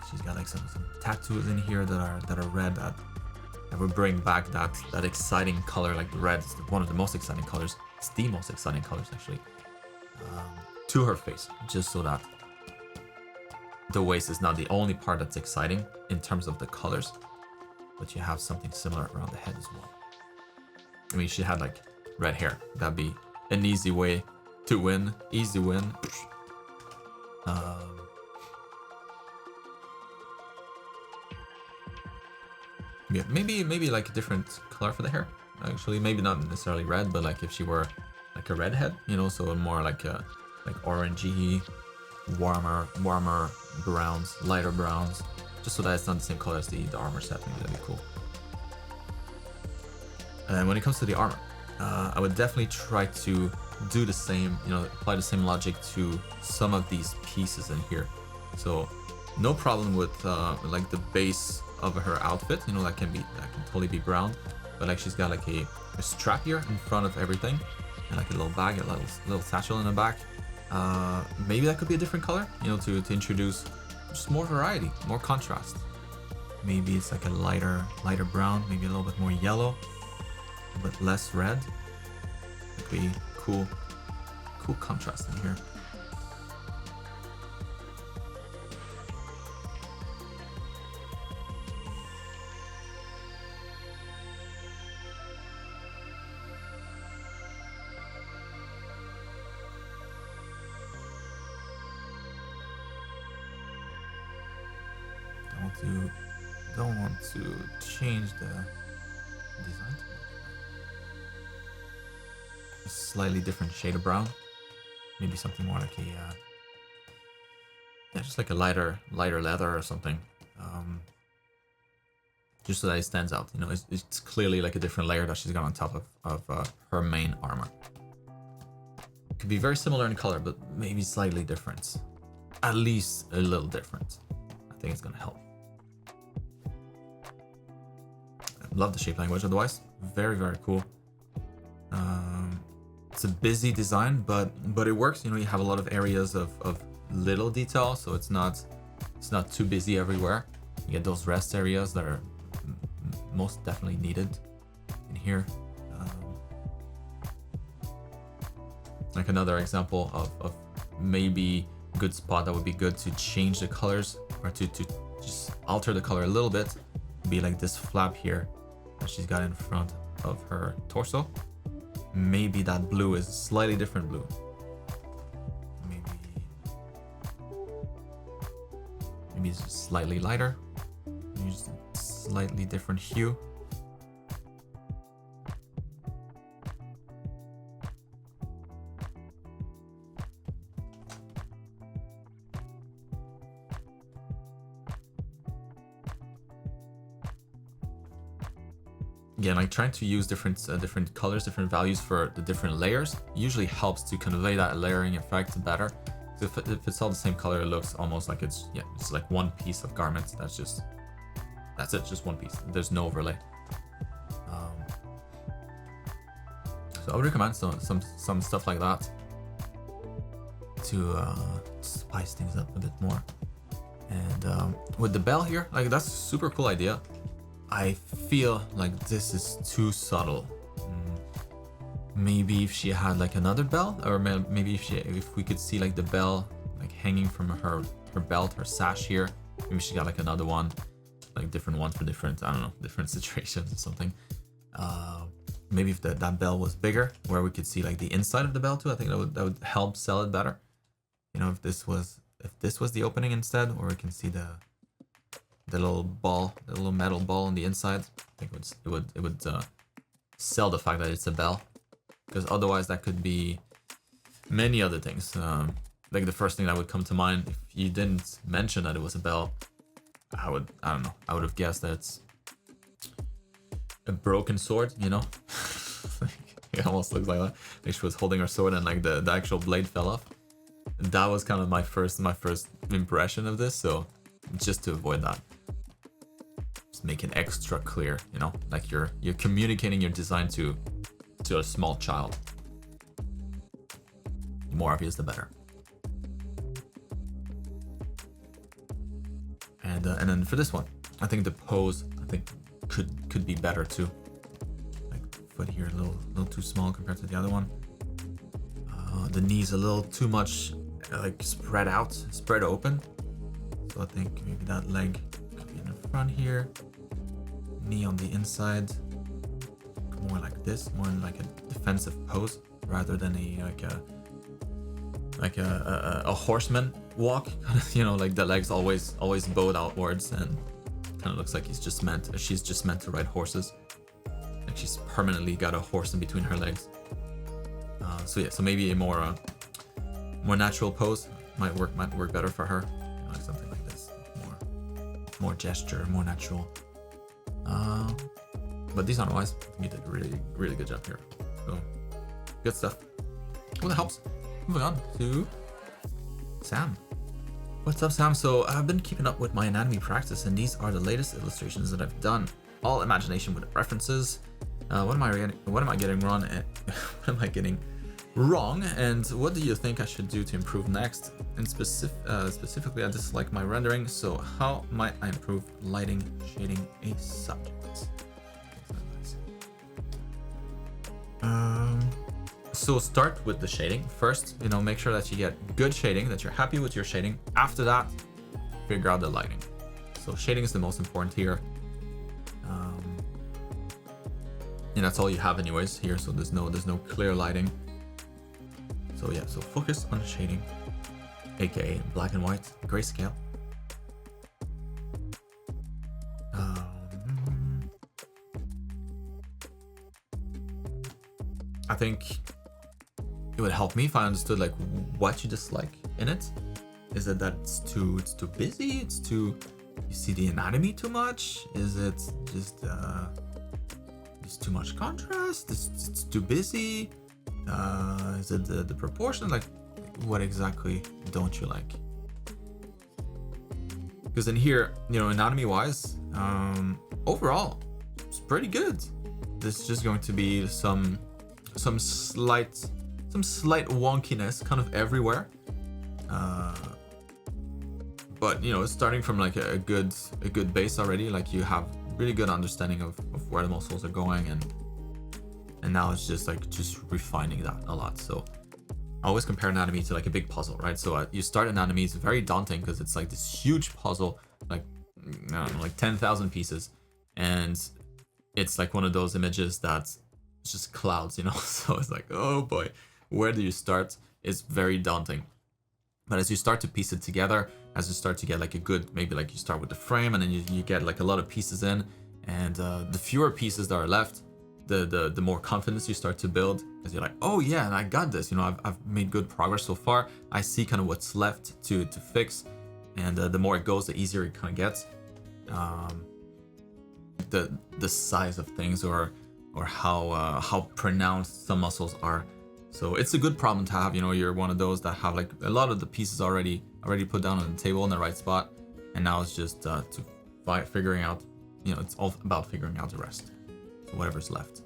she's got like some tattoos in here that are red that would bring back that exciting color. Like the red is one of the most exciting colors. It's the most exciting colors actually. To her face, just so that the waist is not the only part that's exciting in terms of the colors, but you have something similar around the head as well. I mean, she had like red hair. That'd be an easy way to win. Easy win. Yeah, maybe like a different color for the hair. Actually, maybe not necessarily red, but like if she were like a redhead, you know, so more like a orangey, warmer browns, lighter browns, just so that it's not the same color as the armor set. Maybe that'd be cool. And when it comes to the armor, I would definitely try to do the same, you know, apply the same logic to some of these pieces in here. So no problem with like the base of her outfit, you know, that can totally be brown, but like she's got like a strap here in front of everything, and like a little bag, a little satchel in the back. Maybe that could be a different color, you know, to introduce just more variety, more contrast. Maybe it's like a lighter brown, maybe a little bit more yellow, but less red. It could be cool contrast in here. Don't want to change the design. A slightly different shade of brown. Maybe something more like just like a lighter leather or something. Just so that it stands out. You know, it's clearly like a different layer that she's got on top of her main armor. It could be very similar in color, but maybe slightly different. At least a little different. I think it's gonna help. Love the shape language otherwise. Very, very cool. It's a busy design, but it works. You know, you have a lot of areas of little detail, so it's not too busy everywhere. You get those rest areas that are most definitely needed in here. Like another example of maybe a good spot that would be good to change the colors or to just alter the color a little bit. Be like this flap here that she's got in front of her torso. Maybe that blue is a slightly different blue. Maybe it's just slightly lighter. Maybe just a slightly different hue. Again, like trying to use different colors, different values for the different layers usually helps to convey that layering effect better. So if it's all the same color, it looks almost like it's like one piece of garments. That's it, just one piece. There's no overlay. So I would recommend some stuff like that to spice things up a bit more. And with the bell here, like that's a super cool idea. I feel like this is too subtle. Maybe if she had like another bell, or maybe if we could see like the bell like hanging from her belt, her sash here. Maybe she got like another one, like different ones for different, I don't know, different situations or something. Maybe if that bell was bigger, where we could see like the inside of the bell too. I think that would help sell it better. You know, if this was the opening instead, or we can see the little ball, the little metal ball on the inside. I think it would sell the fact that it's a bell, because otherwise that could be many other things. Like the first thing that would come to mind if you didn't mention that it was a bell, I would have guessed that it's a broken sword. You know, it almost looks like that. Like she was holding her sword and like the actual blade fell off. That was kind of my first impression of this. So just to avoid that, make it extra clear, you know, like you're communicating your design to a small child. The more obvious, the better. then for this one, I think the pose could be better too. Like foot here a little too small compared to the other one. The knees a little too much like spread open. So I think maybe that leg could be in the front here. Knee on the inside. More like this, more in like a defensive pose rather than a horseman walk. You know, like the legs always bowed outwards, and kind of looks like she's just meant to ride horses. Like she's permanently got a horse in between her legs. So maybe a more natural pose might work better for her. You know, like something like this, more gesture, more natural. But design-wise, I think you did a really good job here. So good stuff. Well, that helps. Moving on to Sam. What's up, Sam? So I've been keeping up with my anatomy practice, and these are the latest illustrations that I've done. All imagination with references. What am I getting wrong? What am I getting wrong? And what do you think I should do to improve next? And specifically, I dislike my rendering. So how might I improve lighting, shading a subject? So start with the shading first. You know, make sure that you get good shading, that you're happy with your shading. After that, figure out the lighting. So shading is the most important here. And that's all you have anyways here. So there's no clear lighting. So yeah, so focus on shading, aka black and white, grayscale. I think it would help me if I understood like what you dislike in it. Is it that it's too busy? It's too, you see the anatomy too much? Is it just too much contrast? It's too busy? Is it the proportion? Like, what exactly don't you like? Because in here, you know, anatomy wise, overall, it's pretty good. There's just going to be some slight wonkiness kind of everywhere. But you know, it's starting from like a good base already. Like you have really good understanding of where the muscles are going, and now it's just refining that a lot. So I always compare anatomy to like a big puzzle, right? So you start anatomy, it's very daunting because it's like this huge puzzle, like I don't know, like 10,000 pieces, and it's like one of those images that's just clouds, you know. So it's like, oh boy, where do you start? It's very daunting. But as you start to piece it together, as you start to get like a good, maybe like you start with the frame and then you get like a lot of pieces in, and the fewer pieces that are left, the more confidence you start to build, because you're like, oh yeah, and I got this, you know, I've made good progress so far. I see kind of what's left to fix, and the more it goes, the easier it kind of gets. The size of things or how pronounced some muscles are. So it's a good problem to have, you know. You're one of those that have like a lot of the pieces already put down on the table in the right spot, and now it's just figuring out, you know, it's all about figuring out the rest, so whatever's left.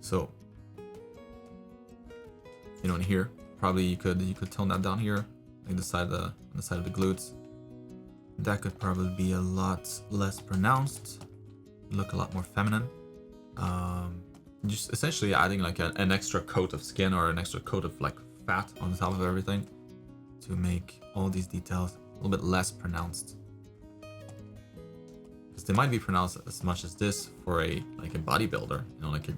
So you know, in here probably you could tone that down here, like the side of the glutes. That could probably be a lot less pronounced, look a lot more feminine. Just essentially adding like an extra coat of skin or an extra coat of like fat on top of everything to make all these details a little bit less pronounced. Because they might be pronounced as much as this for a bodybuilder, you know, like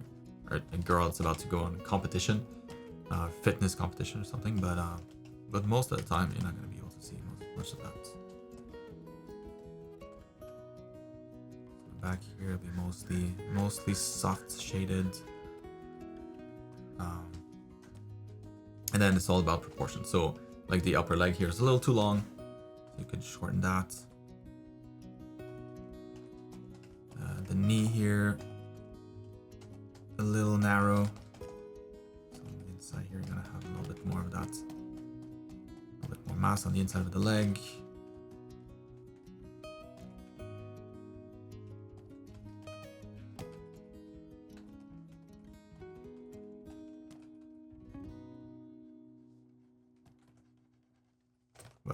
a girl that's about to go on a competition, fitness competition or something. But most of the time you're not going to be able to see much of that. Back here it'll be mostly soft shaded, and then it's all about proportion. So like the upper leg here is a little too long, so you could shorten that. The knee here a little narrow, so on the inside here you're gonna have a little bit more of that, a little bit more mass on the inside of the leg.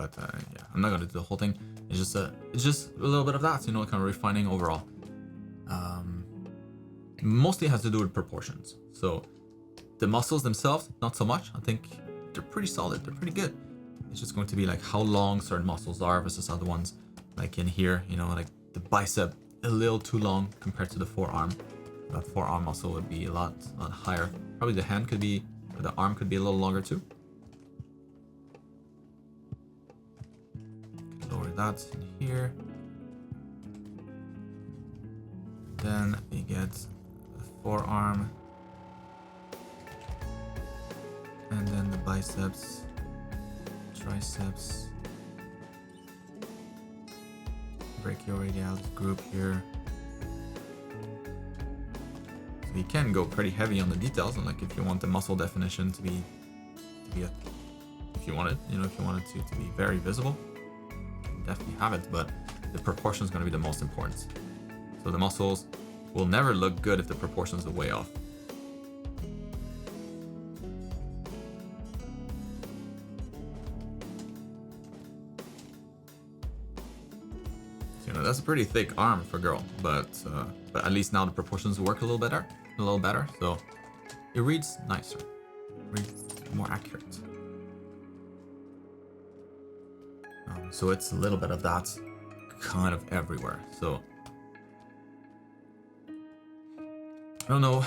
but yeah, I'm not gonna do the whole thing. It's just a little bit of that, you know, kind of refining overall. Mostly has to do with proportions. So the muscles themselves, not so much. I think they're pretty solid. They're pretty good. It's just going to be like how long certain muscles are versus other ones. Like in here, you know, like the bicep a little too long compared to the forearm. That forearm muscle would be a lot higher. Probably the hand could be, or the arm could be a little longer too. Lower that in here. Then you get the forearm. And then the biceps, triceps, brachioradialis group here. So you can go pretty heavy on the details, and like if you want the muscle definition to be if you want it, you know, if you want it to be very visible, you can definitely have it, but the proportion is going to be the most important. So the muscles will never look good if the proportions are way off. That's a pretty thick arm for a girl, but at least now the proportions work a little better, so it reads nicer, reads more accurate. So it's a little bit of that kind of everywhere. So I don't know,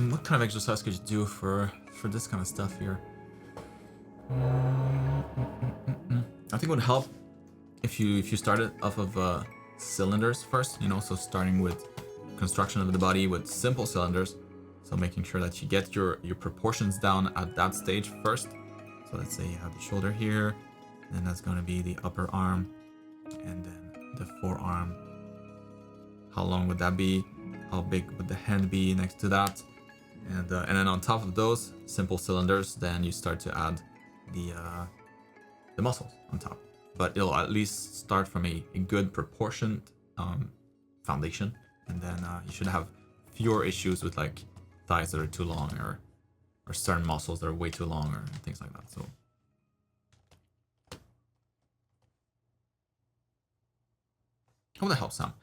what kind of exercise could you do for this kind of stuff here? I think it would help if you started off of cylinders first, you know, so starting with construction of the body with simple cylinders, so making sure that you get your proportions down at that stage first. So let's say you have the shoulder here, and then that's going to be the upper arm, and then the forearm. How long would that be? How big would the hand be next to that? And then on top of those simple cylinders, then you start to add the muscles on top. But it'll at least start from a good proportioned foundation, and then you should have fewer issues with like thighs that are too long, or certain muscles that are way too long, or things like that. So hope that helps, Sam.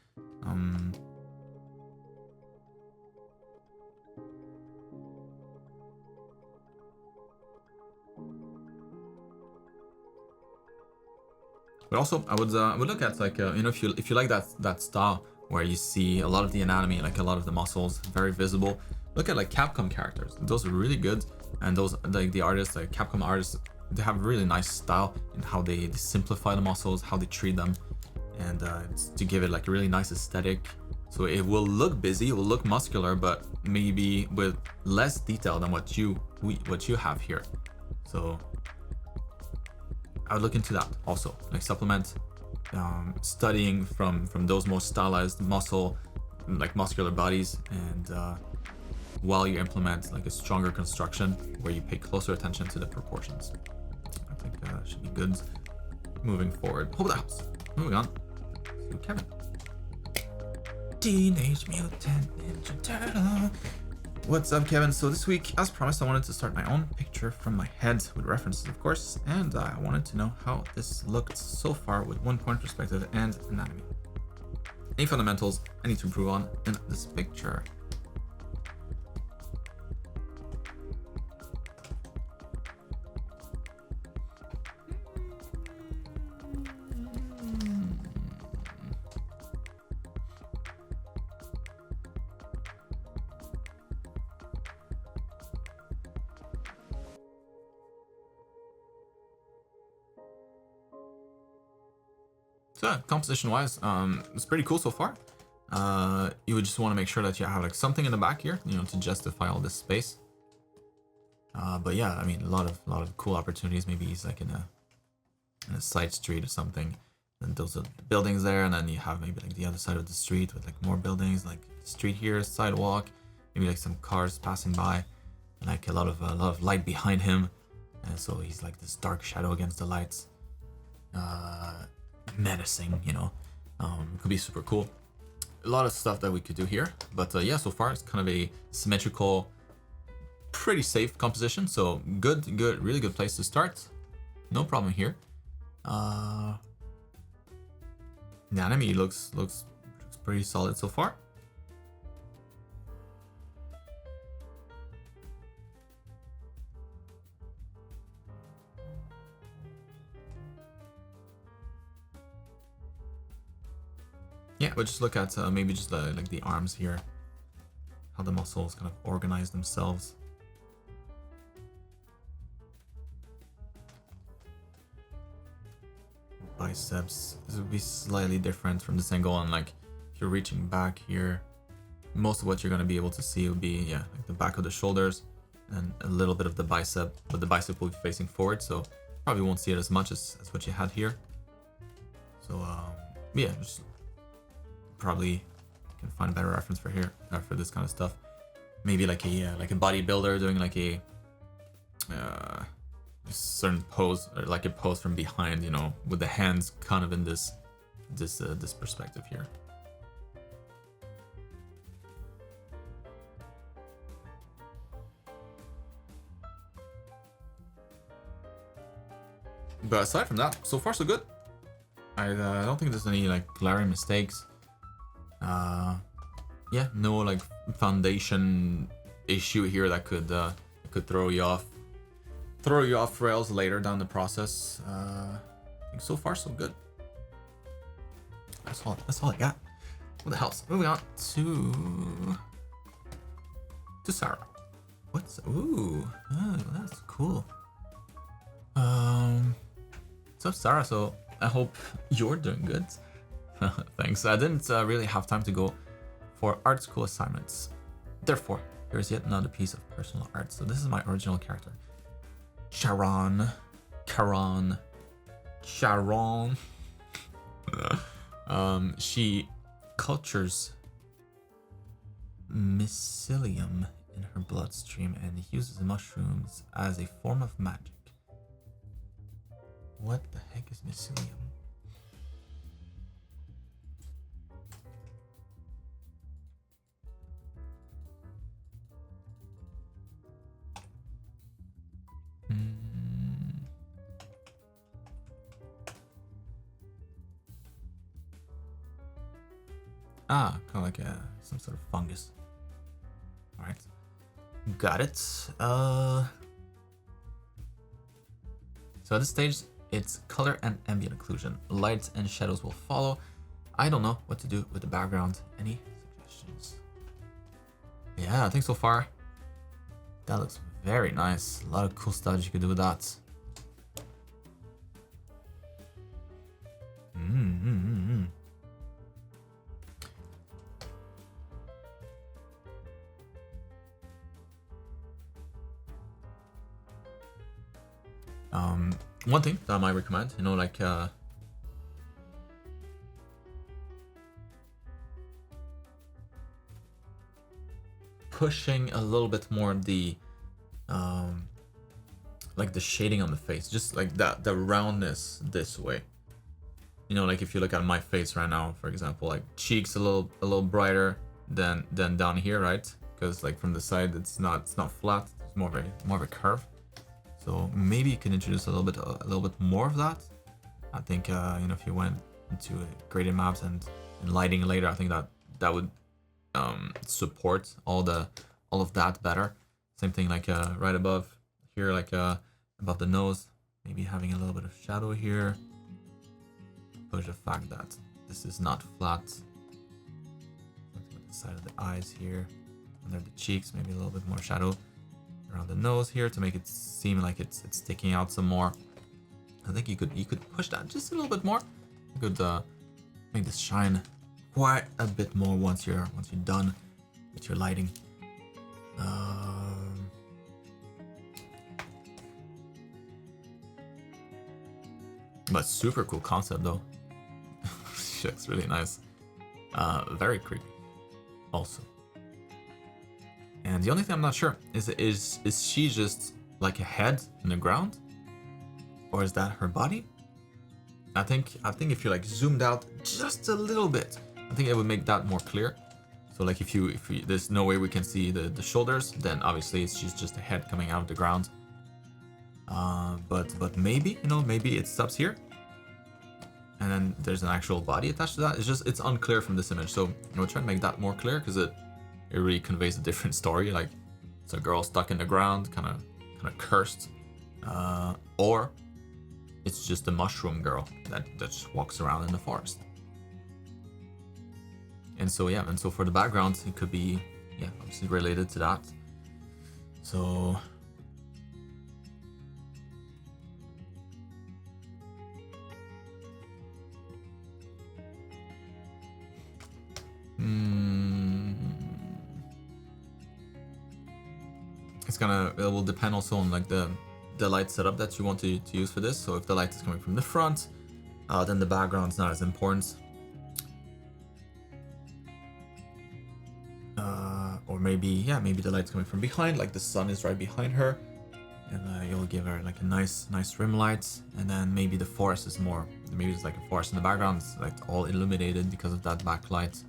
But also, I would look at like you know, if you like that style where you see a lot of the anatomy, like a lot of the muscles very visible, look at like Capcom characters. Those are really good, and those like the artists, like Capcom artists, they have really nice style in how they simplify the muscles, how they treat them, and to give it like a really nice aesthetic. So it will look busy, it will look muscular, but maybe with less detail than what you have here. So I would look into that also, like supplement, studying from those more stylized muscular bodies, and while you implement like a stronger construction where you pay closer attention to the proportions. I think should be good moving forward. Hope that helps. Moving on to Kevin. Teenage Mutant Ninja Turtle. What's up, Kevin? So this week, as promised, I wanted to start my own picture from my head with references, of course, and I wanted to know how this looked so far with 1 point perspective and anatomy. Any fundamentals I need to improve on in this picture? So composition-wise, it's pretty cool so far. You would just want to make sure that you have like something in the back here, you know, to justify all this space. But yeah, I mean, a lot of cool opportunities. Maybe he's like in a side street or something, and those are the buildings there, and then you have maybe like the other side of the street with like more buildings, like street here, sidewalk, maybe like some cars passing by, and like a lot of light behind him, and so he's like this dark shadow against the lights. Menacing, you know. Could be super cool. A lot of stuff that we could do here, but yeah, so far it's kind of a symmetrical, pretty safe composition. So good, really good place to start. No problem here. The enemy looks pretty solid so far. Yeah, but just look at maybe just like the arms here, how the muscles kind of organize themselves. Biceps, this would be slightly different from this angle, and like if you're reaching back here, most of what you're going to be able to see would be, yeah, like the back of the shoulders and a little bit of the bicep, but the bicep will be facing forward, so probably won't see it as much as what you had here. So yeah, just probably can find a better reference for here, for this kind of stuff. Maybe like a bodybuilder doing like a certain pose, or like a pose from behind, you know, with the hands kind of in this perspective here. But aside from that, so far so good. I don't think there's any like glaring mistakes. Yeah, no like foundation issue here that could throw you off rails later down the process. I think so far so good. That's all I got. What the hell? Moving on to Sarah. What's oh, that's cool. So Sarah, so I hope you're doing good. Thanks. I didn't really have time to go for art school assignments. Therefore, here is yet another piece of personal art. So this is my original character, Sharon. She cultures mycelium in her bloodstream and uses mushrooms as a form of magic. What the heck is mycelium? Kind of like some sort of fungus. All right, got it. So at this stage, it's color and ambient occlusion. Lights and shadows will follow. I don't know what to do with the background. Any suggestions? Yeah, I think so far that looks very nice. A lot of cool stuff you could do with that. One thing that I might recommend, you know, like pushing a little bit more the like the shading on the face, just like that, the roundness this way. You know, like if you look at my face right now, for example, like cheeks a little brighter than down here, right? Because like from the side, it's not flat. It's more of a curve. So maybe you can introduce a little bit more of that. I think you know, if you went into gradient maps and lighting later, I think that would support all of that better. Same thing like right above here, like above the nose, maybe having a little bit of shadow here. Push the fact that this is not flat. Something on the side of the eyes here, under the cheeks, maybe a little bit more shadow around the nose here to make it seem like it's sticking out some more. I think you could push that just a little bit more. You could make this shine quite a bit more once you're done with your lighting. But super cool concept though. She looks really nice. Very creepy also. And the only thing I'm not sure is she just like a head in the ground, or is that her body? I think if you like zoomed out just a little bit, I think it would make that more clear. So like if you there's no way we can see the shoulders, then obviously she's just a head coming out of the ground. But maybe, you know, maybe it stops here. and then there's an actual body attached to that. It's unclear from this image, so we'll try to make that more clear because it really conveys a different story. Like it's a girl stuck in the ground, kind of cursed, or it's just a mushroom girl that just walks around in the forest. And so yeah, and so for the background, it could be obviously related to that. So it will depend also on like the light setup that you want to use for this. So if the light is coming from the front, then the background's not as important. Or maybe the light's coming from behind, like the sun is right behind her, and you'll give her like a nice rim light, and then maybe the forest is more, maybe it's like a forest in the background, it's like all illuminated because of that backlight.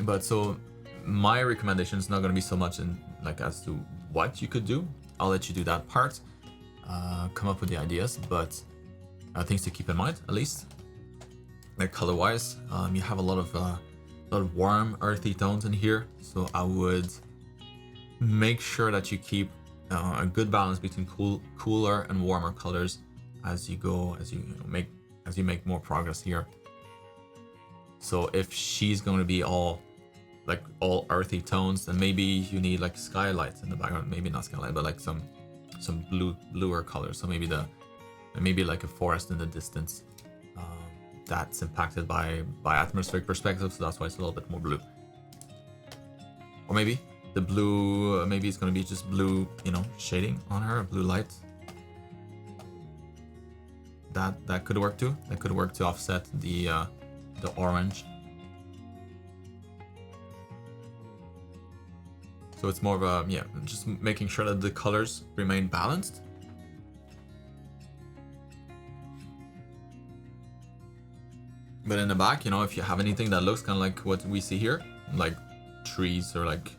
But so my recommendation is not going to be so much in like as to what you could do. I'll let you do that part, come up with the ideas, but things to keep in mind at least. Like color-wise, you have a lot of warm, earthy tones in here, so I would make sure that you keep a good balance between cooler and warmer colors as you make more progress here. So if she's going to be all earthy tones, then maybe you need like skylights in the background. Maybe not skylight, but like some bluer colors. So maybe like a forest in the distance. That's impacted by atmospheric perspective, so that's why it's a little bit more blue. Or maybe the blue, maybe it's gonna be just blue, shading on her, blue light. That could work too. That could work to offset the orange. So it's more of a just making sure that the colors remain balanced. But in the back, if you have anything that looks kind of like what we see here, like trees or like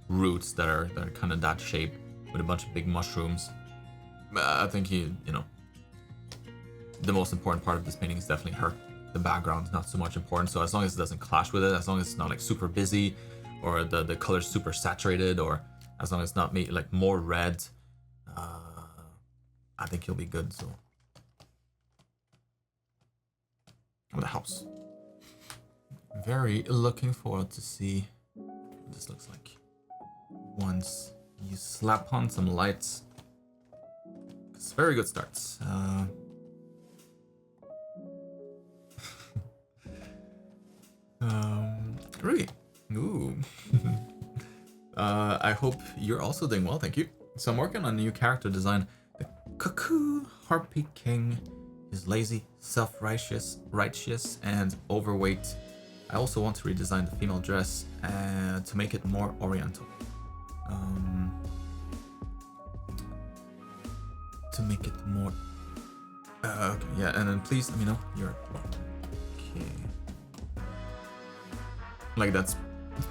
roots that are kind of that shape with a bunch of big mushrooms, I think the most important part of this painting is definitely her. The background is not so much important. So as long as it doesn't clash with it, as long as it's not like super busy, or the color's super saturated, or as long as it's not made like more red, I think you'll be good. So. The house. Very looking forward to see what this looks like once you slap on some lights. It's very good starts. Really. Ooh. I hope you're also doing well. Thank you. So I'm working on a new character design. The Cuckoo Harpy King. Is lazy, self-righteous, and overweight. I also want to redesign the female dress to make it more oriental. To make it more... okay, yeah, and then please let me know your... Okay. Like, that's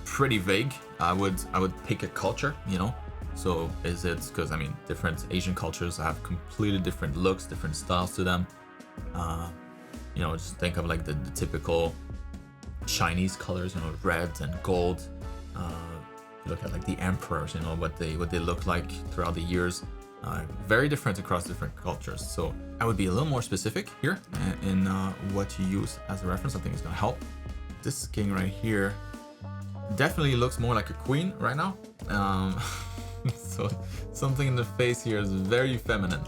pretty vague. I would pick a culture, So is it... Because, different Asian cultures have completely different looks, different styles to them. Just think of like the typical Chinese colors, red and gold. You look at like the emperors, what they look like throughout the years. Very different across different cultures. So I would be a little more specific here in what you use as a reference. I think it's gonna help. This king right here definitely looks more like a queen right now. So something in the face here is very feminine.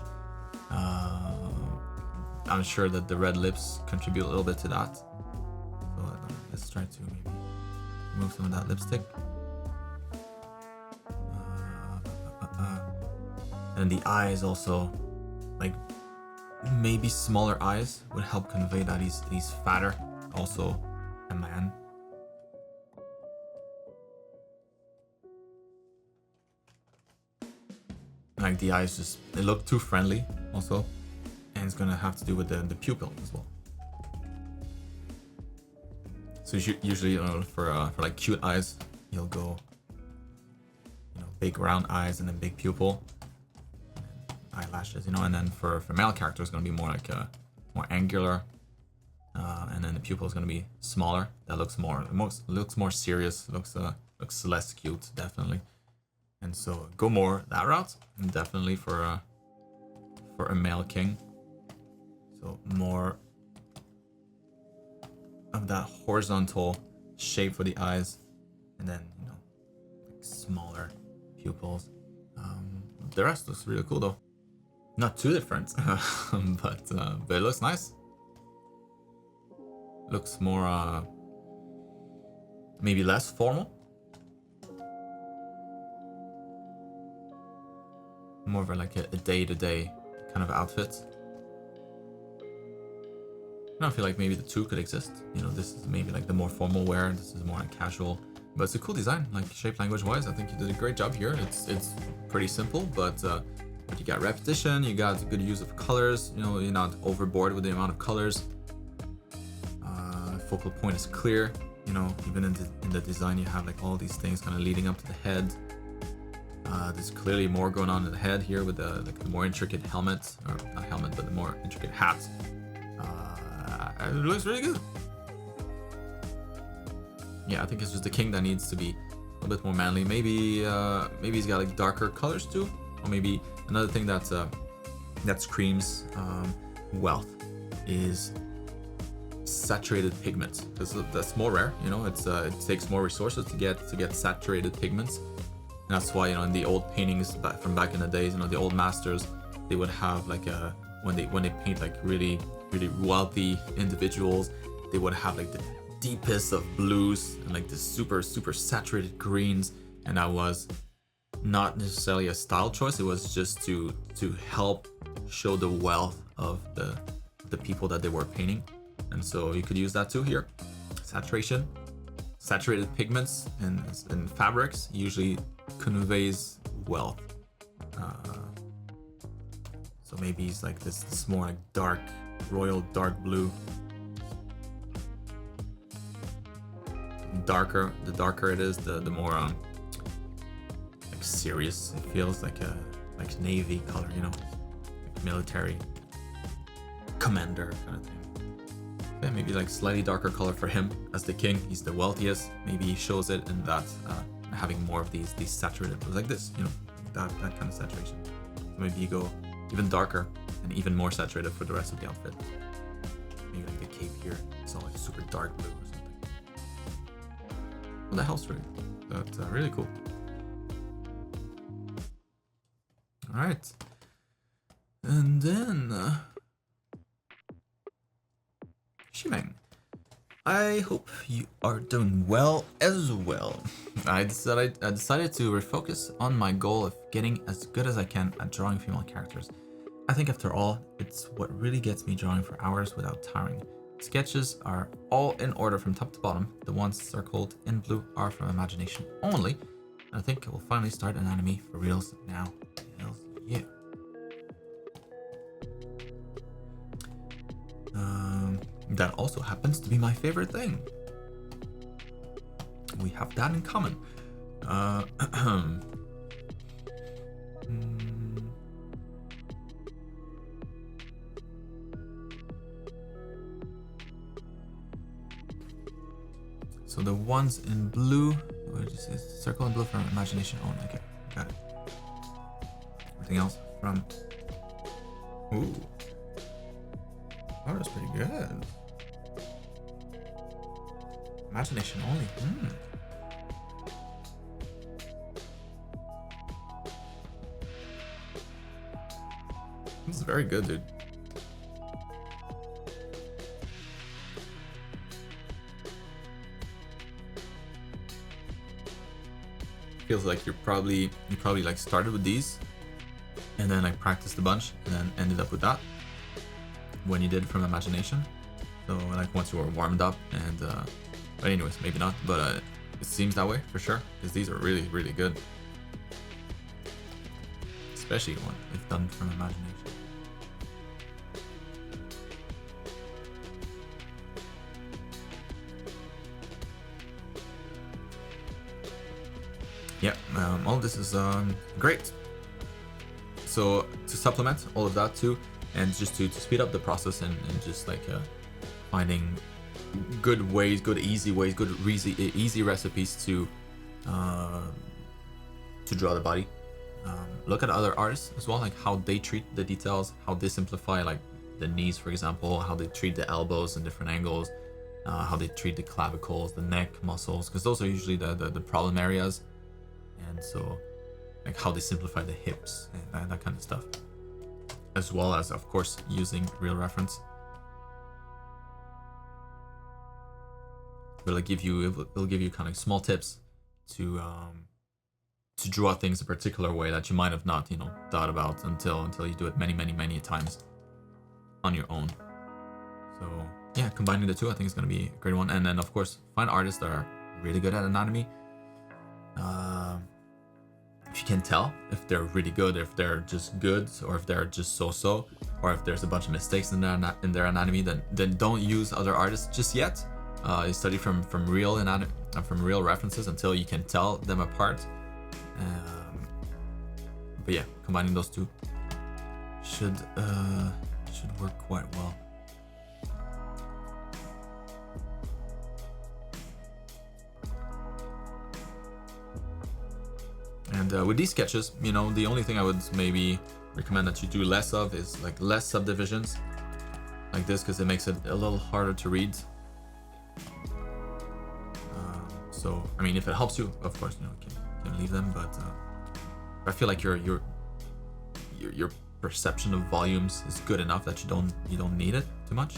I'm sure that the red lips contribute a little bit to that. So let's try to maybe remove some of that lipstick. And the eyes also, like maybe smaller eyes would help convey that he's fatter. Also a man. Like the eyes they look too friendly also. And it's gonna have to do with the pupil as well. So usually, for like cute eyes, you'll go, big round eyes and then big pupil. eyelashes, you know. And then for male character, it's gonna be more like more angular, and then the pupil is gonna be smaller. That looks more serious. Looks less cute, definitely. And so go more that route, and definitely for a male king. So more of that horizontal shape for the eyes, and then, you know, like smaller pupils. The rest looks really cool though. Not too different, but it looks nice. Looks more maybe less formal. More of like a day-to-day kind of outfit. I feel like maybe the two could exist. You know, this is maybe like the more formal wear, this is more like casual. But it's a cool design, like shape language wise. I think you did a great job here. It's pretty simple, but you got repetition, you got good use of colors. You know, you're not overboard with the amount of colors. Focal point is clear. You know, even in the design, you have like all these things kind of leading up to the head. There's clearly more going on in the head here with the more intricate helmet, or not helmet, but the more intricate hat. It looks really good. Yeah, I think it's just the king that needs to be a little bit more manly. Maybe he's got like darker colors too, or maybe another thing that screams wealth is saturated pigments, because that's more rare. You know, it takes more resources to get saturated pigments. And that's why, you know, in the old paintings from back in the days, you know, the old masters, they would have like when they paint like really wealthy individuals, they would have like the deepest of blues and like the super saturated greens, and that was not necessarily a style choice. It was just to help show the wealth of the people that they were painting. And so you could use that too here. Saturated pigments and fabrics usually conveys wealth. So maybe it's like this more like dark, royal dark blue. The darker it is, the more like serious it feels, like navy color, you know, like military commander kind of thing. Yeah, maybe like slightly darker color for him as the king. He's the wealthiest. Maybe he shows it in that having more of these saturated blues like this, you know, that kind of saturation. So maybe you go even darker and even more saturated for the rest of the outfit. Maybe like the cape here, it's all like super dark blue or something. Well, that helps really. That's really cool. All right, and then Shimeng, I hope you are doing well as well. I decided to refocus on my goal of getting as good as I can at drawing female characters. I think after all, it's what really gets me drawing for hours without tiring. Sketches are all in order from top to bottom. The ones circled in blue are from imagination only. I think we'll finally start an anime for reals now. Hells yeah. That also happens to be my favorite thing. We have that in common. So the ones in blue, just circle in blue from imagination only. Okay, got it. Everything else from. Ooh, oh, that's pretty good. Imagination only. This is very good, dude. Feels like you probably like started with these and then like practiced a bunch and then ended up with that when you did it from imagination. So like once you were warmed up and but anyways, maybe not, but it seems that way for sure, because these are really, really good. Especially when if done from imagination. Yeah, all this is great. so to supplement all of that too, and just to speed up the process and just like finding good ways, good easy ways, good easy recipes to draw the body. Look at other artists as well, like how they treat the details, how they simplify like the knees, for example, how they treat the elbows in different angles, how they treat the clavicles, the neck muscles, because those are usually the problem areas. And so like how they simplify the hips and that kind of stuff, as well as of course using real reference. It'll give you kind of small tips to draw things a particular way that you might have not, thought about until you do it many times on your own. So yeah, combining the two I think is going to be a great one. And then of course find artists that are really good at anatomy. If you can tell if they're really good, if they're just good, or if they're just so-so, or if there's a bunch of mistakes in their anatomy, then don't use other artists just yet. You study from real references until you can tell them apart. But yeah, combining those two should work quite well. And with these sketches, the only thing I would maybe recommend that you do less of is like less subdivisions like this, because it makes it a little harder to read. So I mean, if it helps you, of course, you can leave them, but I feel like your perception of volumes is good enough that you don't need it too much.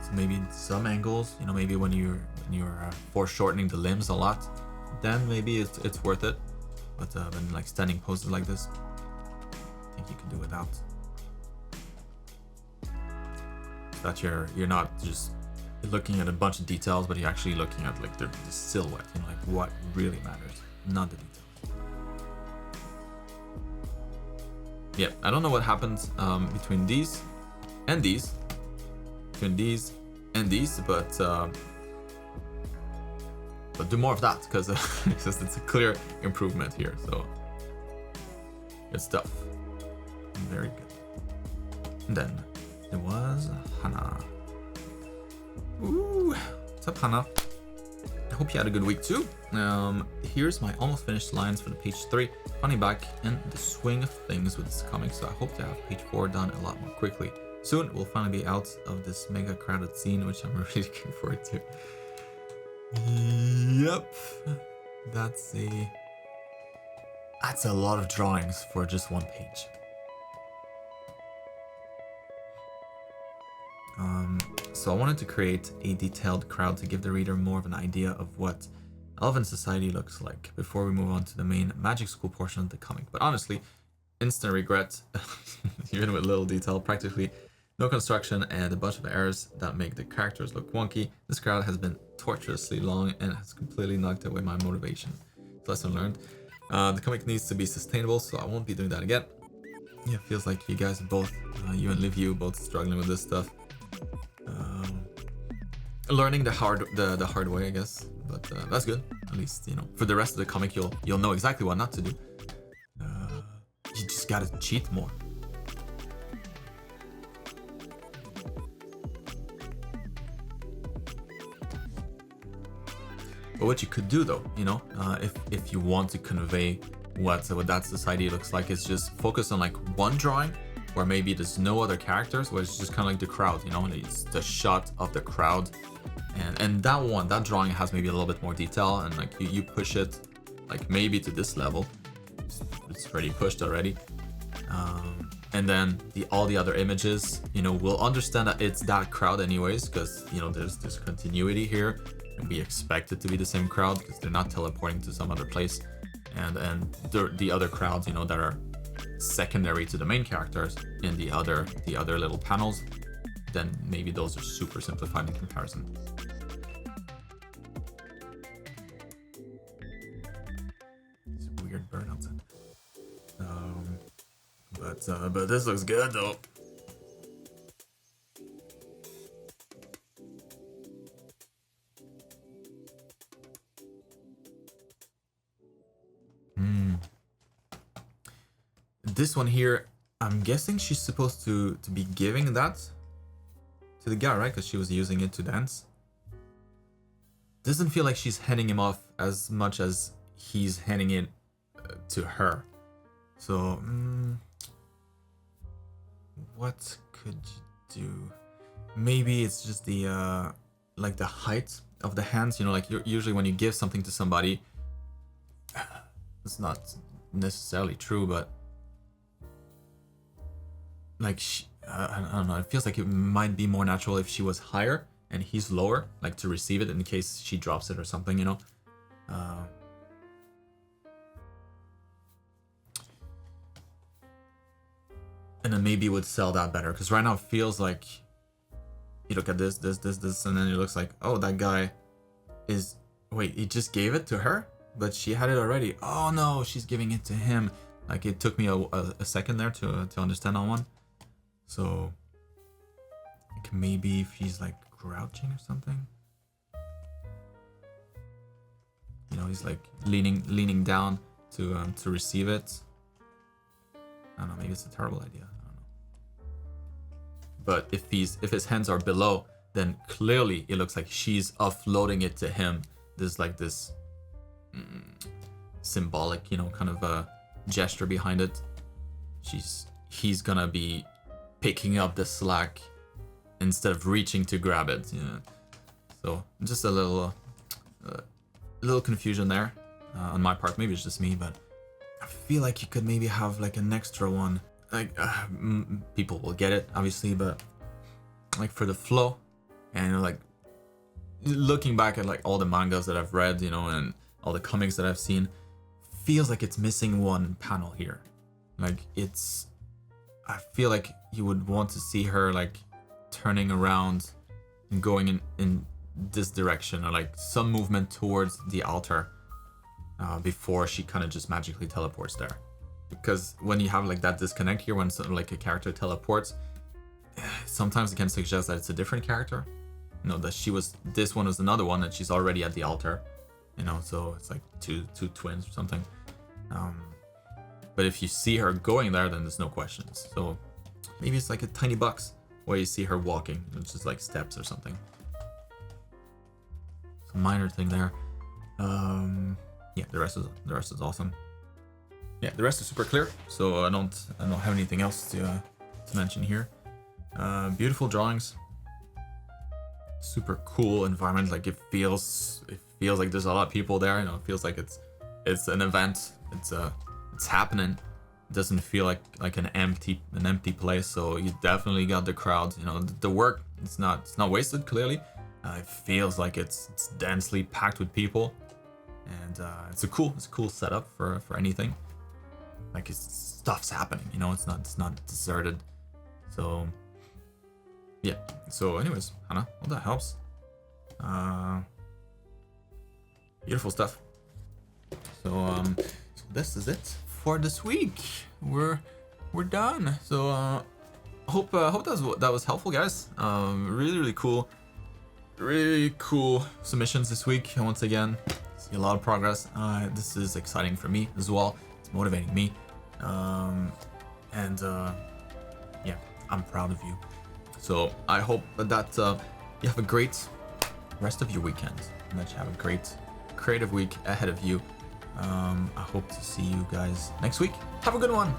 So maybe in some angles, maybe when you're foreshortening the limbs a lot, then maybe it's worth it. But when like standing poses like this, I think you can do without. So that you're not just looking at a bunch of details, but you're actually looking at like the silhouette, like what really matters, not the details. Yeah, I don't know what happens between these and these, but do more of that, because it's a clear improvement here. So good stuff, very good. And then it was Hannah. Ooh, what's up, Hannah? I hope you had a good week too. Here's my almost finished lines for the page 3. Finally back in the swing of things with this comic, so I hope to have page 4 done a lot more quickly. Soon we'll finally be out of this mega crowded scene, which I'm really looking forward to. Yep, that's a lot of drawings for just one page. So I wanted to create a detailed crowd to give the reader more of an idea of what Elven society looks like before we move on to the main magic school portion of the comic. But honestly, instant regret, even with little detail, practically no construction, and a bunch of errors that make the characters look wonky. This crowd has been torturously long and has completely knocked away my motivation. Lesson learned. The comic needs to be sustainable, so I won't be doing that again. Yeah, feels like you guys both, you and Liv, both struggling with this stuff. Learning the hard way, I guess, but that's good. At least for the rest of the comic, you'll know exactly what not to do. You just gotta cheat more. But what you could do though, if you want to convey what that society looks like, is just focus on like one drawing where maybe there's no other characters, where it's just kind of like the crowd, it's the shot of the crowd, and that drawing has maybe a little bit more detail, and like you push it like maybe to this level. It's pretty pushed already. And then all the other images, we'll understand that it's that crowd anyways, because there's continuity here, and we expect it to be the same crowd because they're not teleporting to some other place. And the other crowds, that are secondary to the main characters in the other little panels, then maybe those are super simplified in comparison. It's a weird burn outside. But this looks good though. This one here, I'm guessing she's supposed to be giving that to the guy, right? Because she was using it to dance. Doesn't feel like she's handing him off as much as he's handing it to her. So, what could you do? Maybe it's just the like the height of the hands. You know, like usually when you give something to somebody, it's not necessarily true, but like I don't know. It feels like it might be more natural if she was higher and he's lower, like to receive it in case she drops it or something. You know. And then maybe it would sell that better, because right now it feels like you look at this, and then it looks like, oh, that guy is, wait, he just gave it to her, but she had it already. Oh no, she's giving it to him. Like it took me a second there to understand that one. So like maybe if he's like crouching or something, you know, he's like leaning down to receive it. I don't know, maybe it's a terrible idea. I don't know. But if his hands are below, then clearly it looks like she's offloading it to him. There's like this symbolic, you know, kind of a gesture behind it. He's gonna be picking up the slack instead of reaching to grab it. You know? So just a little confusion there on my part. Maybe it's just me, but I feel like you could maybe have like an extra one. Like people will get it obviously, but like for the flow, and like looking back at like all the mangas that I've read, you know, and all the comics that I've seen, feels like it's missing one panel here. Like I feel like you would want to see her like turning around and going in this direction, or like some movement towards the altar. Before she kind of just magically teleports there. Because when you have like that disconnect here, when like a character teleports, sometimes it can suggest that it's a different character. You know, that this one was another one, and she's already at the altar. You know, so it's like two twins or something. But if you see her going there, then there's no questions. So maybe it's like a tiny box where you see her walking. It's just like steps or something. It's a minor thing there. Yeah, the rest is awesome. Yeah, the rest is super clear, so I don't have anything else to mention here. Beautiful drawings, super cool environment. Like it feels like there's a lot of people there. You know, it feels like it's an event. It's happening. It doesn't feel like an empty place. So you definitely got the crowd. You know, the work it's not wasted. Clearly, it feels like it's densely packed with people. And it's a cool setup for anything. Like stuff's happening, you know. It's not deserted. So yeah. So anyways, Hannah, well, that helps. Beautiful stuff. So this is it for this week. We're done. So hope that was helpful, guys. Really cool. Really cool submissions this week. And once again, see a lot of progress. This is exciting for me as well. It's motivating me. Yeah, I'm proud of you. So I hope that you have a great rest of your weekend, and that you have a great creative week ahead of you. I hope to see you guys next week. Have a good one.